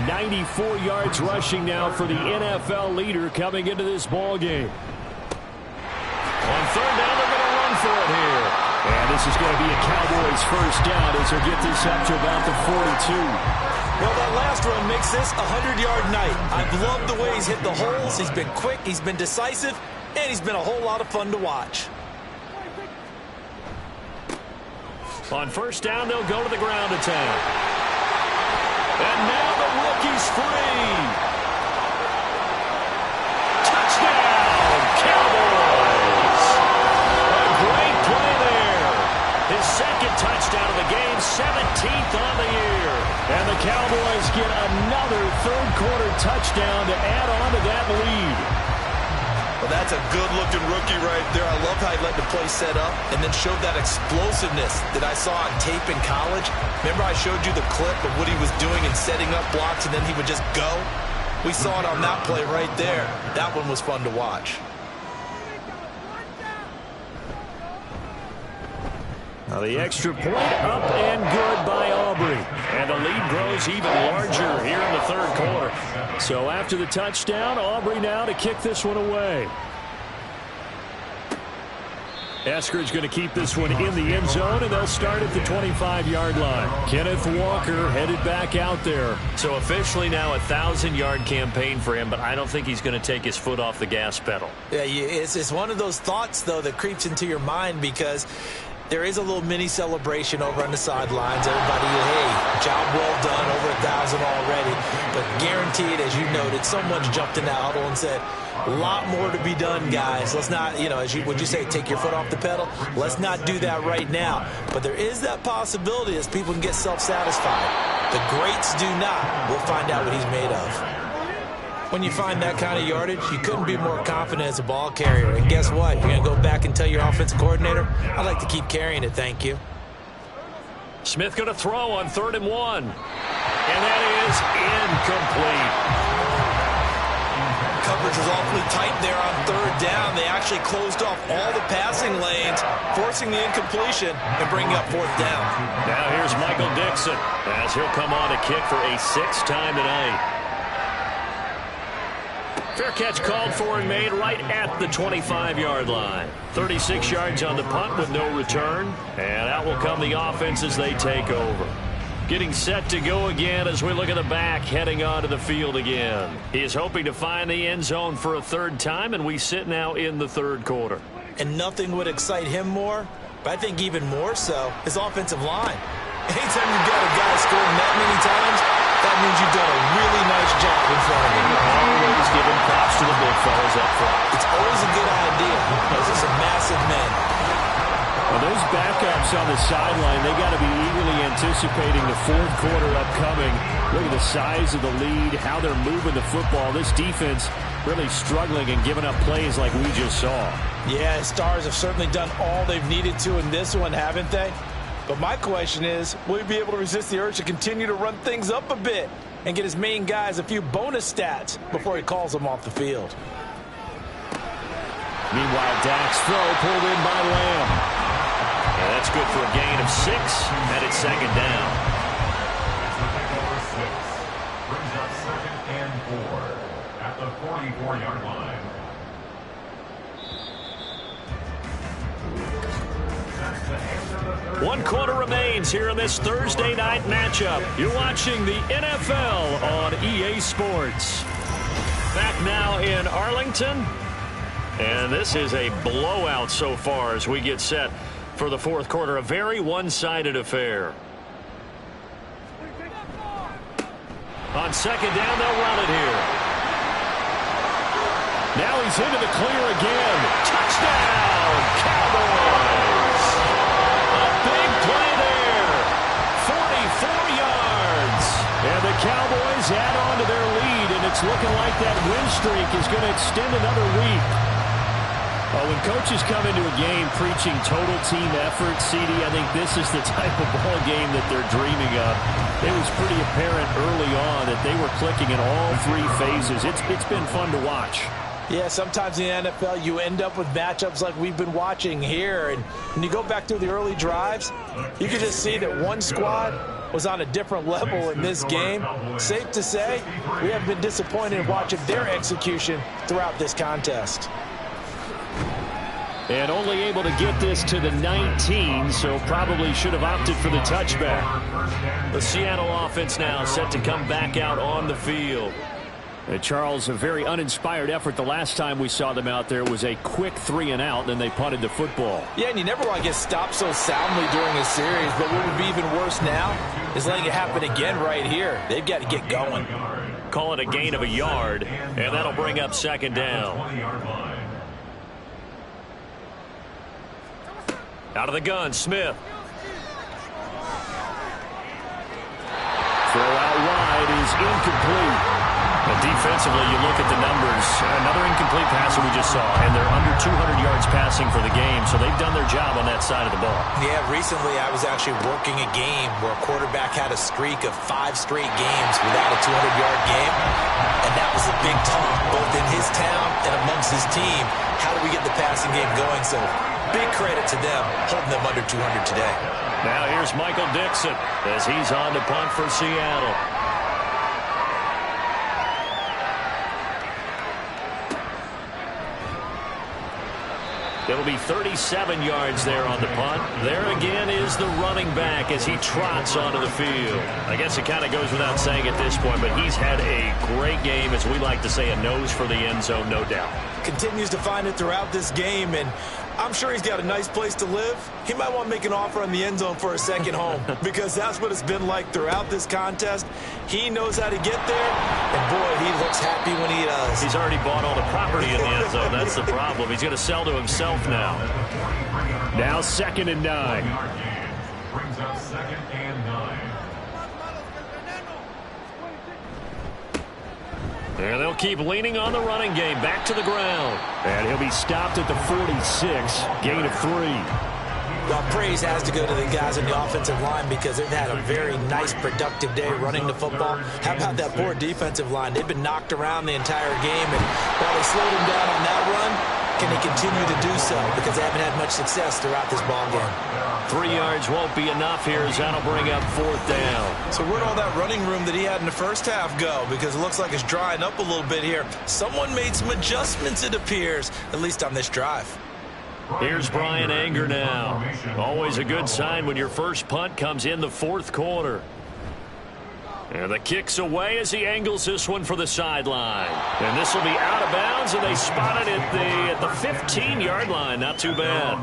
94 yards rushing now for the NFL leader coming into this ball game. On 3rd down, they're going to run for it here. And this is going to be a Cowboys 1st down as they'll get this up to about the 42. Well, that last run makes this a 100-yard night. I've loved the way he's hit the holes. He's been quick, he's been decisive, and he's been a whole lot of fun to watch. On 1st down, they'll go to the ground attack. And now the rookie's free. Touchdown, Cowboys. A great play there. His 2nd touchdown of the game, 17th on the year. And the Cowboys get another 3rd quarter touchdown to add on to that lead. that's a good-looking rookie right there. I love how he let the play set up and then showed that explosiveness that I saw on tape in college. Remember I showed you the clip of what he was doing and setting up blocks, and then he would just go? We saw it on that play right there. That one was fun to watch. Now the extra point up and good by Aubrey. And the lead grows even larger here in the third quarter. So after the touchdown, Aubrey now to kick this one away. Eskridge going to keep this one in the end zone, and they'll start at the 25-yard line. Kenneth Walker headed back out there. So officially now a 1,000-yard campaign for him, but I don't think he's going to take his foot off the gas pedal. Yeah, it's one of those thoughts, though, that creeps into your mind because there is a little mini celebration over on the sidelines. Everybody, hey, job well done, over 1,000 already. But guaranteed, as you noted, someone's jumped in that huddle and said, a lot more to be done, guys. Let's not, would you say, take your foot off the pedal? Let's not do that right now. But there is that possibility as people can get self-satisfied. The greats do not. We'll find out what he's made of. When you find that kind of yardage, you couldn't be more confident as a ball carrier. And guess what? You're going to go back and tell your offensive coordinator, I'd like to keep carrying it, thank you. Smith going to throw on 3rd and 1. And that is incomplete. Coverage was awfully tight there on 3rd down. They actually closed off all the passing lanes, forcing the incompletion and bringing up 4th down. Now here's Michael Dixon as he'll come on to kick for a 6th time tonight. Fair catch called for and made right at the 25-yard line. 36 yards on the punt with no return. And out will come the offense as they take over. Getting set to go again as we look at the back heading onto the field again. He is hoping to find the end zone for a 3rd time, and we sit now in the 3rd quarter. And nothing would excite him more, but I think even more so, his offensive line. Anytime you've got a guy scoring that many times, that means you've done a really nice job in front of him. Always giving props to the big fellas up front. It's always a good idea. Those are some massive men. Well, those backups on the sideline, they got to be eagerly anticipating the 4th quarter upcoming. Look at the size of the lead, how they're moving the football. This defense really struggling and giving up plays like we just saw. Yeah, Stars have certainly done all they've needed to in this one, haven't they? But my question is, will he be able to resist the urge to continue to run things up a bit and get his main guys a few bonus stats before he calls them off the field? Meanwhile, Dak's throw pulled in by Lamb. And that's good for a gain of 6, and it's 2nd down. Number 6 brings up 2nd and 4 at the 44-yard line. One quarter remains here in this Thursday night matchup. You're watching the NFL on EA Sports. Back now in Arlington. And this is a blowout so far as we get set for the 4th quarter. A very one-sided affair. On 2nd down, they'll run it here. Now he's into the clear again. Touchdown, Cowboys! A big play there. 44 yards. And the Cowboys add on to their lead, and it's looking like that win streak is going to extend another week. Well, when coaches come into a game preaching total team effort, CD, I think this is the type of ball game that they're dreaming of. It was pretty apparent early on that they were clicking in all 3 phases. It's been fun to watch. Yeah, sometimes in the NFL you end up with matchups like we've been watching here. And when you go back through the early drives, you can just see that one squad was on a different level in this game. Safe to say, we have been disappointed in watching their execution throughout this contest. And only able to get this to the 19, so probably should have opted for the touchback. The Seattle offense now set to come back out on the field. Charles, a very uninspired effort. The last time we saw them out there was a quick 3-and-out, then they punted the football. Yeah, and you never want to get stopped so soundly during a series, but what would be even worse now is letting it happen again right here. They've got to get going. Call it a gain of a yard, and that'll bring up 2nd down. Out of the gun, Smith. Throw out wide is incomplete. But defensively, you look at the numbers, another incomplete pass that we just saw, and they're under 200 yards passing for the game, so they've done their job on that side of the ball. Yeah, recently I was actually working a game where a quarterback had a streak of 5 straight games without a 200-yard game, and that was a big talk both in his town and amongst his team. How do we get the passing game going? So big credit to them holding them under 200 today. Now here's Michael Dixon as he's on to punt for Seattle. It'll be 37 yards there on the punt. There again is the running back as he trots onto the field. I guess it kind of goes without saying at this point, but he's had a great game, as we like to say, a nose for the end zone, no doubt. Continues to find it throughout this game, and I'm sure he's got a nice place to live. He might want to make an offer on the end zone for a second home because that's what it's been like throughout this contest. He knows how to get there, and boy, he looks happy when he does. He's already bought all the property in the end zone. That's the problem. He's going to sell to himself now. Now 2nd and 9. Brings up 2nd and 9. And they'll keep leaning on the running game. Back to the ground. And he'll be stopped at the 46. Gain of 3. Well, praise has to go to the guys on the offensive line because they've had a very nice, productive day running the football. How about that poor defensive line? They've been knocked around the entire game, and while they slowed them down on that run, can they continue to do so? Because they haven't had much success throughout this ball game. 3 yards won't be enough here as that'll bring up 4th down. So where'd all that running room that he had in the first half go? Because it looks like it's drying up a little bit here. Someone made some adjustments, it appears, at least on this drive. Here's Brian Anger now. Always a good sign when your first punt comes in the 4th quarter. And the kick's away as he angles this one for the sideline. And this will be out of bounds, and they spot it at the 15-yard line. Not too bad.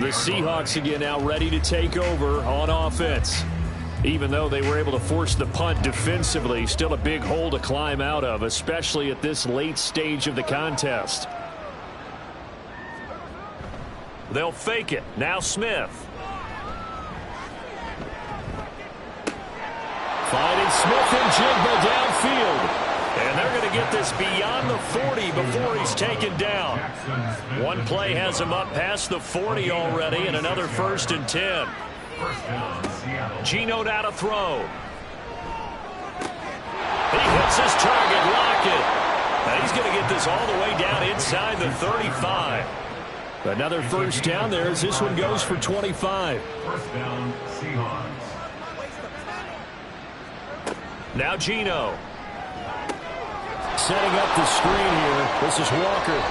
The Seahawks again now ready to take over on offense. Even though they were able to force the punt defensively, still a big hole to climb out of, especially at this late stage of the contest. They'll fake it. Now Smith. Finding Smith and Jigba downfield. And they're going to get this beyond the 40 before he's taken down. One play has him up past the 40 already, and another 1st and 10. Geno now to throw. He hits his target, Lockett. Now he's going to get this all the way down inside the 35. Another 1st down there as this one goes for 25. 1st down, Seahawks. Now Geno. Setting up the screen here. This is Walker.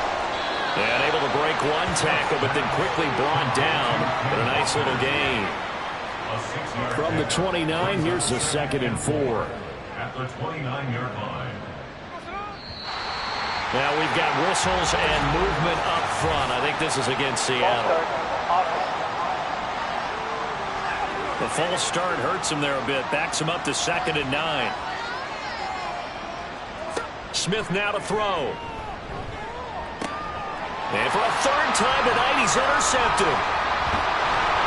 And able to break one tackle, but then quickly brought down. But a nice little gain. From the 29, here's the 2nd and 4. At the 29-yard line. Now we've got whistles and movement up front. I think this is against Seattle. The false start hurts him there a bit. Backs him up to 2nd and 9. Smith now to throw. And for a 3rd time tonight, he's intercepted.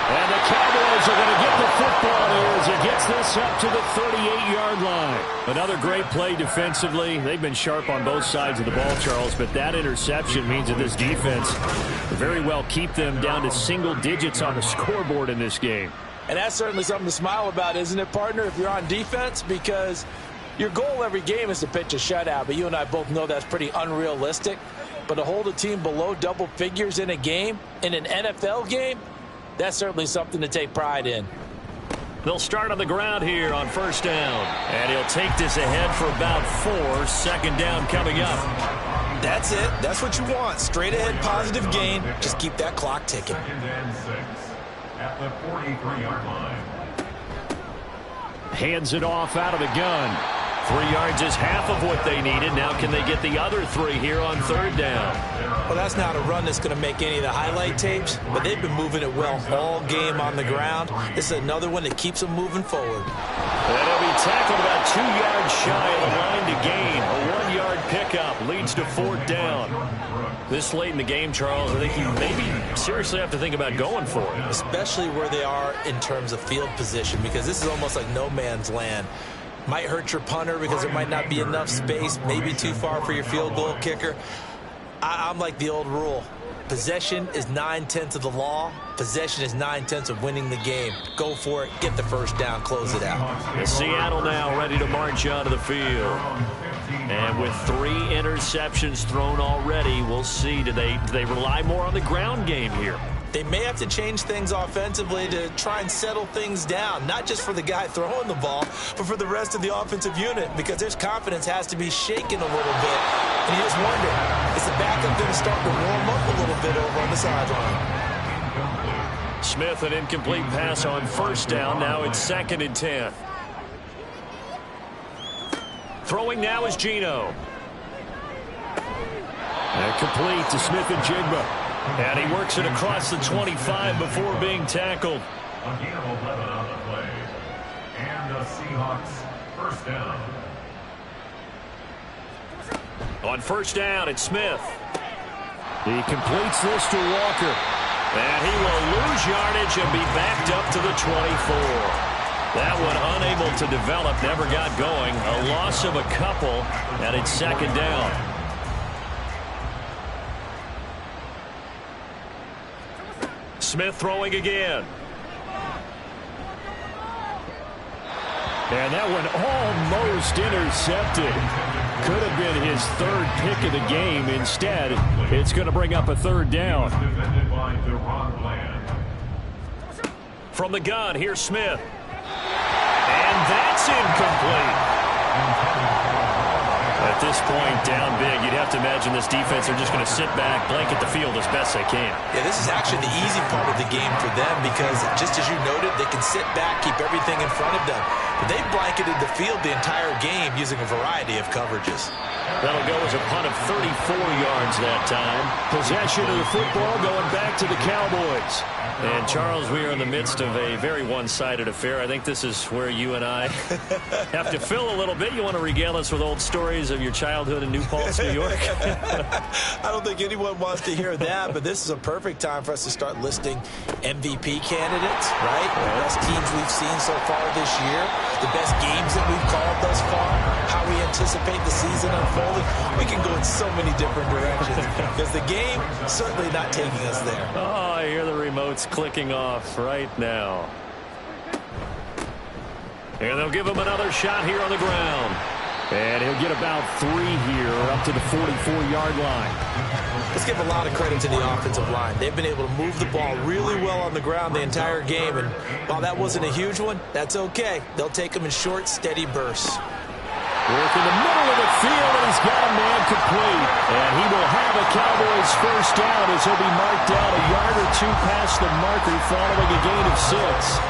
And the Cowboys are going to get the football here as he gets this up to the 38-yard line. Another great play defensively. They've been sharp on both sides of the ball, Charles, but that interception means that this defense very well keep them down to single digits on the scoreboard in this game. And that's certainly something to smile about, isn't it, partner, if you're on defense? Because your goal every game is to pitch a shutout, but you and I both know that's pretty unrealistic. But to hold a team below double figures in a game, in an NFL game, that's certainly something to take pride in. They'll start on the ground here on 1st down. And he'll take this ahead for about 4. 2nd down coming up. That's it. That's what you want. Straight ahead positive gain. Just keep that clock ticking. 2nd and 6. At the 43-yard line. Hands it off out of the gun. 3 yards is half of what they needed. Now can they get the other 3 here on 3rd down? Well, that's not a run that's going to make any of the highlight tapes, but they've been moving it well all game on the ground. This is another one that keeps them moving forward. And he'll be tackled about 2 yards shy of the line to gain. A 1-yard pickup leads to 4th down. This late in the game, Charles, I think you maybe seriously have to think about going for it. Especially where they are in terms of field position, because this is almost like no man's land. Might hurt your punter because there might not be enough space, maybe too far for your field goal kicker. I'm like the old rule. Possession is 9/10 of the law. Possession is 9/10 of winning the game. Go for it. Get the first down. Close it out. And Seattle now ready to march onto the field. And with 3 interceptions thrown already, we'll see. Do they rely more on the ground game here? They may have to change things offensively to try and settle things down, not just for the guy throwing the ball, but for the rest of the offensive unit, because their confidence has to be shaken a little bit. And you just wonder, is the backup going to start to warm up a little bit over on the sideline? Smith, an incomplete pass on first down. Now it's 2nd and 10. Throwing now is Geno. And complete to Smith and Jigba. And he works it across the 25 before being tackled. A gain of 11 on the play. And the Seahawks first down. On first down, it's Smith. He completes this to Walker. And he will lose yardage and be backed up to the 24. That one unable to develop, never got going. A loss of a couple, and it's 2nd down. Smith throwing again. And that one almost intercepted. Could have been his 3rd pick of the game. Instead, it's going to bring up a 3rd down. From the gun, here's Smith. And that's incomplete. At this point, down big, you'd have to imagine this defense are just going to sit back, blanket the field as best they can. Yeah, this is actually the easy part of the game for them because, just as you noted, they can sit back, keep everything in front of them. But they've blanketed the field the entire game using a variety of coverages. That'll go as a punt of 34 yards that time. Possession of the football going back to the Cowboys. And, Charles, we are in the midst of a very one-sided affair. I think this is where you and I have to fill a little bit. You want to regale us with old stories of your childhood in New Paltz, New York? I don't think anyone wants to hear that, but this is a perfect time for us to start listing MVP candidates, right? The best teams we've seen so far this year, the best games that we've called thus far, how we anticipate the season unfolding. We can go in so many different directions because the game certainly not taking us there. Oh, I hear the remotes clicking off right now. And they'll give him another shot here on the ground. And he'll get about 3 here up to the 44-yard line. Let's give a lot of credit to the offensive line. They've been able to move the ball really well on the ground the entire game. And while that wasn't a huge one, that's okay. They'll take them in short, steady bursts. Work in the middle of the field, and he's got a man complete. And he will have a Cowboys first down as he'll be marked down a yard or 2 past the marker following a gain of 6.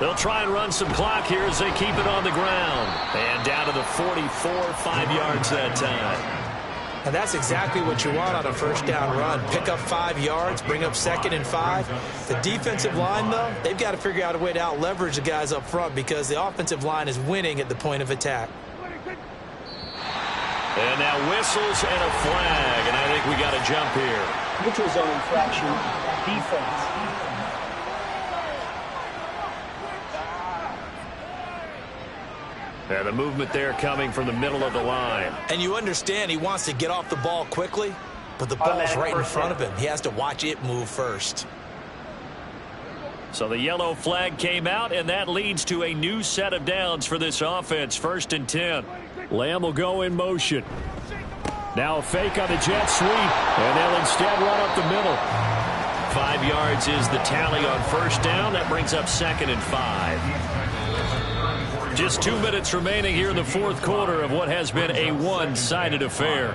They'll try and run some clock here as they keep it on the ground. And down to the 44, 5 yards that time. And that's exactly what you want on a first down run. Pick up 5 yards, bring up 2nd and 5. The defensive line, though, they've got to figure out a way to out-leverage the guys up front because the offensive line is winning at the point of attack. And now whistles and a flag, and I think we got a jump here. Neutral zone infraction, defense. And the movement there coming from the middle of the line. And you understand he wants to get off the ball quickly, but the ball's right in front of him. He has to watch it move first. So the yellow flag came out, and that leads to a new set of downs for this offense. 1st and 10. Lamb will go in motion. Now a fake on the jet sweep, and they'll instead run up the middle. 5 yards is the tally on first down. That brings up 2nd and 5. Just 2 minutes remaining here in the 4th quarter of what has been a one-sided affair.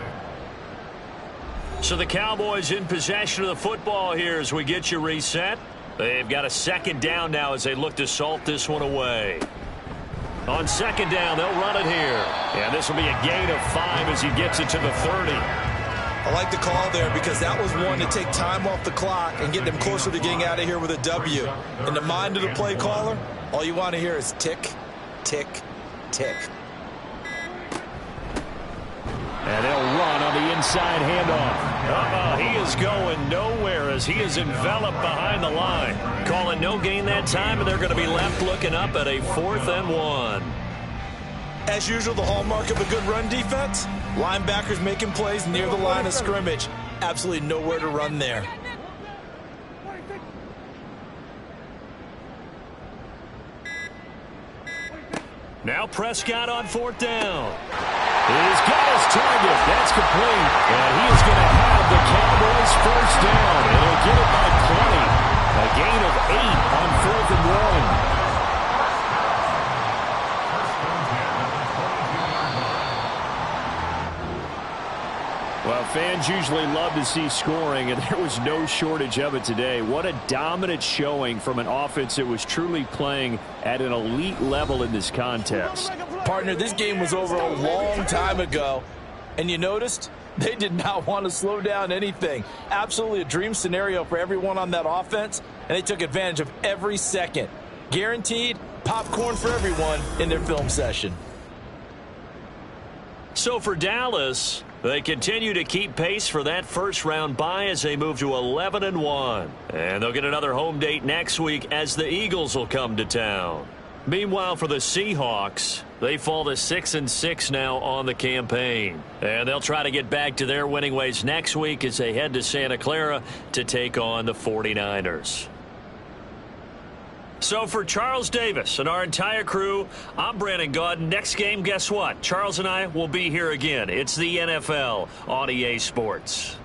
So the Cowboys in possession of the football here as we get you reset. They've got a 2nd down now as they look to salt this one away. On 2nd down, they'll run it here. And this will be a gain of 5 as he gets it to the 30. I like the call there because that was one to take time off the clock and get them closer to getting out of here with a W. In the mind of the play caller, all you want to hear is tick, tick, tick. And they'll run on the inside handoff. He is going nowhere as he is enveloped behind the line. Calling no gain that time, and they're going to be left looking up at a 4th and 1. As usual, the hallmark of a good run defense, linebackers making plays near the line of scrimmage. Absolutely nowhere to run there. Now Prescott on 4th down. He's got his target. That's complete. And he is going to have the Cowboys 1st down. And he'll get it by 20. A gain of 8 on 4th and 1. Well, fans usually love to see scoring, and there was no shortage of it today. What a dominant showing from an offense that was truly playing at an elite level in this contest. Partner, this game was over a long time ago, and you noticed they did not want to slow down anything. Absolutely a dream scenario for everyone on that offense, and they took advantage of every second. Guaranteed popcorn for everyone in their film session. So for Dallas, they continue to keep pace for that first-round bye as they move to 11 and 1. And they'll get another home date next week as the Eagles will come to town. Meanwhile, for the Seahawks, they fall to 6 and 6 now on the campaign. And they'll try to get back to their winning ways next week as they head to Santa Clara to take on the 49ers. So for Charles Davis and our entire crew, I'm Brandon Gaudin. Next game, guess what? Charles and I will be here again. It's the NFL on EA Sports.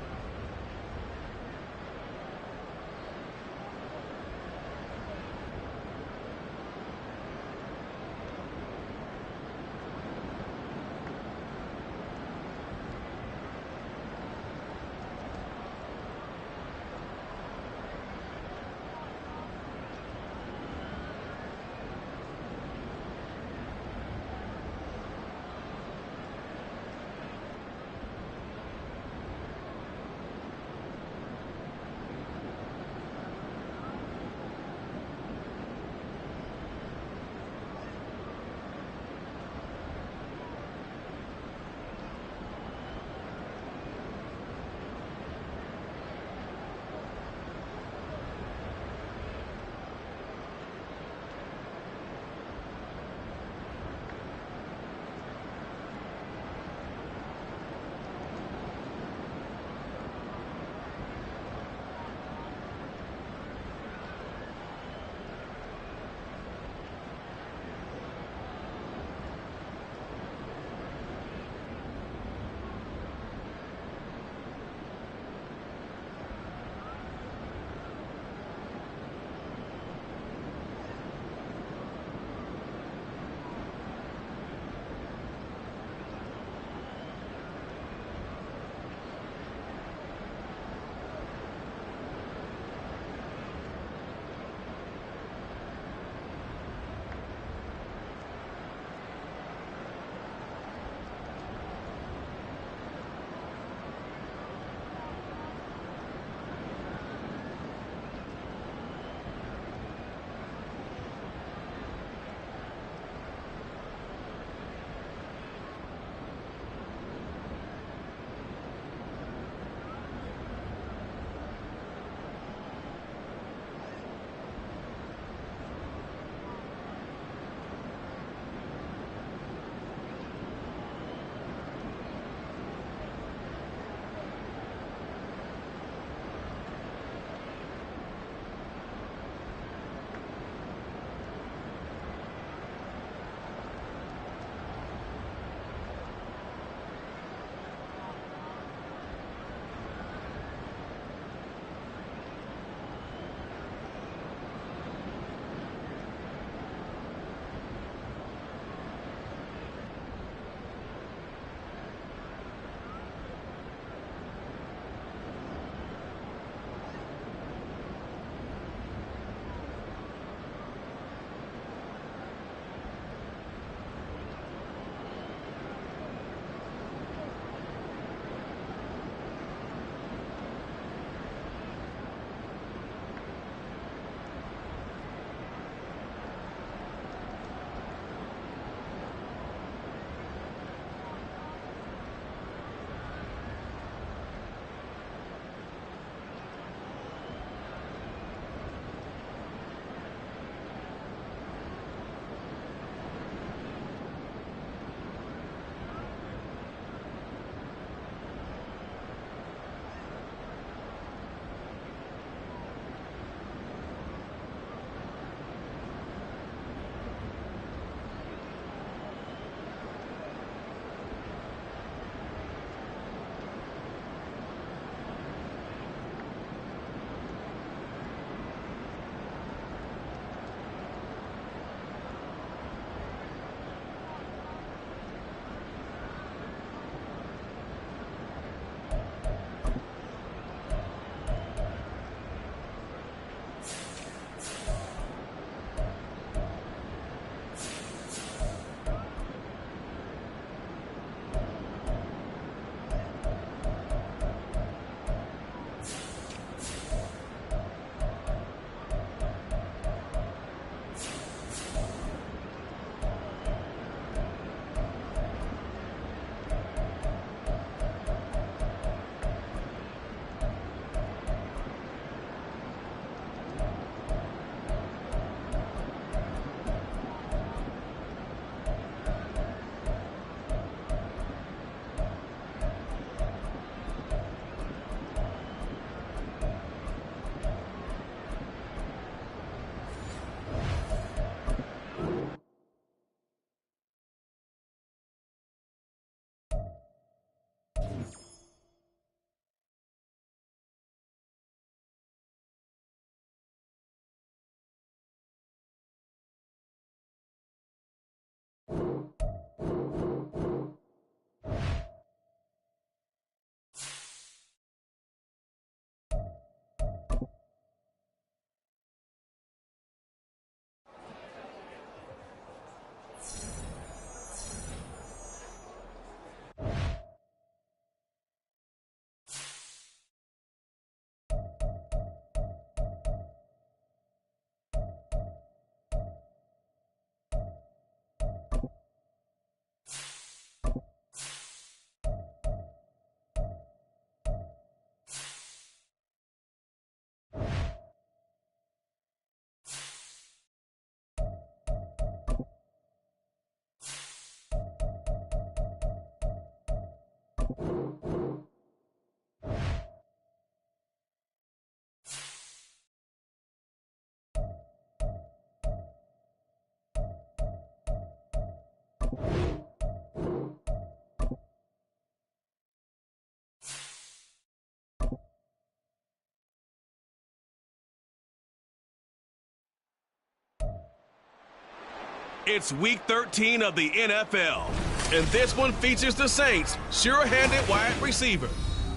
It's Week 13 of the NFL, and this one features the Saints' sure-handed wide receiver.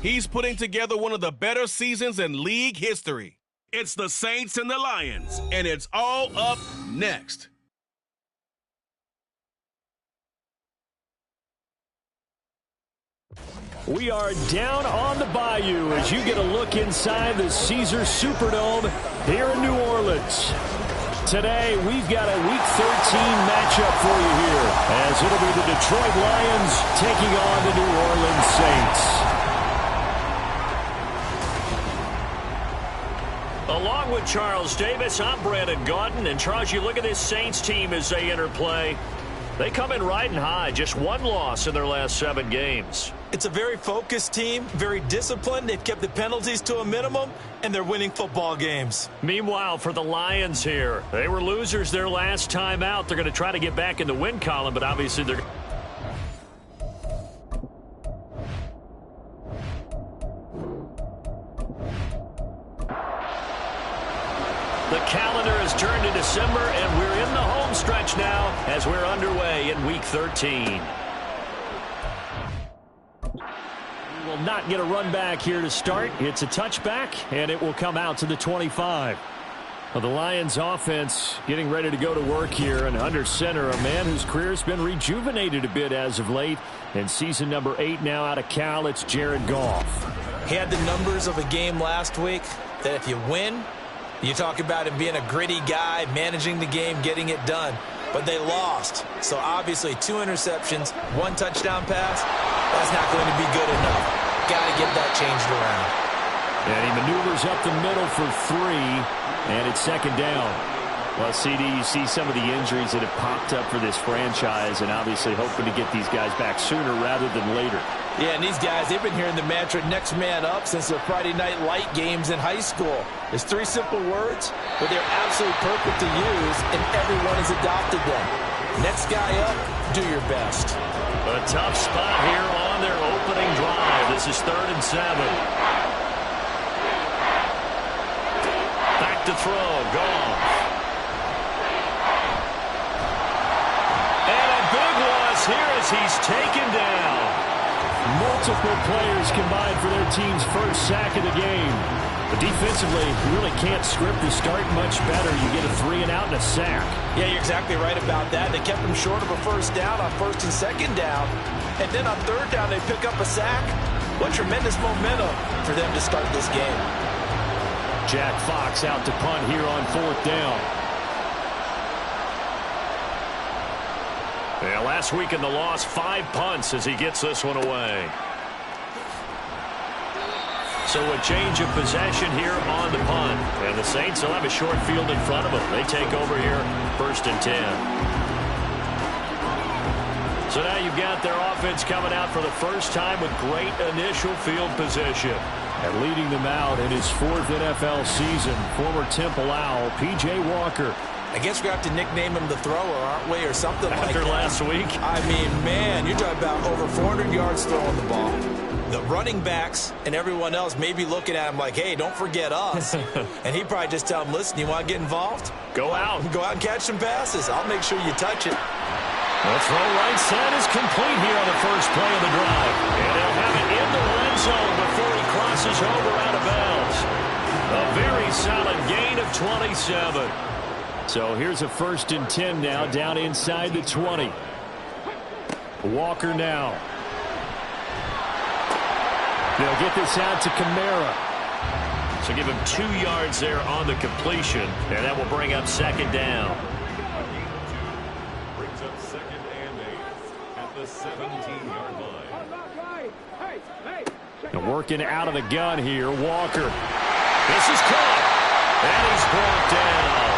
He's putting together one of the better seasons in league history. It's the Saints and the Lions, and it's all up next. We are down on the bayou as you get a look inside the Caesars Superdome here in New Orleans. Today, we've got a Week 13 matchup for you here, as it'll be the Detroit Lions taking on the New Orleans Saints. Along with Charles Davis, I'm Brandon Gaudin. And Charles, you look at this Saints team as they enter play. They come in riding high, just one loss in their last 7 games. It's a very focused team, very disciplined. They've kept the penalties to a minimum, and they're winning football games. Meanwhile, for the Lions here, they were losers their last time out. They're going to try to get back in the win column, but obviously they're... The calendar has turned to December, and we're in the home stretch now as we're underway in Week 13. We will not get a run back here to start. It's a touchback, and it will come out to the 25. Well, the Lions offense getting ready to go to work here, and under center, a man whose career has been rejuvenated a bit as of late. In season number 8 now out of Cal, it's Jared Goff. He had the numbers of a game last week that if you win, you talk about him being a gritty guy, managing the game, getting it done. But they lost. So obviously 2 interceptions, 1 touchdown pass, that's not going to be good enough. Got to get that changed around. And he maneuvers up the middle for 3, and it's second down. Well, CD, you see some of the injuries that have popped up for this franchise, and obviously hoping to get these guys back sooner rather than later. Yeah, and these guys, they've been hearing the mantra next man up since their Friday night light games in high school. It's 3 simple words, but they're absolutely perfect to use, and everyone has adopted them. Next guy up, do your best. A tough spot here on their opening drive. This is 3rd and 7. Back to throw, Goff. And a big loss here as he's taken down. Multiple players combined for their team's first sack of the game. But defensively, you really can't script the start much better. You get a 3 and out and a sack. Yeah, you're exactly right about that. They kept them short of a first down on 1st and 2nd down. And then on 3rd down, they pick up a sack. What tremendous momentum for them to start this game. Jack Fox out to punt here on 4th down. Yeah, last week in the loss, 5 punts as he gets this one away. So a change of possession here on the punt. And the Saints will have a short field in front of them. They take over here, 1st and 10. So now you've got their offense coming out for the first time with great initial field position. And leading them out in his 4th NFL season, former Temple Owl, P.J. Walker. I guess we have to nickname him the thrower, aren't we, or something like that. After last week. I mean, man, you're talking about over 400 yards throwing the ball. The running backs and everyone else may be looking at him like, hey, don't forget us. And he'd probably just tell them, listen, you want to get involved? Go out. Go out and catch some passes. I'll make sure you touch it. The throw right side is complete here on the first play of the drive. And they'll have it in the red zone before he crosses over out of bounds. A very solid gain of 27. So here's a 1st and 10 now, down inside the 20. Walker now. They'll get this out to Kamara. So give him 2 yards there on the completion, and that will bring up 2nd down. Brings up 2nd and 8 at the 17-yard line. And working out of the gun here, Walker. This is caught, and he's brought down.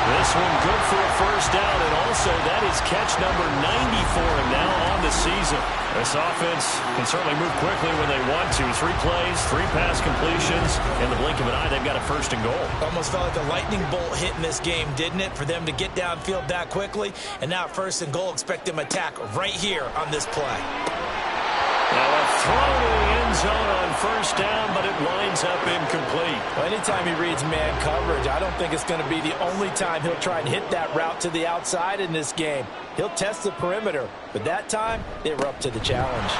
This one good for a 1st down, and also that is catch number 90 for him now on the season. This offense can certainly move quickly when they want to. 3 plays, 3 pass completions. In the blink of an eye, they've got a 1st and goal. Almost felt like a lightning bolt hit in this game, didn't it? For them to get downfield that quickly. And now 1st and goal, expect them to attack right here on this play. Now a throw to the end zone on first down, but it winds up incomplete. Well, anytime he reads man coverage, I don't think it's going to be the only time he'll try and hit that route to the outside in this game. He'll test the perimeter, but that time they were up to the challenge.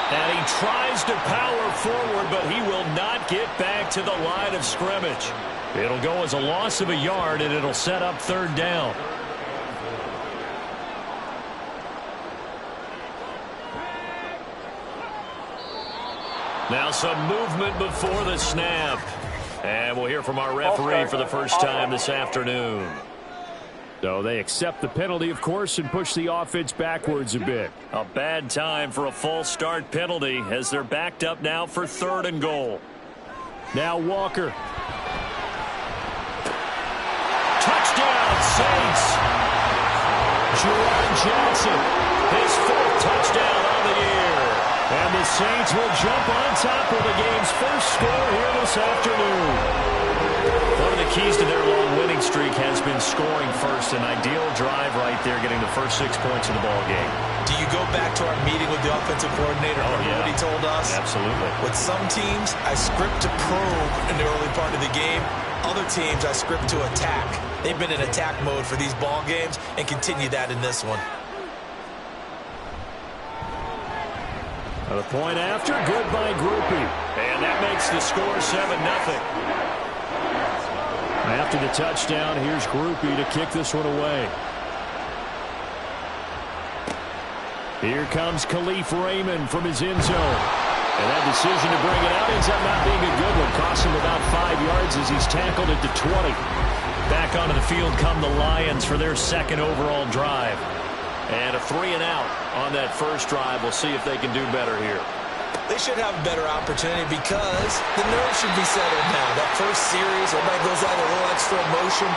And he tries to power forward, but he will not get back to the line of scrimmage. It'll go as a loss of a yard, and it'll set up third down. Now some movement before the snap. And we'll hear from our referee for the first time this afternoon. So they accept the penalty, of course, and push the offense backwards a bit. A bad time for a false start penalty as they're backed up now for 3rd and goal. Now Walker. Touchdown, Saints. Juwan Johnson, His 4th touchdown on the year. and the Saints will jump on top of the game's first score here this afternoon. One of the keys to their long winning streak has been scoring first. An ideal drive right there, getting the first 6 points of the ball game. Do you go back to our meeting with the offensive coordinator? Remember what he told us? Absolutely. With some teams, I script to probe in the early part of the game. Other teams, I script to attack. They've been in attack mode for these ball games and continue that in this one. The point after, good by Groupie. And that makes the score 7-0. After the touchdown, here's Groupie to kick this one away. Here comes Khalif Raymond from his end zone. And that decision to bring it out ends up not being a good one. Costs him about 5 yards as he's tackled at the 20. Back onto the field come the Lions for their 2nd overall drive. And a 3-and-out on that first drive. We'll see if they can do better here. They should have a better opportunity because the nerves should be settled now. That first series, everybody goes out with a little extra emotion.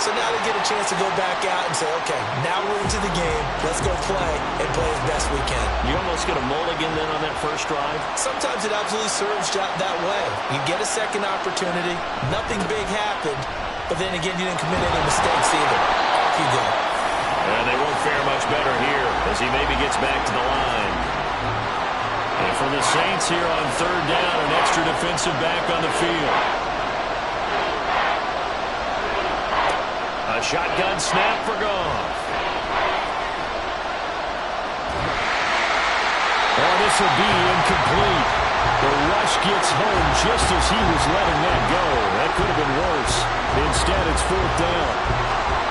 So now they get a chance to go back out and say, okay, now we're into the game. Let's go play and play as best we can. You almost get a mulligan then on that first drive? Sometimes it absolutely serves that way. You get a second opportunity. Nothing big happened. But then again, you didn't commit any mistakes either. Off you go. And they won't fare much better here as he maybe gets back to the line. And for the Saints here on 3rd down, an extra defensive back on the field. A shotgun snap for Goff. Oh, this will be incomplete. The rush gets home just as he was letting that go. That could have been worse. Instead, it's 4th down.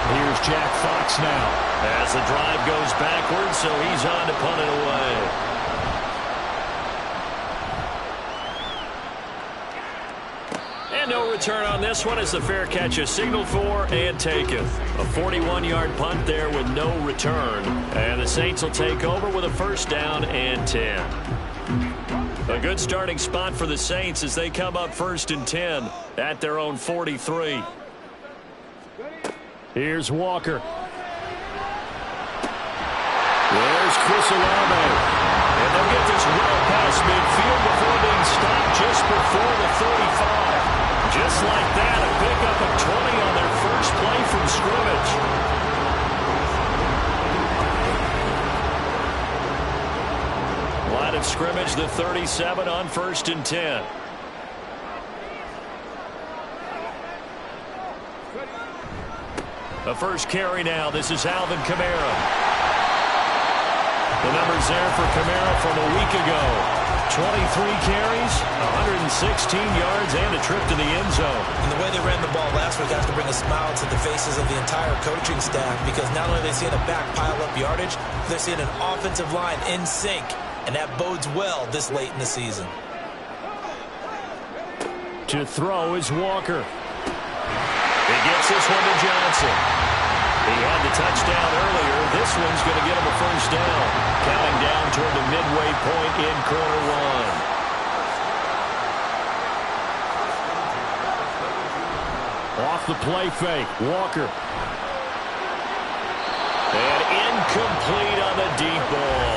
Here's Jack Fox now. As the drive goes backwards, so he's on to punt it away. And no return on this one as the fair catch is signaled for and taken. A 41-yard punt there with no return. And the Saints will take over with a 1st down and 10. A good starting spot for the Saints as they come up 1st and 10 at their own 43. Here's Walker. There's Chris Olave. And they'll get this well past midfield before being stopped just before the 35. Just like that, a pickup of 20 on their first play from scrimmage. Line of scrimmage, the 37 on 1st and 10. The first carry now. This is Alvin Kamara. The numbers there for Kamara from a week ago. 23 carries, 116 yards, and a trip to the end zone. And the way they ran the ball last week has to bring a smile to the faces of the entire coaching staff because not only are they seeing a back pile up yardage, they're seeing an offensive line in sync, and that bodes well this late in the season. To throw is Walker. He gets this one to Johnson. He had the touchdown earlier. This one's going to get him a 1st down. Counting down toward the midway point in quarter 1. Off the play fake, Walker. And incomplete on the deep ball.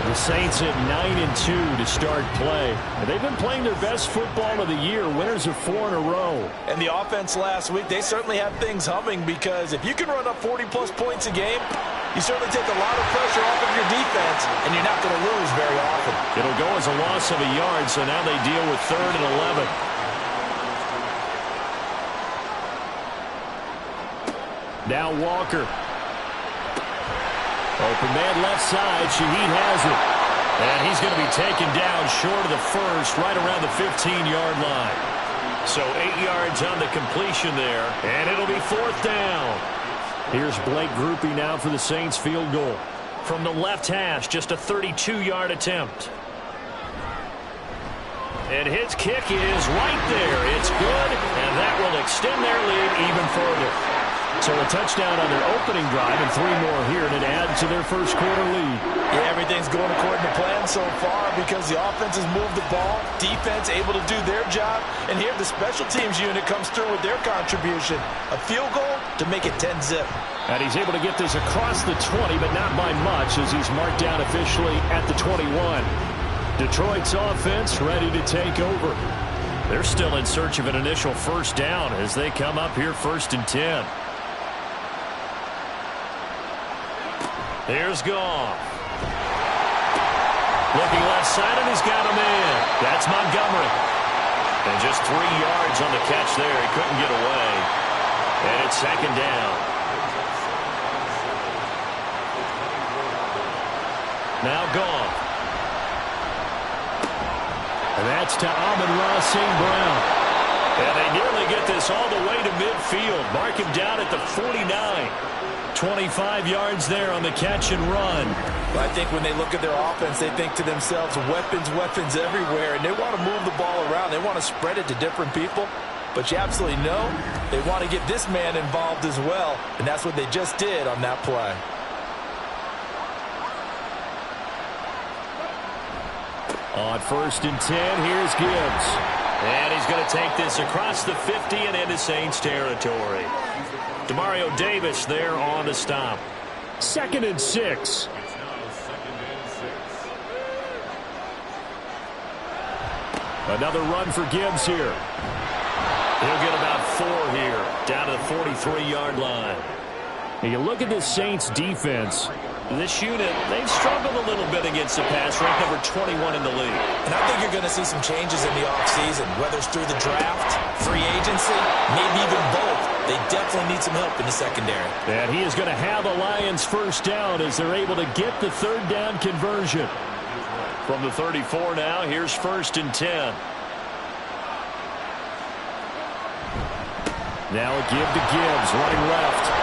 The Saints at 9-2 to start play. And they've been playing their best football of the year. Winners of 4 in a row. And the offense last week, they certainly have things humming because if you can run up 40-plus points a game, You certainly take a lot of pressure off of your defense, and you're not going to lose very often. It'll go as a loss of a yard, so now they deal with 3rd and 11. Now Walker. Open man left side. Shaheed has it. And he's going to be taken down short of the first, right around the 15-yard line. So 8 yards on the completion there, and it'll be 4th down. Here's Blake Groupie now for the Saints field goal. From the left hash, just a 32-yard attempt. And his kick is right there. It's good, and that will extend their lead even further. So a touchdown on their opening drive and 3 more here, and it adds to their first quarter lead. Yeah, everything's going according to plan so far because the offense has moved the ball, defense able to do their job, and here the special teams unit comes through with their contribution. A field goal to make it 10-zip. And he's able to get this across the 20, but not by much as he's marked down officially at the 21. Detroit's offense ready to take over. They're still in search of an initial first down as they come up here 1st and 10. Here's Goff. Looking left side, and he's got him in. That's Montgomery. And just 3 yards on the catch there. He couldn't get away. And it's 2nd down. Now Goff. And that's to Amon-Ra St. Brown. And they nearly get this all the way to midfield. Mark him down at the 49. 25 yards there on the catch and run. I think when they look at their offense, they think to themselves, weapons, weapons everywhere, and they want to move the ball around. They want to spread it to different people, but you absolutely know they want to get this man involved as well, and that's what they just did on that play. On 1st and 10, here's Gibbs. And he's going to take this across the 50 and into Saints territory. Demario Davis there on the stop. 2nd and 6. Another run for Gibbs here. He'll get about 4 here, down to the 43-yard line. And you look at the Saints defense. This unit, they've struggled a little bit against the pass, ranked number 21 in the league. And I think you're going to see some changes in the offseason, whether it's through the draft, free agency, maybe even both. They definitely need some help in the secondary. And he is going to have a Lions first down as they're able to get the 3rd down conversion. From the 34 now, here's 1st and 10. Now a give to Gibbs, running left.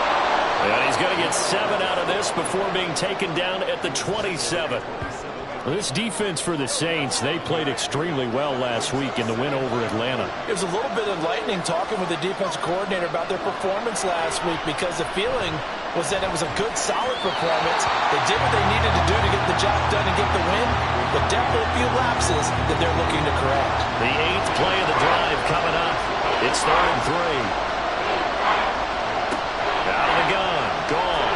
And he's going to get 7 out of this before being taken down at the 27. Well, this defense for the Saints, they played extremely well last week in the win over Atlanta. It was a little bit enlightening talking with the defensive coordinator about their performance last week because the feeling was that it was a good, solid performance. They did what they needed to do to get the job done and get the win, but definitely a few lapses that they're looking to correct. The 8th play of the drive coming up. It's 3rd and 3. Out of the gun, Goff.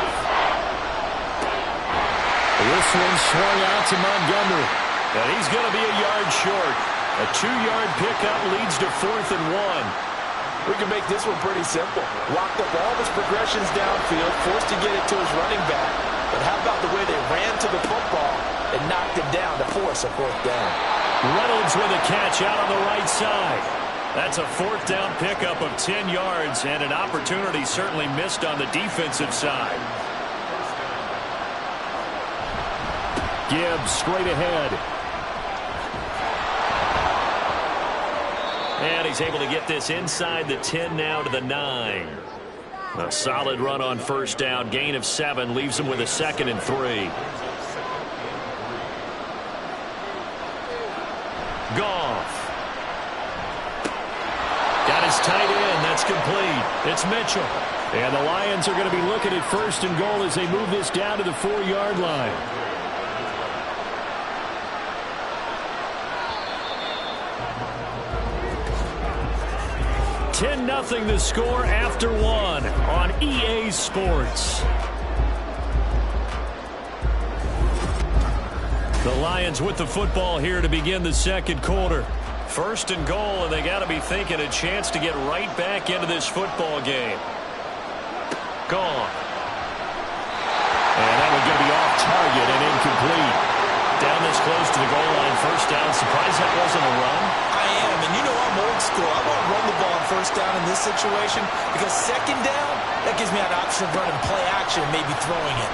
This one swung out to Montgomery. And he's going to be a yard short. A 2-yard pickup leads to 4th and 1. We can make this one pretty simple. Locked up all of his progressions downfield, forced to get it to his running back. But how about the way they ran to the football and knocked him down to force a 4th down? Reynolds with a catch out on the right side. That's a 4th down pickup of 10 yards and an opportunity certainly missed on the defensive side. Gibbs straight ahead. And he's able to get this inside the 10 now to the 9. A solid run on 1st down. Gain of 7 leaves him with a 2nd and 3. Goff. Got his tight end. That's complete. It's Mitchell. And the Lions are going to be looking at 1st and goal as they move this down to the 4-yard line. Nothing the score after 1 on EA Sports. The Lions with the football here to begin the 2nd quarter. 1st and goal, and they got to be thinking a chance to get right back into this football game. Gone. And this close to the goal line. First down. Surprised that wasn't a run? I am, and you know I'm old school. I won't run the ball on first down in this situation because second down, that gives me an option of running play action and maybe throwing it.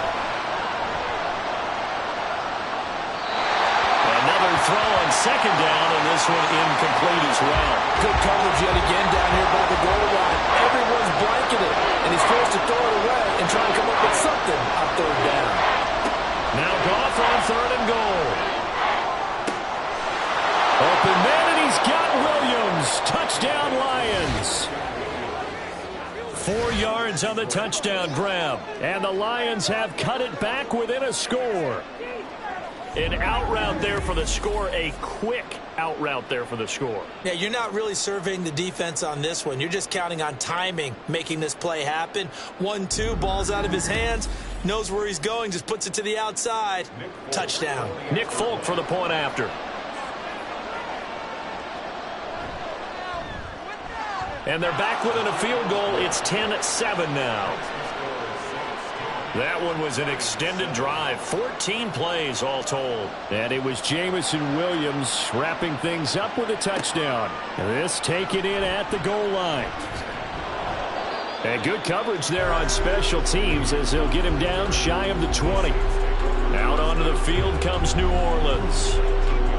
Another throw on second down, and this one incomplete as well. Good coverage yet again down here by the goal line. Everyone's blanketed, and he's forced to throw it away and try and come up with something on third down. Now Goff on third and goal. Open man, and he's got Williams. Touchdown, Lions. 4 yards on the touchdown grab. And the Lions have cut it back within a score. An out route there for the score. A quick out route there for the score. Yeah, you're not really surveying the defense on this one. You're just counting on timing, making this play happen. 1-2, ball's out of his hands. Knows where he's going, just puts it to the outside. Touchdown. Nick Folk for the point after. And they're back within a field goal. It's 10-7 now. That one was an extended drive. 14 plays all told. And it was Jamison Williams wrapping things up with a touchdown. This taken in at the goal line. And good coverage there on special teams as they'll get him down shy of the 20. Out onto the field comes New Orleans.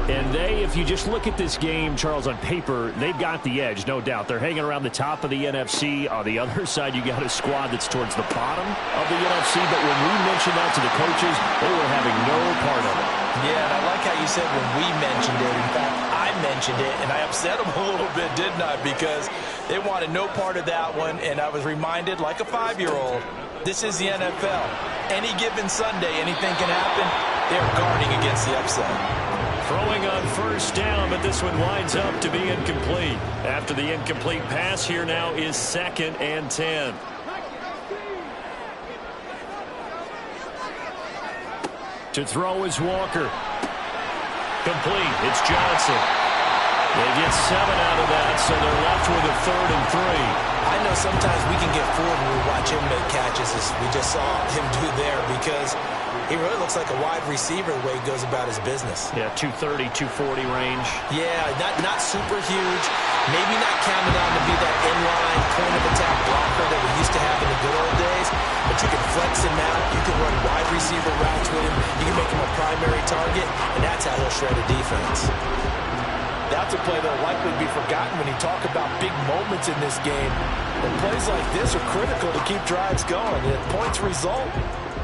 And they, if you just look at this game, Charles, on paper, they've got the edge, no doubt. They're hanging around the top of the NFC. On the other side, you got a squad that's towards the bottom of the NFC. But when we mentioned that to the coaches, they were having no part of it. Yeah, and I like how you said when we mentioned it. In fact, I mentioned it, and I upset them a little bit, didn't I? Because they wanted no part of that one, and I was reminded, like a 5-year-old, this is the NFL. Any given Sunday, anything can happen. They're guarding against the upset. Throwing on first down, but this one winds up to be incomplete. After the incomplete pass, here now is 2nd and 10. To throw is Walker. Complete. It's Johnson. They get 7 out of that, so they're left with a 3rd and 3. I know sometimes we can get fooled when we watch him make catches, as we just saw him do there, because he really looks like a wide receiver the way he goes about his business. Yeah, 230, 240 range. Yeah, not super huge. Maybe not counted on to be that inline point-of-attack blocker that we used to have in the good old days, but you can flex him out. You can run wide receiver routes with him. You can make him a primary target, and that's how he'll shred a defense. That's a play that will likely be forgotten when you talk about big moments in this game. And plays like this are critical to keep drives going. And if points result,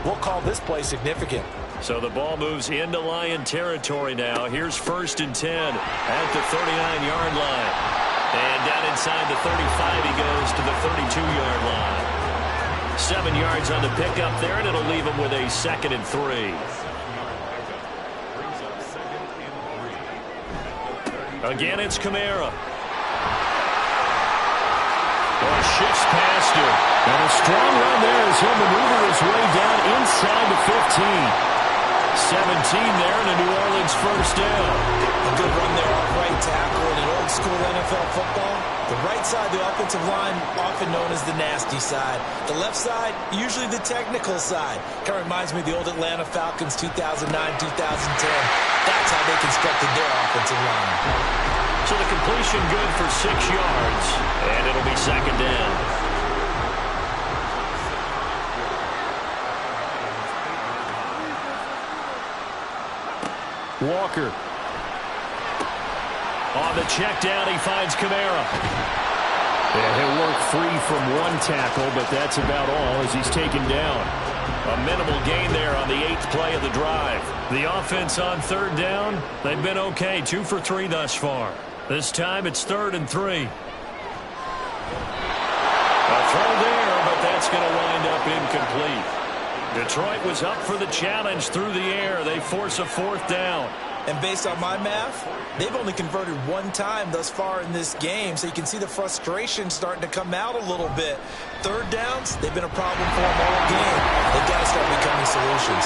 we'll call this play significant. So the ball moves into Lion territory now. Here's 1st and 10 at the 39-yard line. And down inside the 35, he goes to the 32-yard line. 7 yards on the pickup there, and it'll leave him with a 2nd and 3. Again, it's Kamara. Shifts past him. And a strong run there as he'll maneuver his way down inside the 15. 17 there, and a New Orleans first down. A good run there off right tackle in an old-school NFL football. The right side, the offensive line, often known as the nasty side. The left side, usually the technical side. Kind of reminds me of the old Atlanta Falcons 2009, 2010. That's how they constructed their offensive line. So the completion good for 6 yards, and it'll be 2nd down. Walker. On the check down, he finds Kamara. Yeah, he'll work free from one tackle, but that's about all as he's taken down. A minimal gain there on the 8th play of the drive. The offense on 3rd down, they've been okay, 2 for 3 thus far. This time it's 3rd and 3. A throw there, but that's going to wind up incomplete. Detroit was up for the challenge through the air. They force a 4th down. And based on my math, they've only converted 1 time thus far in this game, so you can see the frustration starting to come out a little bit. 3rd downs, they've been a problem for them all game. They've got to start becoming solutions.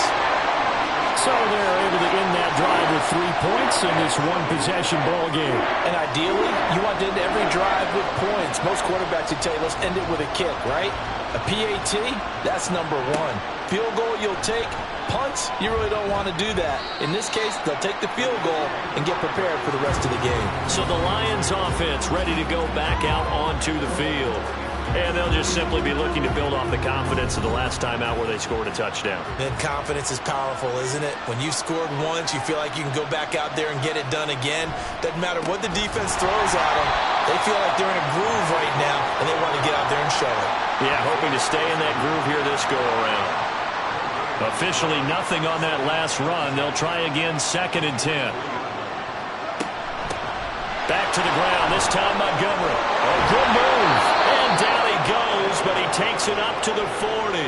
So they're able to end that drive with 3 points in this one-possession ball game. And ideally, you want to end every drive with points. Most quarterbacks would tell you, let's end it with a kick, right? A PAT, that's number 1. Field goal you'll take, punts, you really don't want to do that. In this case, they'll take the field goal and get prepared for the rest of the game. So the Lions offense ready to go back out onto the field. And they'll just simply be looking to build off the confidence of the last time out where they scored a touchdown. And confidence is powerful, isn't it? When you've scored once, you feel like you can go back out there and get it done again. Doesn't matter what the defense throws at them. They feel like they're in a groove right now, and they want to get out there and show it. Yeah, hoping to stay in that groove here this go-around. Officially nothing on that last run. They'll try again, 2nd and 10. Back to the ground, this time Montgomery. A good move. And down he goes, but he takes it up to the 40.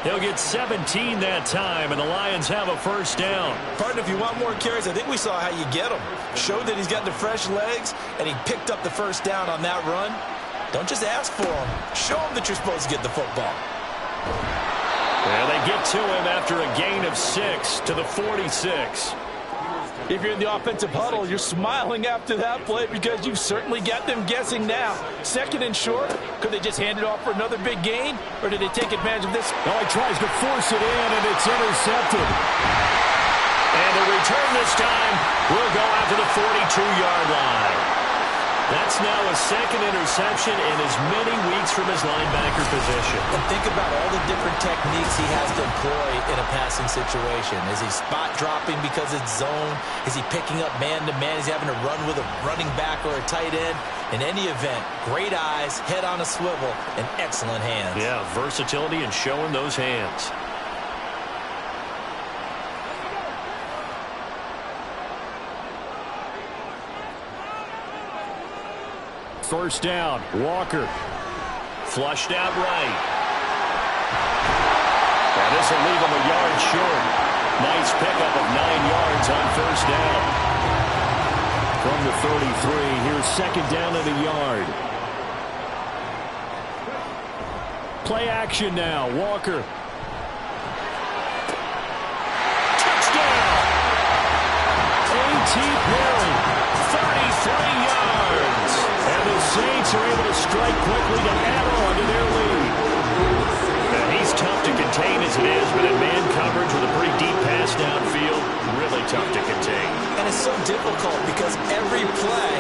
He'll get 17 that time, and the Lions have a first down. Partner, if you want more carries, I think we saw how you get them. Showed that he's got the fresh legs, and he picked up the first down on that run. Don't just ask for them. Show them that you're supposed to get the football. Well, they get to him after a gain of 6 to the 46. If you're in the offensive huddle, you're smiling after that play because you've certainly got them guessing now. 2nd and short, could they just hand it off for another big gain, or did they take advantage of this? Oh, he tries to force it in, and it's intercepted. And the return this time will go out to the 42-yard line. That's now a 2nd interception in as many weeks from his linebacker position. And think about all the different techniques he has to employ in a passing situation. Is he spot dropping because it's zone? Is he picking up man-to-man? Is he having to run with a running back or a tight end? In any event, great eyes, head on a swivel, and excellent hands. Yeah, versatility and showing those hands. First down, Walker. Flushed out right. And this will leave him a yard short. Nice pickup of 9 yards on first down. From the 33, here's 2nd down and a yard. Play action now, Walker. Touchdown! A.T. Perry, 33 yards. and the Saints are able to strike quickly to add on to their lead. And he's tough to contain as it is, but in man coverage with a pretty deep pass downfield, really tough to contain. And it's so difficult because every play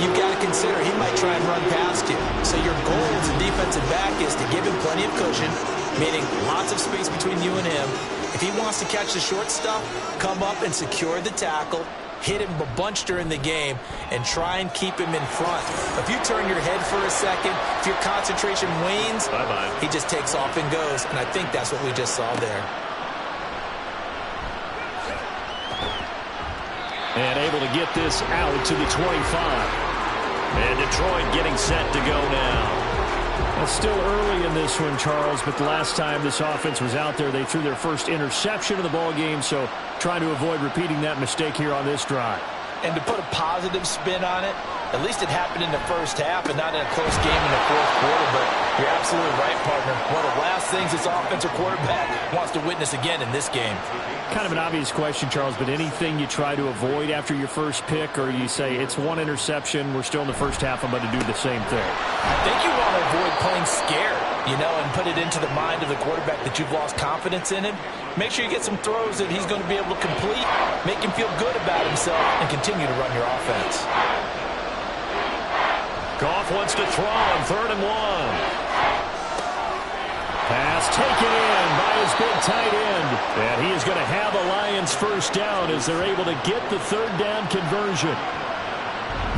you've got to consider he might try and run past you. So your goal as a defensive back is to give him plenty of cushion, meaning lots of space between you and him. If he wants to catch the short stuff, come up and secure the tackle, hit him a bunch during the game, and try and keep him in front. If you turn your head for a second, if your concentration wanes, he just takes off and goes. And I think that's what we just saw there. And able to get this out to the 25. And Detroit getting set to go now. It's still early in this one, Charles, but the last time this offense was out there, they threw their first interception of the ball game, so trying to avoid repeating that mistake here on this drive. And to put a positive spin on it, at least it happened in the first half and not in a close game in the fourth quarter, but you're absolutely right, partner. One of the last things this offensive quarterback wants to witness again in this game. Kind of an obvious question, Charles, but anything you try to avoid after your first pick, or you say it's one interception, we're still in the first half, I'm going to do the same thing? I think you want to avoid playing scared, and put it into the mind of the quarterback that you've lost confidence in him. Make sure you get some throws that he's going to be able to complete, make him feel good about himself, and continue to run your offense. Goff wants to throw on 3rd and 1. Pass taken in by his big tight end. And he is going to have the Lions first down as they're able to get the 3rd down conversion.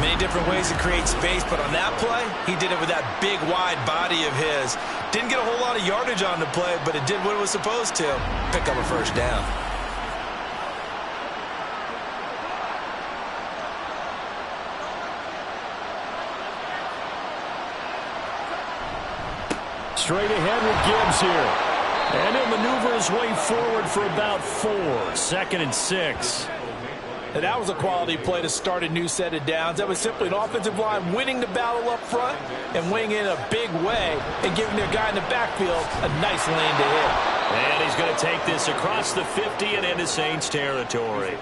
Many different ways to create space, but on that play, he did it with that big, wide body of his. Didn't get a whole lot of yardage on the play, but it did what it was supposed to. Pick up a first down. Straight ahead with Gibbs here. And he'll maneuver his way forward for about 4. 2nd and 6. And that was a quality play to start a new set of downs. That was simply an offensive line winning the battle up front and winning in a big way and giving their guy in the backfield a nice lane to hit. And he's going to take this across the 50 and into Saints territory.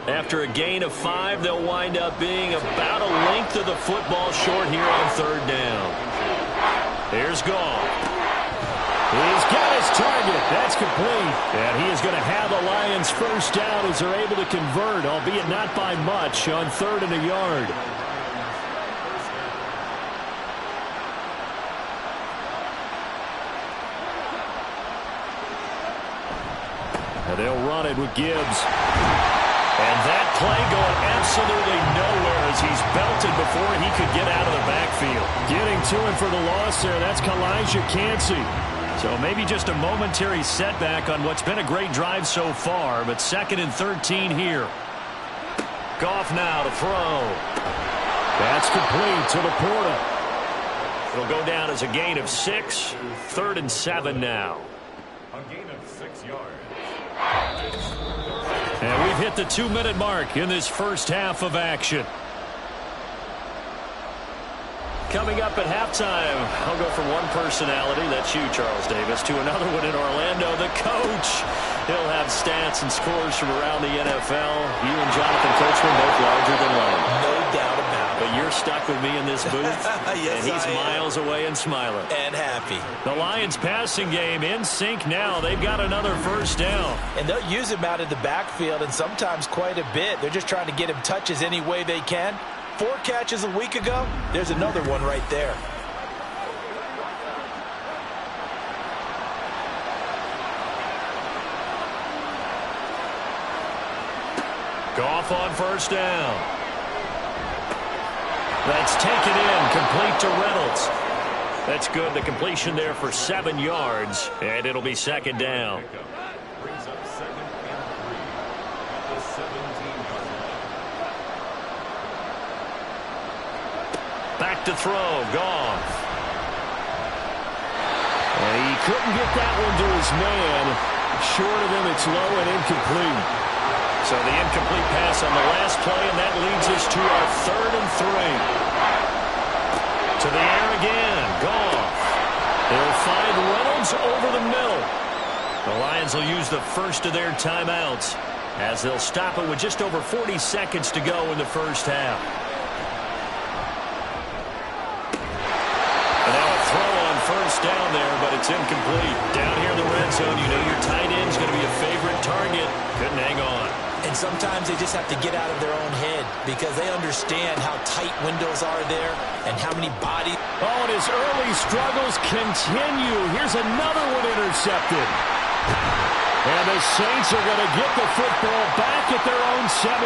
After a gain of 5, they'll wind up being about a length of the football short here on 3rd down. Here's Goff. He's got his target. That's complete. And he is going to have the Lions first down as they're able to convert, albeit not by much, on 3rd and a yard. And they'll run it with Gibbs. And that play going absolutely nowhere as he's belted before he could get out of the backfield. Getting to him for the loss there, that's Kalijah Cansey. So maybe just a momentary setback on what's been a great drive so far, but 2nd and 13 here. Goff now to throw. That's complete to Laporta. It'll go down as a gain of 6. 3rd and 7 now. A gain of 6 yards. And we've hit the 2-minute mark in this first half of action. Coming up at halftime, I'll go from one personality, that's you, Charles Davis, to another one in Orlando, the coach. He'll have stats and scores from around the NFL. You and Jonathan Coachman both larger than life. No doubt about it. But you're stuck with me in this booth, yes, and he's miles away and smiling. And happy. The Lions passing game in sync now. They've got another first down. And they'll use him out of the backfield, and sometimes quite a bit. They're just trying to get him touches any way they can. 4 catches a week ago, there's another one right there. Goff on first down. That's taken in, complete to Reynolds. That's good. The completion there for 7 yards, and it'll be 2nd down. Brings up 2nd and 3 at the 17-yard line. Back to throw, Goff. And he couldn't get that one to his man. Short of him, it's low and incomplete. So the incomplete pass on the last play, and that leads us to our 3rd and 3. To the air again, Goff. They'll find Reynolds over the middle. The Lions will use the first of their timeouts as they'll stop it with just over 40 seconds to go in the first half. And now a throw on first down there, but it's incomplete. Down here in the red zone, you know your tight end's going to be a favorite target. Couldn't hang on. And sometimes they just have to get out of their own head because they understand how tight windows are there and how many bodies. Oh, and his early struggles continue. Here's another one intercepted. And the Saints are going to get the football back at their own 17.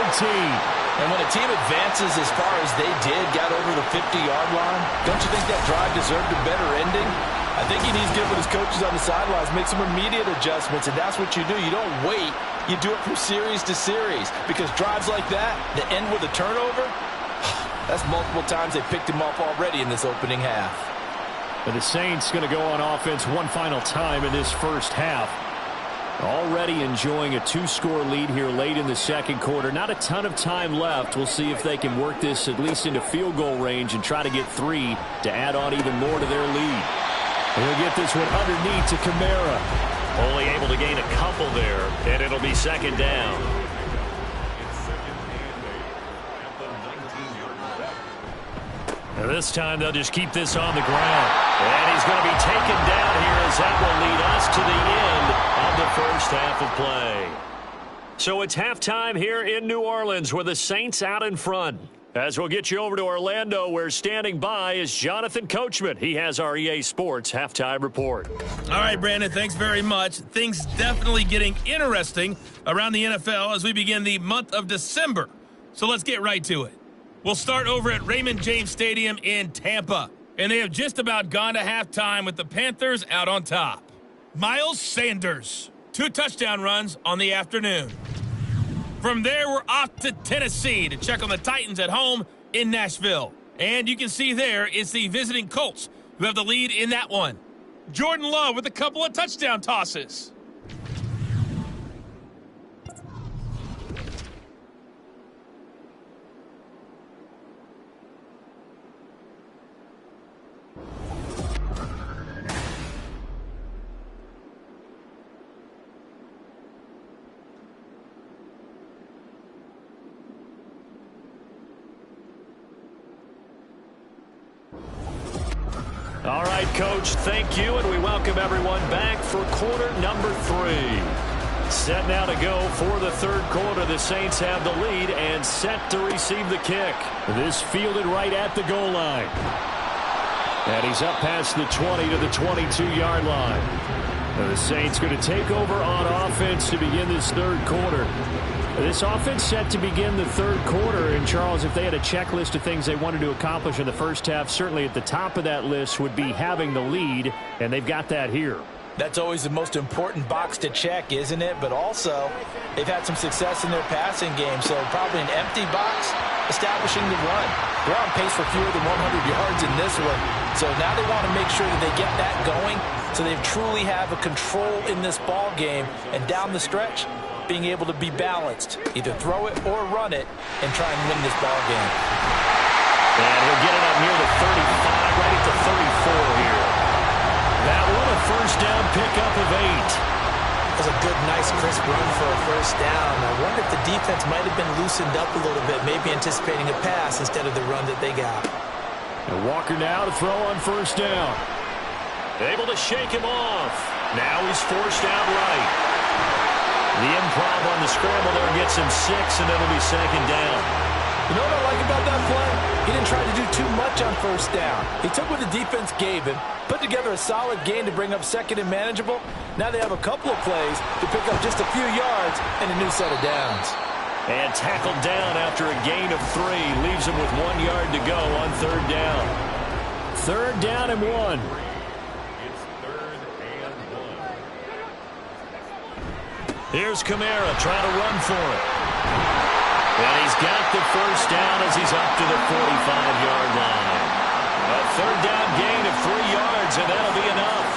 And when a team advances as far as they did, got over the 50-yard line, don't you think that drive deserved a better ending? I think he needs to get with his coaches on the sidelines, make some immediate adjustments, and that's what you do. You don't wait. You do it from series to series because drives like that end with a turnover, that's multiple times they picked him off already in this opening half. And the Saints going to go on offense one final time in this first half. Already enjoying a 2-score lead here late in the second quarter. Not a ton of time left. We'll see if they can work this at least into field goal range and try to get 3 to add on even more to their lead. He'll get this one underneath to Kamara. Only able to gain a couple there, and it'll be 2nd down. And this time they'll just keep this on the ground. And he's going to be taken down here as that will lead us to the end of the first half of play. So it's halftime here in New Orleans with the Saints out in front. As we'll get you over to Orlando, where standing by is Jonathan Coachman. He has our EA Sports halftime report. All right, Brandon, thanks very much. Things definitely getting interesting around the NFL as we begin the month of December. So let's get right to it. We'll start over at Raymond James Stadium in Tampa. And they have just about gone to halftime with the Panthers out on top. Miles Sanders, 2 touchdown runs on the afternoon. From there, we're off to Tennessee to check on the Titans at home in Nashville. And you can see there it's the visiting Colts who have the lead in that one. Jordan Love with a couple of touchdown tosses. All right, Coach, thank you, and we welcome everyone back for quarter number 3. Set now to go for the third quarter. The Saints have the lead and set to receive the kick. This fielded right at the goal line. And he's up past the 20 to the 22-yard line. The Saints going to take over on offense to begin this third quarter. This offense set to begin the third quarter. And, Charles, if they had a checklist of things they wanted to accomplish in the first half, certainly at the top of that list would be having the lead, and they've got that here. That's always the most important box to check, isn't it? But also, they've had some success in their passing game, so probably an empty box establishing the run. They're on pace for fewer than 100 yards in this one, so now they want to make sure that they get that going so they truly have a control in this ball game, and down the stretch, being able to be balanced, either throw it or run it, and try and win this ball game. And he'll get it up near the 35, right at the 34 here. That one a first down pickup of 8. That was a good, nice, crisp run for a first down. I wonder if the defense might have been loosened up a little bit, maybe anticipating a pass instead of the run that they got. And Walker now to throw on first down. Able to shake him off. Now he's forced out right. The improv on the scramble there gets him 6, and it'll be second down. You know what I like about that play? He didn't try to do too much on first down. He took what the defense gave him, put together a solid gain to bring up second and manageable. Now they have a couple of plays to pick up just a few yards and a new set of downs. And tackled down after a gain of 3. Leaves him with 1 yard to go on third down. Third down and 1. It's third and 1. Here's Kamara trying to run for it. And he's got the first down as he's up to the 45-yard line. A third down gain of 3 yards, and that'll be enough.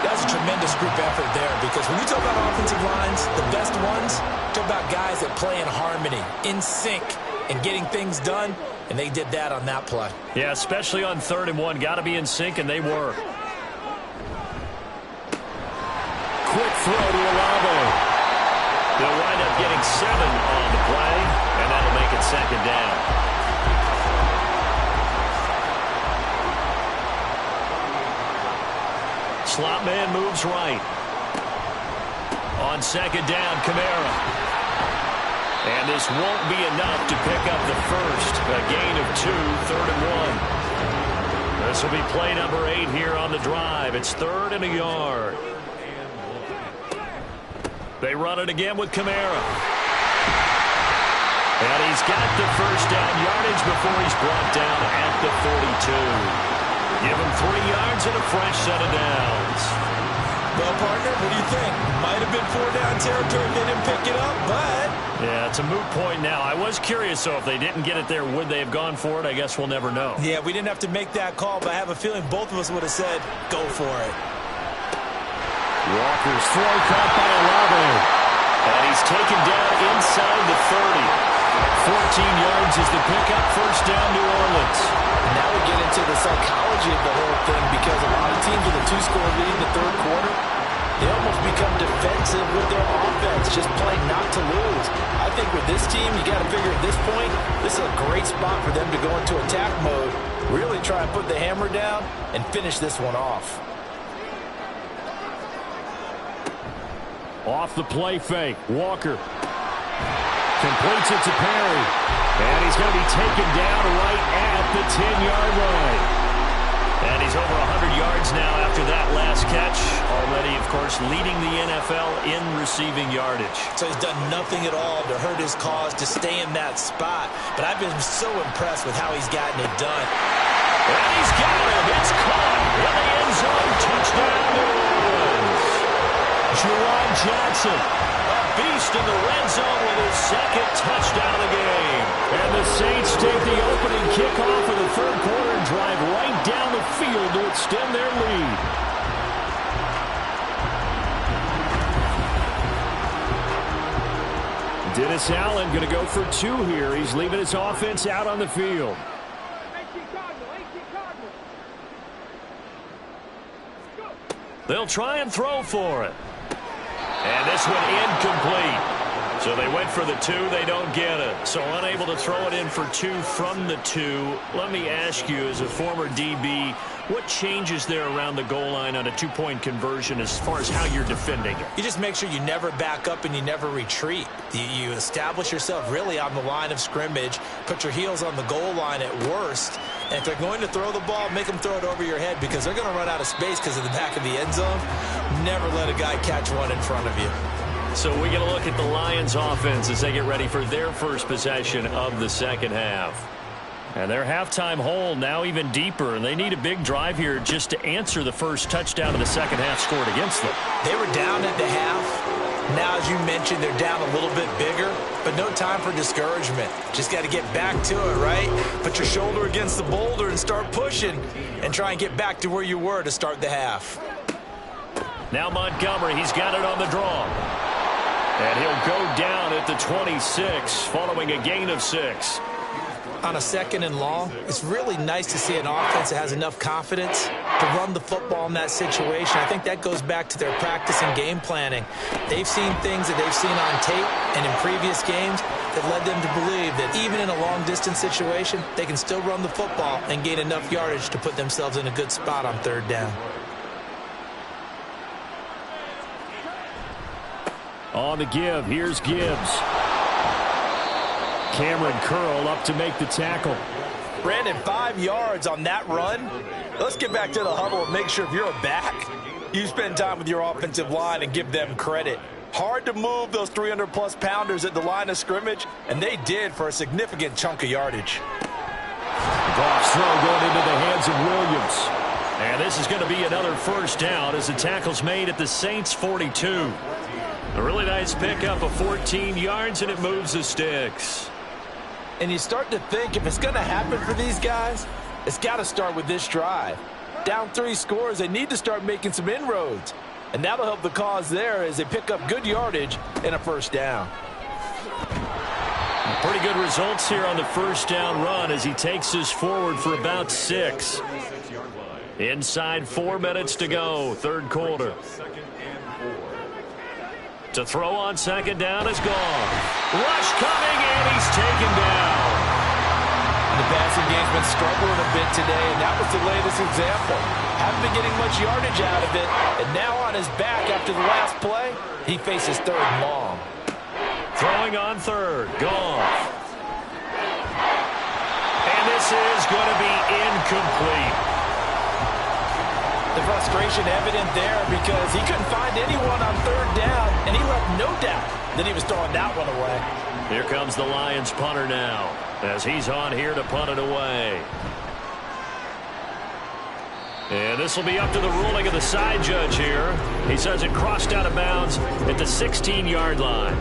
That's a tremendous group effort there, because when you talk about offensive lines, the best ones, talk about guys that play in harmony, in sync, and getting things done, and they did that on that play. Yeah, especially on third and 1. Got to be in sync, and they were. Quick throw to Olave. They'll wind up getting 7 on the play, and that'll make it second down. Slot man moves right. On second down, Kamara. And this won't be enough to pick up the first. A gain of 2, third and 1. This will be play number 8 here on the drive. It's third and a yard. They run it again with Kamara. And he's got the first down yardage before he's brought down at the 42. Give him 3 yards and a fresh set of downs. Well, partner, what do you think? Might have been 4-down territory if they didn't pick it up, but... Yeah, it's a moot point now. I was curious, though, if they didn't get it there, would they have gone for it? I guess we'll never know. Yeah, we didn't have to make that call, but I have a feeling both of us would have said, go for it. Walker's throw caught by Olave. And he's taken down inside the 30. 14 yards is the pickup, first down New Orleans. And now we get into the psychology of the whole thing, because a lot of teams with a 2-score lead in the third quarter, they almost become defensive with their offense, just playing not to lose. I think with this team, you got to figure at this point, this is a great spot for them to go into attack mode, really try and put the hammer down and finish this one off. Off the play fake, Walker completes it to Perry. And he's going to be taken down right at the 10-yard line. And he's over 100 yards now after that last catch. Already, of course, leading the NFL in receiving yardage. So he's done nothing at all to hurt his cause, to stay in that spot. But I've been so impressed with how he's gotten it done. And he's got it. It's caught in the end zone. Touchdown, New Orleans. Juwan Johnson, a beast in the red zone with his second touchdown of the game. And the Saints take the opening kickoff of the third quarter and drive right down the field to extend their lead. Dennis Allen going to go for 2 here. He's leaving his offense out on the field. They'll try and throw for it. And this one incomplete. So they went for the 2. They don't get it. So unable to throw it in for 2 from the 2. Let me ask you, as a former DB, What changes there around the goal line on a two-point conversion as far as how you're defending it? You just make sure you never back up and you never retreat. You establish yourself really on the line of scrimmage, put your heels on the goal line at worst, and if they're going to throw the ball, make them throw it over your head because they're going to run out of space because of the back of the end zone. Never let a guy catch one in front of you. So we're going to look at the Lions offense as they get ready for their first possession of the second half. And their halftime hole now even deeper, and they need a big drive here just to answer the first touchdown of the second half scored against them. They were down at the half. Now, as you mentioned, they're down a little bit bigger, but no time for discouragement. Just got to get back to it, right? Put your shoulder against the boulder and start pushing and try and get back to where you were to start the half. Now Montgomery, he's got it on the draw. And he'll go down at the 26 following a gain of 6. On a second and long, it's really nice to see an offense that has enough confidence to run the football in that situation. I think that goes back to their practice and game planning. They've seen things that they've seen on tape and in previous games that led them to believe that even in a long-distance situation, they can still run the football and gain enough yardage to put themselves in a good spot on third down. On the give, here's Gibbs. Cameron Curl up to make the tackle. Brandon, 5 yards on that run. Let's get back to the huddle and make sure if you're a back, you spend time with your offensive line and give them credit. Hard to move those 300-plus pounders at the line of scrimmage, and they did for a significant chunk of yardage. Goff's throw going into the hands of Williams. And this is going to be another first down as the tackle's made at the Saints' 42. A really nice pickup of 14 yards, and it moves the sticks. And you start to think if it's going to happen for these guys, it's got to start with this drive. Down 3 scores, they need to start making some inroads. And that'll help the cause there as they pick up good yardage and a first down. Pretty good results here on the first down run as he takes us forward for about 6. Inside 4 minutes to go, third quarter. To throw on second down is gone. Rush coming, and he's taken down. The passing game's been struggling a bit today, and that was the latest example. Haven't been getting much yardage out of it, and now on his back after the last play, he faces third and long. Throwing on third, gone. And this is going to be incomplete. The frustration evident there because he couldn't find anyone on third down, and he left no doubt that he was throwing that one away. Here comes the Lions punter now as he's on here to punt it away. And this will be up to the ruling of the side judge here. He says it crossed out of bounds at the 16-yard line.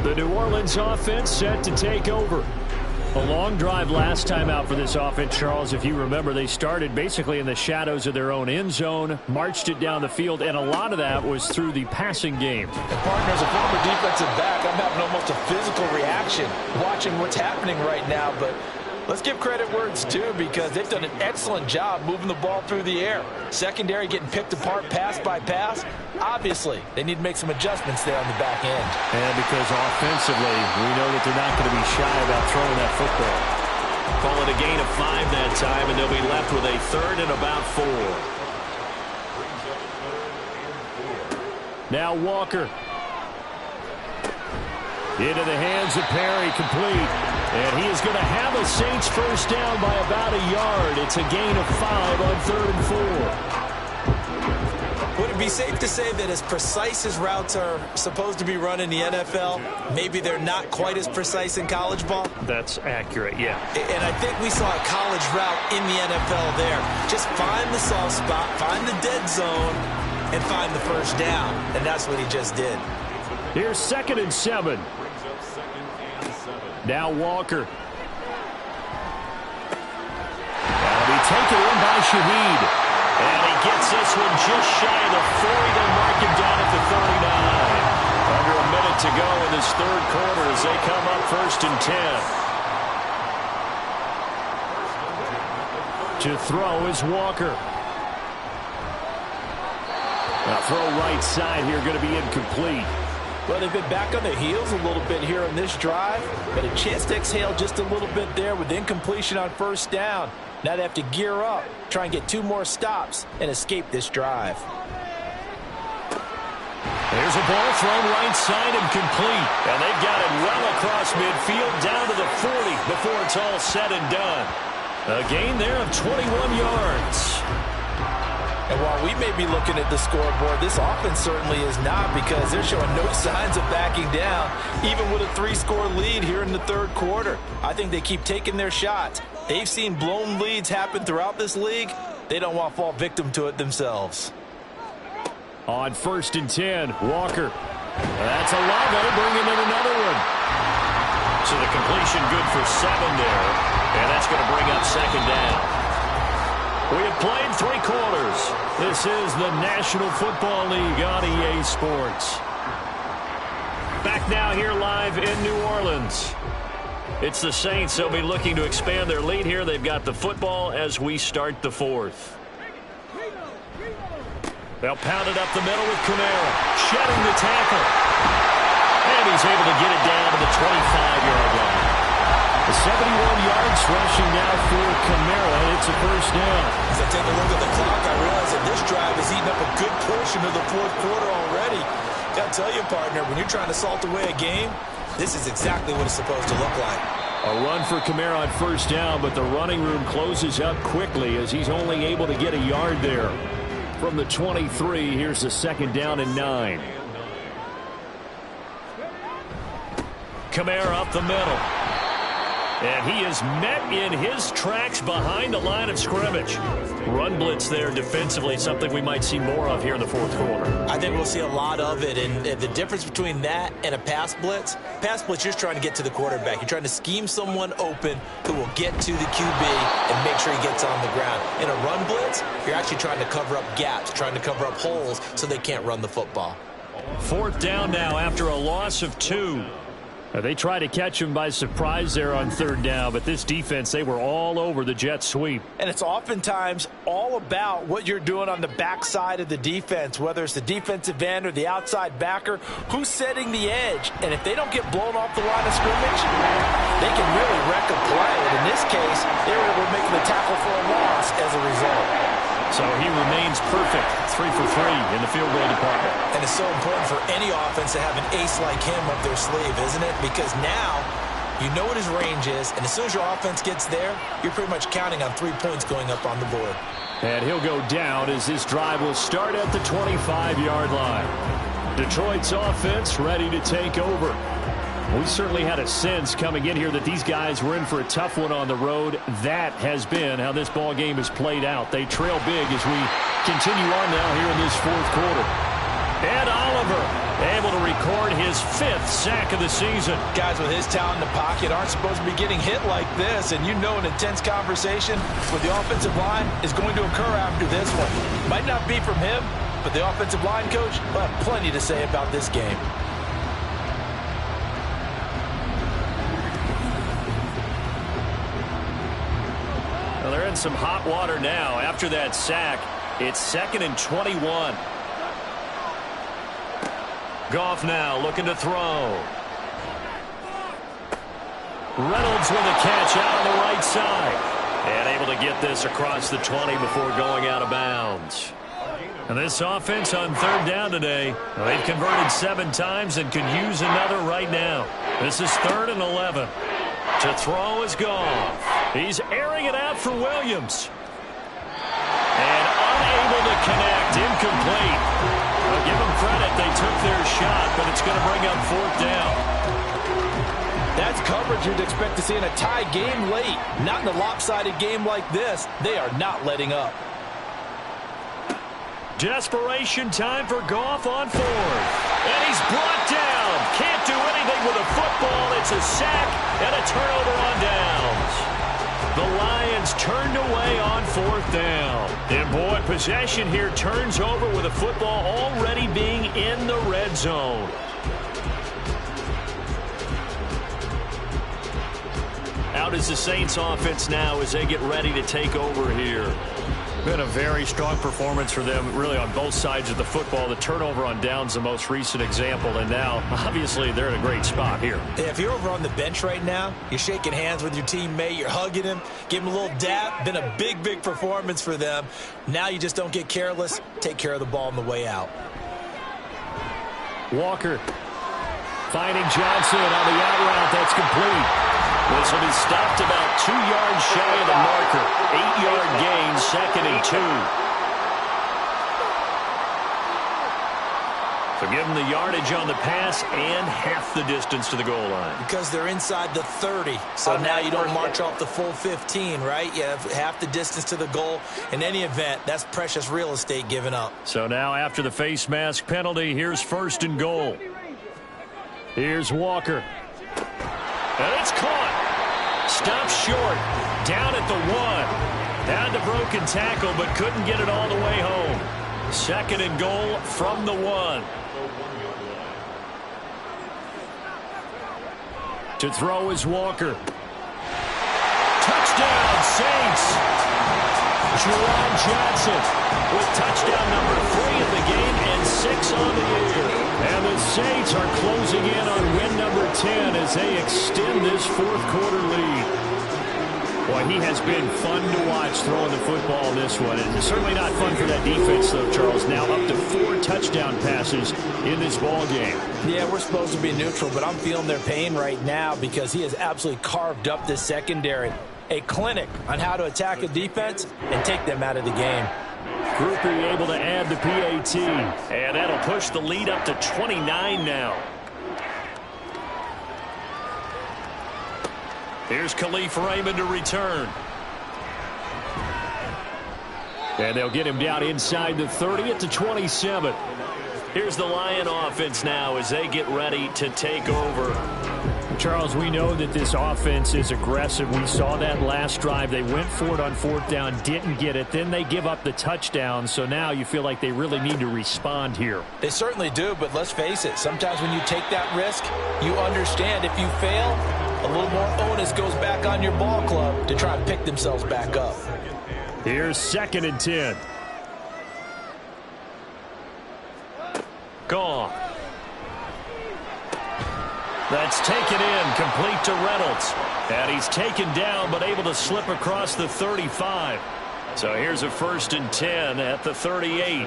The New Orleans offense set to take over. A long drive last time out for this offense, Charles. If you remember, they started basically in the shadows of their own end zone, marched it down the field, and a lot of that was through the passing game. And partners, a former defensive back, I'm having almost a physical reaction watching what's happening right now. But let's give credit where it's due because they've done an excellent job moving the ball through the air. Secondary getting picked apart pass by pass. Obviously, they need to make some adjustments there on the back end. And because offensively, we know that they're not going to be shy about throwing that football. Call it a gain of 5 that time, and they'll be left with a third and about 4. Now Walker. Into the hands of Perry, complete. And he is going to have a Saints first down by about a yard. It's a gain of 5 on third and 4. Would it be safe to say that as precise as routes are supposed to be run in the NFL, maybe they're not quite as precise in college ball? That's accurate, yeah. And I think we saw a college route in the NFL there. Just find the soft spot, find the dead zone, and find the first down. And that's what he just did. Here's 2nd and 7. Now Walker. That'll be taken in by Shaheed. And he gets this one just shy of the 40. They'll mark him down at the 39. Under a minute to go in this third quarter as they come up 1st and 10. To throw is Walker. A throw right side here going to be incomplete. Well, they've been back on their heels a little bit here on this drive, but a chance to exhale just a little bit there with incompletion on first down. Now they have to gear up, try and get 2 more stops, and escape this drive. There's a ball thrown right side and complete. And they've got it well across midfield down to the 40 before it's all said and done. A gain there of 21 yards. And while we may be looking at the scoreboard, this offense certainly is not, because they're showing no signs of backing down, even with a 3-score lead here in the third quarter. I think they keep taking their shots. They've seen blown leads happen throughout this league. They don't want to fall victim to it themselves. On 1st and 10, Walker. That's a Lago bringing in another one. So the completion good for 7 there, and that's going to bring up 2nd down. We have played 3 quarters. This is the National Football League on EA Sports. Back now here live in New Orleans. It's the Saints. They'll be looking to expand their lead here. They've got the football as we start the 4th. They'll pound it up the middle with Kamara, shedding the tackle. And he's able to get it down to the 25-yard line. The 71 yards rushing now for Kamara. It's a first down. As I take a look at the clock, I realize that this drive has eaten up a good portion of the 4th quarter already. Got to tell you, partner, when you're trying to salt away a game, this is exactly what it's supposed to look like. A run for Kamara on first down, but the running room closes up quickly as he's only able to get a yard there. From the 23, here's the 2nd down and 9. Kamara up the middle. And he is met in his tracks behind the line of scrimmage. Run blitz there defensively, something we might see more of here in the 4th quarter. I think we'll see a lot of it, and the difference between that and a pass blitz, you're just trying to get to the quarterback. You're trying to scheme someone open who will get to the QB and make sure he gets on the ground. In a run blitz, you're actually trying to cover up gaps, trying to cover up holes so they can't run the football. 4th down now after a loss of 2. They tried to catch him by surprise there on 3rd down, but this defense, they were all over the jet sweep. And it's oftentimes all about what you're doing on the backside of the defense, whether it's the defensive end or the outside backer, who's setting the edge. And if they don't get blown off the line of scrimmage, they can really wreck a play. And in this case, they were able to make the tackle for a loss as a result. So he remains perfect, 3 for 3 in the field goal department. And it's so important for any offense to have an ace like him up their sleeve, isn't it? Because now you know what his range is, and as soon as your offense gets there, you're pretty much counting on 3 points going up on the board. And he'll go down as this drive will start at the 25-yard line. Detroit's offense ready to take over. We certainly had a sense coming in here that these guys were in for a tough one on the road. That has been how this ball game has played out. They trail big as we continue on now here in this 4th quarter. And Oliver able to record his 5th sack of the season. Guys with his talent in the pocket aren't supposed to be getting hit like this, and you know an intense conversation with the offensive line is going to occur after this one. Might not be from him, but the offensive line coach will have plenty to say about this game. Well, they're in some hot water now. After that sack, it's 2nd and 21. Goff now looking to throw. Reynolds with a catch out on the right side. And able to get this across the 20 before going out of bounds. And this offense on 3rd down today, they've converted 7 times and could use another right now. This is 3rd and 11. To throw is Goff. He's airing it out for Williams. And unable to connect. Incomplete. I'll give them credit. They took their shot, but it's going to bring up 4th down. That's coverage you'd expect to see in a tie game late. Not in a lopsided game like this. They are not letting up. Desperation time for Goff on 4th. And he's brought down. Can't do anything with a football. It's a sack and a turnover on downs. The Lions turned away on 4th down. And boy, possession here turns over with a football already being in the red zone. Out is the Saints offense now as they get ready to take over here. Been a very strong performance for them, really, on both sides of the football. The turnover on downs, the most recent example, and now, obviously, they're in a great spot here. Yeah, if you're over on the bench right now, you're shaking hands with your teammate, you're hugging him, give him a little dap. Been a big, big performance for them. Now you just don't get careless. Take care of the ball on the way out. Walker finding Johnson on the out route. That's complete. This will be stopped about 2 yards shy of the marker. 8-yard gain, 2nd and 2. So give them the yardage on the pass and half the distance to the goal line. Because they're inside the 30. So now you don't march off the full 15, right? You have half the distance to the goal. In any event, that's precious real estate given up. So now after the face mask penalty, here's 1st and goal. Here's Walker. And it's caught. Stopped short. Down at the 1. Had the broken tackle, but couldn't get it all the way home. 2nd and goal from the 1. To throw is Walker. Touchdown, Saints. Juwan Johnson with touchdown number 3 in the game and 6 on the year. And the Saints are closing in on win number 10 as they extend this 4th quarter lead. Boy, he has been fun to watch throwing the football in this one. And it's certainly not fun for that defense, though, Charles. Now up to 4 touchdown passes in this ball game. Yeah, we're supposed to be neutral, but I'm feeling their pain right now because he has absolutely carved up this secondary. A clinic on how to attack a defense and take them out of the game. Groupie able to add the PAT. And that'll push the lead up to 29 now. Here's Khalif Raymond to return. And they'll get him down inside the 30 at the 27. Here's the Lion offense now as they get ready to take over. Charles, we know that this offense is aggressive. We saw that last drive. They went for it on 4th down, didn't get it. Then they give up the touchdown. So now you feel like they really need to respond here. They certainly do, but let's face it. Sometimes when you take that risk, you understand if you fail, a little more onus goes back on your ball club to try and pick themselves back up. Here's 2nd and 10. Gone. That's taken in, complete to Reynolds. And he's taken down, but able to slip across the 35. So here's a 1st and 10 at the 38.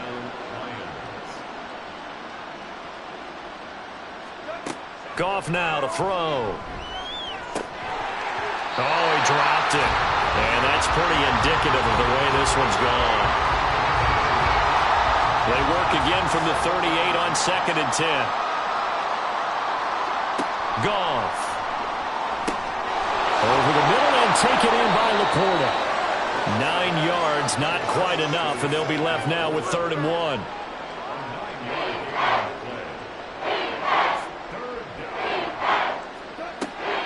Goff now to throw. Oh, he dropped it. And that's pretty indicative of the way this one's gone. They work again from the 38 on 2nd and 10. Goff. Over the middle and taken in by Laporta. 9 yards, not quite enough, and they'll be left now with 3rd and 1.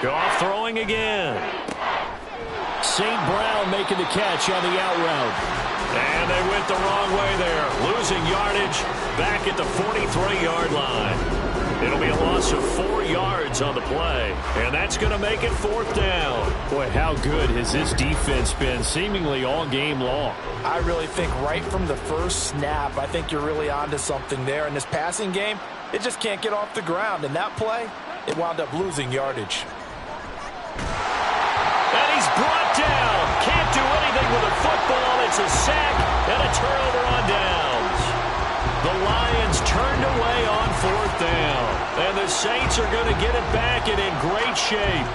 Goff throwing again. St. Brown making the catch on the out route. And they went the wrong way there. Losing yardage back at the 43-yard line. It'll be a loss of 4 yards on the play. And that's going to make it 4th down. Boy, how good has this defense been seemingly all game long? I really think right from the first snap, I think you're really onto something there. In this passing game, it just can't get off the ground. And that play, it wound up losing yardage. And he's brought down. Can't do anything with a football. It's a sack and a turnover on downs. The Lions turned away on 4th down. And the Saints are going to get it back and in great shape.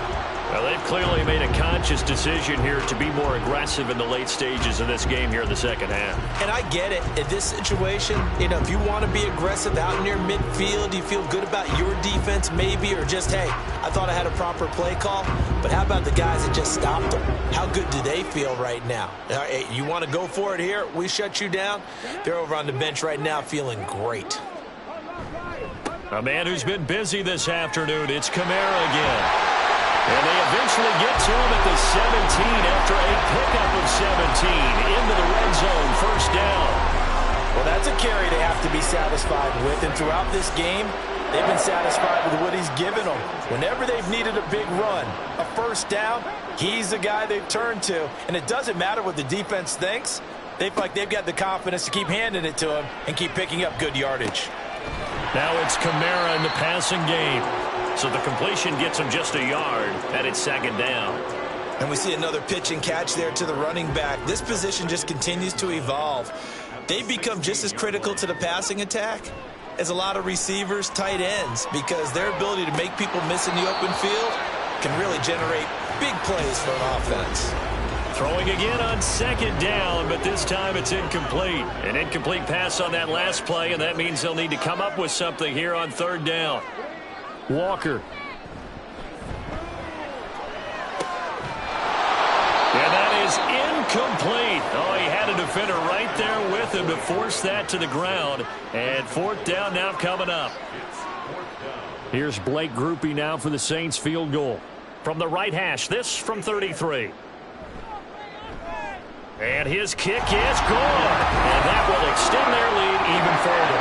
Well, they've clearly made a conscious decision here to be more aggressive in the late stages of this game here in the second half. And I get it. In this situation, if you want to be aggressive out in your midfield, you feel good about your defense maybe, or just, hey, I thought I had a proper play call. But how about the guys that just stopped them? How good do they feel right now? Hey, you want to go for it here? We shut you down. They're over on the bench right now feeling great. A man who's been busy this afternoon, it's Kamara again. And they eventually get to him at the 17 after a pickup of 17 into the red zone, 1st down. Well, that's a carry they have to be satisfied with. And throughout this game, they've been satisfied with what he's given them. Whenever they've needed a big run, a 1st down, he's the guy they've turned to. And it doesn't matter what the defense thinks. They feel like they've got the confidence to keep handing it to him and keep picking up good yardage. Now it's Kamara in the passing game. So the completion gets him just a yard, and it's second down. And we see another pitch and catch there to the running back. This position just continues to evolve. They've become just as critical to the passing attack as a lot of receivers, tight ends, because their ability to make people miss in the open field can really generate big plays for an offense. Throwing again on second down, but this time it's incomplete. An incomplete pass on that last play, and that means they'll need to come up with something here on third down. Walker. And that is incomplete. Oh, he had a defender right there with him to force that to the ground. And fourth down now coming up. Here's Blake Groupie now for the Saints field goal. From the right hash, this from 33. And his kick is good. And that will extend their lead even further.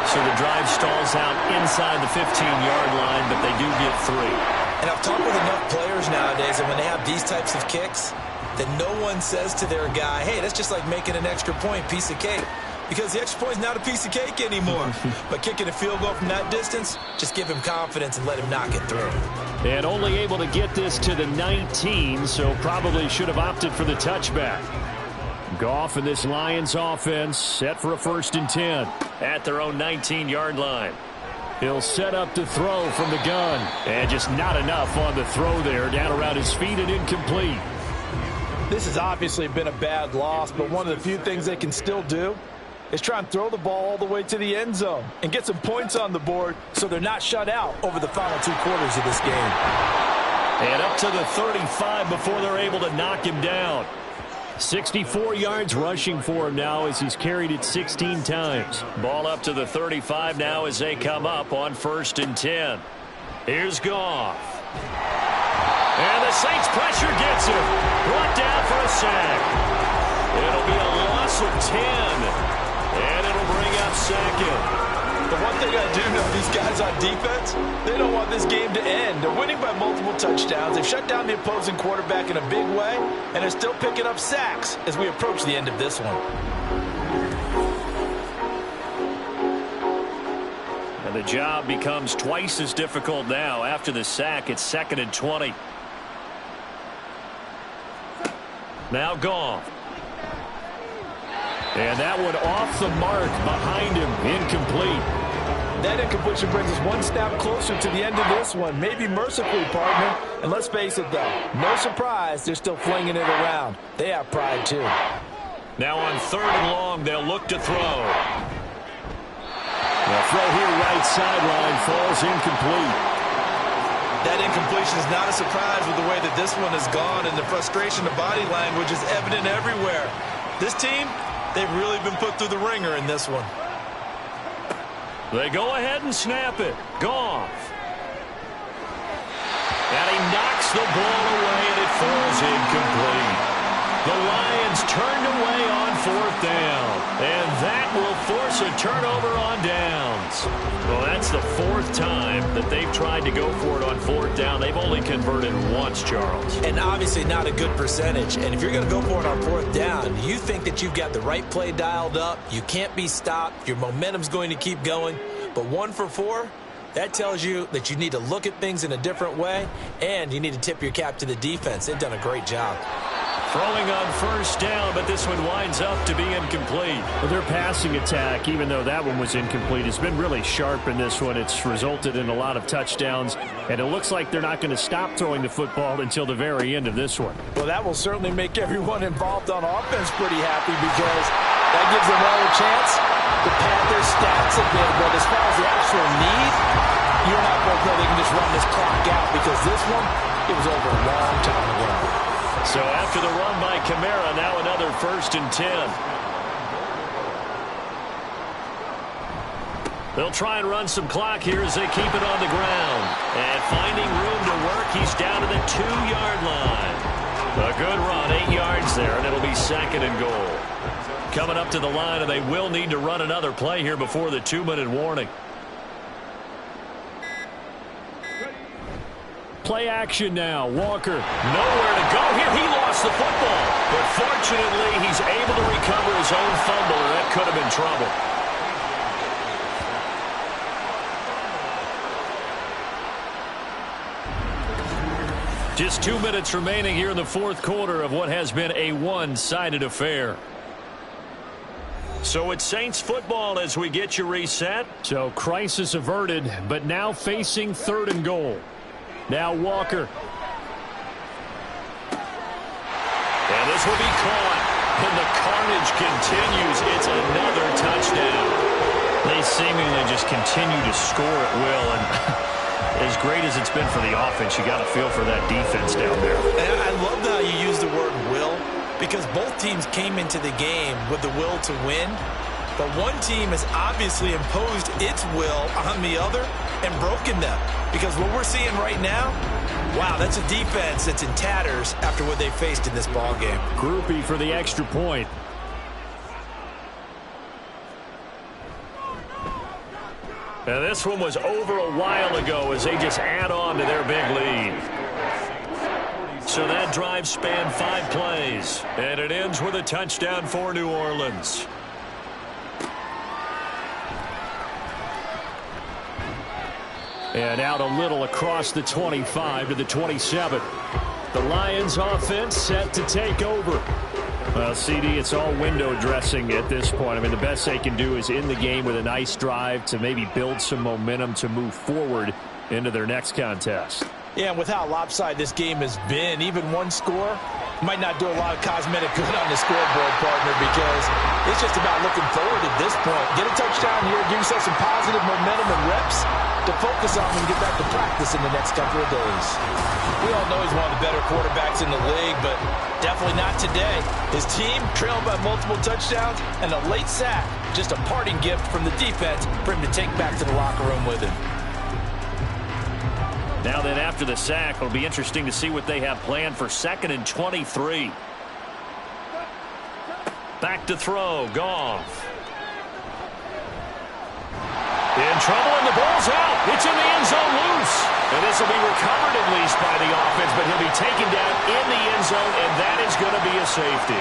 So the drive stalls out inside the 15-yard line, but they do get 3. And I've talked with enough players nowadays that when they have these types of kicks, that no one says to their guy, hey, that's just like making an extra point, piece of cake. Because the extra point is not a piece of cake anymore. But kicking a field goal from that distance, just give him confidence and let him knock it through. And only able to get this to the 19, so probably should have opted for the touchback. Goff and this Lions offense set for a 1st and 10. At their own 19-yard line. He'll set up to throw from the gun. And just not enough on the throw there. Down around his feet and incomplete. This has obviously been a bad loss, but one of the few things they can still do is try and throw the ball all the way to the end zone and get some points on the board so they're not shut out over the final 2 quarters of this game. And up to the 35 before they're able to knock him down. 64 yards rushing for him now as he's carried it 16 times. Ball up to the 35 now as they come up on 1st and 10. Here's Goff. And the Saints pressure gets him. Brought down for a sack. It'll be a loss of 10. And it'll bring up 2nd. The one thing I do know, these guys on defense, they don't want this game to end. They're winning by multiple touchdowns. They've shut down the opposing quarterback in a big way, and they're still picking up sacks as we approach the end of this one. And the job becomes twice as difficult now. After the sack, it's 2nd and 20. Now Goff. And that one off the mark behind him. Incomplete. That incompletion brings us one step closer to the end of this one. Maybe mercifully, partner. And let's face it, though, no surprise, they're still flinging it around. They have pride, too. Now on 3rd and long, they'll look to throw. The throw here right sideline falls incomplete. That incompletion is not a surprise with the way that this one has gone, and the frustration of body language is evident everywhere. This team, they've really been put through the ringer in this one. They go ahead and snap it. Goff. And he knocks the ball away, and it falls incomplete. The Lions turned away on 4th down. And that will force a turnover on downs. Well, that's the 4th time that they've tried to go for it on 4th down. They've only converted once, Charles. And obviously not a good percentage. And if you're going to go for it on 4th down, you think that you've got the right play dialed up. You can't be stopped. Your momentum's going to keep going. But 1 for 4, that tells you that you need to look at things in a different way, and you need to tip your cap to the defense. They've done a great job. Throwing on 1st down, but this one winds up to be incomplete. Well, their passing attack, even though that one was incomplete, has been really sharp in this one. It's resulted in a lot of touchdowns, and it looks like they're not going to stop throwing the football until the very end of this one. Well, that will certainly make everyone involved on offense pretty happy, because that gives them all a chance to pad their stats a bit. But as far as the actual need, you're not going to know they can just run this clock out, because this one, it was over a long time ago. So after the run by Kamara, now another 1st and 10. They'll try and run some clock here as they keep it on the ground. And finding room to work, he's down to the 2-yard line. A good run, 8 yards there, and it'll be 2nd and goal. Coming up to the line, and they will need to run another play here before the 2-minute warning. Play action now. Walker. Nowhere to go here. He lost the football. But fortunately, he's able to recover his own fumble, or that could have been trouble. Just 2 minutes remaining here in the fourth quarter of what has been a one-sided affair. So it's Saints football as we get you reset. So crisis averted, but now facing 3rd and goal. Now Walker. And this will be caught. And the carnage continues. It's another touchdown. They seemingly just continue to score at will. And as great as it's been for the offense, you got to feel for that defense down there. And I love how you use the word will, because both teams came into the game with the will to win. But one team has obviously imposed its will on the other and broken them. Because what we're seeing right now, wow, that's a defense that's in tatters after what they faced in this ballgame. Groupie for the extra point. And this one was over a while ago as they just add on to their big lead. So that drive spanned 5 plays. And it ends with a touchdown for New Orleans. And out a little across the 25 to the 27. The Lions offense set to take over. Well, CD, it's all window dressing at this point. I mean, the best they can do is in the game with a nice drive to maybe build some momentum to move forward into their next contest. Yeah, and with how lopsided this game has been, even one score might not do a lot of cosmetic good on the scoreboard, partner, because it's just about looking forward at this point. Get a touchdown here, give yourself some positive momentum and reps to focus on and get back to practice in the next couple of days. We all know he's one of the better quarterbacks in the league, but definitely not today. His team trailed by multiple touchdowns, and a late sack, just a parting gift from the defense for him to take back to the locker room with him. Now then, after the sack, it'll be interesting to see what they have planned for 2nd and 23. Back to throw, Goff. In trouble, and the ball's out. It's in the end zone loose. And this will be recovered at least by the offense, but he'll be taken down in the end zone, and that is going to be a safety.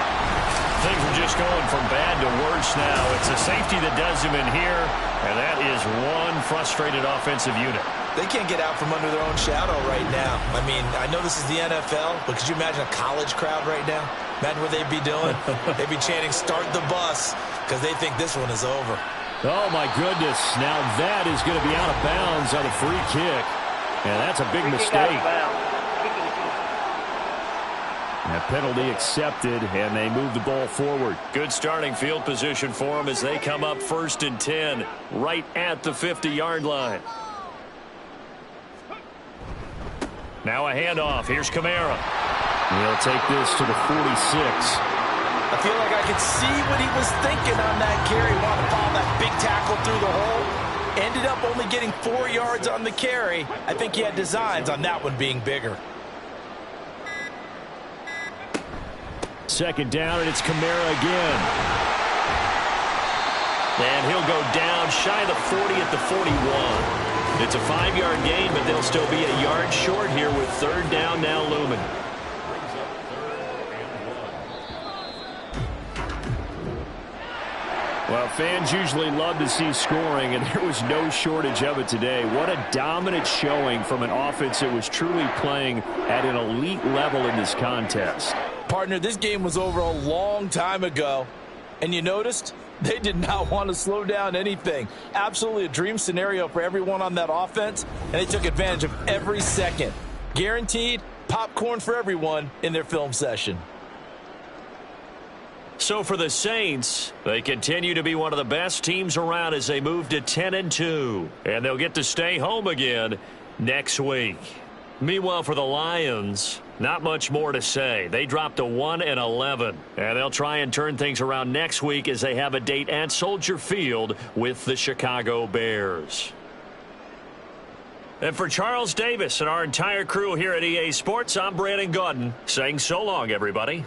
Things are just going from bad to worse now. It's a safety that does him in here, and that is one frustrated offensive unit. They can't get out from under their own shadow right now. I mean, I know this is the NFL, but could you imagine a college crowd right now? Imagine what they'd be doing. They'd be chanting, "Start the bus," because they think this one is over. Oh, my goodness. Now that is going to be out of bounds on a free kick. And that's a big mistake. A penalty accepted, and they move the ball forward. Good starting field position for them as they come up 1st and 10, right at the 50-yard line. Now a handoff. Here's Kamara. He'll take this to the 46. I feel like I could see what he was thinking on that carry. Wanted to follow that big tackle through the hole. Ended up only getting 4 yards on the carry. I think he had designs on that one being bigger. 2nd down, and it's Kamara again. And he'll go down shy of the 40 at the 41. It's a 5-yard gain, but they'll still be a yard short here with 3rd down now looming. Well, fans usually love to see scoring, and there was no shortage of it today. What a dominant showing from an offense that was truly playing at an elite level in this contest. Partner, this game was over a long time ago, and you noticed they did not want to slow down anything. Absolutely a dream scenario for everyone on that offense, and they took advantage of every second. Guaranteed popcorn for everyone in their film session. So for the Saints, they continue to be one of the best teams around as they move to 10 and 2. And they'll get to stay home again next week. Meanwhile, for the Lions, not much more to say. They dropped to 1 and 11. And they'll try and turn things around next week as they have a date at Soldier Field with the Chicago Bears. And for Charles Davis and our entire crew here at EA Sports, I'm Brandon Gaudin saying so long, everybody.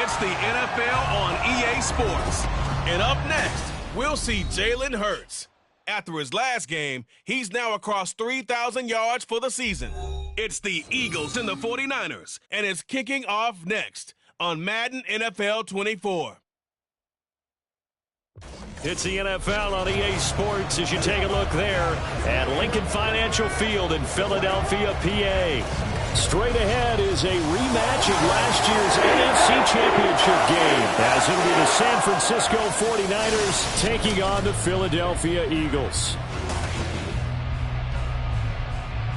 It's the NFL on EA Sports. And up next, we'll see Jalen Hurts. After his last game, he's now across 3,000 yards for the season. It's the Eagles and the 49ers, and it's kicking off next on Madden NFL 24. It's the NFL on EA Sports as you take a look there at Lincoln Financial Field in Philadelphia, PA. Straight ahead is a rematch of last year's AFC Championship game, as it'll be the San Francisco 49ers taking on the Philadelphia Eagles.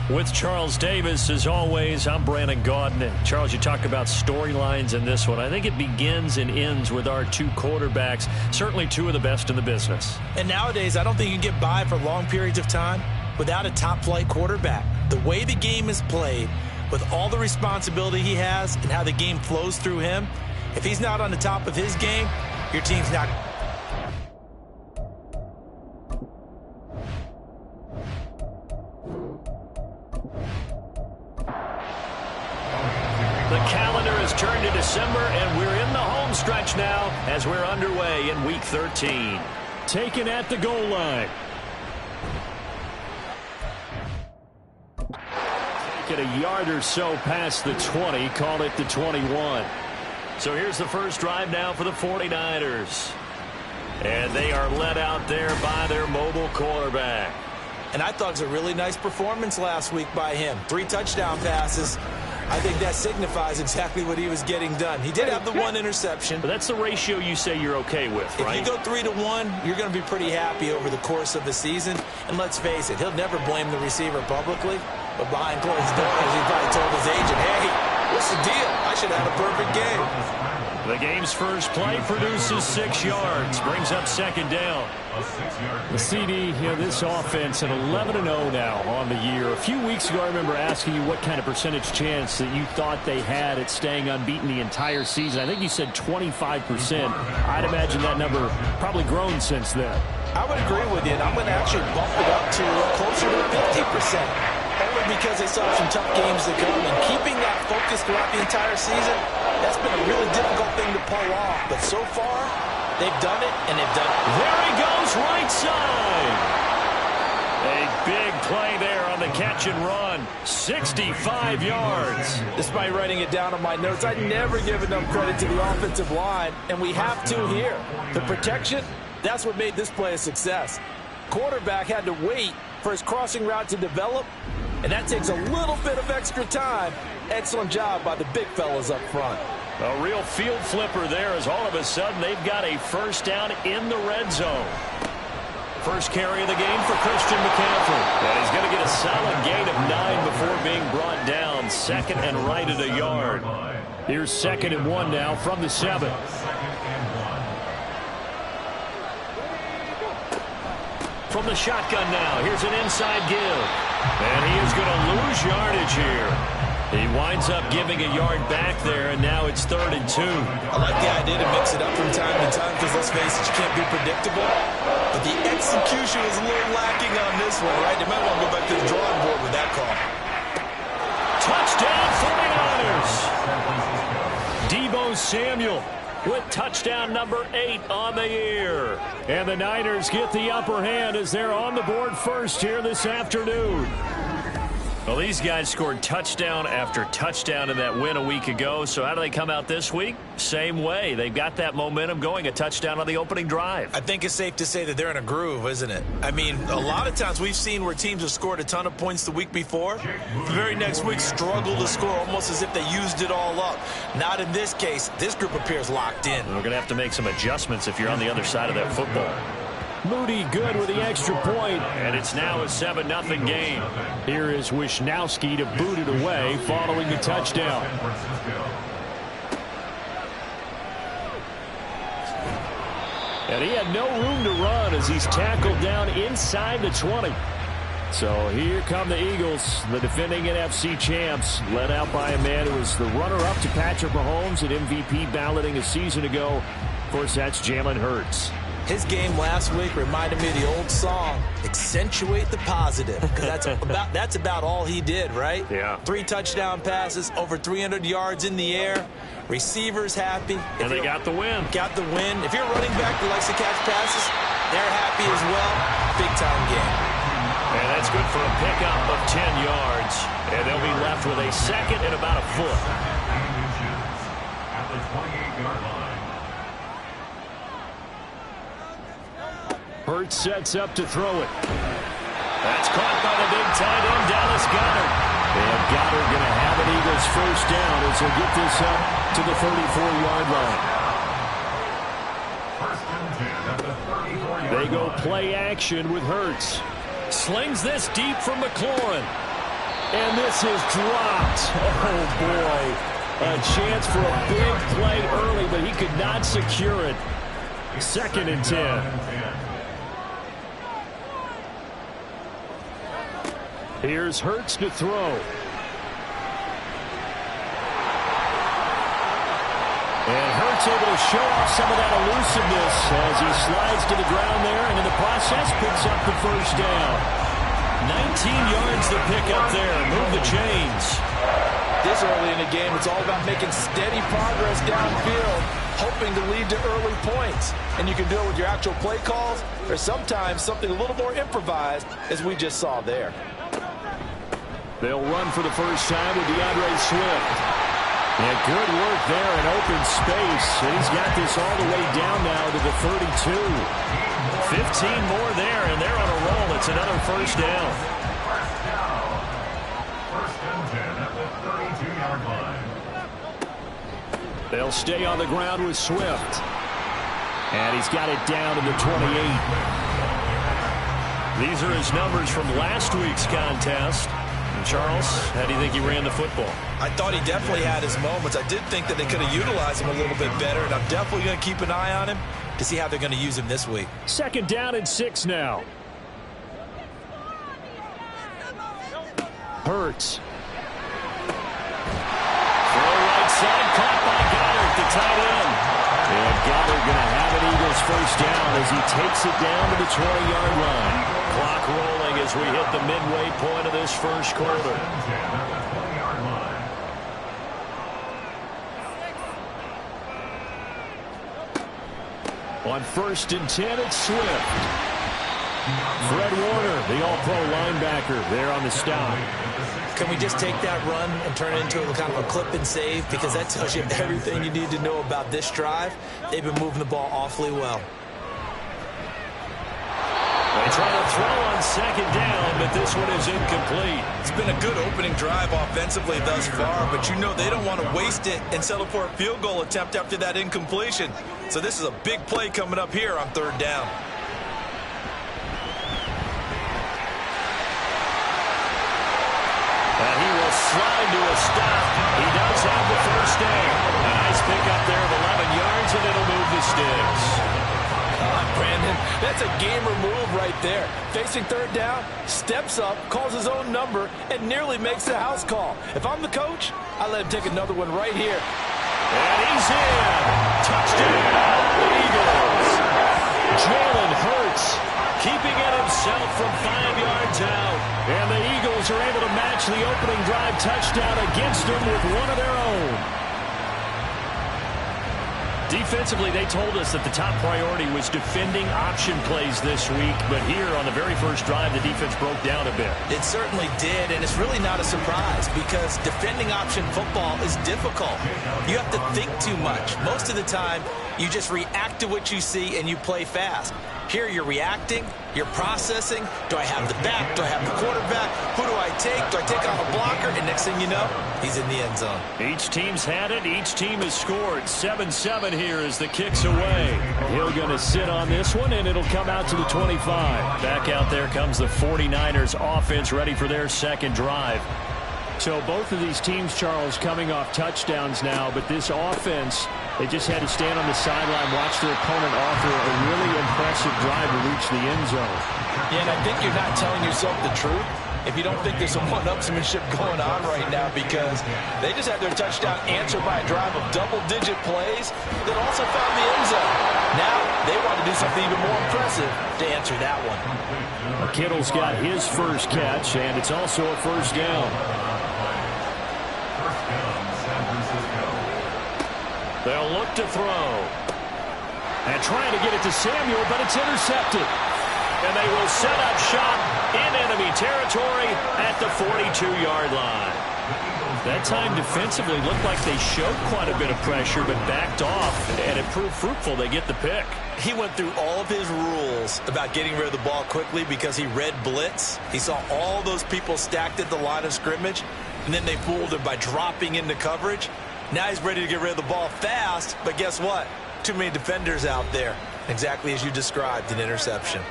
With Charles Davis, as always, I'm Brandon Gaudin. And Charles, you talk about storylines in this one. I think it begins and ends with our two quarterbacks, certainly two of the best in the business. And nowadays, I don't think you can get by for long periods of time without a top-flight quarterback. The way the game is played, with all the responsibility he has and how the game flows through him, if he's not on the top of his game, your team's not. The calendar has turned to December, and we're in the home stretch now as we're underway in Week 13. Taken at the goal line. Taken a yard or so past the 20, call it the 21. So here's the first drive now for the 49ers. And they are led out there by their mobile quarterback. And I thought it was a really nice performance last week by him. 3 touchdown passes. I think that signifies exactly what he was getting done. He did have the 1 interception. But that's the ratio you say you're okay with, right? If you go 3-1, you're going to be pretty happy over the course of the season. And let's face it, he'll never blame the receiver publicly. But behind closed doors, he probably told his agent, hey, what's the deal? I should have had a perfect game. The game's first play produces 6 yards, brings up second down. The CD, this offense at 11-0 now on the year. A few weeks ago, I remember asking you what kind of percentage chance that you thought they had at staying unbeaten the entire season. I think you said 25%. I'd imagine that number probably grown since then. I would agree with you, and I'm going to actually bump it up to closer to 50%. Only because they saw some tough games to come, and keeping that focus throughout the entire season, that's been a really difficult thing to pull off. But so far, they've done it, and they've done it. There he goes, right side. A big play there on the catch and run. 65 yards. Despite writing it down on my notes, I never give enough credit to the offensive line, and we have to here. The protection, that's what made this play a success. Quarterback had to wait for his crossing route to develop, and that takes a little bit of extra time. Excellent job by the big fellas up front. A real field flipper there as all of a sudden they've got a first down in the red zone. First carry of the game for Christian McCaffrey. And he's going to get a solid gain of 9 before being brought down. Second and right at a yard. Here's 2nd and 1 now from the 7. From the shotgun now, here's an inside give. And he is going to lose yardage here. He winds up giving a yard back there, and now it's 3rd and 2. I like the idea to mix it up from time to time because, let's face it, you can't be predictable. But the execution was a little lacking on this one, right? They might want to go back to the drawing board with that call. Touchdown 49ers! Deebo Samuel with touchdown number 8 on the year. And the Niners get the upper hand as they're on the board first here this afternoon. Well, these guys scored touchdown after touchdown in that win a week ago. So how do they come out this week? Same way. They've got that momentum going, a touchdown on the opening drive. I think it's safe to say that they're in a groove, isn't it? I mean, a lot of times we've seen where teams have scored a ton of points the week before. The very next week struggle to score almost as if they used it all up. Not in this case. This group appears locked in. We're going to have to make some adjustments if you're on the other side of that football. Moody good with the extra point. And it's now a 7-0 game. Here is Wisnowski to boot it away following the touchdown. And he had no room to run as he's tackled down inside the 20. So here come the Eagles, the defending NFC champs, led out by a man who was the runner-up to Patrick Mahomes at MVP balloting a season ago. Of course, that's Jalen Hurts. His game last week reminded me of the old song, accentuate the positive, because that's about all he did, right? Yeah. 3 touchdown passes, over 300 yards in the air, receivers happy. And they got the win. Got the win. If you're a running back that likes to catch passes, they're happy as well. Big-time game. And that's good for a pickup of 10 yards. And they'll be left with a second and about a foot. At the 28-yard line. Hurts sets up to throw it. That's caught by the big tight end, Dallas Goedert. And Goddard going to have an Eagles first down as he'll get this up to the 34-yard line. First and 10 at the 34-yard They go line. play action with Hurts. Slings this deep from McLaurin. And this is dropped. Oh, boy. A chance for a big play early, but he could not secure it. Second and 10. Here's Hurts to throw. And Hurts able to show off some of that elusiveness as he slides to the ground there, and in the process picks up the first down. 19 yards to pick up there. Move the chains. This early in the game, it's all about making steady progress downfield, hoping to lead to early points. And you can do it with your actual play calls, or sometimes something a little more improvised, as we just saw there. They'll run for the first time with DeAndre Swift. And good work there in open space. And he's got this all the way down now to the 32. 15 more there, and they're on a roll. It's another first down. First and 10 at the 32-yard line. They'll stay on the ground with Swift. And he's got it down to the 28. These are his numbers from last week's contest. And Charles, how do you think he ran the football? I thought he definitely had his moments. I did think that they could have utilized him a little bit better, and I'm definitely going to keep an eye on him to see how they're going to use him this week. Second down and 6 now. Hurts. Throw right side, caught by Goddard, the tight end. And Goddard going to have an Eagles first down as he takes it down to the 20-yard line. Clock rolling as we hit the midway point of this first quarter. First and 10 at the 20-yard line. On first and 10, it's Swift. Fred Warner, the all-pro linebacker, there on the stop. Can we just take that run and turn it into a kind of a clip and save? Because that tells you everything you need to know about this drive. They've been moving the ball awfully well. They try to throw on second down, but this one is incomplete. It's been a good opening drive offensively thus far, but you know they don't want to waste it and settle for a field goal attempt after that incompletion. So this is a big play coming up here on third down. And he will slide to a stop. He does have the first down. A nice pickup there of 11 yards, and it'll move the sticks. Brandon, that's a gamer move right there. Facing third down, steps up, calls his own number, and nearly makes the house call. If I'm the coach, I let him take another one right here. And he's in. Touchdown, Eagles. Jalen Hurts Keeping it himself from 5 yards out. And the Eagles are able to match the opening drive touchdown against them with one of their own. Defensively, they told us that the top priority was defending option plays this week, but here on the very first drive, the defense broke down a bit. It certainly did, and it's really not a surprise because defending option football is difficult. You have to think too much. Most of the time, you just react to what you see and you play fast. Here you're reacting, you're processing. Do I have the back? Do I have the quarterback? Who do I take? Do I take on a blocker? And next thing you know, he's in the end zone. Each team's had it. Each team has scored. 7-7 here as the kick's away. Hill going to sit on this one, and it'll come out to the 25. Back out there comes the 49ers offense ready for their second drive. So both of these teams, Charles, coming off touchdowns now, but this offense, they just had to stand on the sideline, watch their opponent offer a really impressive drive to reach the end zone. Yeah, and I think you're not telling yourself the truth if you don't think there's some one-upsmanship going on right now, because they just had their touchdown answered by a drive of double-digit plays that also found the end zone. Now they want to do something even more impressive to answer that one. Kittle's got his first catch, and it's also a first down. They'll look to throw. And trying to get it to Samuel, but it's intercepted. And they will set up shop in enemy territory at the 42-yard line. That time defensively looked like they showed quite a bit of pressure, but backed off, and it proved fruitful. They get the pick. He went through all of his rules about getting rid of the ball quickly because he read blitz. He saw all those people stacked at the line of scrimmage, and then they fooled him by dropping into coverage. Now he's ready to get rid of the ball fast, but guess what? Too many defenders out there. Exactly as you described, an interception.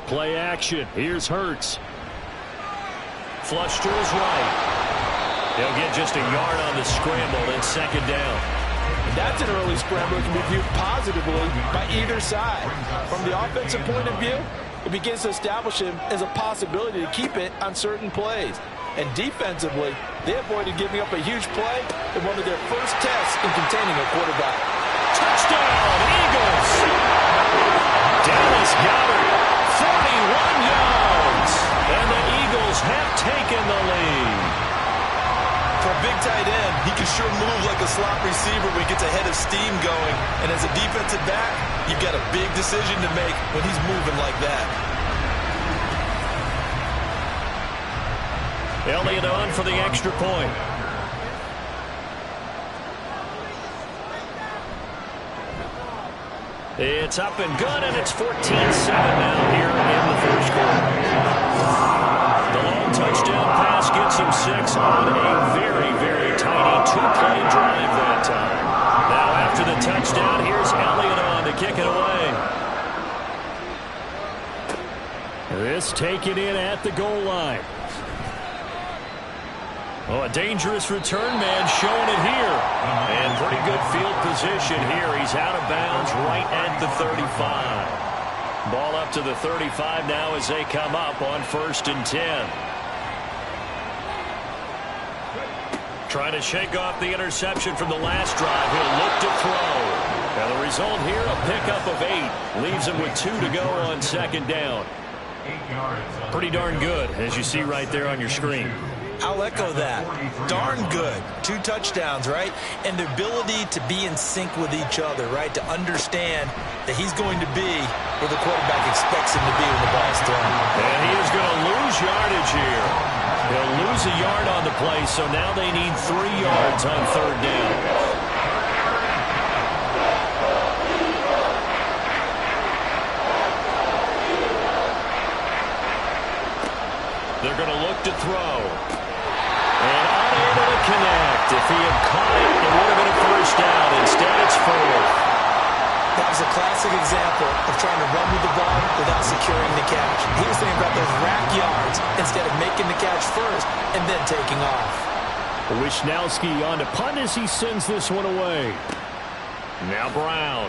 Play action. Here's Hurts. Flush to his right. He'll get just a yard on the scramble and second down. That's an early scramble that can be viewed positively by either side. From the offensive point of view, it begins to establish him as a possibility to keep it on certain plays. And defensively, they avoided giving up a huge play in one of their first tests in containing a quarterback. Touchdown, Eagles! Dallas Goedert, 41 yards, and the Eagles have taken the lead. For a big tight end, he can sure move like a slot receiver when he gets a head of steam going. And as a defensive back, you've got a big decision to make when he's moving like that. Elliott on for the extra point. It's up and good, and it's 14-7 now here in the first quarter. The long touchdown pass gets him 6 on a very, very tiny two-play drive that time. Now after the touchdown, here's Elliott on to kick it away. This taken in at the goal line. Oh, a dangerous return man showing it here. And pretty good field position here. He's out of bounds right at the 35. Ball up to the 35 now as they come up on 1st and 10. Trying to shake off the interception from the last drive. He'll look to throw. Now the result here, a pickup of 8. Leaves him with 2 to go on second down. Pretty darn good, as you see right there on your screen. I'll echo that. Darn good. 2 touchdowns, right? And the ability to be in sync with each other, right? To understand that he's going to be where the quarterback expects him to be when the ball's thrown. And he is going to lose yardage here. He'll lose a yard on the play, so now they need 3 yards on 3rd down. They're going to look to throw. And unable to connect. If he had caught it, it would have been a first down. Instead, it's 4th. That was a classic example of trying to run with the ball without securing the catch. He was thinking about those rack yards instead of making the catch first and then taking off. Wisnowski on to punt as he sends this one away. Now Brown.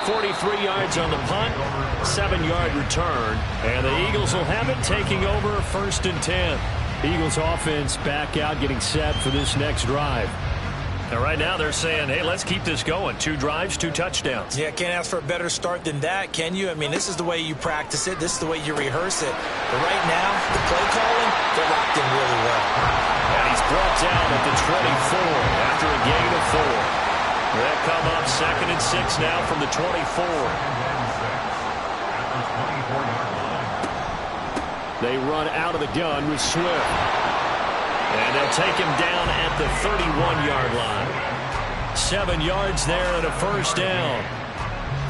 43 yards on the punt, 7-yard return, and the Eagles will have it taking over 1st and 10. Eagles offense back out getting set for this next drive. And right now they're saying, hey, let's keep this going. 2 drives, 2 touchdowns. Yeah, can't ask for a better start than that, can you? I mean, this is the way you practice it. This is the way you rehearse it. But right now, the play calling, they're locked in really well. And he's brought down at the 24 after a gain of 4. They'll come up 2nd and 6 now from the 24. They run out of the gun with Swift. And they'll take him down at the 31-yard line. 7 yards there and a first down.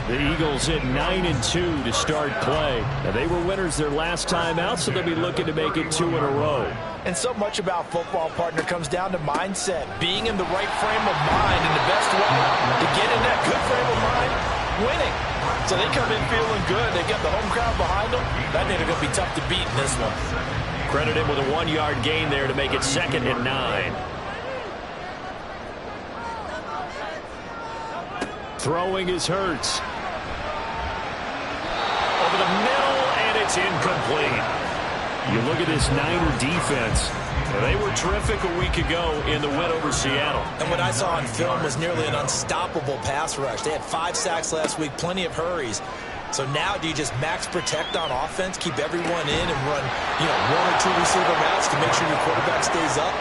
The Eagles hit 9-2 to start play. Now, they were winners their last time out, so they'll be looking to make it 2 in a row. And so much about football, partner, comes down to mindset. Being in the right frame of mind, and the best way to get in that good frame of mind, winning. So they come in feeling good. They got the home crowd behind them. That nigga going to be tough to beat in this one. Credit him with a 1-yard gain there to make it 2nd and 9. Throwing is Hurts. Over the middle, and it's incomplete. You look at this Niner defense. They were terrific a week ago in the win over Seattle. And what I saw on film was nearly an unstoppable pass rush. They had 5 sacks last week, plenty of hurries. So now do you just max protect on offense, keep everyone in, and run 1 or 2 receiver routes to make sure your quarterback stays up?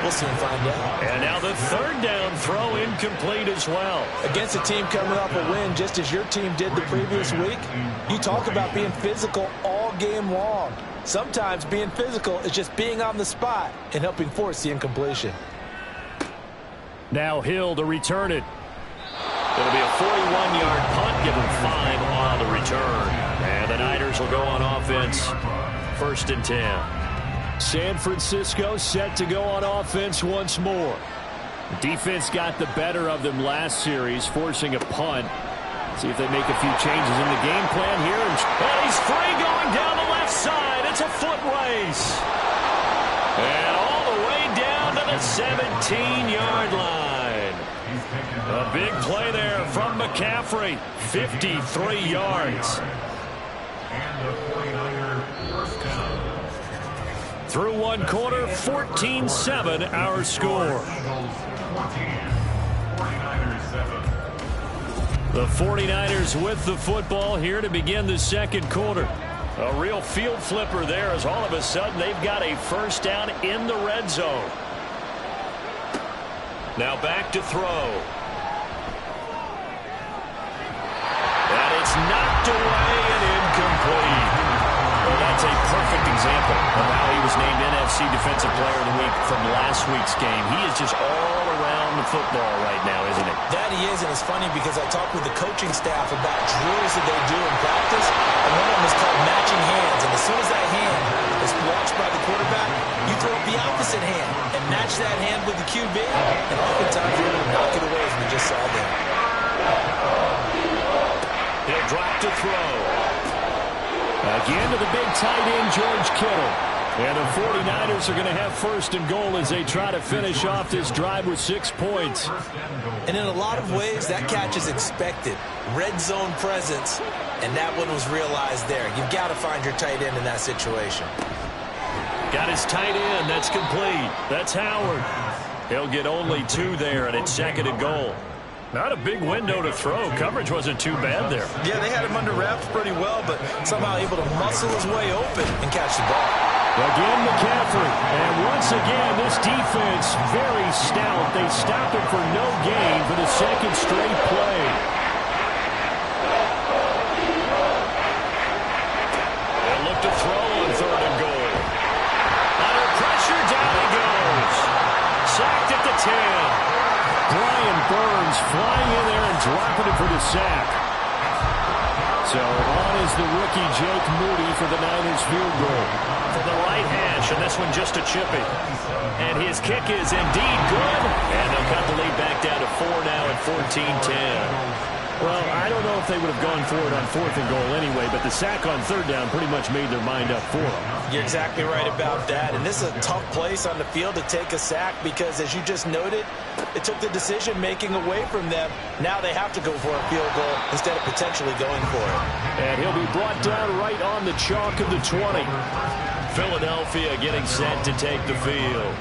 We'll soon find out. And now the 3rd down throw incomplete as well. Against a team coming off a win just as your team did the previous week, you talk about being physical all game long. Sometimes being physical is just being on the spot and helping force the incompletion. Now Hill to return it. It'll be a 41-yard punt, give him 5 on the return. And the Niners will go on offense, 1st and 10. San Francisco set to go on offense once more. Defense got the better of them last series, forcing a punt. See if they make a few changes in the game plan here. And he's free going down the left side. It's a foot race. And all the way down to the 17-yard line. A big play there from McCaffrey. 53 yards. Through 1 quarter, 14-7 our score. The 49ers with the football here to begin the 2nd quarter. A real field flipper there as all of a sudden they've got a first down in the red zone. Now back to throw. And it's knocked away and incomplete. Well, that's a perfect example of how he was named NFC Defensive Player of the Week from last week's game. He is just all around the football right now, isn't he? That he is, and it's funny because I talked with the coaching staff about drills that they do in practice, and one of them is called matching hands. And as soon as that hand is watched by the quarterback, you throw up the opposite hand and match that hand with the QB, and oftentimes you're able to knock it away as we just saw there. He'll drop to throw. Again to the big tight end, George Kittle. And the 49ers are going to have 1st and goal as they try to finish off this drive with 6 points. And in a lot of ways, that catch is expected. Red zone presence, and that one was realized there. You've got to find your tight end in that situation. Got his tight end. That's complete. That's Howard. He'll get only 2 there, and it's 2nd and goal. Not a big window to throw. Coverage wasn't too bad there. Yeah, they had him under wraps pretty well, but somehow able to muscle his way open and catch the ball. Again, McCaffrey. And once again, this defense very stout. They stop it for no gain for the 2nd straight play. They'll look to throw on 3rd and goal. Under pressure, down he goes. Sacked at the 10. Brian Burns flying in there and dropping it for the sack. So on is the rookie Jake Moody for the Niners field goal. From the right hash, and this one just a chippy. And his kick is indeed good. And they'll cut the lead back down to 4 now at 14-10. Well, I don't know if they would have gone for it on 4th and goal anyway, but the sack on 3rd down pretty much made their mind up for them. You're exactly right about that. And this is a tough place on the field to take a sack because, as you just noted, it took the decision-making away from them. Now they have to go for a field goal instead of potentially going for it. And he'll be brought down right on the chalk of the 20. Philadelphia getting set to take the field.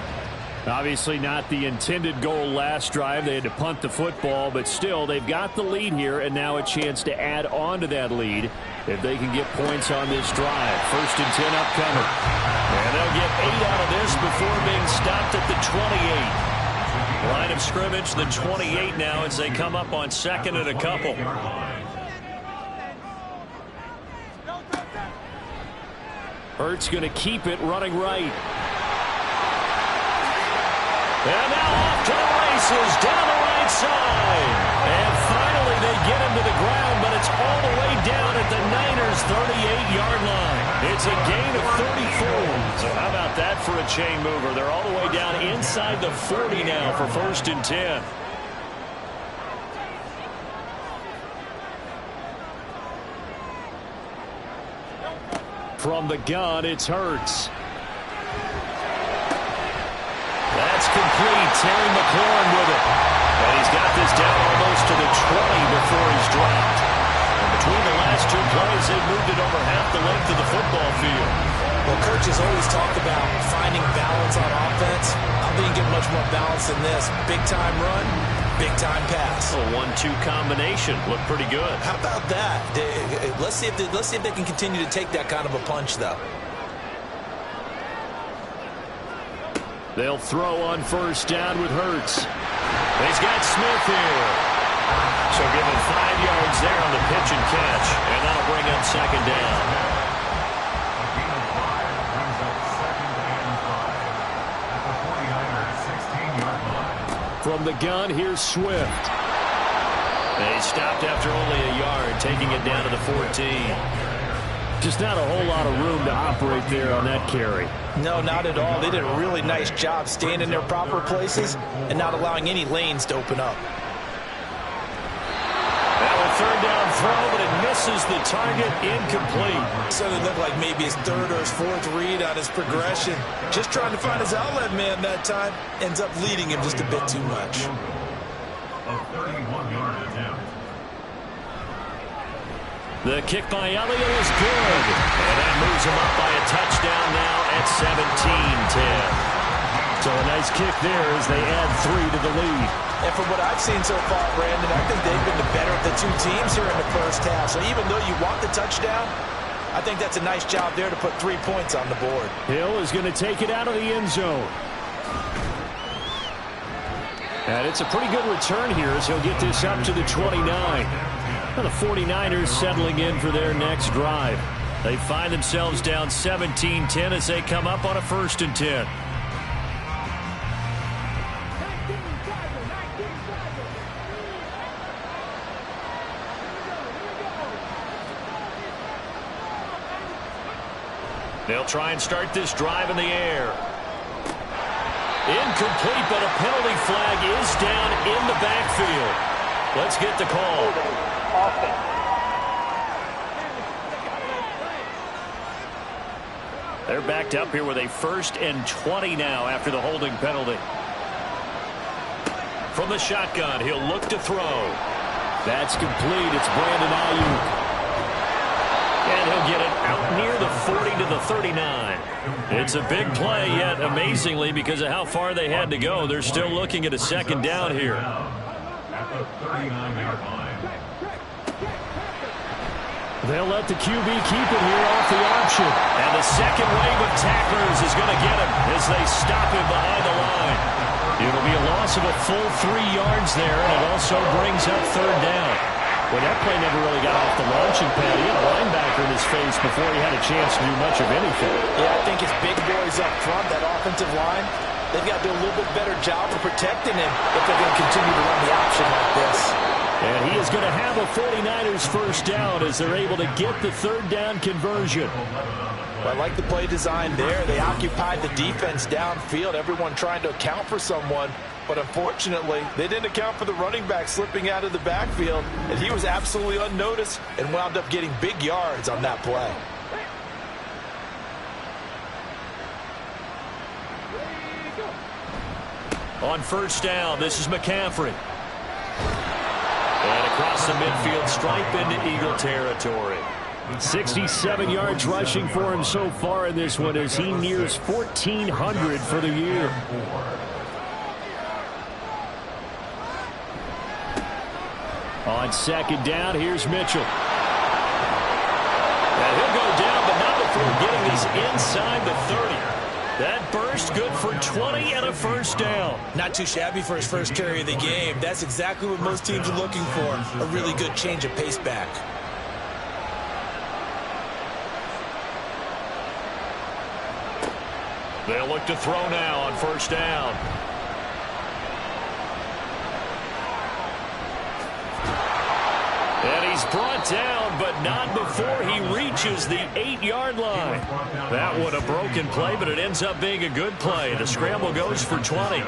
Obviously not the intended goal last drive. They had to punt the football, but still they've got the lead here and now a chance to add on to that lead if they can get points on this drive. 1st and 10 upcoming. And they'll get 8 out of this before being stopped at the 28. Line of scrimmage, the 28 now as they come up on 2nd and a couple. Hurts going to keep it running right. And now off to the races, down the right side. And finally they get him to the ground, but it's all the way down at the Niners' 38-yard line. It's a gain of 34. So how about that for a chain mover? They're all the way down inside the 40 now for 1st and 10. From the gun, it's Hurts. That's complete. Terry McLaurin with it. And he's got this down almost to the 20 before he's dropped. And between the last 2 plays, they've moved it over half the length of the football field. Well, Coach has always talked about finding balance on offense. I don't think you get much more balance than this. Big-time run, big-time pass. A 1-2 combination. Looked pretty good. How about that? Let's see if they can continue to take that kind of a punch, though. They'll throw on 1st down with Hurts. He's got Smith here. So give him 5 yards there on the pitch and catch. And that'll bring up 2nd down. From the gun, here's Swift. They stopped after only a yard, taking it down to the 14. Just not a whole lot of room to operate there on that carry. No, not at all. They did a really nice job staying in their proper places and not allowing any lanes to open up. Now a 3rd down throw, but it misses the target, incomplete. So it looked like maybe his 3rd or his 4th read on his progression. Just trying to find his outlet man that time. Ends up leading him just a bit too much. A 31-yard attempt. The kick by Elliott is good. And that moves him up by a touchdown now at 17-10. So a nice kick there as they add 3 to the lead. And from what I've seen so far, Brandon, I think they've been the better of the 2 teams here in the 1st half. So even though you want the touchdown, I think that's a nice job there to put 3 points on the board. Hill is going to take it out of the end zone. And it's a pretty good return here as he'll get this up to the 29. Well, the 49ers settling in for their next drive. They find themselves down 17-10 as they come up on a 1st and 10. They'll try and start this drive in the air. Incomplete, but a penalty flag is down in the backfield. Let's get the call. They're backed up here with a 1st and 20 now after the holding penalty. From the shotgun, he'll look to throw. That's complete. It's Brandon Ayuk. And he'll get it out near the 40 to the 39. It's a big play, yet amazingly, because of how far they had to go, they're still looking at a 2nd down here. At the 39-yard line. They'll let the QB keep it here off the option. And the second wave of tacklers is going to get him as they stop him behind the line. It'll be a loss of a full 3 yards there, and it also brings up 3rd down. Well, that play never really got off the launching pad. He had a linebacker in his face before he had a chance to do much of anything. Yeah, I think his big boys up front, that offensive line, they've got to do a little bit better job of protecting him if they're going to continue to run the option like this. And he is going to have a 49ers 1st down as they're able to get the 3rd down conversion. Well, I like the play design there. They occupied the defense downfield, everyone trying to account for someone. But unfortunately, they didn't account for the running back slipping out of the backfield, and he was absolutely unnoticed and wound up getting big yards on that play. On 1st down, this is McCaffrey. And across the midfield stripe into Eagle territory. 67 yards rushing for him so far in this one as he nears 1,400 for the year. On second down, here's Mitchell. And he'll go down, but not before getting this inside the 30. That burst good for 20 and a first down. Not too shabby for his first carry of the game. That's exactly what most teams are looking for, a really good change of pace back. They'll look to throw now on first down. And he's brought down, but not before he reaches the 8-yard line. That would have broken play, but it ends up being a good play. The scramble goes for 20.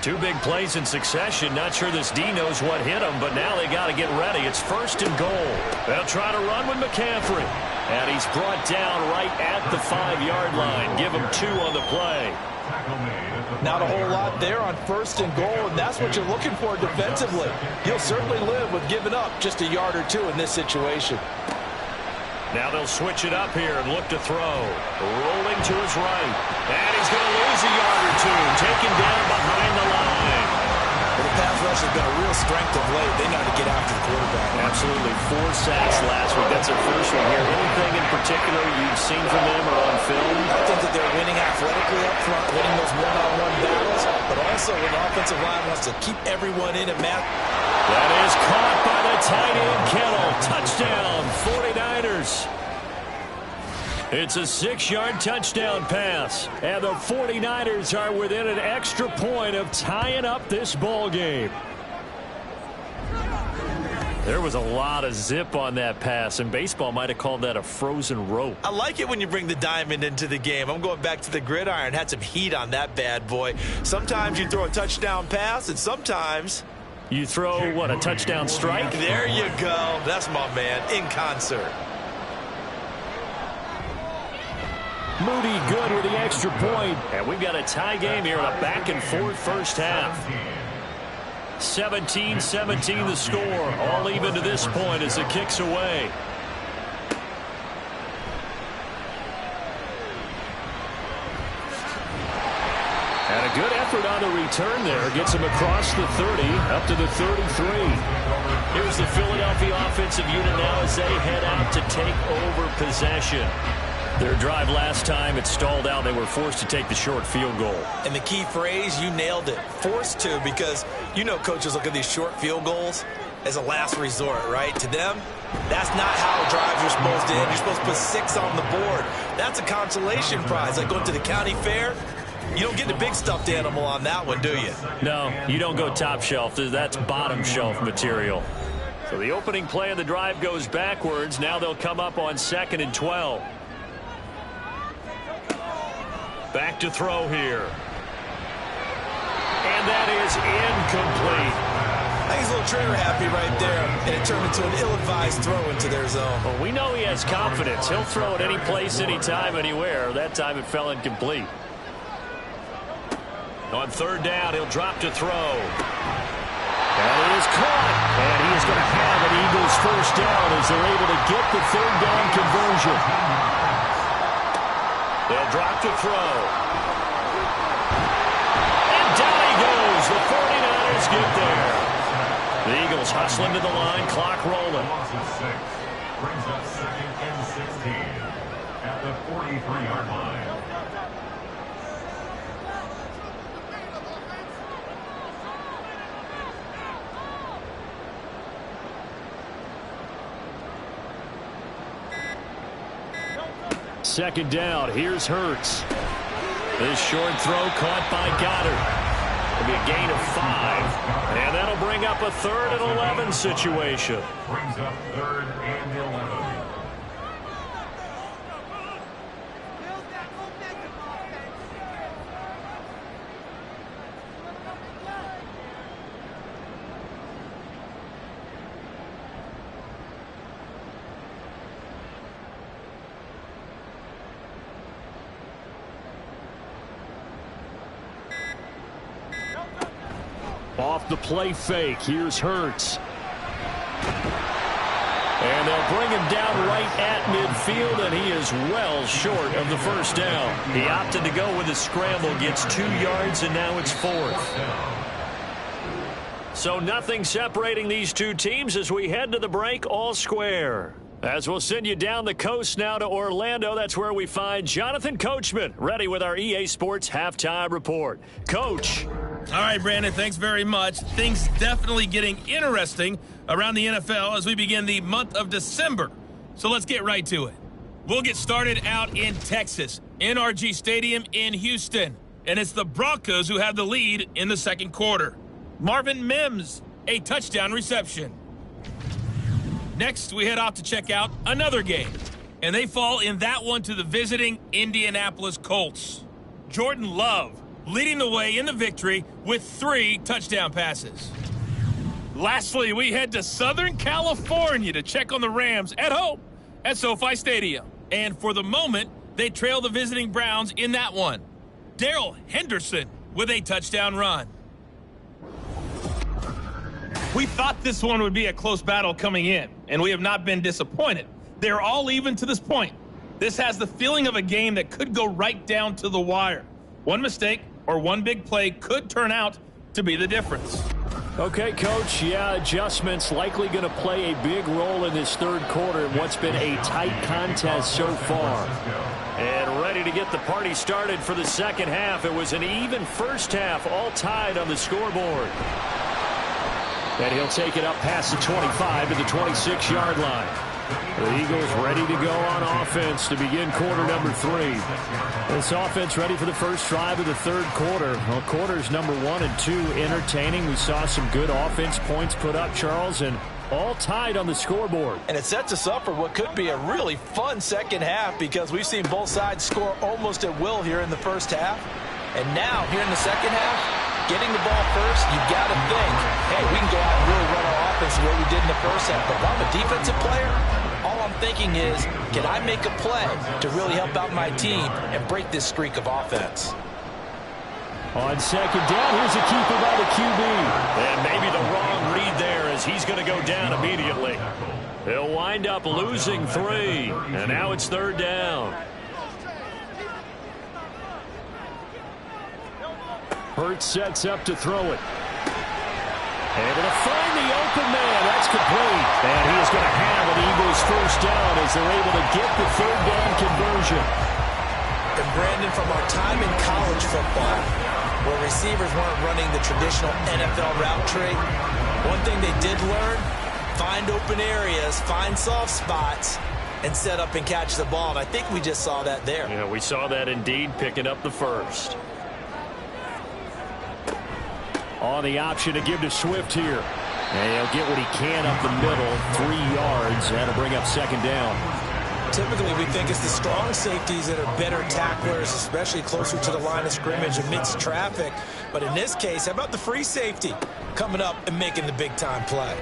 Two big plays in succession. Not sure this D knows what hit him, but now they got to get ready. It's first and goal. They'll try to run with McCaffrey. And he's brought down right at the 5-yard line. Give him 2 on the play. Not a whole lot there on first and goal, and that's what you're looking for defensively. You'll certainly live with giving up just a yard or 2 in this situation. Now they'll switch it up here and look to throw. Rolling to his right. And he's going to lose a yard or 2. Taken down behind the line. Well, the pass rush has been a real strength of late. They know to get after the quarterback. Absolutely. 4 sacks last week. That's their first one here. Anything in particular you've seen from them or on film? I think that they're winning athletically up front, winning those one-on-one battles, but also when the offensive line wants to keep everyone in and match. That is caught by the tight end, Kittle. Touchdown, 49ers. It's a 6-yard touchdown pass, and the 49ers are within an extra point of tying up this ball game. There was a lot of zip on that pass, and baseball might have called that a frozen rope. I like it when you bring the diamond into the game. I'm going back to the gridiron. Had some heat on that bad boy. Sometimes you throw a touchdown pass, and sometimes you throw, what, a touchdown strike? There you go. That's my man, in concert. Moody good with the extra point. And we've got a tie game here in a back-and-forth first half. 17-17 the score. All even to this point as it kicks away. And a good effort on the return there. Gets him across the 30, up to the 33. Here's the Philadelphia offensive unit now as they head out to take over possession. Their drive last time, it stalled out. They were forced to take the short field goal. And the key phrase, you nailed it. Forced to, because you know coaches look at these short field goals as a last resort, right? To them, that's not how drives are supposed to end. You're supposed to put 6 on the board. That's a consolation prize. Like going to the county fair, you don't get the big stuffed animal on that one, do you? No, you don't go top shelf. That's bottom shelf material. So the opening play of the drive goes backwards. Now they'll come up on 2nd and 12. Back to throw here. And that is incomplete. I think he's a little trigger happy right there, and it turned into an ill-advised throw into their zone. Well, we know he has confidence. He'll throw it any place, anytime, anywhere. That time it fell incomplete. On 3rd down, he'll drop to throw. That is caught. And he is going to have an Eagles first down as they're able to get the 3rd down conversion. They'll drop to throw. And down he goes. The 49ers get there. The Eagles hustling to the line, clock rolling. Loss of 6 brings up 2nd and 16 at the 43-yard line. Second down. Here's Hurts. This short throw caught by Goddard. It'll be a gain of 5. And that'll bring up a 3rd and 11 situation. Brings up 3rd and 11. Off the play fake. Here's Hurts. And they'll bring him down right at midfield, and he is well short of the first down. He opted to go with a scramble, gets 2 yards, and now it's 4th. So nothing separating these two teams as we head to the break all square. As we'll send you down the coast now to Orlando, that's where we find Jonathan Coachman, ready with our EA Sports Halftime Report. Coach. All right, Brandon, thanks very much. Things definitely getting interesting around the NFL as we begin the month of December. So let's get right to it. We'll get started out in Texas, NRG Stadium in Houston. And it's the Broncos who have the lead in the second quarter. Marvin Mims, a touchdown reception. Next, we head off to check out another game. And they fall in that one to the visiting Indianapolis Colts. Jordan Love leading the way in the victory with 3 touchdown passes. Lastly, we head to Southern California to check on the Rams at home at SoFi Stadium. And for the moment, they trail the visiting Browns in that one. Darrell Henderson with a touchdown run. We thought this one would be a close battle coming in, and we have not been disappointed. They're all even to this point. This has the feeling of a game that could go right down to the wire. One mistake or one big play could turn out to be the difference. Okay, Coach, adjustments likely going to play a big role in this third quarter in what's been a tight contest so far. And ready to get the party started for the second half. It was an even first half, all tied on the scoreboard. And he'll take it up past the 25 to the 26-yard line. The Eagles ready to go on offense to begin quarter number 3. This offense ready for the first drive of the third quarter. Well, quarters number 1 and 2 entertaining. We saw some good offense points put up, Charles, and all tied on the scoreboard. And it sets us up for what could be a really fun second half because we've seen both sides score almost at will here in the first half. And now, here in the second half, getting the ball first, you've got to think, hey, we can go out and really run our offense the way we did in the first half. But if I'm a defensive player, all I'm thinking is, can I make a play to really help out my team and break this streak of offense? On second down, here's a keeper by the QB. And maybe the wrong read there as he's going to go down immediately. They'll wind up losing 3. And now it's third down. Hurts sets up to throw it. Able to find the open man. That's complete. And he is going to have an Eagles first down as they're able to get the third down conversion. And Brandon, from our time in college football, where receivers weren't running the traditional NFL route tree, one thing they did learn, find open areas, find soft spots, and set up and catch the ball. And I think we just saw that there. Yeah, we saw that indeed, picking up the first. On the option to give to Swift here. And he'll get what he can up the middle, 3 yards. That'll bring up second down. Typically, we think it's the strong safeties that are better tacklers, especially closer to the line of scrimmage amidst traffic. But in this case, how about the free safety coming up and making the big-time play?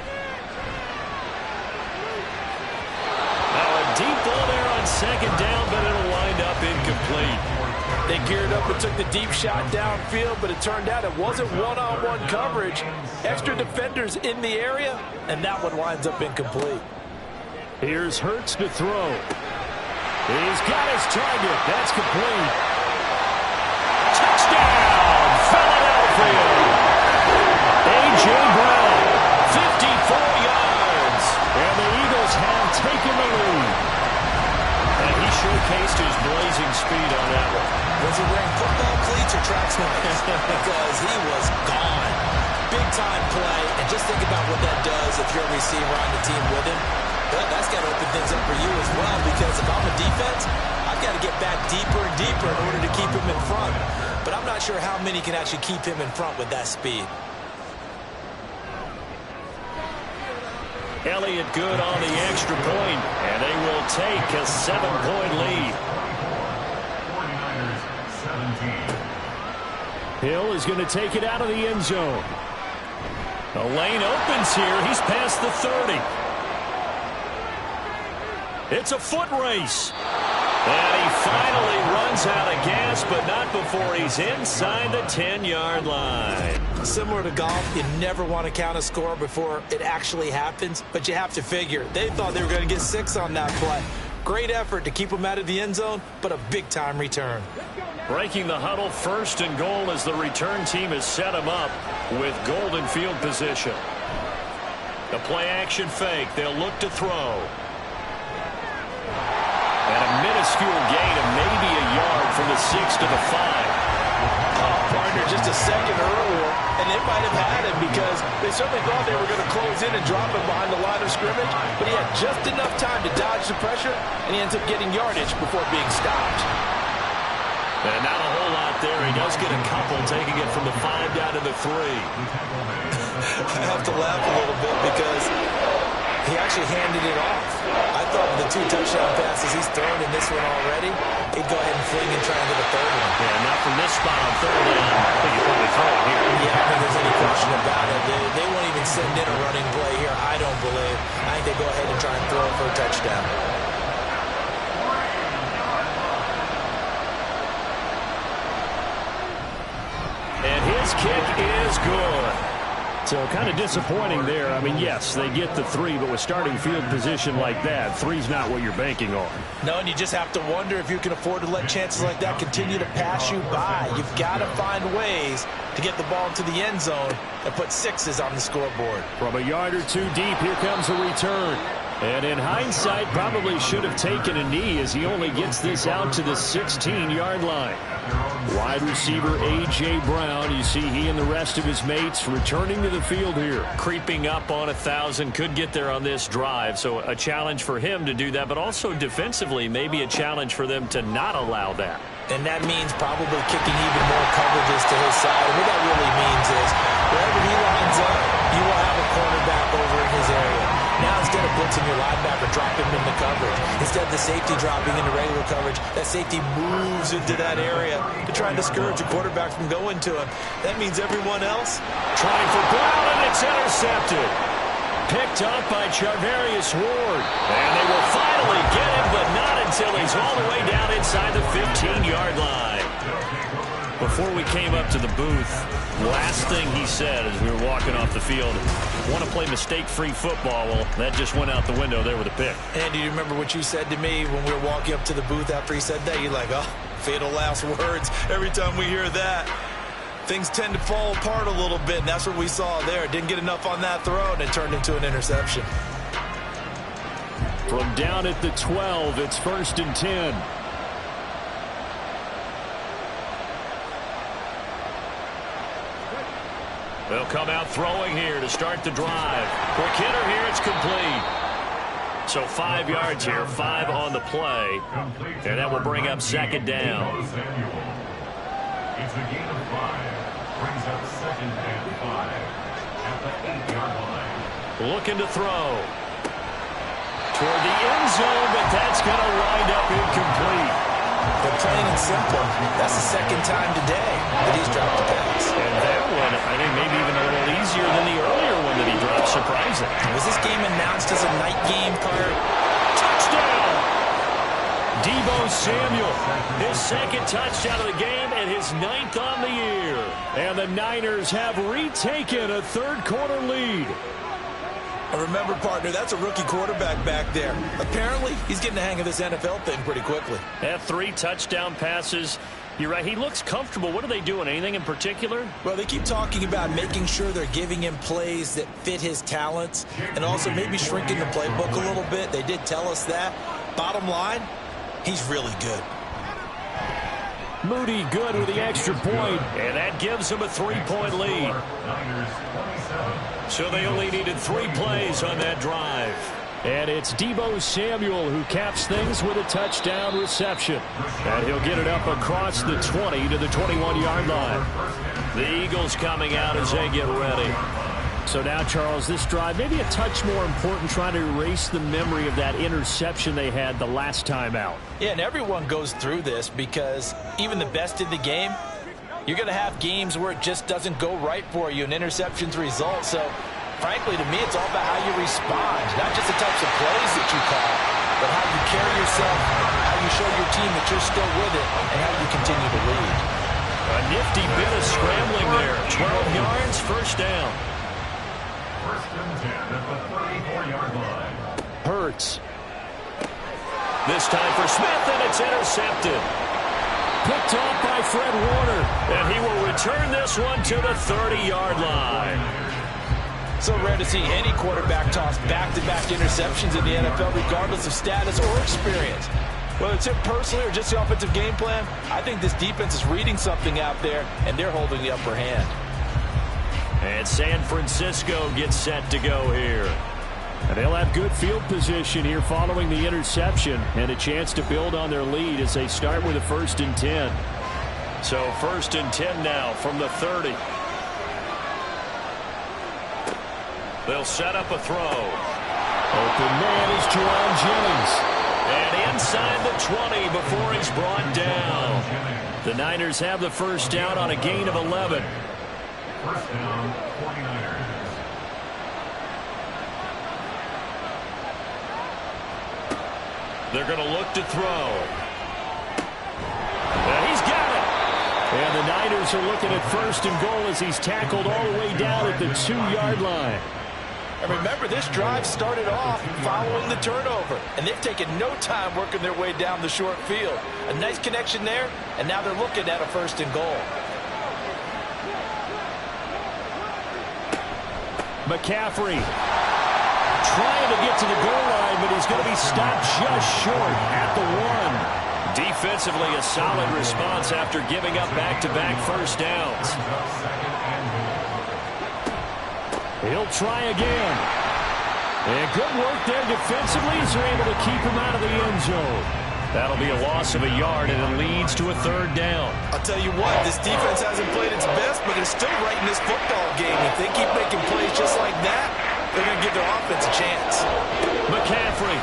Now a deep ball there on second down, but it'll wind up incomplete. They geared up and took the deep shot downfield, but it turned out it wasn't one-on-one coverage. Extra defenders in the area, and that one winds up incomplete. Here's Hurts to throw. He's got his target. That's complete. Touchdown, Philadelphia. A.J. Brown, 54 yards. And the Eagles have taken the lead. And he showcased his blazing speed on that one. Was he wearing football cleats or track sneakers? Because he was gone. Big-time play, and just think about what that does if you're a receiver on the team with him. Well, that's got to open things up for you as well, because if I'm a defense, I've got to get back deeper and deeper in order to keep him in front. But I'm not sure how many can actually keep him in front with that speed. Elliott good on the extra point, and they will take a 7-point lead. 49ers 17. Hill is going to take it out of the end zone. The lane opens here. He's past the 30. It's a foot race. And he finally runs out of gas, but not before he's inside the 10-yard line. Similar to golf, you never want to count a score before it actually happens, but you have to figure. They thought they were going to get 6 on that play. Great effort to keep them out of the end zone, but a big-time return. Breaking the huddle, 1st and goal as the return team has set him up. with golden field position. The play-action fake. They'll look to throw. And a minuscule gain of maybe a yard from the 6 to the 5. Partner, just a second earlier, and they might have had him because they certainly thought they were going to close in and drop him behind the line of scrimmage, but he had just enough time to dodge the pressure, and he ends up getting yardage before being stopped. And not a whole lot there. He does get a couple, taking it from the 5 down to the 3. I have to laugh a little bit because he actually handed it off. I thought with the 2 touchdown passes he's thrown in this one already, he'd go ahead and fling and try and get a third one. Yeah, not from this spot on 3rd down. I think he's probably throwing here. Yeah, I don't think there's any question about it. They won't even send in a running play here, I don't believe. I think they go ahead and try and throw it for a touchdown. And his kick is good. So kind of disappointing there. I mean, yes, they get the 3, but with starting field position like that, 3's not what you're banking on. No, and you just have to wonder if you can afford to let chances like that continue to pass you by. You've got to find ways to get the ball into the end zone and put 6s on the scoreboard. From a yard or 2 deep, here comes a return. And in hindsight, probably should have taken a knee as he only gets this out to the 16-yard line. Wide receiver A.J. Brown, you see he and the rest of his mates returning to the field here. Creeping up on 1,000, could get there on this drive. So a challenge for him to do that, but also defensively, maybe a challenge for them to not allow that. And that means probably kicking even more coverages to his side. And what that really means is wherever he lines up, you will have a cornerback over in his area. Now instead of blitzing your linebacker, drop him into coverage. Instead of the safety dropping into regular coverage, that safety moves into that area to try and discourage a quarterback from going to him. That means everyone else trying for Brown, and it's intercepted. Picked up by Charvarius Ward. And they will finally get him, but not until he's all the way down inside the 15-yard line. Before we came up to the booth, last thing he said as we were walking off the field, want to play mistake-free football. Well, that just went out the window there with a pick. Andy, do you remember what you said to me when we were walking up to the booth after he said that? You're like, oh, fatal last words. Every time we hear that, things tend to fall apart a little bit, and that's what we saw there. Didn't get enough on that throw, and it turned into an interception. From down at the 12, it's 1st and 10. They'll come out throwing here to start the drive. Quick hitter here, it's complete. So 5 yards here, 5 on the play. And that will bring up 2nd down. It's a gain of 5. Brings up 2nd and 5 at the 8-yard line. Looking to throw. Toward the end zone, but that's going to wind up incomplete. But plain and simple, that's the 2nd time today that he's dropped the pass. And that one, I think maybe even a little easier than the earlier one that he dropped, surprising. Was this game announced as a night game, Carter? Touchdown! Deebo Samuel, his 2nd touchdown of the game and his 9th on the year. And the Niners have retaken a 3rd quarter lead. Remember, partner, that's a rookie quarterback back there. Apparently, he's getting the hang of this NFL thing pretty quickly. Had 3 touchdown passes. You're right, he looks comfortable. What are they doing? Anything in particular? Well, they keep talking about making sure they're giving him plays that fit his talents and also maybe shrinking the playbook a little bit. They did tell us that. Bottom line, he's really good. Moody good with the extra point. And that gives him a 3-point lead. So they only needed 3 plays on that drive. And it's Deebo Samuel who caps things with a touchdown reception. And he'll get it up across the 20 to the 21-yard line. The Eagles coming out as they get ready. So now, Charles, this drive maybe a touch more important, trying to erase the memory of that interception they had the last time out. Yeah, and everyone goes through this because even the best in the game, you're going to have games where it just doesn't go right for you, and interceptions result. So, frankly, to me, it's all about how you respond, not just the types of plays that you call, but how you carry yourself, how you show your team that you're still with it, and how you continue to lead. A nifty bit of scrambling there. 12 yards, 1st down. 1st and 10 at the 34-yard line. Hurts. This time for Smith, and it's intercepted. picked off by Fred Warner. And he will return this one to the 30-yard line. So rare to see any quarterback toss back-to-back interceptions in the NFL, regardless of status or experience. Whether it's him personally or just the offensive game plan, I think this defense is reading something out there, and they're holding the upper hand. And San Francisco gets set to go here. And they'll have good field position here following the interception and a chance to build on their lead as they start with a 1st and 10. So 1st and 10 now from the 30. They'll set up a throw. Open man is Juwan Jennings. And inside the 20 before he's brought down. The Niners have the 1st down on a gain of 11. 1st down, 49ers. They're going to look to throw. And he's got it. And the Niners are looking at 1st and goal as he's tackled all the way down at the 2-yard line. And remember, this drive started off following the turnover, and they've taken no time working their way down the short field. A nice connection there, and now they're looking at a 1st and goal. McCaffrey trying to get to the goal line, but he's going to be stopped just short at the 1. Defensively, a solid response after giving up back-to-back 1st downs. He'll try again. And good work there defensively as they're able to keep him out of the end zone. That'll be a loss of a yard, and it leads to a 3rd down. I'll tell you what, this defense hasn't played its best, but it's still right in this football game. If they keep making plays just like that, they're going to give their offense a chance. McCaffrey.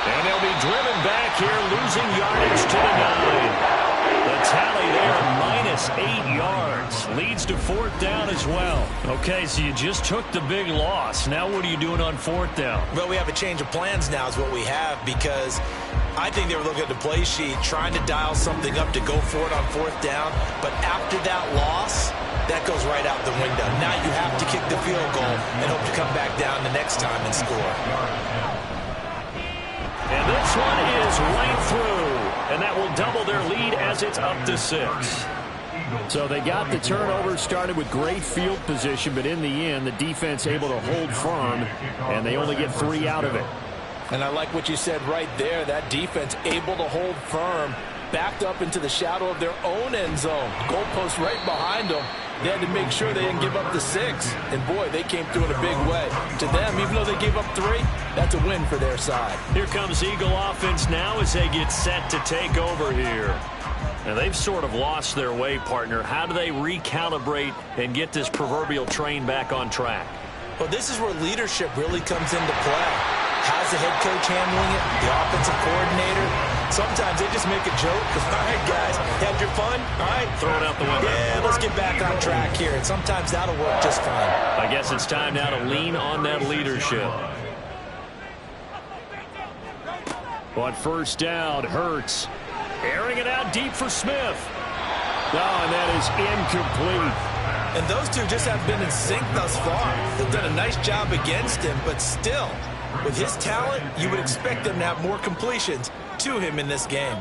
And they'll be driven back here, losing yardage to the 9. The tally there, -8 yards. Leads to 4th down as well. Okay, so you just took the big loss. Now what are you doing on 4th down? Well, we have a change of plans now is what we have, because I think they were looking at the play sheet, trying to dial something up to go for it on 4th down. But after that loss, that goes right out the window. Now you have to kick the field goal and hope to come back down the next time and score. And this one is right through. And that will double their lead as it's up to 6. So they got the turnover, started with great field position, but in the end, the defense able to hold firm, and they only get 3 out of it. And I like what you said right there. That defense able to hold firm, backed up into the shadow of their own end zone. Goalpost right behind them. They had to make sure they didn't give up the 6. And, boy, they came through in a big way. To them, even though they gave up 3, that's a win for their side. Here comes Eagle offense now as they get set to take over here. And they've sort of lost their way, partner. How do they recalibrate and get this proverbial train back on track? Well, this is where leadership really comes into play. How's the head coach handling it? The offensive coordinator? Sometimes they just make a joke. All right, guys, had your fun? All right. Throw it out the window. Yeah, let's get back on track here. And sometimes that'll work just fine. I guess it's time now to lean on that leadership. On 1st down, Hurts airing it out deep for Smith. Oh, and that is incomplete. And those two just have been in sync thus far. They've done a nice job against him, but still, with his talent, you would expect them to have more completions to him in this game.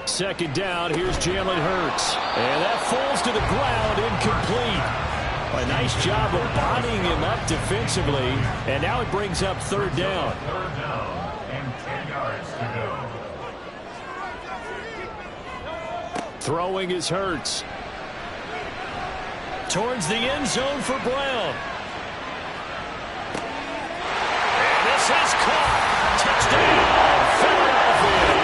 2nd down, here's Jalen Hurts. And that falls to the ground, incomplete. A nice job of bodying him up defensively. And now it brings up 3rd down. 3rd down and 10 yards to go. Throwing is Hurts. Towards the end zone for Brown. And this is caught. Touchdown, Philadelphia.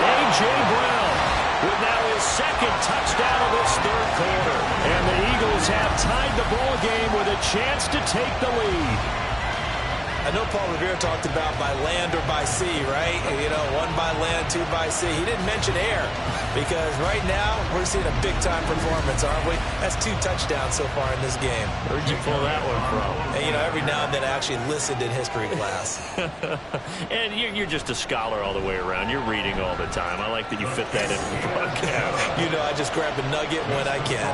A.J. Brown with now his 2nd touchdown of this 3rd quarter. And the Eagles have tied the ball game with a chance to take the lead. I know Paul Revere talked about by land or by sea, right? You know, 1 by land, 2 by sea. He didn't mention air because right now we're seeing a big-time performance, aren't we? That's 2 touchdowns so far in this game. Where'd you pull that one from? And, you know, every now and then I actually listened in history class. And you're just a scholar all the way around. You're reading all the time. I like that you fit that into the broadcast. You know, I just grab a nugget when I can.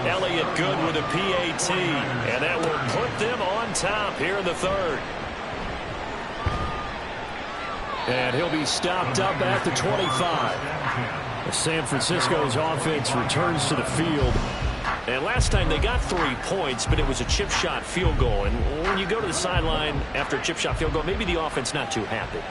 Elliott good with a PAT, and that will put them on top here in the 3rd. And he'll be stopped up at the 25. San Francisco's offense returns to the field. And last time they got 3 points, but it was a chip shot field goal. And when you go to the sideline after a chip shot field goal, maybe the offense not too happy.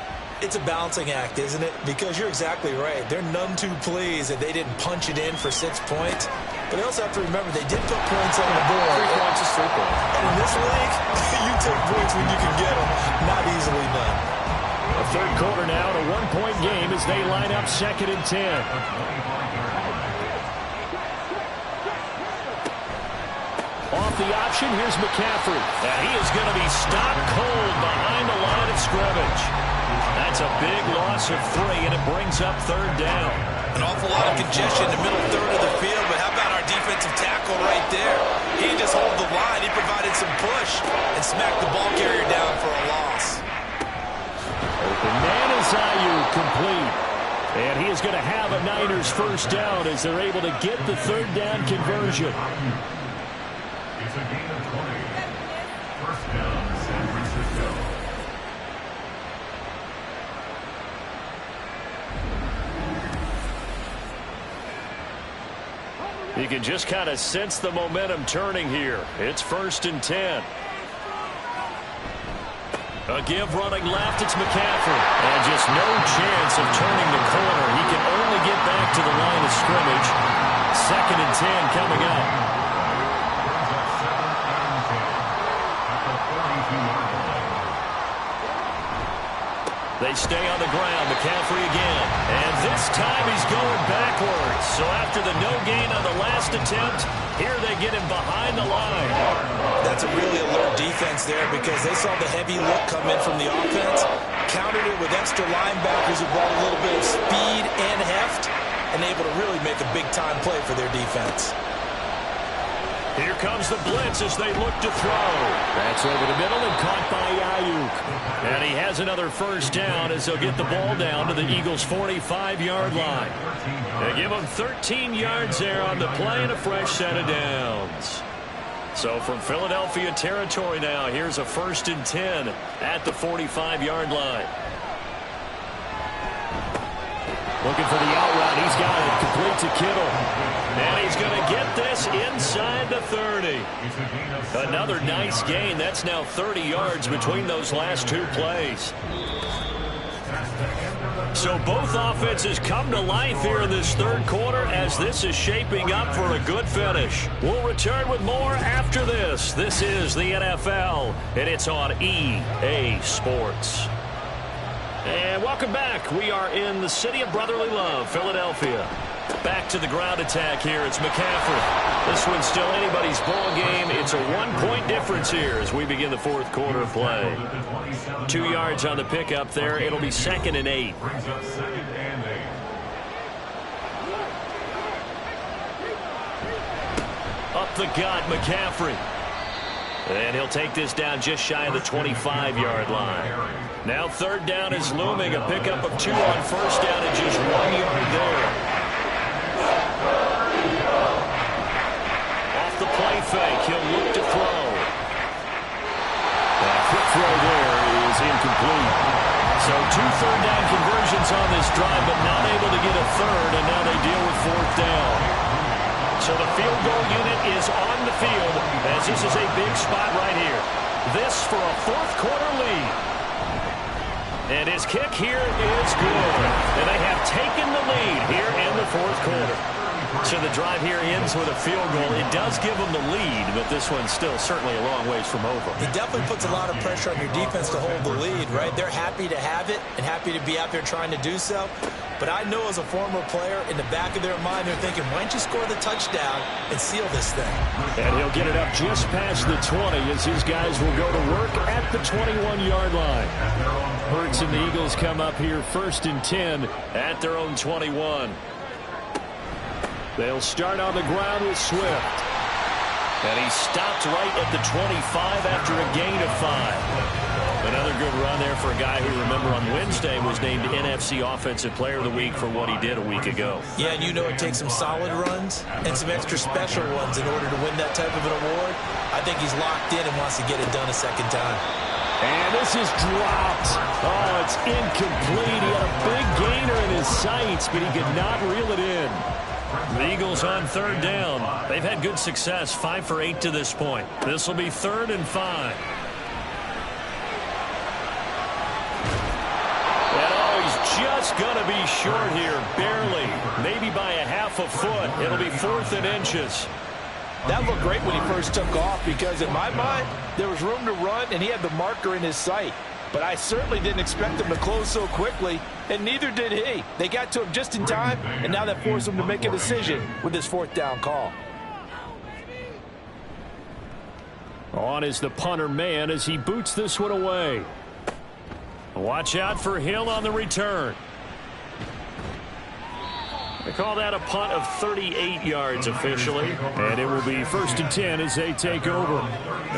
It's a balancing act, isn't it? Because you're exactly right. They're none too pleased that they didn't punch it in for 6 points. But they also have to remember they did put points on the board. 3 points is 3 points. And in this league, you take points when you can get them. Not easily done. A third quarter now, a 1-point game as they line up 2nd and 10. Off the option, here's McCaffrey. And he is going to be stopped cold behind the line of scrimmage. That's a big loss of 3, and it brings up 3rd down. An awful lot of congestion in the middle third of the field, but how about our defensive tackle right there? He didn't just hold the line. He provided some push and smacked the ball carrier down for a loss. Open man is Ayuk, complete. And he is going to have a Niners first down as they're able to get the 3rd down conversion. It's a gain of 20. First down, San Francisco. You can just kind of sense the momentum turning here. It's 1st and 10. A give running left, it's McCaffrey. And just no chance of turning the corner. He can only get back to the line of scrimmage. 2nd and 10 coming up. They stay on the ground. McCaffrey again. And this time he's going backwards. So after the no gain on the last attempt, here they get him behind the line. That's a really alert defense there because they saw the heavy look come in from the offense, countered it with extra linebackers who brought a little bit of speed and heft, and able to really make a big-time play for their defense. Here comes the blitz as they look to throw. That's over the middle and caught by Ayuk. And he has another first down as they'll get the ball down to the Eagles' 45-yard line. They give them 13 yards there on the play and a fresh set of downs. So from Philadelphia territory now, here's a 1st and 10 at the 45-yard line. Looking for the out route. He's got it. Complete to Kittle. And he's going to get this inside the 30. Another nice gain. That's now 30 yards between those last 2 plays. So both offenses come to life here in this 3rd quarter as this is shaping up for a good finish. We'll return with more after this. This is the NFL, and it's on EA Sports. And welcome back. We are in the city of brotherly love, Philadelphia. Back to the ground attack here. It's McCaffrey. This one's still anybody's ball game. It's a 1-point difference here as we begin the 4th quarter of play. 2 yards on the pickup there. It'll be 2nd and 8. Up the gut, McCaffrey. And he'll take this down just shy of the 25-yard line. Now 3rd down is looming. A pickup of 2 on 1st down and just 1 yard there. Off the play fake, he'll look to throw. That quick throw there is incomplete. So 2 third down conversions on this drive, but not able to get a 3rd, and now they deal with 4th down. So the field goal unit is on the field as this is a big spot right here. This for a 4th quarter lead. And his kick here is good. And they have taken the lead here in the 4th quarter. So the drive here ends with a field goal. It does give them the lead, but this one's still certainly a long ways from over. It definitely puts a lot of pressure on your defense to hold the lead, right? They're happy to have it and happy to be out there trying to do so. But I know as a former player, in the back of their mind, they're thinking, why don't you score the touchdown and seal this thing? And he'll get it up just past the 20 as his guys will go to work at the 21-yard line. Hurts and the Eagles come up here 1st and 10 at their own 21. They'll start on the ground with Swift. And he stopped right at the 25 after a gain of 5. Another good run there for a guy who, remember, on Wednesday was named NFC Offensive Player of the Week for what he did a week ago. Yeah, and you know it takes some solid runs and some extra special ones in order to win that type of an award. I think he's locked in and wants to get it done a second time. And this is dropped. Oh, it's incomplete. He had a big gainer in his sights, but he could not reel it in. The Eagles on third down. They've had good success, 5 for 8 to this point. This will be 3rd and 5. And oh, he's just going to be short here, barely. Maybe by a half a foot. It'll be 4th and inches. That looked great when he first took off because in my mind, there was room to run and he had the marker in his sight. But I certainly didn't expect him to close so quickly, and neither did he. They got to him just in time, and now that forced him to make a decision with this 4th down call. On is the punter man as he boots this one away. Watch out for Hill on the return. They call that a punt of 38 yards officially. And it will be 1st and 10 as they take over.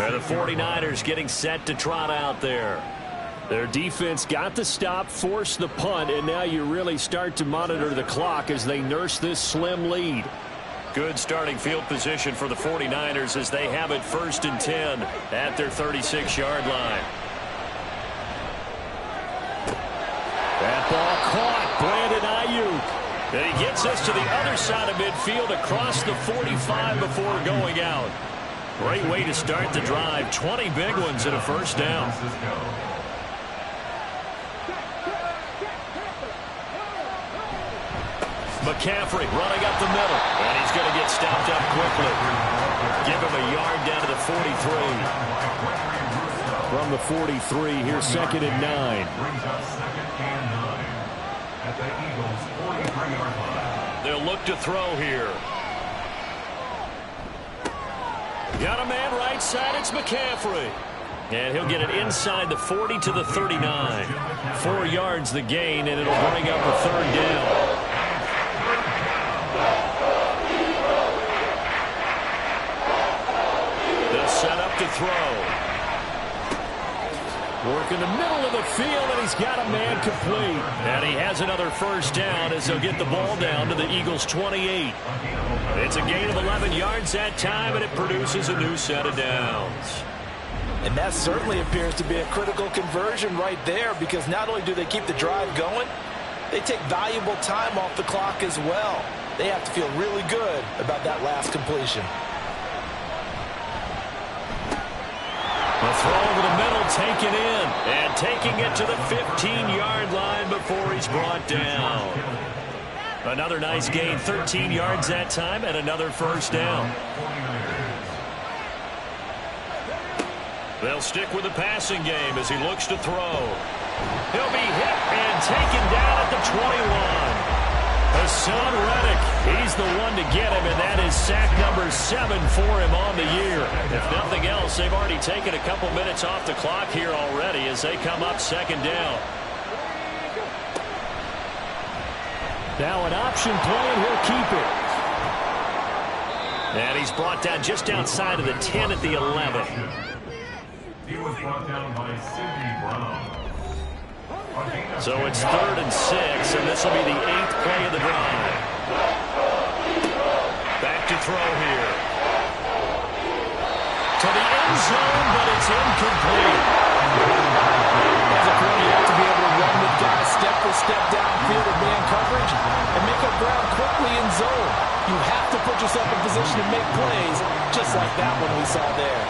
The 49ers getting set to trot out there. Their defense got the stop, forced the punt, and now you really start to monitor the clock as they nurse this slim lead. Good starting field position for the 49ers as they have it 1st and 10 at their 36-yard line. That ball caught. Brandon Ayuk. And he gets us to the other side of midfield across the 45 before going out. Great way to start the drive. 20 big ones and a 1st down. McCaffrey running up the middle. And he's going to get stopped up quickly. Give him a yard down to the 43. From the 43, here's 2nd and 9. At the Eagles' 43-yard line. They'll look to throw here. Got a man right side. It's McCaffrey. And he'll get it inside the 40 to the 39. 4 yards the gain, and it'll bring up a 3rd down. They'll set up to throw. Work in the middle of the field, and he's got a man complete. And he has another 1st down as they'll get the ball down to the Eagles' 28. It's a gain of 11 yards that time, and it produces a new set of downs. And that certainly appears to be a critical conversion right there because not only do they keep the drive going, they take valuable time off the clock as well. They have to feel really good about that last completion. The throw over the middle, taken in, and taking it to the 15-yard line before he's brought down. Another nice gain, 13 yards that time, and another 1st down. They'll stick with the passing game as he looks to throw. He'll be hit and taken down at the 21. Hassan Reddick, he's the one to get him, and that is sack number 7 for him on the year. If nothing else, they've already taken a couple minutes off the clock here already as they come up 2nd down. Now an option play, and he'll keep it. And he's brought down just outside of the 10 at the 11. He was brought down by Sidney Brown. So it's 3rd and 6, and this will be the 8th play of the drive. Back to throw here. To the end zone, but it's incomplete. As a corner, you have to be able to run with guys step for step downfield in man coverage and make up ground quickly in zone. You have to put yourself in position to make plays, just like that one we saw there.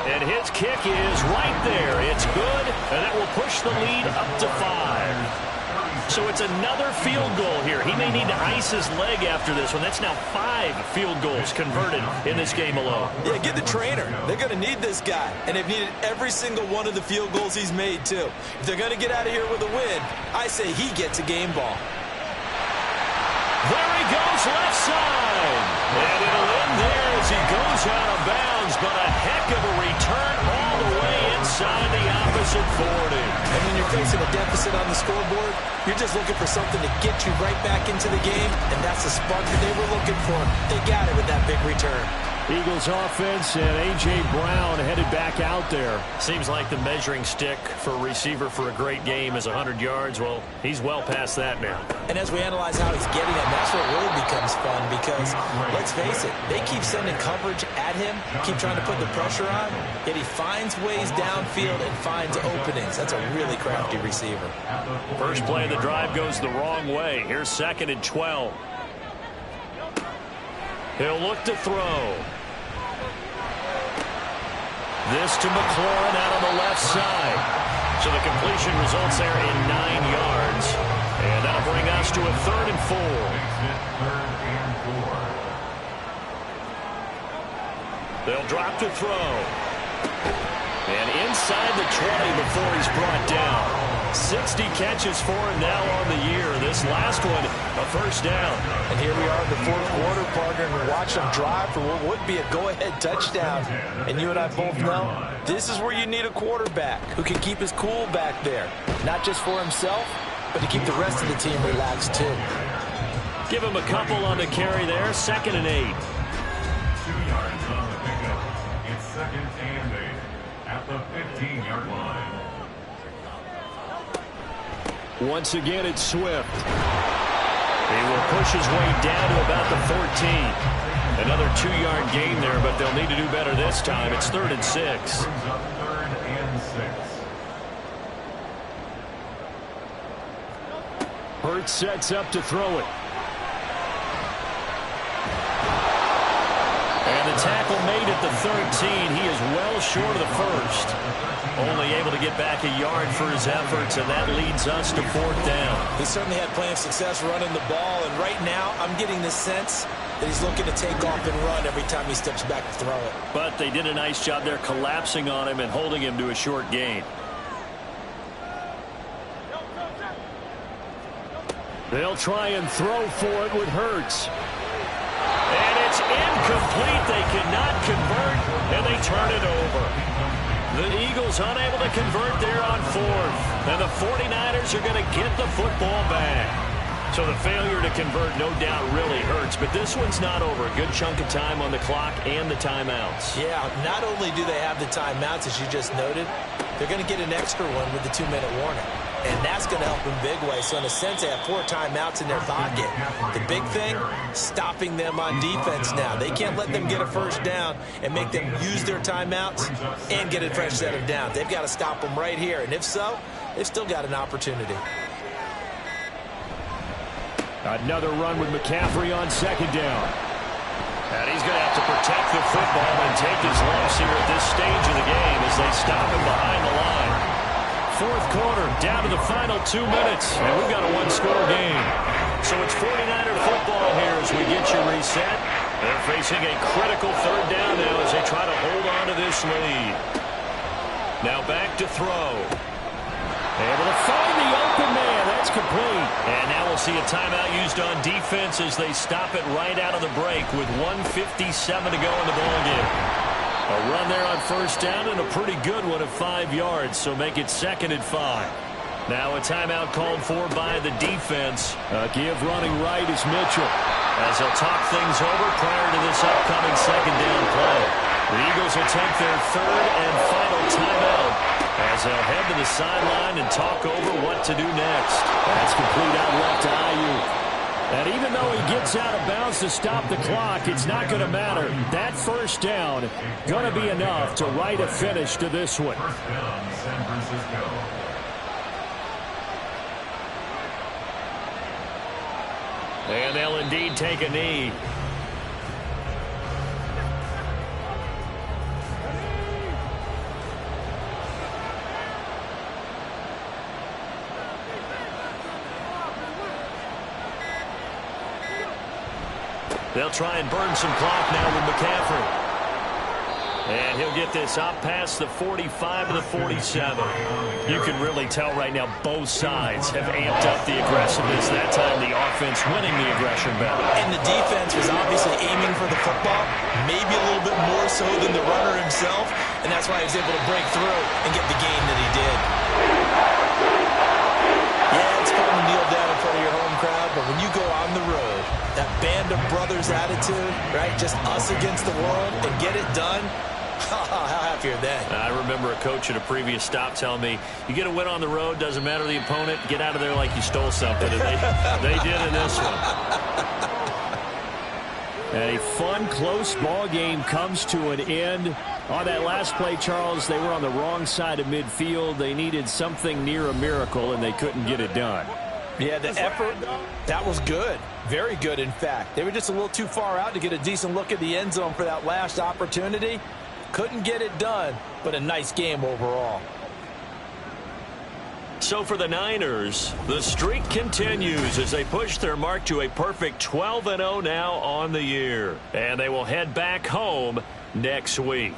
And his kick is right there. It's good, and that will push the lead up to 5. So it's another field goal here. He may need to ice his leg after this one. That's now 5 field goals converted in this game alone. Yeah, get the trainer. They're going to need this guy, and they've needed every single one of the field goals he's made, too. If they're going to get out of here with a win, I say he gets a game ball. There he goes, left side. And it'll end there as he goes out of bounds, but a heck of a return all the way inside the opposite 40. And when you're facing a deficit on the scoreboard, you're just looking for something to get you right back into the game, and that's the spark that they were looking for. They got it with that big return. Eagles offense, and A.J. Brown headed back out there. Seems like the measuring stick for a receiver for a great game is 100 yards. Well, he's well past that now. And as we analyze how he's getting it, that's what really becomes fun because, let's face it, they keep sending coverage at him, keep trying to put the pressure on, yet he finds ways downfield and finds openings. That's a really crafty receiver. First play of the drive goes the wrong way. Here's 2nd and 12. He'll look to throw. This to McLaurin out on the left side. So the completion results there in 9 yards. And that'll bring us to a 3rd and 4. They'll drop to throw. And inside the 20 before he's brought down. 60 catches for him now on the year. This last one, a first down. And here we are in the 4th quarter, partner, and we watch him drive for what would be a go-ahead touchdown. And you and I both know this is where you need a quarterback who can keep his cool back there. Not just for himself, but to keep the rest of the team relaxed too. Give him a couple on the carry there. 2nd and 8. 2 yards on the pickup. It's 2nd and 8 at the 15-yard line. Once again, it's Swift. He will push his way down to about the 14. Another 2-yard gain there, but they'll need to do better this time. It's 3rd and 6. Brings up 3rd and 6. Hurts sets up to throw it. And the tackle made at the 13. He is well short of the first. Only able to get back a yard for his efforts, and that leads us to 4th down. He certainly had plenty of success running the ball, and right now I'm getting the sense that he's looking to take off and run every time he steps back to throw it. But they did a nice job there collapsing on him and holding him to a short gain. They'll try and throw for it with Hurts. And it's incomplete. They cannot convert, and they turn it over. The Eagles unable to convert there on 4th. And the 49ers are going to get the football back. So the failure to convert no doubt really hurts, but this one's not over. A good chunk of time on the clock and the timeouts. Yeah, not only do they have the timeouts, as you just noted, they're going to get an extra one with the 2-minute warning. And that's going to help in big way. So in a sense, they have 4 timeouts in their pocket. The big thing, stopping them on defense now. They can't let them get a first down and make them use their timeouts and get a fresh set of downs. They've got to stop them right here. And if so, they've still got an opportunity. Another run with McCaffrey on 2nd down. And he's going to have to protect the football and take his lumps here at this stage of the game as they stop him behind the line. 4th quarter, down to the final 2 minutes, and we've got a 1-score game. So it's 49er football here as we get you reset. They're facing a critical 3rd down now as they try to hold on to this lead. Now back to throw. Able to find the open man. That's complete. And now we'll see a timeout used on defense as they stop it right out of the break with 1:57 to go in the ballgame. A run there on 1st down and a pretty good one of 5 yards, so make it 2nd and 5. Now a timeout called for by the defense. Give running right is Mitchell. As they'll talk things over prior to this upcoming 2nd down play. The Eagles will take their 3rd and final timeout as they'll head to the sideline and talk over what to do next. That's complete out left to Ayuk. And even though he gets out of bounds to stop the clock, it's not going to matter. That 1st down going to be enough to write a finish to this one. 1st down, San Francisco. And they'll indeed take a knee. They'll try and burn some clock now with McCaffrey. And he'll get this up past the 45 to the 47. You can really tell right now both sides have amped up the aggressiveness. That time the offense winning the aggression battle. And the defense was obviously aiming for the football, maybe a little bit more so than the runner himself. And that's why he was able to break through and get the gain that he did. Yeah, it's fun to kneel down in front of your home crowd, but when you go on the road, that band of brothers attitude, right? Just us against the world and get it done. How happy are they? I remember a coach at a previous stop telling me, you get a win on the road, doesn't matter the opponent, get out of there like you stole something. And they did in this one. A fun, close ball game comes to an end. On that last play, Charles, they were on the wrong side of midfield. They needed something near a miracle, and they couldn't get it done. Yeah, the effort, that was good. Very good, in fact. They were just a little too far out to get a decent look at the end zone for that last opportunity. Couldn't get it done, but a nice game overall. So for the Niners, the streak continues as they push their mark to a perfect 12-0 now on the year. And they will head back home next week.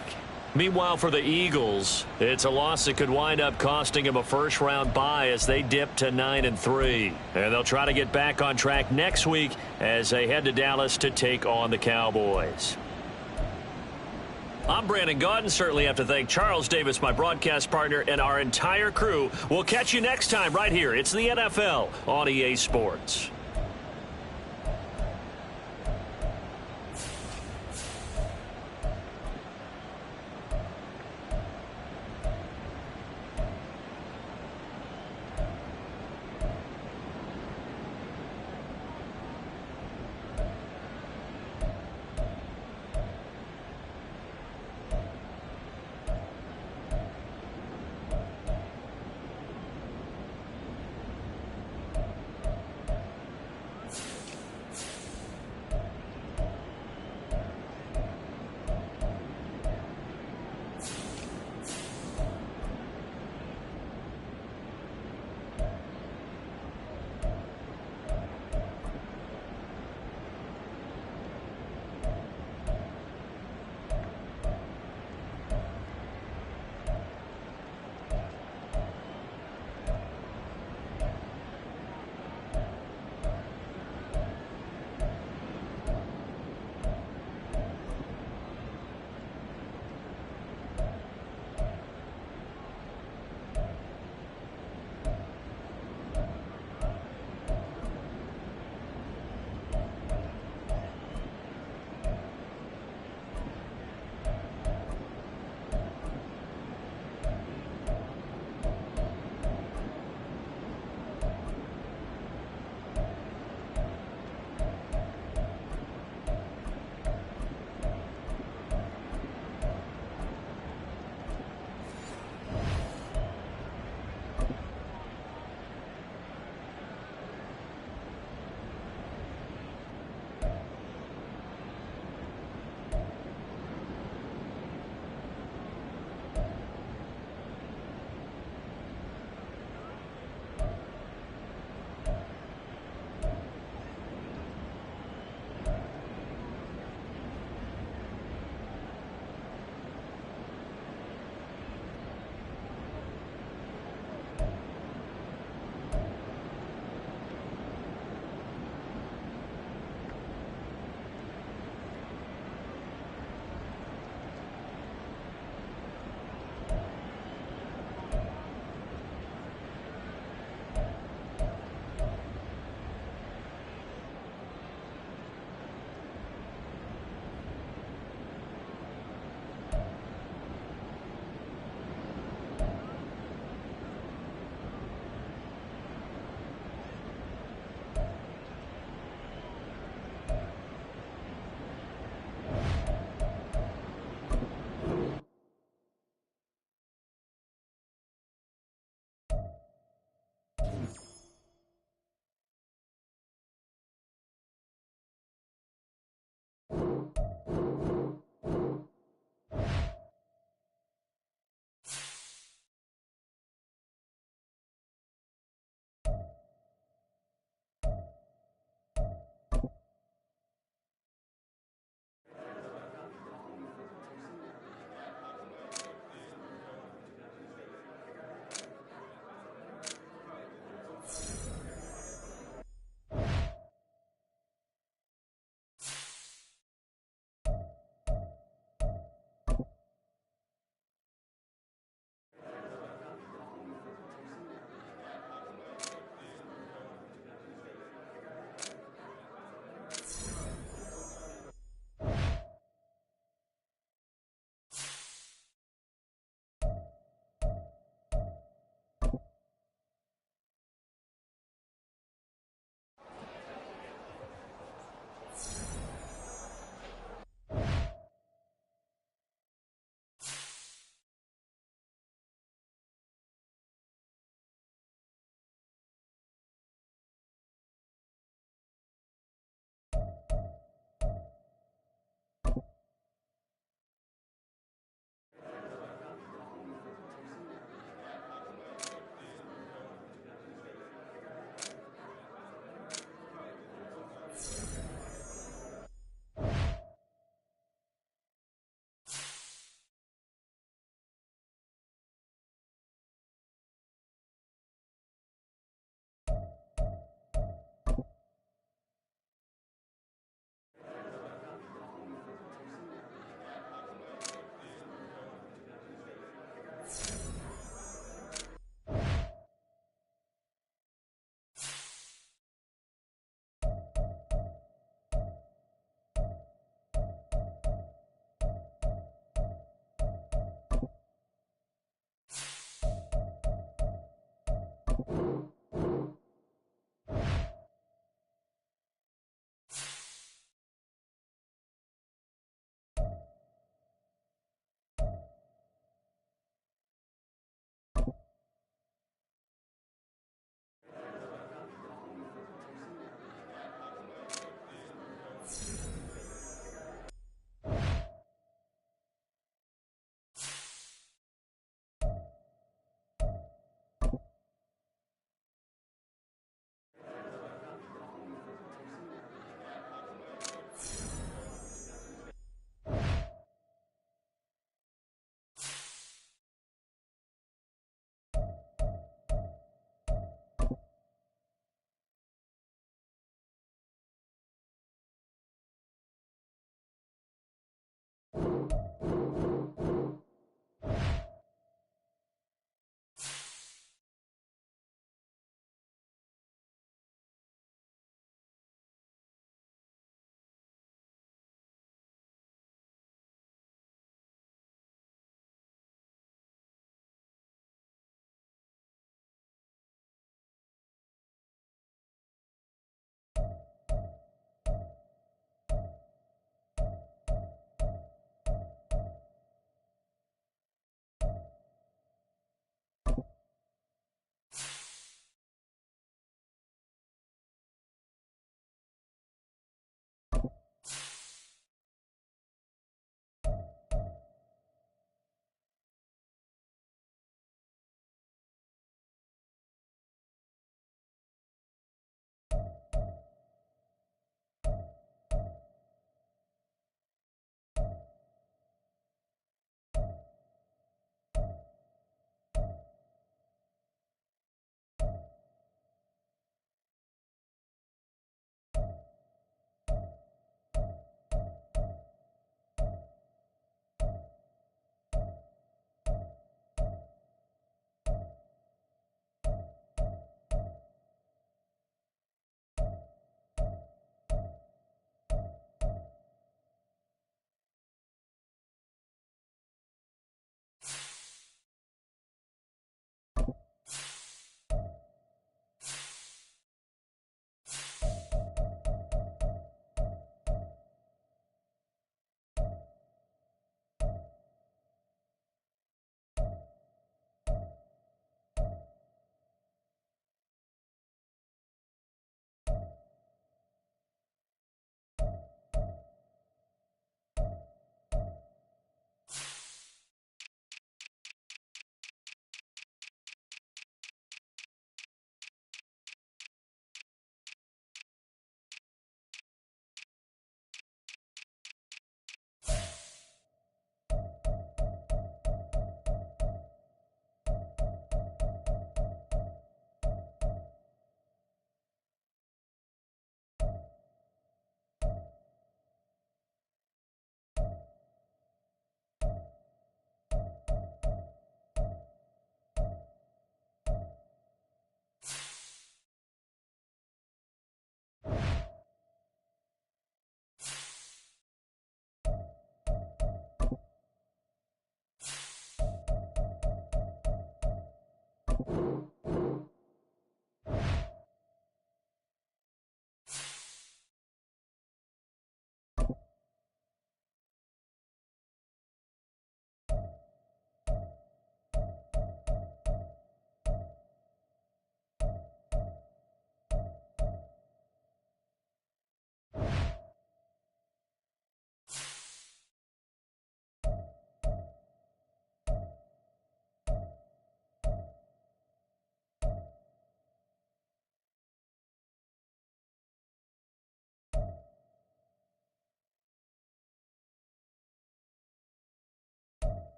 Meanwhile, for the Eagles, it's a loss that could wind up costing them a first-round bye as they dip to 9-3. And they'll try to get back on track next week as they head to Dallas to take on the Cowboys. I'm Brandon Gaudin. Certainly have to thank Charles Davis, my broadcast partner, and our entire crew. We'll catch you next time right here. It's the NFL on EA Sports.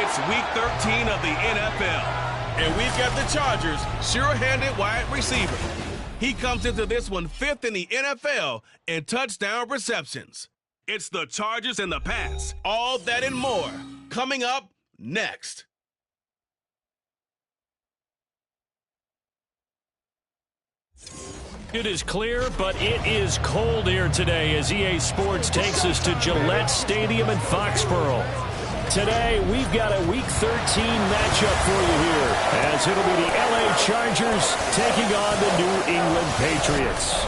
It's Week 13 of the NFL, and we've got the Chargers' sure-handed wide receiver. He comes into this one 5th in the NFL in touchdown receptions. It's the Chargers and the Pats. All that and more coming up next. It is clear, but it is cold here today as EA Sports takes us to Gillette Stadium in Foxborough. Today, we've got a Week 13 matchup for you here, as it'll be the LA Chargers taking on the New England Patriots.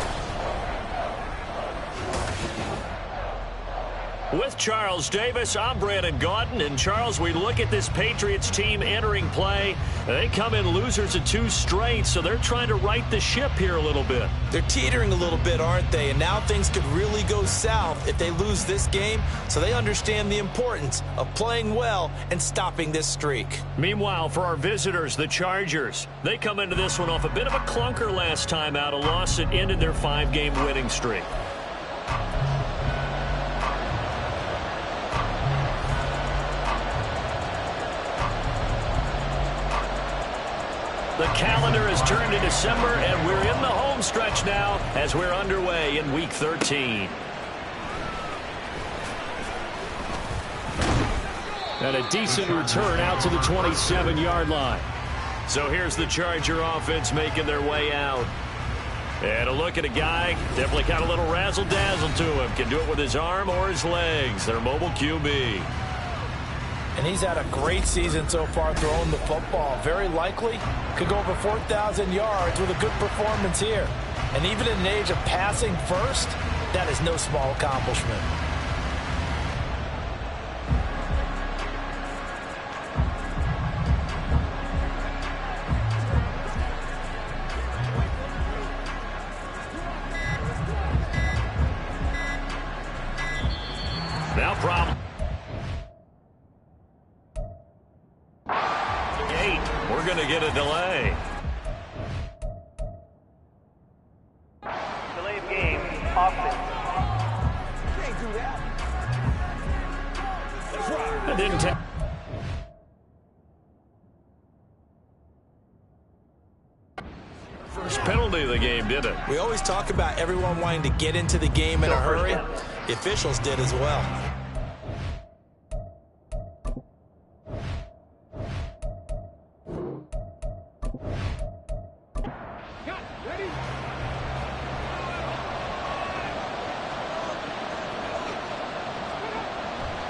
With Charles Davis, I'm Brandon Gaudin. And Charles, we look at this Patriots team entering play. They come in losers of 2 straight, so they're trying to right the ship here a little bit. They're teetering a little bit, aren't they? And now things could really go south if they lose this game, so they understand the importance of playing well and stopping this streak. Meanwhile, for our visitors, the Chargers, they come into this one off a bit of a clunker last time out, a loss that ended their 5-game winning streak. The calendar has turned to December, and we're in the home stretch now as we're underway in Week 13. And a decent return out to the 27-yard line. So here's the Charger offense making their way out. And a look at a guy, definitely got a little razzle-dazzle to him. Can do it with his arm or his legs. Their mobile QB. And he's had a great season so far throwing the football. Very likely could go over 4,000 yards with a good performance here. And even in an age of passing first, that is no small accomplishment. Now problem. We're going to get a delay. Delay of game, offense. Can't do that. That didn't take. First penalty of the game, did it? We always talk about everyone wanting to get into the game in a hurry. The officials did as well.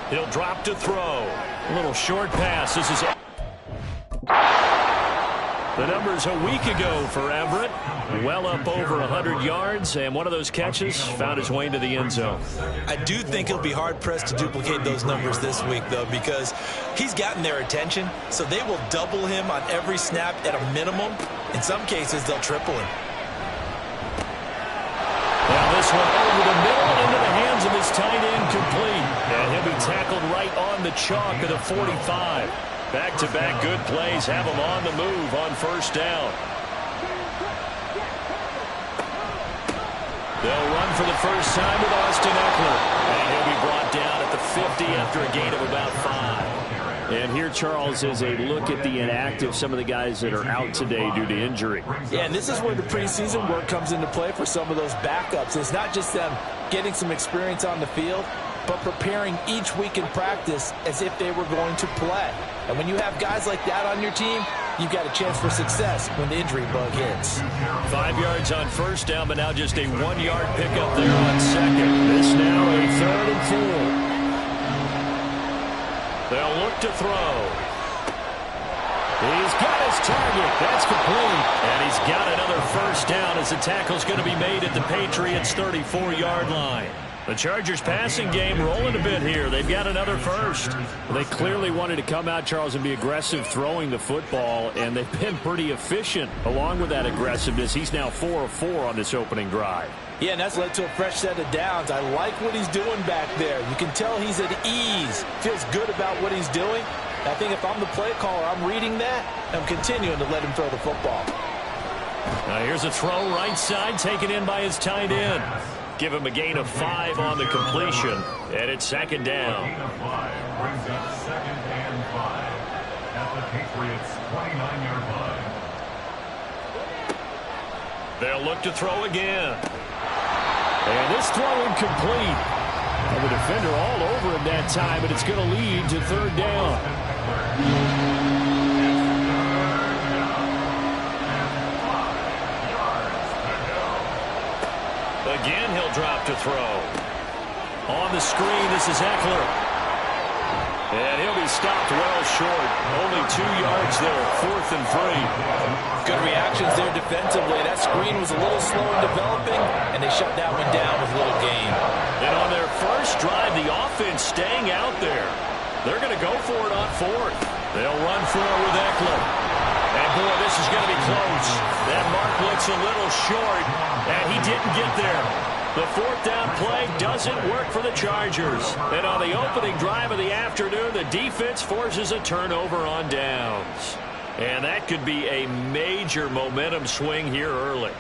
He'll drop to throw. A little short pass. This is the numbers a week ago for Everett. Well up over 100 yards, and one of those catches found his way into the end zone. I do think he'll be hard-pressed to duplicate those numbers this week, though, because he's gotten their attention, so they will double him on every snap at a minimum. In some cases, they'll triple him. Now this one over the middle into the hands of his tight end, complete. And he'll be tackled right on the chalk at the 45. Back-to-back good plays have him on the move on first down. They'll run for the first time with Austin Eckler. And he'll be brought down at the 50 after a gain of about 5. And here, Charles, is a look at the inactive, some of the guys that are out today due to injury. Yeah, and this is where the preseason work comes into play for some of those backups. It's not just them getting some experience on the field, but preparing each week in practice as if they were going to play. And when you have guys like that on your team, you've got a chance for success when the injury bug hits. 5 yards on first down, but now just a 1-yard pickup there on second. This now a 3rd and 4. They'll look to throw. He's got his target. That's complete. And he's got another first down as the tackle's going to be made at the Patriots' 34-yard line. The Chargers passing game rolling a bit here. They've got another first. They clearly wanted to come out, Charles, and be aggressive throwing the football, and they've been pretty efficient along with that aggressiveness. He's now 4 of 4 on this opening drive. Yeah, and that's led to a fresh set of downs. I like what he's doing back there. You can tell he's at ease, feels good about what he's doing. I think if I'm the play caller, I'm reading that, and I'm continuing to let him throw the football. Now here's a throw right side, taken in by his tight end. Give him a gain of 5 on the completion, and it's second down. Gain of 5 brings up 2nd and 5 at the Patriots' 29-yard line. They'll look to throw again. And this throw incomplete. And the defender all over him that time, and it's going to lead to third down. Again, he'll drop to throw. On the screen, this is Eckler. And he'll be stopped well short. Only 2 yards there, 4th and 3. Good reactions there defensively. That screen was a little slow in developing, and they shut that one down with little gain. And on their first drive, the offense staying out there. They're going to go for it on 4th. They'll run for it with Eckler. And, boy, this is going to be close. That mark looks a little short, and he didn't get there. The 4th down play doesn't work for the Chargers. And on the opening drive of the afternoon, the defense forces a turnover on downs. And that could be a major momentum swing here early.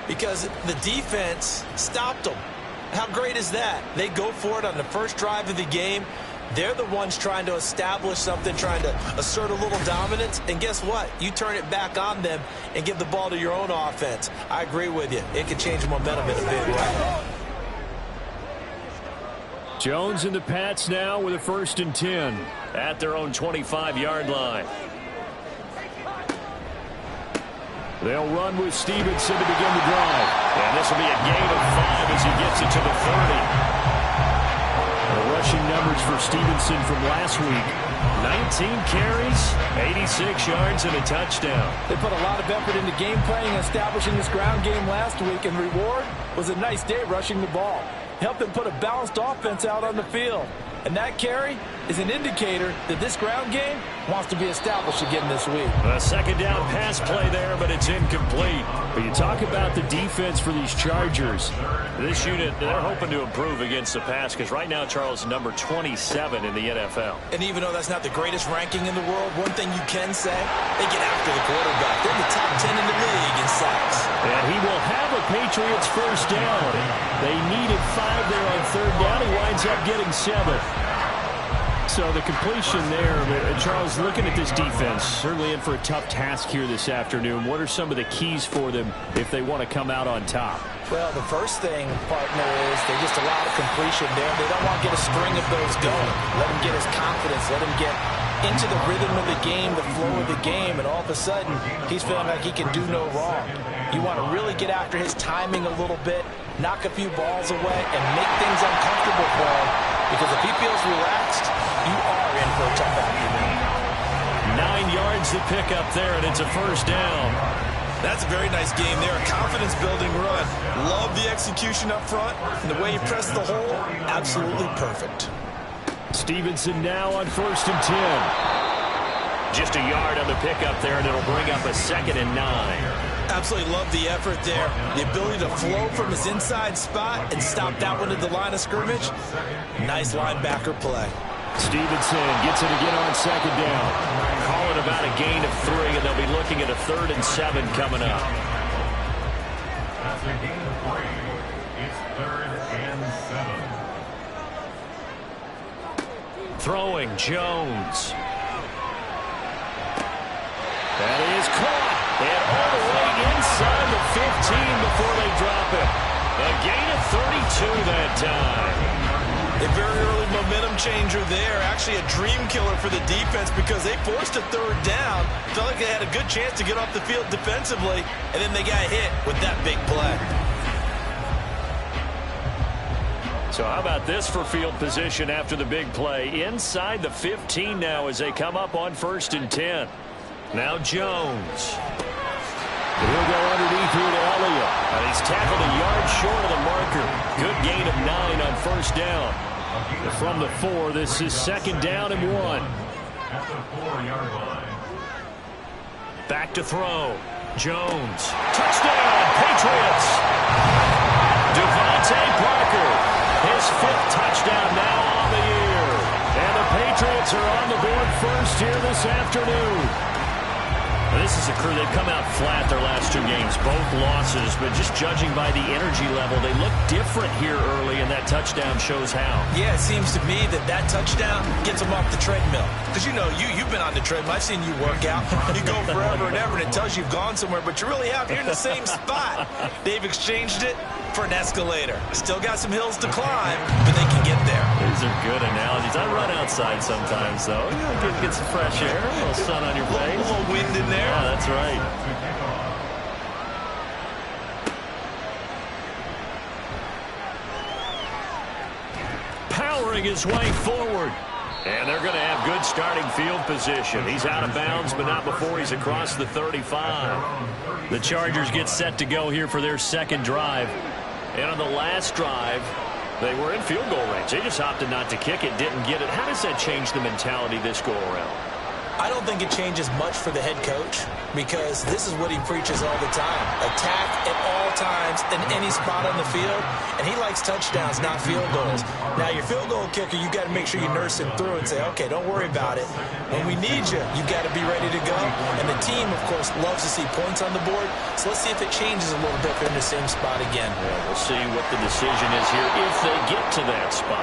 Because the defense stopped them. How great is that? They go for it on the first drive of the game. They're the ones trying to establish something, trying to assert a little dominance. And guess what? You turn it back on them and give the ball to your own offense. I agree with you. It can change momentum in a big way. Jones and the Pats now with a 1st and 10. At their own 25-yard line. They'll run with Stevenson to begin the drive. And this will be a gain of 5 as he gets it to the 30. The rushing numbers for Stevenson from last week. 19 carries, 86 yards, and a touchdown. They put a lot of effort into game planning and establishing this ground game last week, and reward was a nice day rushing the ball. Helped them put a balanced offense out on the field. And that carry is an indicator that this ground game wants to be established again this week. A 2nd down pass play there, but it's incomplete. But you talk about the defense for these Chargers. This unit, they're hoping to improve against the pass because right now, Charles, number 27 in the NFL. And even though that's not the greatest ranking in the world, one thing you can say, they get after the quarterback. They're in the top 10 in the league in sacks. And he will have a Patriots 1st down. They needed 5 there on 3rd down. He winds up getting 7. So the completion there, Charles, looking at this defense, certainly in for a tough task here this afternoon. What are some of the keys for them if they want to come out on top? Well, the first thing, partner, is they just allow the completion there. They don't want to get a string of those going. Let him get his confidence. Let him get into the rhythm of the game, the flow of the game, and all of a sudden, he's feeling like he can do no wrong. You want to really get after his timing a little bit, knock a few balls away, and make things uncomfortable for him. Because if he feels relaxed, you are in for a tough afternoon. 9 yards to pick up there, and it's a 1st down. That's a very nice game there. A confidence-building run. Love the execution up front. And the way he pressed the hole, absolutely perfect. Stevenson now on 1st and 10. Just a yard on the pickup there, and it'll bring up a 2nd and 9. Absolutely love the effort there. The ability to flow from his inside spot and stop that one at the line of scrimmage. Nice linebacker play. Stevenson gets it again on 2nd down. Call it about a gain of 3, and they'll be looking at a 3rd and 7 coming up. That's a gain of 3. It's 3rd and 7. Throwing, Jones. That is caught. And all the way inside the 15 before they drop it. A gain of 32 that time. A very early momentum changer there. Actually a dream killer for the defense because they forced a 3rd down. Felt like they had a good chance to get off the field defensively, and then they got hit with that big play. So how about this for field position after the big play? Inside the 15 now as they come up on 1st and 10. Now Jones. He'll go underneath here to Elliott. And he's tackled a yard short of the marker. Good gain of 9 on 1st down. From the 4, this is 2nd down and 1. At the 4-yard line. Back to throw. Jones. Touchdown, Patriots. Devontae Parker. His 5th touchdown now on the year. And the Patriots are on the board first here this afternoon. This is a crew, they've come out flat their last 2 games. teams, both losses, but just judging by the energy level, they look different here early, and that touchdown shows how. Yeah, it seems to me that touchdown gets them off the treadmill. Because, you've been on the treadmill. I've seen you work out. You go forever and ever, and it tells you you've gone somewhere, but you really have. You're in the same spot. They've exchanged it for an escalator. Still got some hills to climb, but they can get there. These are good analogies. I run outside sometimes, though. Get some fresh air, a little sun on your face. A little wind in there. Yeah, that's right. Powering his way forward. And they're going to have good starting field position. He's out of bounds, but not before he's across the 35. The Chargers get set to go here for their second drive. And on the last drive, they were in field goal range. They just opted not to kick it, didn't get it. How does that change the mentality this go around? I don't think it changes much for the head coach because this is what he preaches all the time. Attack at all times in any spot on the field, and he likes touchdowns, not field goals. Now, your field goal kicker, you got to make sure you nurse him through and say, okay, don't worry about it. When we need you, you got to be ready to go. And the team, of course, loves to see points on the board, so let's see if it changes a little bit if they're in the same spot again. Yeah, we'll see what the decision is here if they get to that spot.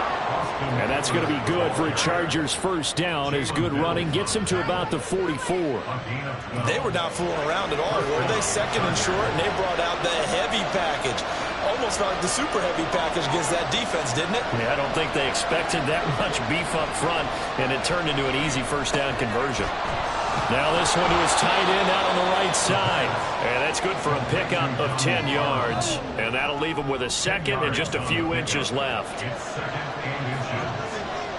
And that's going to be good for a Chargers first down as good running gets him to about the 44. They were not fooling around at all, were they? Second and short, and they brought out the heavy package. Almost like the super heavy package against that defense, didn't it? Yeah, I don't think they expected that much beef up front, and it turned into an easy first down conversion. Now this one to his tight end out on the right side. And that's good for a pickup of 10 yards. And that'll leave him with a second and just a few inches left. It's second and inches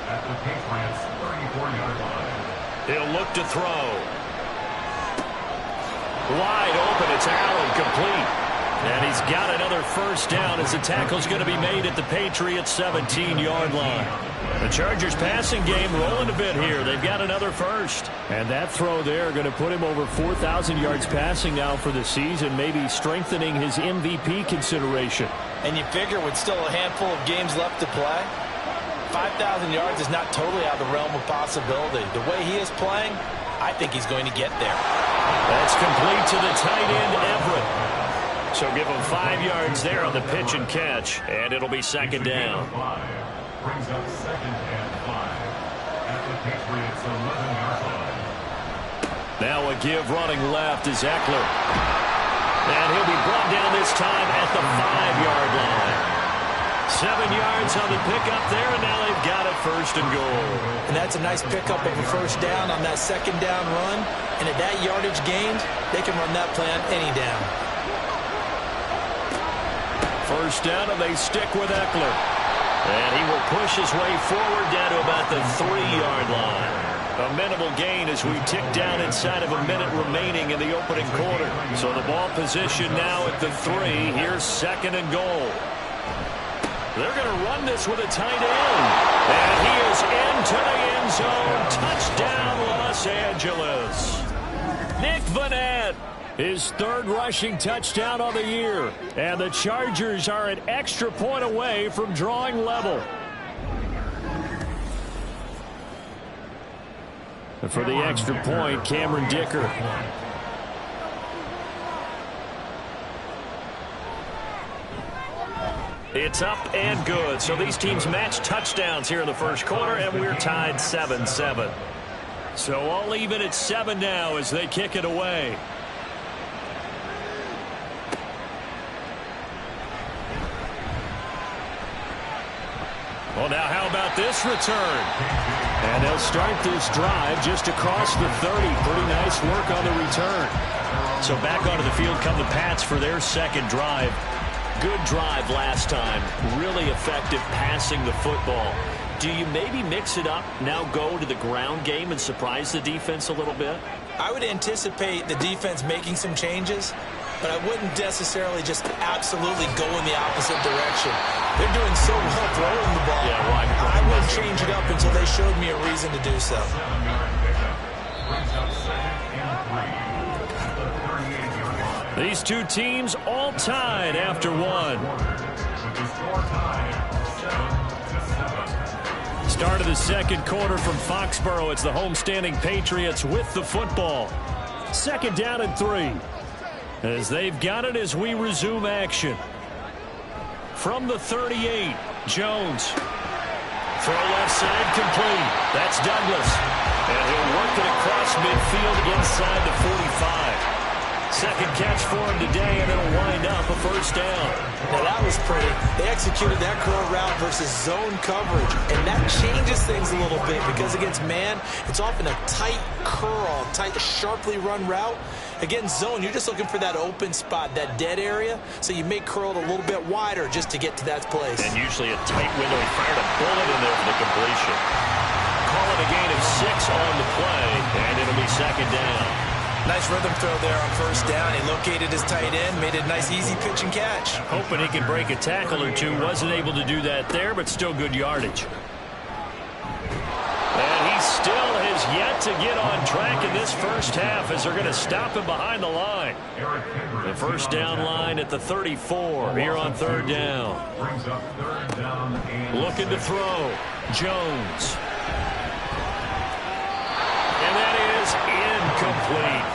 at the Patriots' 34-yard line. He'll look to throw. Wide open. It's Allen, complete. And he's got another first down as the tackle's going to be made at the Patriots' 17-yard line. The Chargers passing game rolling a bit here. They've got another first. And that throw there going to put him over 4,000 yards passing now for the season, maybe strengthening his MVP consideration. And you figure with still a handful of games left to play, 5,000 yards is not totally out of the realm of possibility. The way he is playing, I think he's going to get there. That's complete to the tight end, Everett. So give him 5 yards there on the pitch and catch, and it'll be second down. Brings up second and 5 at the Patriots' 11-yard line. Now a give running left is Eckler. And he'll be brought down this time at the 5-yard line. 7 yards on the pickup there, and now they've got it first and goal. And that's a nice pickup of a first down on that second down run. And at that yardage gained, they can run that play on any down. First down, and they stick with Eckler. And he will push his way forward down to about the 3-yard line. A minimal gain as we tick down inside of a minute remaining in the opening quarter. So the ball position now at the 3. Here's second and goal. They're going to run this with a tight end. And he is into the end zone. Touchdown, Los Angeles. Nick Vannett, his third rushing touchdown on the year. And the Chargers are an extra point away from drawing level. And for the extra point, Cameron Dicker. It's up and good. So these teams match touchdowns here in the first quarter, and we're tied 7-7. So all even at 7 now as they kick it away. Well, now how about this return? And they'll start this drive just across the 30. Pretty nice work on the return. So back onto the field come the Pats for their second drive. Good drive last time. Really effective passing the football. Do you maybe mix it up, now go to the ground game and surprise the defense a little bit? I would anticipate the defense making some changes, but I wouldn't necessarily just absolutely go in the opposite direction. They're doing so well throwing the ball. Yeah, well, I wouldn't change it up until they showed me a reason to do so. 7-yard pickup. Brings up second and 3 at the 38-yard line. These two teams all tied after one. With the score tied 7-7. Start of the second quarter from Foxborough. It's the homestanding Patriots with the football. Second down and 3. As they've got it as we resume action. From the 38, Jones. Throw left side complete. That's Douglas. And he'll work it across midfield inside the 45. Second catch for him today, and it'll wind up a first down. Now that was pretty. They executed that curl route versus zone coverage, and that changes things a little bit because against man, it's often a tight curl, tight, sharply run route. Against zone, you're just looking for that open spot, that dead area, so you may curl it a little bit wider just to get to that place. And usually a tight window. He fired a bullet in there for the completion. Call it a gain of 6 on the play, and it'll be second down. Nice rhythm throw there on first down. He located his tight end, made it a nice easy pitch and catch. Hoping he can break a tackle or two. Wasn't able to do that there, but still good yardage. And he still has yet to get on track in this first half as they're going to stop him behind the line. The first down line at the 34 here on third down. Looking to throw. Jones. And that is incomplete.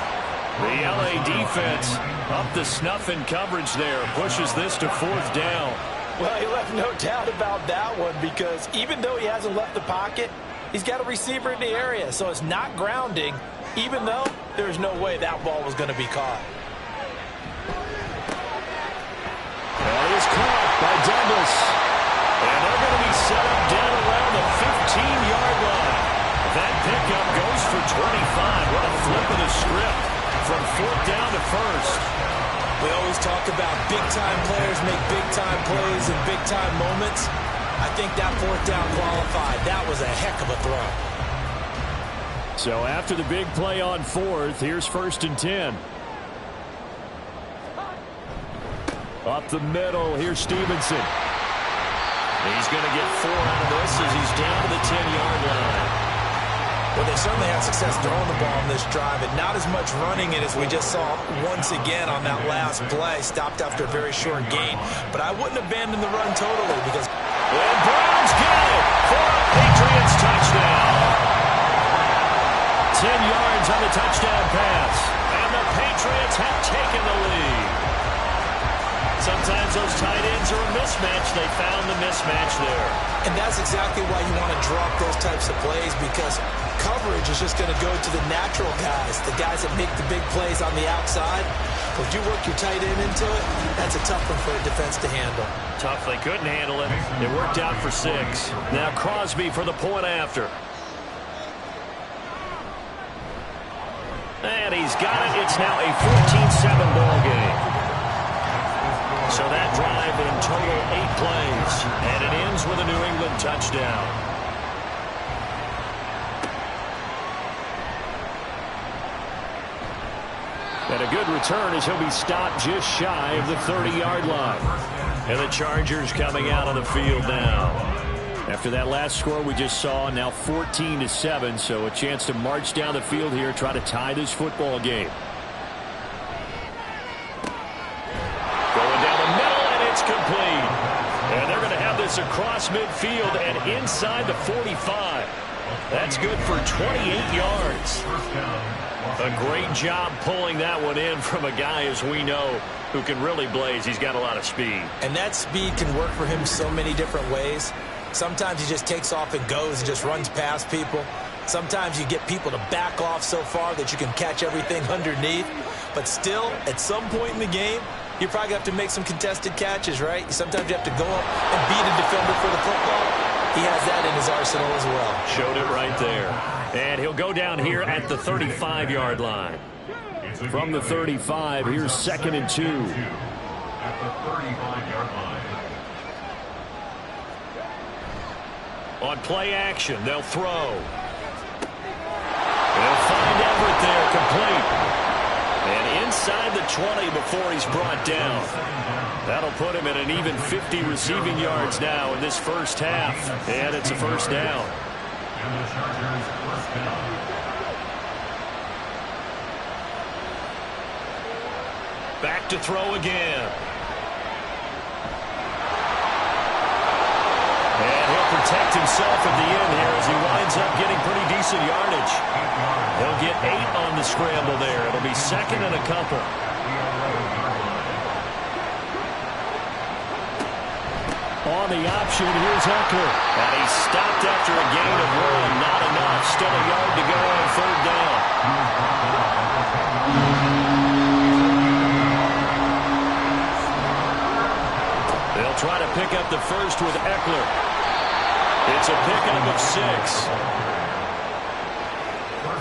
The LA defense up the snuff in coverage there. Pushes this to fourth down. Well, he left no doubt about that one because even though he hasn't left the pocket, he's got a receiver in the area. So it's not grounding, even though there's no way that ball was going to be caught. That is caught by Douglas. And they're going to be set up down around the 15-yard line. That pickup goes for 25. What a flip of the script from fourth down to first. We always talk about big-time players make big-time plays in big-time moments. I think that fourth down qualified. That was a heck of a throw. So after the big play on fourth, here's first and 10. Up the middle, here's Stevenson. He's going to get 4 out of this as he's down to the 10-yard line. Well, they certainly had success throwing the ball on this drive, and not as much running it as we just saw once again on that last play. Stopped after a very short gain. But I wouldn't abandon the run totally because... And Browns get it for a Patriots touchdown. 10 yards on the touchdown pass. And the Patriots have taken the lead. Sometimes those tight ends are a mismatch. They found the mismatch there. And that's exactly why you want to drop those types of plays because coverage is just going to go to the natural guys, the guys that make the big plays on the outside. Would you work your tight end into it? That's a tough one for a defense to handle. Tough. They couldn't handle it. It worked out for 6. Now Crosby for the point after. And he's got it. It's now a 14-7 ball game. So that drive in total 8 plays. And it ends with a New England touchdown. And a good return as he'll be stopped just shy of the 30-yard line. And the Chargers coming out on the field now. After that last score we just saw, now 14-7, so a chance to march down the field here, try to tie this football game. Going down the middle, and it's complete. And they're going to have this across midfield and inside the 45. That's good for 28 yards. A great job pulling that one in from a guy, as we know, who can really blaze. He's got a lot of speed. And that speed can work for him so many different ways. Sometimes he just takes off and goes and just runs past people. Sometimes you get people to back off so far that you can catch everything underneath. But still, at some point in the game, you probably have to make some contested catches, right? Sometimes you have to go up and beat a defender for the football. He has that in his arsenal as well. Showed it right there. And he'll go down here at the 35-yard line. From the 35, here's 2nd and 2. At the 35-yard line. On play action, they'll throw. They'll find Everett there, complete. And inside the 20 before he's brought down. That'll put him at an even 50 receiving yards now in this first half. And it's a first down. And the Chargers first down. Back to throw again. And he'll protect himself at the end here as he winds up getting pretty decent yardage. He'll get 8 on the scramble there. It'll be 2nd and a couple. on the option. Here's Eckler. And he stopped after a gain of 1. Not enough. Still a yard to go on 3rd down. They'll try to pick up the first with Eckler. It's a pickup of 6.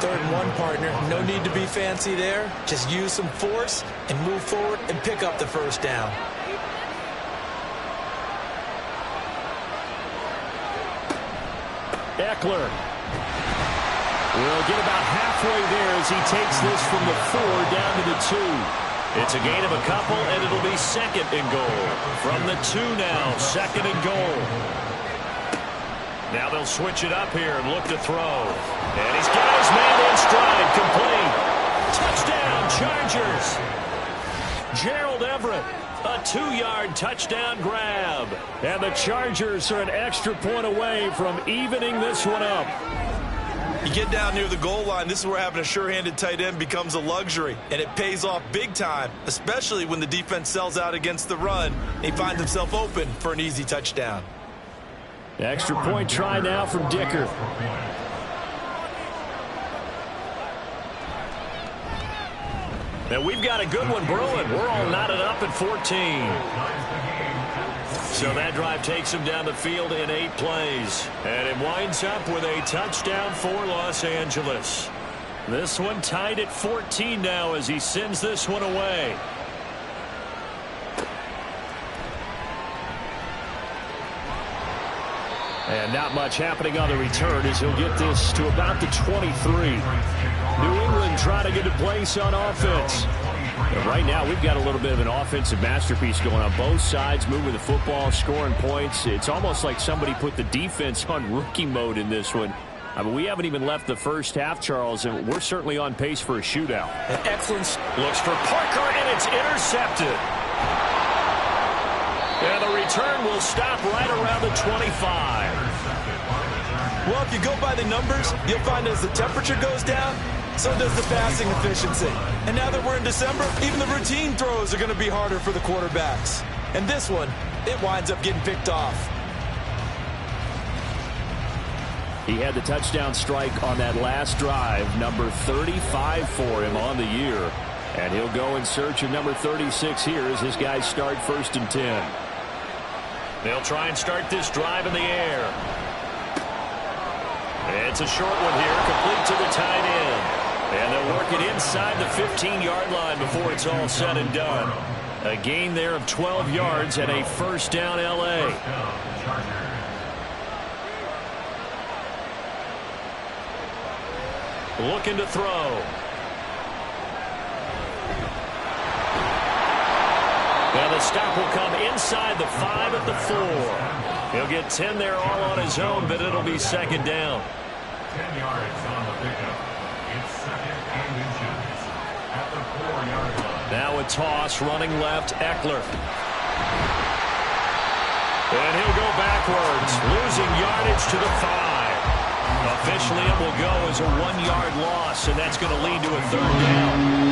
3rd and 1, partner. No need to be fancy there. Just use some force and move forward and pick up the first down. Eckler will get about halfway there as he takes this from the 4 down to the 2. It's a gain of a couple, and it'll be 2nd and goal. From the 2 now, 2nd and goal. Now they'll switch it up here and look to throw. And he's got his man in stride, complete. Touchdown, Chargers. Gerald Everett, a 2-yard touchdown grab. And the Chargers are an extra point away from evening this one up. You get down near the goal line, this is where having a sure-handed tight end becomes a luxury, and it pays off big time, especially when the defense sells out against the run. He finds himself open for an easy touchdown. Extra point try now from Dicker. And we've got a good one brewing. We're all knotted up at 14. So that drive takes him down the field in 8 plays. And it winds up with a touchdown for Los Angeles. This one tied at 14 now as he sends this one away. And not much happening on the return as he'll get this to about the 23. New England trying to get a place on offense. And right now we've got a little bit of an offensive masterpiece going on both sides, moving the football, scoring points. It's almost like somebody put the defense on rookie mode in this one. I mean, we haven't even left the first half, Charles, and we're certainly on pace for a shootout. An excellent looks for Parker, and it's intercepted. And the return will stop right around the 25. Well, if you go by the numbers, you'll find as the temperature goes down, so does the passing efficiency. And now that we're in December, even the routine throws are going to be harder for the quarterbacks. And this one, it winds up getting picked off. He had the touchdown strike on that last drive, number 35 for him on the year. And he'll go in search of number 36 here as his guys start 1st and 10. They'll try and start this drive in the air. It's a short one here, complete to the tight end. And they'll work it inside the 15-yard line before it's all said and done. A gain there of 12 yards and a 1st down L.A. Looking to throw. And the stop will come inside the 5 at the 4. He'll get 10 there all on his own, but it'll be 2nd down. 10 yards on the pickup. It's 2nd and inches at the 4-yard line. Now a toss running left, Eckler. And he'll go backwards, losing yardage to the 5. Officially, it will go as a 1-yard loss, and that's going to lead to a 3rd down.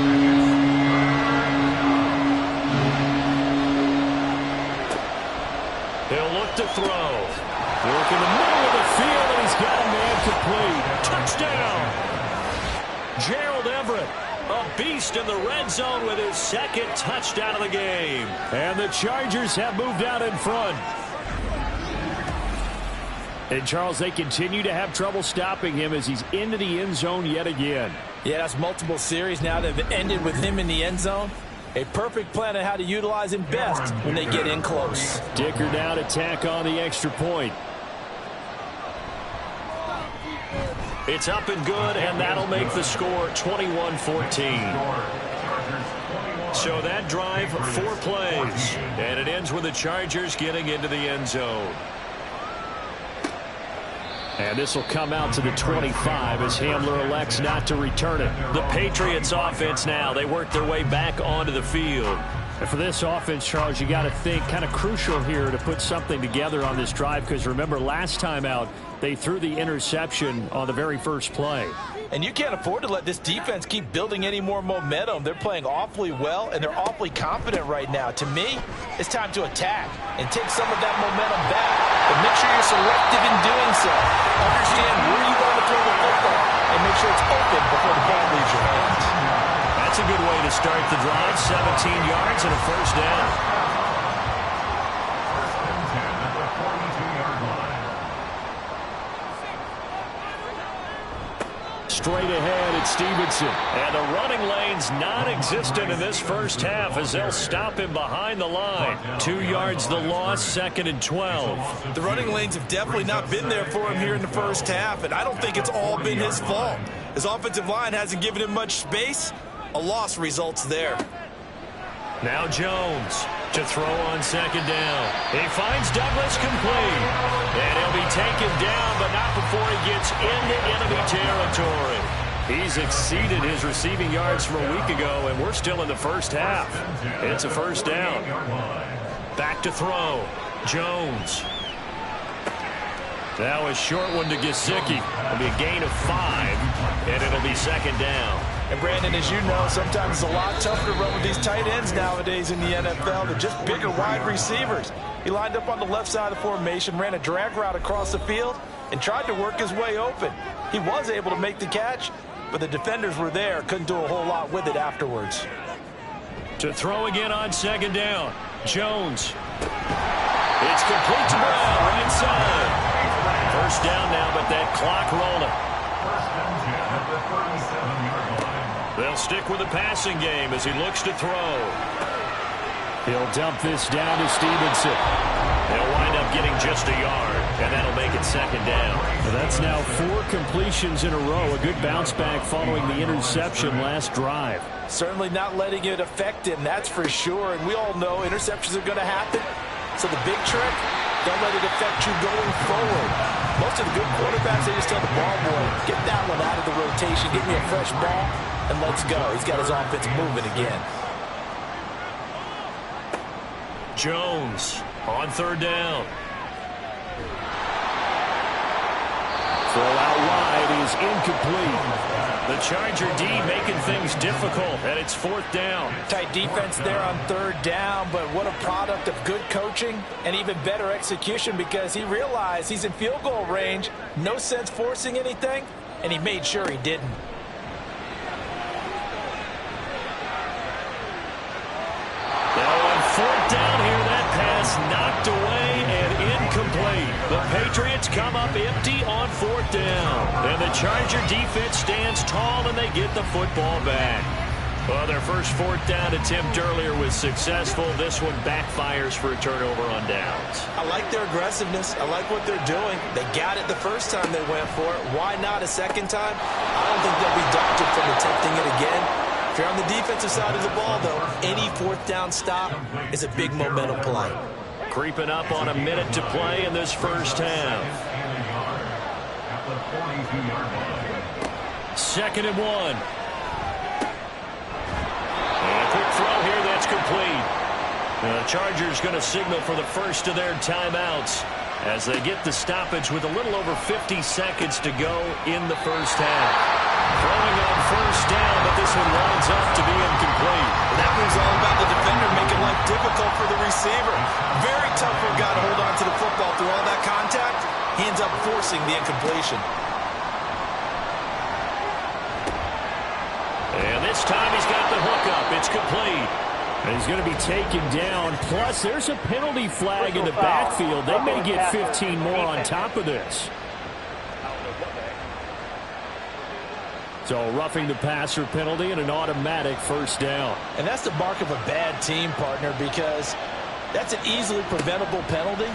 He'll look to throw. Work in the middle of the field, and he's got a man complete. Touchdown! Gerald Everett, a beast in the red zone with his 2nd touchdown of the game. And the Chargers have moved out in front. And, Charles, they continue to have trouble stopping him as he's into the end zone yet again. Yeah, that's multiple series now that have ended with him in the end zone. A perfect plan on how to utilize him best when they get in close. Dicker down to tack on the extra point. It's up and good, and that'll make the score 21-14. So that drive, 4 plays, and it ends with the Chargers getting into the end zone. And this will come out to the 25 as Hamler elects not to return it. The Patriots offense now. They work their way back onto the field. And for this offense, Charles, you got to think kind of crucial here to put something together on this drive, because remember last time out they threw the interception on the very first play. And you can't afford to let this defense keep building any more momentum. They're playing awfully well, and they're awfully confident right now. To me, it's time to attack and take some of that momentum back. But make sure you're selective in doing so. Understand where you want to throw the football, and make sure it's open before the ball leaves your hands. That's a good way to start the drive. 17 yards and a first down. First and 10 at the 42-yard line. Straight ahead, it's Stevenson. And the running lane's non-existent in this first half as they'll stop him behind the line. 2 yards the loss, 2nd and 12. The running lanes have definitely not been there for him here in the first half, and I don't think it's all been his fault. His offensive line hasn't given him much space. A loss results there. Now Jones to throw on 2nd down. He finds Douglas complete. And he'll be taken down, but not before he gets into enemy territory. He's exceeded his receiving yards from a week ago, and we're still in the first half. It's a first down. Back to throw. Jones. Now a short one to Gesicki. It'll be a gain of 5, and it'll be 2nd down. And Brandon, as you know, sometimes it's a lot tougher to run with these tight ends nowadays in the NFL. They're just bigger wide receivers. He lined up on the left side of the formation, ran a drag route across the field, and tried to work his way open. He was able to make the catch, but the defenders were there, couldn't do a whole lot with it afterwards. To throw again on 2nd down. Jones. It's complete to Brown, right side. First down now, but that clock rolling. First and 10 at the 37-yard line. They'll stick with the passing game as he looks to throw. He'll dump this down to Stevenson. They'll wind up getting just a yard, and that'll make it 2nd down. That's now 4 completions in a row. A good bounce back following the interception last drive. Certainly not letting it affect him, that's for sure. And we all know interceptions are going to happen. So the big trick, don't let it affect you going forward. Most of the good quarterbacks, they just tell the ball boy, get that one out of the rotation, get me a fresh ball, and let's go. He's got his offense moving again. Jones on 3rd down. Throw out wide is incomplete. The Charger D making things difficult, and it's 4th down. Tight defense there on 3rd down, but what a product of good coaching and even better execution, because he realized he's in field goal range, no sense forcing anything, and he made sure he didn't. Now on 4th down here, that pass knocked away and incomplete. The Patriots come up empty on 4th down. And the Charger defense stands tall, and they get the football back. Well, their first 4th down attempt earlier was successful. This one backfires for a turnover on downs. I like their aggressiveness. I like what they're doing. They got it the first time they went for it. Why not a second time? I don't think they'll be daunted from attempting it again. If you're on the defensive side of the ball, though, any 4th down stop is a big momentum play. Creeping up on a minute to play in this first half. 2nd and 1. And a quick throw here that's complete. The Chargers going to signal for the first of their timeouts as they get the stoppage with a little over 50 seconds to go in the first half. Throwing on 1st down, but this one winds up to be incomplete. That one's all about the defender making life difficult for the receiver. Very tough for a guy to hold on to the football through all that contact. He ends up forcing the incompletion. And this time he's got the hook up. It's complete. And he's going to be taken down. Plus, there's a penalty flag in the backfield. They may get 15 more on top of this. So roughing the passer penalty and an automatic 1st down. And that's the mark of a bad team, partner, because that's an easily preventable penalty,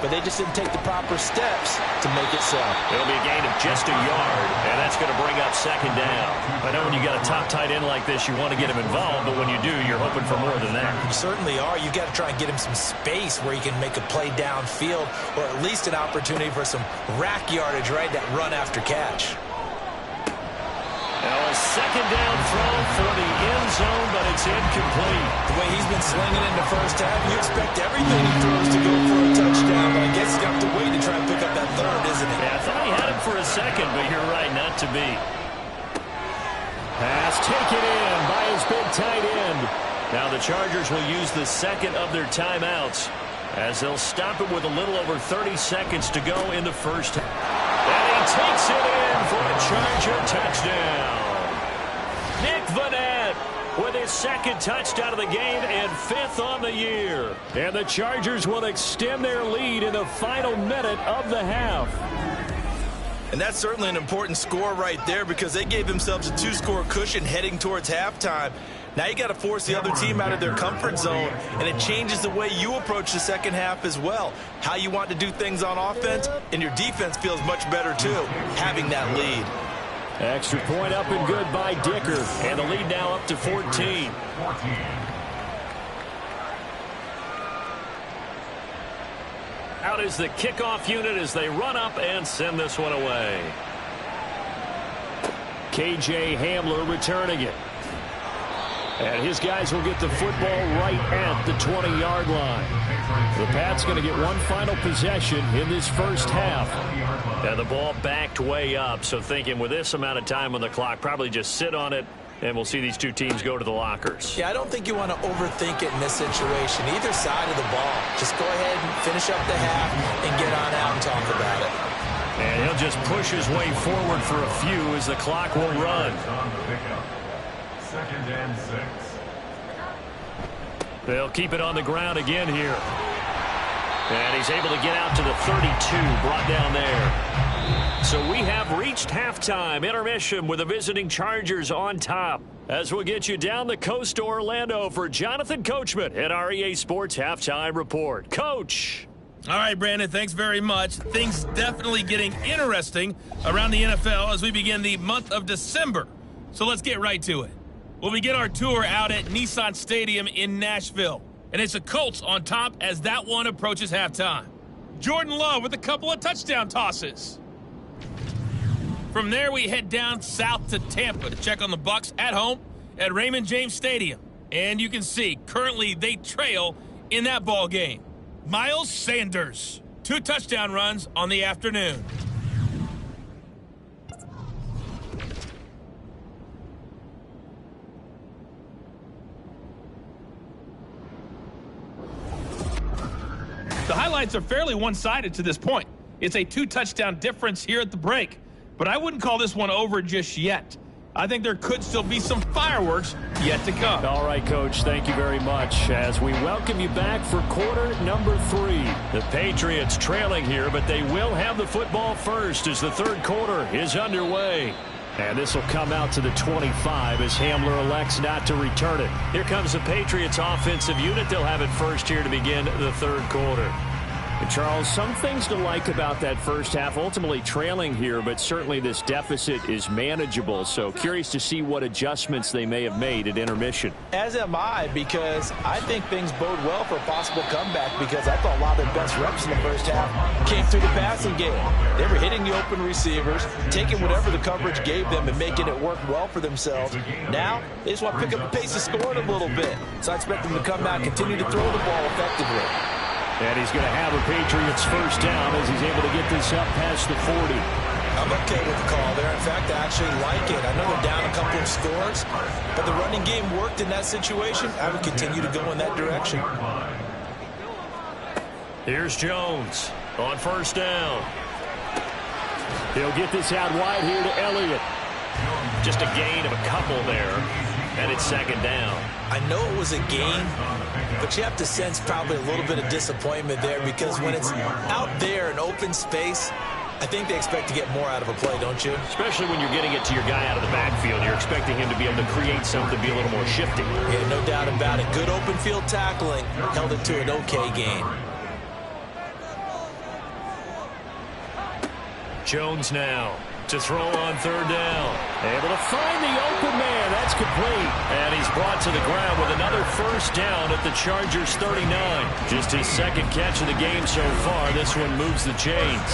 but they just didn't take the proper steps to make it so. It'll be a gain of just a yard, and that's going to bring up 2nd down. I know when you got a top tight end like this, you want to get him involved, but when you do, you're hoping for more than that. You certainly are. You got to try and get him some space where he can make a play downfield, or at least an opportunity for some rack yardage, right? That run after catch. Now a second down throw for the end zone, but it's incomplete. The way he's been slinging in the first half, you expect everything he throws to go for a touchdown, but I guess he's got to wait to try and pick up that third, isn't it? Yeah, I thought he had him for a second, but you're right, not to be. Pass taken in by his big tight end. Now the Chargers will use the second of their timeouts as they'll stop it with a little over 30 seconds to go in the first half. And he takes it in for a Charger touchdown. Nick Vanette with his second touchdown of the game and 5th on the year. And the Chargers will extend their lead in the final minute of the half. And that's certainly an important score right there because they gave themselves a 2-score cushion heading towards halftime. Now you got to force the other team out of their comfort zone, and it changes the way you approach the second half as well. How you want to do things on offense, and your defense feels much better too, having that lead. Extra point up and good by Dicker. And the lead now up to 14. Out is the kickoff unit as they run up and send this one away. KJ Hamler returning it. And his guys will get the football right at the 20-yard line. The Pats going to get one final possession in this first half. And the ball backed way up, so thinking with this amount of time on the clock, probably just sit on it, and we'll see these two teams go to the lockers. Yeah, I don't think you want to overthink it in this situation. Either side of the ball. Just go ahead and finish up the half and get on out and talk about it. And he'll just push his way forward for a few as the clock will run. Second and 6. They'll keep it on the ground again here. And he's able to get out to the 32, brought down there. So we have reached halftime intermission with the visiting Chargers on top. As we'll get you down the coast to Orlando for Jonathan Coachman at our EA Sports Halftime Report. Coach. All right, Brandon, thanks very much. Things definitely getting interesting around the NFL as we begin the month of December. So let's get right to it. We'll begin our tour out at Nissan Stadium in Nashville. And it's the Colts on top as that one approaches halftime. Jordan Love with a couple of touchdown tosses. From there, we head down south to Tampa to check on the Bucs at home at Raymond James Stadium. And you can see, currently they trail in that ball game. Miles Sanders, 2 touchdown runs on the afternoon. The highlights are fairly one-sided to this point. It's a 2-touchdown difference here at the break. But I wouldn't call this one over just yet. I think there could still be some fireworks yet to come. All right, Coach, thank you very much as we welcome you back for quarter number 3. The Patriots trailing here, but they will have the football first as the third quarter is underway. And this will come out to the 25 as Hamler elects not to return it. Here comes the Patriots offensive unit. They'll have it first here to begin the third quarter. And Charles, some things to like about that first half, ultimately trailing here, but certainly this deficit is manageable. So curious to see what adjustments they may have made at intermission. As am I, because I think things bode well for a possible comeback because I thought a lot of their best reps in the first half came through the passing game. They were hitting the open receivers, taking whatever the coverage gave them and making it work well for themselves. Now, they just want to pick up the pace of scoring a little bit. So I expect them to come out and continue to throw the ball effectively. And he's going to have a Patriots first down as he's able to get this up past the 40. I'm okay with the call there. In fact, I actually like it. I know they're down a couple of scores, but the running game worked in that situation. I would continue to go in that direction. Here's Jones on first down. He'll get this out wide here to Elliott. Just a gain of a couple there, and it's second down. I know it was a gain, but you have to sense probably a little bit of disappointment there because when it's out there in open space, I think they expect to get more out of a play, don't you? Especially when you're getting it to your guy out of the backfield. You're expecting him to be able to create something, be a little more shifty. Yeah, no doubt about it. Good open field tackling held it to an okay gain. Jones now to throw on third down. Able to find the open man. That's complete. And he's brought to the ground with another first down at the Chargers 39. Just his second catch of the game so far. This one moves the chains.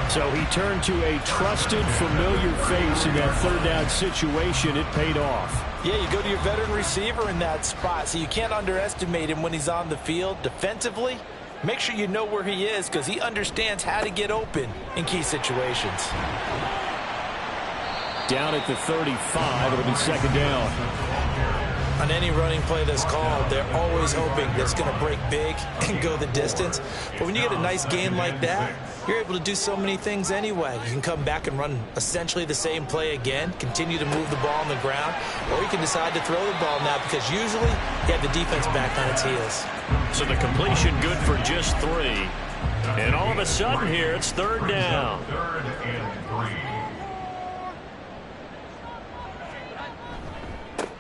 So he turned to a trusted, familiar face in that third down situation. It paid off. Yeah, you go to your veteran receiver in that spot, so you can't underestimate him when he's on the field. Defensively, make sure you know where he is because he understands how to get open in key situations. Down at the 35, it'll be second down. On any running play that's called, they're always hoping that it's going to break big and go the distance. But when you get a nice gain like that, you're able to do so many things anyway. You can come back and run essentially the same play again, continue to move the ball on the ground, or you can decide to throw the ball now because usually you have the defense back on its heels. So the completion good for just 3. And all of a sudden here, it's third down. Third and 3.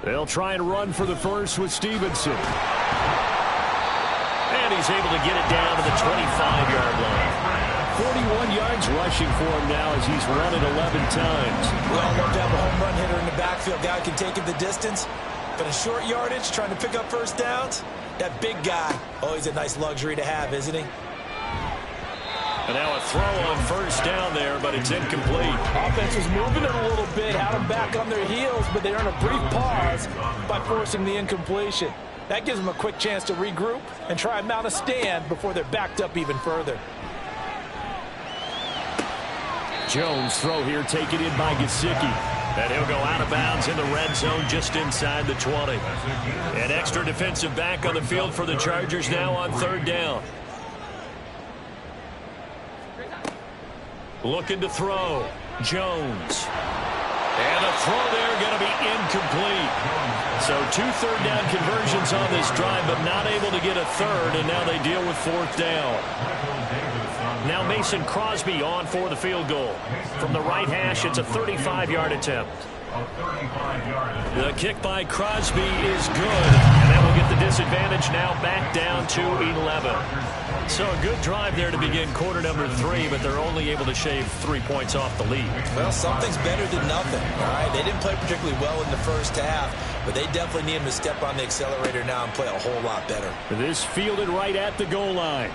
They'll try and run for the first with Stevenson. And he's able to get it down to the 25-yard line. 41 yards rushing for him now as he's run it 11 times. We all love to have a home run hitter in the backfield. Guy who can take it the distance. But in short yardage, trying to pick up first downs, that big guy, always a nice luxury to have, isn't he? And now a throw on first down there, but it's incomplete. Offense was moving it a little bit, had them back on their heels, but they earned a brief pause by forcing the incompletion. That gives them a quick chance to regroup and try and mount a stand before they're backed up even further. Jones throw here taken in by Gesicki. And he'll go out of bounds in the red zone just inside the 20. An extra defensive back on the field for the Chargers now on third down. Looking to throw. Jones. And a throw there going to be incomplete. So 2 third down conversions on this drive, but not able to get a third, and now they deal with fourth down. Now Mason Crosby on for the field goal. From the right hash, it's a 35-yard attempt. The kick by Crosby is good, and that will get the disadvantage now back down to 11. So a good drive there to begin quarter number 3, but they're only able to shave 3 points off the lead. Well, something's better than nothing, all right? They didn't play particularly well in the first half, but they definitely need him to step on the accelerator now and play a whole lot better. This fielded right at the goal line.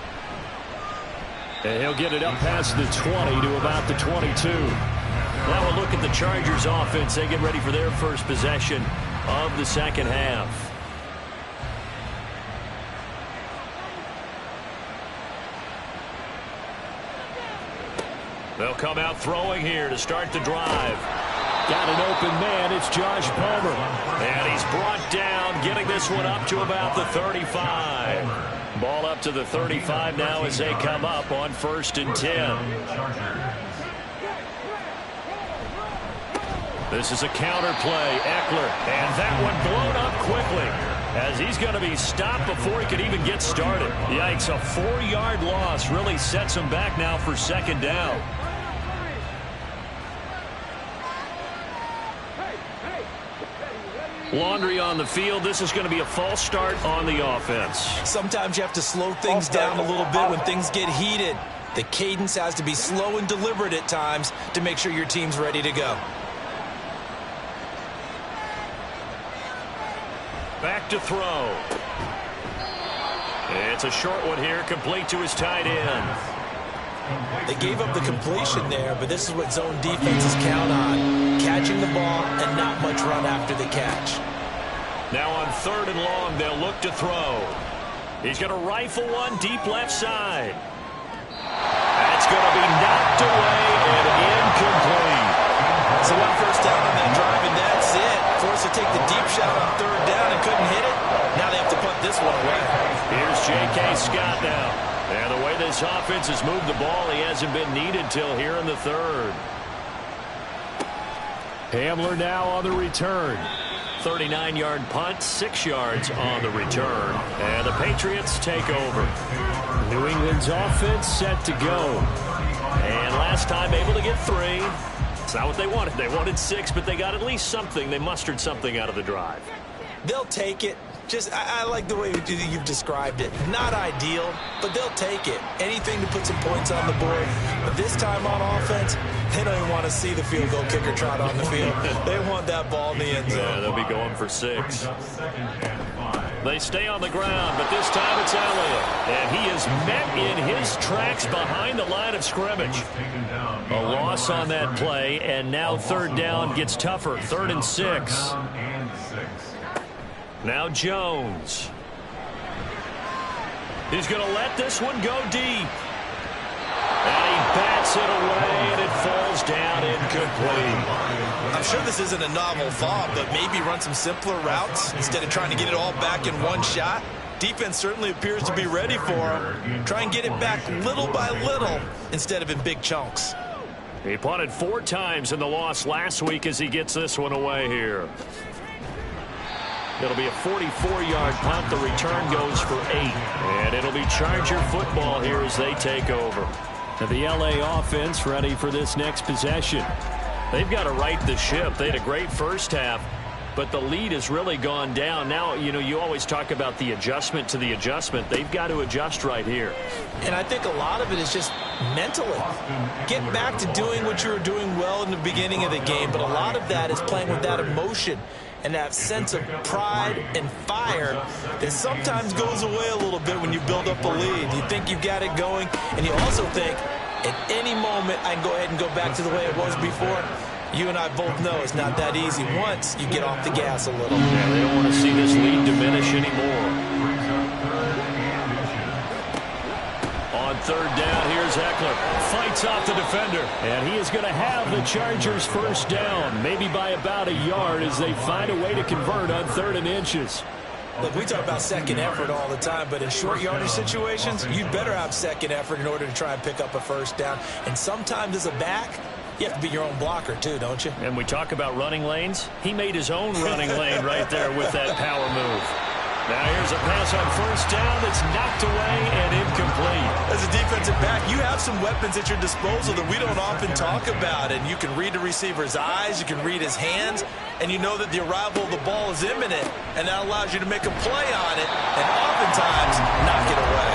And he'll get it up past the 20 to about the 22. Now we'll look at the Chargers offense. They get ready for their first possession of the second half. They'll come out throwing here to start the drive. Got an open man. It's Josh Palmer. And he's brought down, getting this one up to about the 35. Ball up to the 35 now as they come up on 1st and 10. This is a counter play. Eckler. And that one blown up quickly as he's going to be stopped before he could even get started. Yikes, a 4-yard loss really sets him back now for second down. Laundry on the field. This is going to be a false start on the offense. Sometimes you have to slow things down a little bit when things get heated. The cadence has to be slow and deliberate at times to make sure your team's ready to go. Back to throw. It's a short one here, complete to his tight end. They gave up the completion there, but this is what zone defenses count on. Catching the ball and not much run after the catch. Now on 3rd and long, they'll look to throw. He's going to rifle one deep left side. That's going to be knocked away and incomplete. So 1 first down on that drive, and that's it. Forced to take the deep shot on 3rd down and couldn't hit it. Now they have to punt this one away. Here's J.K. Scott now. And the way this offense has moved the ball, he hasn't been needed till here in the 3rd. Hamler now on the return. 39-yard punt, 6 yards on the return. And the Patriots take over. New England's offense set to go. And last time able to get 3. It's not what they wanted. They wanted 6, but they got at least something. They mustered something out of the drive. They'll take it. I like the way you've described it. Not ideal, but they'll take it. Anything to put some points on the board. But this time on offense, they don't even want to see the field goal kicker trot on the field. They want that ball in the end zone. Yeah, they'll be going for 6. They stay on the ground, but this time it's Elliott. And he is met in his tracks behind the line of scrimmage. A loss on that play, and now third down gets tougher. 3rd and 6. Now Jones. He's going to let this one go deep. And he bats it away, and it falls down incomplete. I'm sure this isn't a novel thought, but maybe run some simpler routes instead of trying to get it all back in one shot. Defense certainly appears to be ready for him. Try and get it back little by little instead of in big chunks. He punted 4 times in the loss last week as he gets this one away here. It'll be a 44-yard punt. The return goes for 8. And it'll be Charger football here as they take over. Now the LA offense ready for this next possession. They've got to right the ship. They had a great first half, but the lead has really gone down. Now, you know, you always talk about the adjustment to the adjustment. They've got to adjust right here. And I think a lot of it is just mentally. Get back to doing what you were doing well in the beginning of the game, but a lot of that is playing with that emotion and that sense of pride and fire that sometimes goes away a little bit when you build up a lead. You think you've got it going, and you also think, at any moment, I can go ahead and go back to the way it was before. You and I both know it's not that easy once you get off the gas a little. Yeah, they don't want to see this lead diminish anymore. On 3rd down, here's Eckler. Fights off the defender. And he is going to have the Chargers first down, maybe by about a yard as they find a way to convert on 3rd and inches. Look, we talk about second effort all the time, but in short yardage situations, you'd better have second effort in order to try and pick up a first down. And sometimes as a back, you have to be your own blocker too, don't you? And we talk about running lanes. He made his own running lane right there with that power move. Now here's a pass on 1st down that's knocked away and incomplete. As a defensive back, you have some weapons at your disposal that we don't often talk about. And you can read the receiver's eyes, you can read his hands, and you know that the arrival of the ball is imminent. And that allows you to make a play on it and oftentimes knock it away.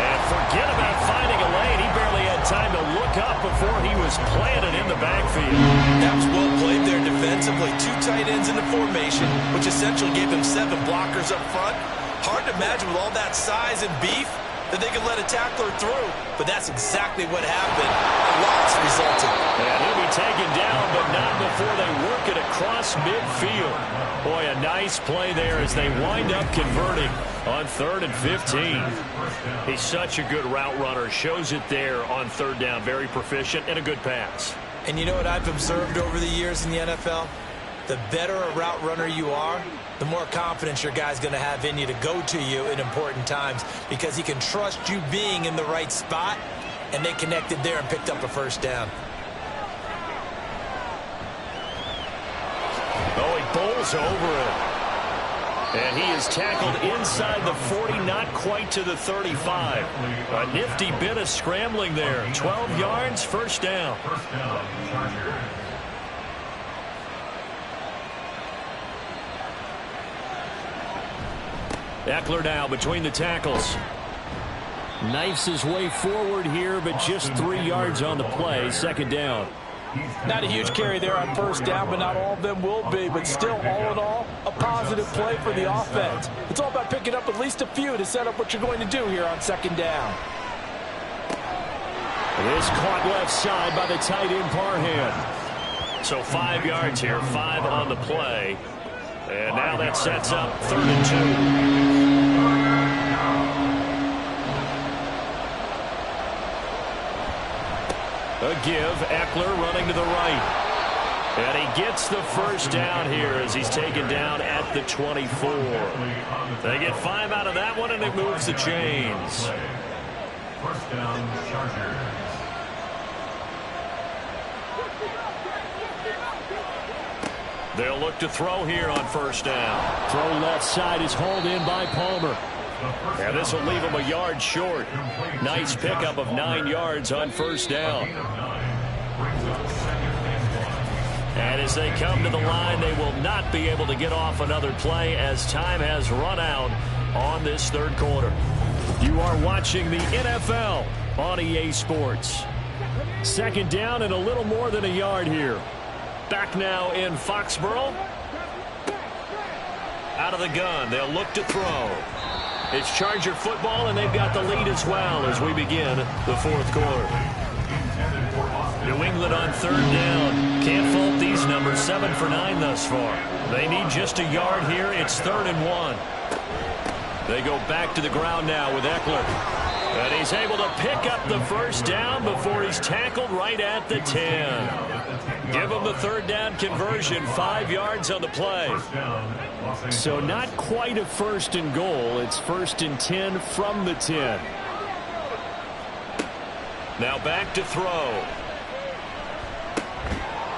And forget about finding a lane. He barely had time to look up before he was planted in the backfield. That was well played there defensively. 2 tight ends in the formation, which essentially gave him 7 blockers up front. Hard to imagine with all that size and beef that they could let a tackler through, but that's exactly what happened. A loss resulted. And he'll be taken down, but not before they work it across midfield. Boy, a nice play there as they wind up converting on 3rd and 15. He's such a good route runner. Shows it there on 3rd down. Very proficient and a good pass. And you know what I've observed over the years in the NFL? The better a route runner you are, the more confidence your guy's going to have in you to go to you in important times because he can trust you being in the right spot, and they connected there and picked up a first down. Oh, he bowls over it. And he is tackled inside the 40, not quite to the 35. A nifty bit of scrambling there. 12 yards, first down. Eckler now between the tackles. Knifes his way forward here, but just 3 yards on the play. 2nd down. Not a huge carry there on 1st down, but not all of them will be. But still, all in all, a positive play for the offense. It's all about picking up at least a few to set up what you're going to do here on 2nd down. It is caught left side by the tight end Parham. So 5 yards here, 5 on the play. And now that sets up 3rd and 2. A give, Eckler running to the right. And he gets the first down here as he's taken down at the 24. They get 5 out of that one, and it moves the chains. First down, Chargers. They'll look to throw here on 1st down. Throw left side is hauled in by Palmer. And this will leave him a yard short. Nice pickup of 9 yards on 1st down. And as they come to the line, they will not be able to get off another play as time has run out on this 3rd quarter. You are watching the NFL on EA Sports. 2nd down and a little more than a yard here. Back now in Foxborough. Out of the gun, they'll look to throw. It's Charger football, and they've got the lead as well as we begin the fourth quarter. New England on third down. Can't fault these numbers. 7 for 9 thus far. They need just a yard here. It's 3rd and 1. They go back to the ground now with Eckler. And he's able to pick up the first down before he's tackled right at the 10. Give him the third down conversion. 5 yards on the play. So not quite a 1st and goal. It's 1st and 10 from the 10. Now back to throw.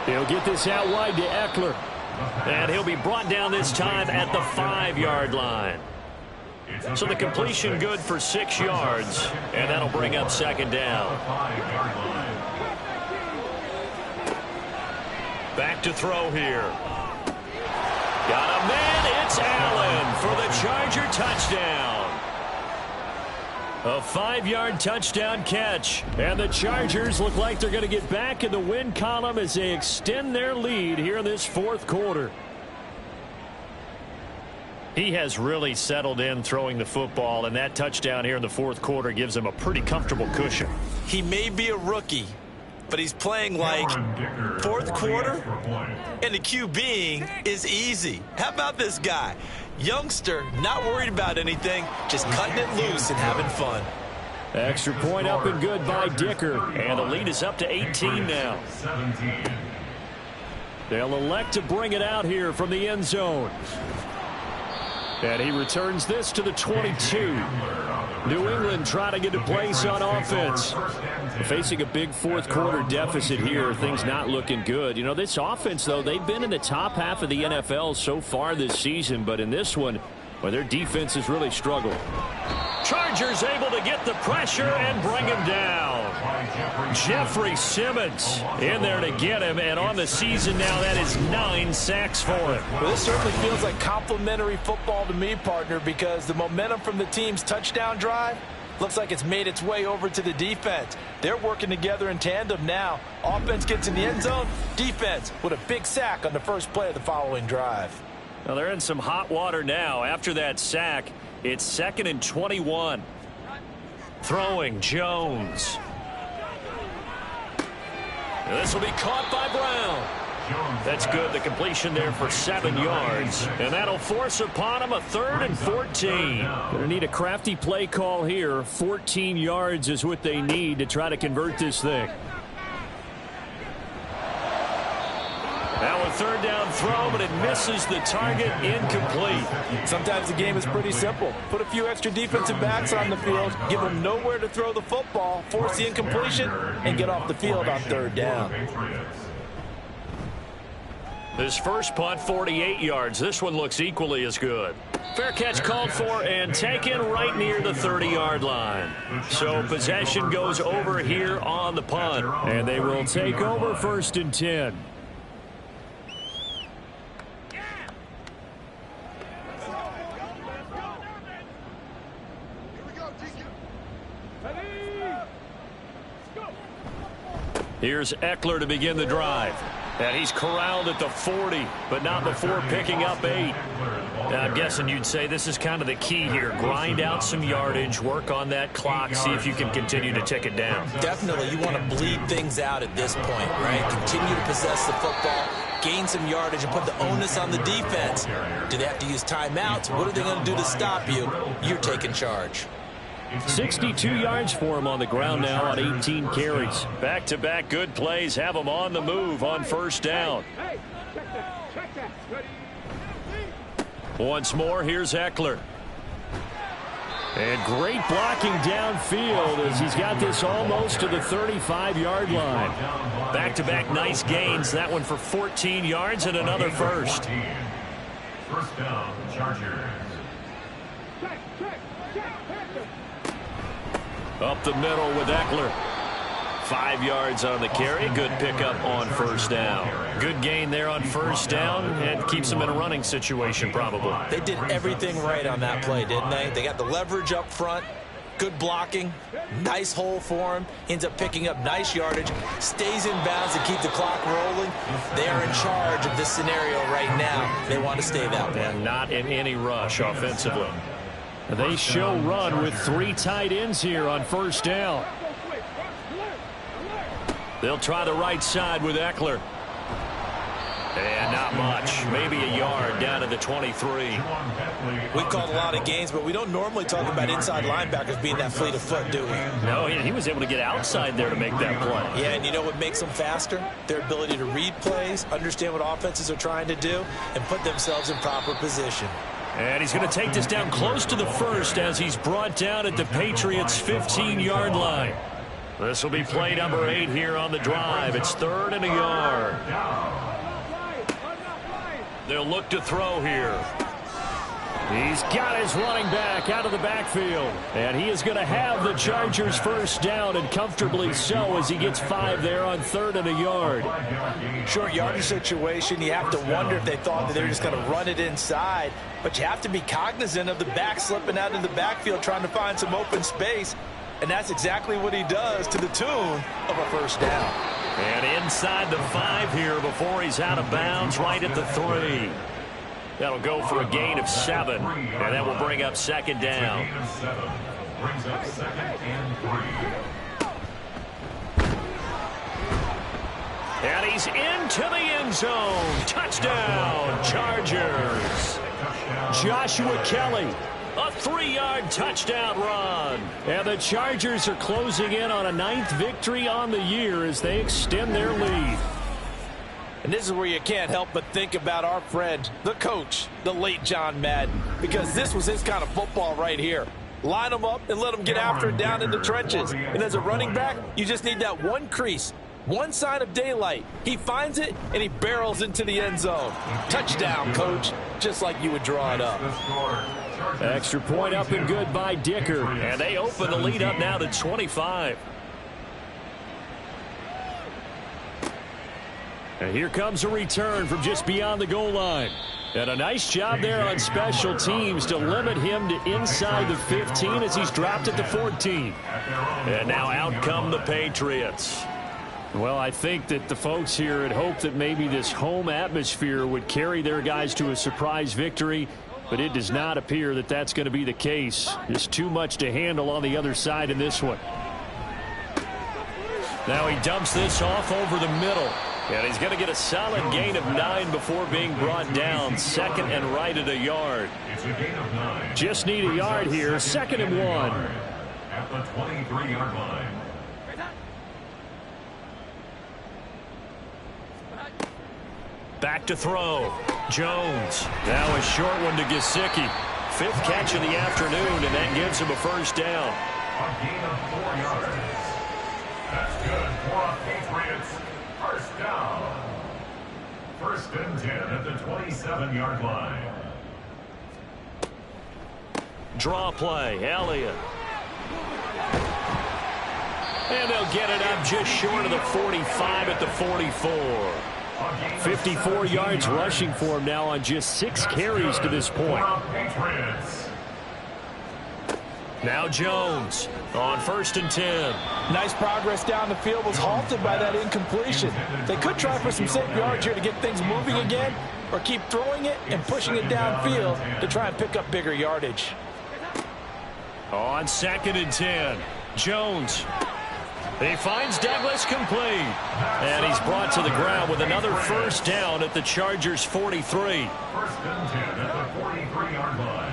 He'll get this out wide to Eckler. And he'll be brought down this time at the 5-yard line. So the completion good for 6 yards, and that'll bring up 2nd down. Back to throw here. Got a man, it's Allen for the Charger touchdown. A 5-yard touchdown catch. And the Chargers look like they're going to get back in the win column as they extend their lead here in this fourth quarter. He has really settled in throwing the football, and that touchdown here in the fourth quarter gives him a pretty comfortable cushion. He may be a rookie, but he's playing like fourth quarter, and the QBing is easy. How about this guy? Youngster, not worried about anything, just cutting it loose and having fun. Extra point up and good by Dicker. And the lead is up to 18 now. They'll elect to bring it out here from the end zone. And he returns this to the 22. New England trying to get a place on offense. Facing a big fourth quarter deficit here. Things not looking good. You know, this offense, though, they've been in the top half of the NFL so far this season. But in this one, well, their defense has really struggled. Chargers able to get the pressure and bring him down. Jeffrey Simmons in there to get him, and on the season now, that is 9 sacks for him. Well, this certainly feels like complimentary football to me, partner, because the momentum from the team's touchdown drive looks like it's made its way over to the defense. They're working together in tandem now. Offense gets in the end zone, defense with a big sack on the first play of the following drive. Now they're in some hot water now. After that sack, it's 2nd and 21. Throwing Jones. And this will be caught by Brown. That's good. The completion there for 7 yards. And that'll force upon him a 3rd and 14. Going to need a crafty play call here. 14 yards is what they need to try to convert this thing. Now a 3rd down throw, but it misses the target. Incomplete. Sometimes the game is pretty simple. Put a few extra defensive backs on the field, give them nowhere to throw the football, force the incompletion, and get off the field on 3rd down. This first punt, 48 yards. This one looks equally as good. Fair catch called for and taken right near the 30-yard line. So possession goes over here on the punt. And they will take over 1st and 10. Here's Eckler to begin the drive. And he's corralled at the 40, but not before picking up 8. I'm guessing you'd say this is kind of the key here. Grind out some yardage, work on that clock, see if you can continue to tick it down. Definitely, you want to bleed things out at this point, right? Continue to possess the football, gain some yardage, and put the onus on the defense. Do they have to use timeouts? What are they going to do to stop you? You're taking charge. 62 yards for him on the ground now on 18 carries. Back-to-back good plays have him on the move on 1st down. Once more, here's Eckler. And great blocking downfield as he's got this almost to the 35-yard line. Back-to-back nice gains. That one for 14 yards and another first. 1st down, Chargers. Up the middle with Eckler. 5 yards on the carry. Good pickup on 1st down. Good gain there on 1st down and keeps them in a running situation probably. They did everything right on that play, didn't they? They got the leverage up front. Good blocking. Nice hole for him. Ends up picking up nice yardage. Stays in bounds to keep the clock rolling. They are in charge of this scenario right now. They want to stay that way. And not in any rush offensively. They show run with 3 tight ends here on first down. They'll try the right side with Eckler. And not much. Maybe a yard down to the 23. We've called a lot of games, but we don't normally talk about inside linebackers being that fleet of foot, do we? No, he was able to get outside there to make that play. Yeah, and you know what makes them faster? Their ability to read plays, understand what offenses are trying to do, and put themselves in proper position. And he's going to take this down close to the first as he's brought down at the Patriots' 15-yard line. This will be play number 8 here on the drive. It's 3rd and a yard. They'll look to throw here. He's got his running back out of the backfield. And he is going to have the Chargers first down, and comfortably so, as he gets 5 there on 3rd and a yard. Short yardage situation, you have to wonder if they thought that they were just going to run it inside. But you have to be cognizant of the back slipping out in the backfield trying to find some open space. And that's exactly what he does, to the tune of a first down. And inside the 5 here before he's out of bounds, right at the 3. That'll go for a gain of 7, and that will bring up 2nd down. Brings up 2nd and 3. And he's into the end zone. Touchdown, Chargers. Joshua Kelly. A 3-yard touchdown run. And the Chargers are closing in on a 9th victory on the year as they extend their lead. And this is where you can't help but think about our friend, the coach, the late John Madden, because this was his kind of football right here. Line them up and let them get after it down in the trenches. And as a running back, you just need that one crease, one sign of daylight. He finds it, and he barrels into the end zone. Touchdown, coach, just like you would draw it up. Extra point up and good by Dicker. And they open the lead up now to 25. And here comes a return from just beyond the goal line. And a nice job there on special teams to limit him to inside the 15 as he's dropped at the 14. And now out come the Patriots. Well, I think that the folks here had hoped that maybe this home atmosphere would carry their guys to a surprise victory, but it does not appear that that's going to be the case. Just too much to handle on the other side in this one. Now he dumps this off over the middle. And he's going to get a solid gain of 9 before being brought down. 2nd and right at a yard. It's a gain of 9. Just need a yard here. 2nd and 1. At the 23-yard line. Back to throw. Jones. Now a short one to Gesicki. 5th catch of the afternoon, and that gives him a first down. A gain of 4 yards. That's good for a Patriots. First down. 1st and 10 at the 27-yard line. Draw play. Elliott. And they'll get it up just short of the 45 at the 44. 54 yards rushing for him now on just 6 carries to this point. Now Jones on 1st and 10. Nice progress down the field, was halted by that incompletion. They could try for some safe yards here to get things moving again, or keep throwing it and pushing it downfield to try and pick up bigger yardage. On 2nd and 10, Jones. He finds Douglas complete. And he's brought to the ground with another first down at the Chargers' 43. 1st and 10 at the 43-yard line.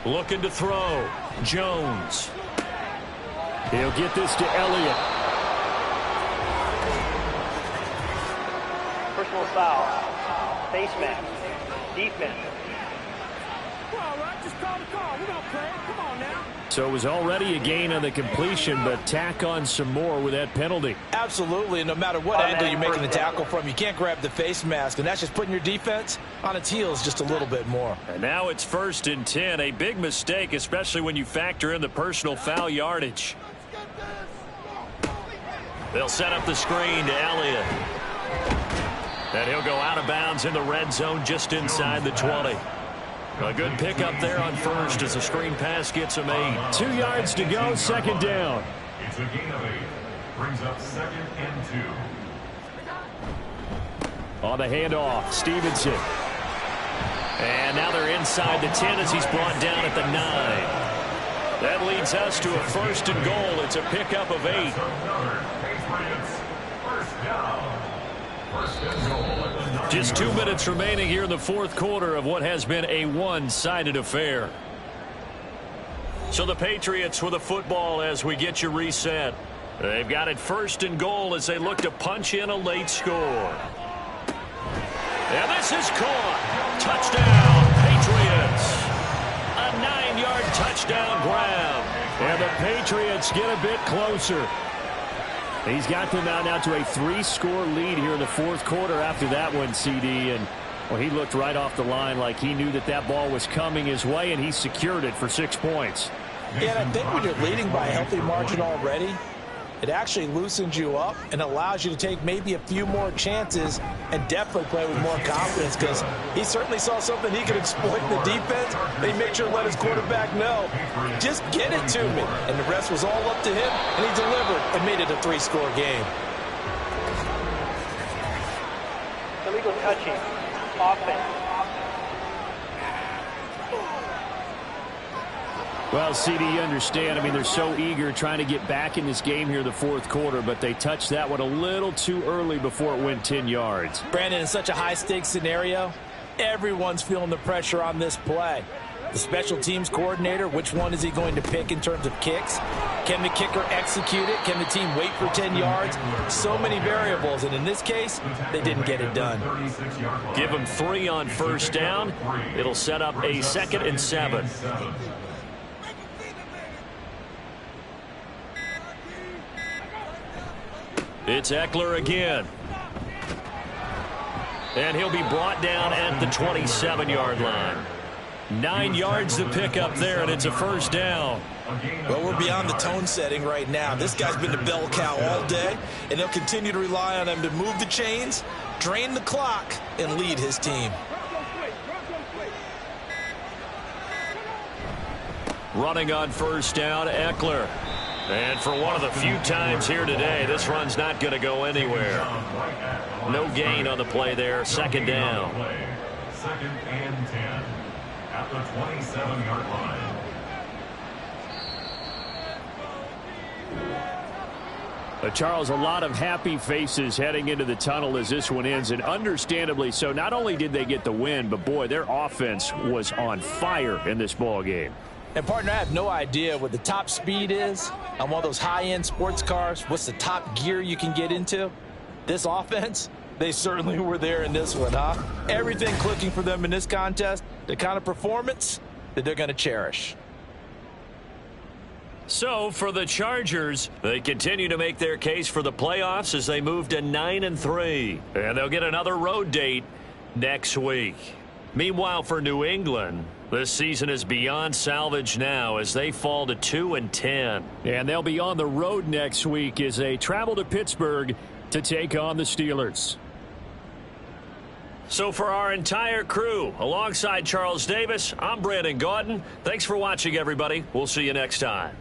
Looking to throw. Jones. He'll get this to Elliott. Personal foul. Face mask. Defense. All right, just call the call. We're going to play. Come on now. So it was already a gain on the completion, but tack on some more with that penalty. Absolutely, and no matter what angle you're making the tackle from, you can't grab the face mask, and that's just putting your defense on its heels just a little bit more. And now it's 1st and 10. A big mistake, especially when you factor in the personal foul yardage. They'll set up the screen to Elliott. And he'll go out of bounds in the red zone just inside the 20. A good pickup there on 1st as the screen pass gets him 8. 2 yards to go, 2nd down. It's a gain of 8. Brings up 2nd and 2. On the handoff, Stevenson. And now they're inside the 10 as he's brought down at the 9. That leads us to a 1st and goal. It's a pickup of 8. Just 2 minutes remaining here in the 4th quarter of what has been a one-sided affair. So the Patriots with the football as we get you reset. They've got it 1st and goal as they look to punch in a late score. And this is caught. Touchdown, Patriots. A 9-yard touchdown grab. And the Patriots get a bit closer. He's got them out now to a 3-score lead here in the 4th quarter after that one, CD. And well, he looked right off the line like he knew that that ball was coming his way, and he secured it for 6 points. Yeah, and I think when you're leading by a healthy margin already, it actually loosens you up and allows you to take maybe a few more chances and definitely play with more confidence, because he certainly saw something he could exploit in the defense, and he made sure to let his quarterback know, just get it to me. And the rest was all up to him, and he delivered and made it a 3-score game. Illegal touching. Offense. Well, CD, you understand. I mean, they're so eager trying to get back in this game here in the 4th quarter, but they touched that one a little too early before it went 10 yards. Brandon, in such a high-stakes scenario, everyone's feeling the pressure on this play. The special teams coordinator, which one is he going to pick in terms of kicks? Can the kicker execute it? Can the team wait for 10 yards? So many variables, and in this case, they didn't get it done. Give them 3 on 1st down. It'll set up a 2nd and 7. It's Eckler again. And he'll be brought down at the 27-yard line. 9 yards to pick up there, and it's a 1st down. Well, we're beyond the tone setting right now. This guy's been the bell cow all day, and they'll continue to rely on him to move the chains, drain the clock, and lead his team. Running on 1st down, Eckler. And for one of the few times here today, this run's not going to go anywhere. No gain on the play there. 2nd down. 2nd and 10 at the 27-yard line. Charles, a lot of happy faces heading into the tunnel as this one ends, and understandably so. Not only did they get the win, but boy, their offense was on fire in this ball game. And, partner, I have no idea what the top speed is on one of those high-end sports cars. What's the top gear you can get into? This offense, they certainly were there in this one, huh? Everything clicking for them in this contest, the kind of performance that they're going to cherish. So, for the Chargers, they continue to make their case for the playoffs as they move to 9-3. And they'll get another road date next week. Meanwhile, for New England, this season is beyond salvage now as they fall to 2-10. And they'll be on the road next week as they travel to Pittsburgh to take on the Steelers. So for our entire crew, alongside Charles Davis, I'm Brandon Gaudin. Thanks for watching, everybody. We'll see you next time.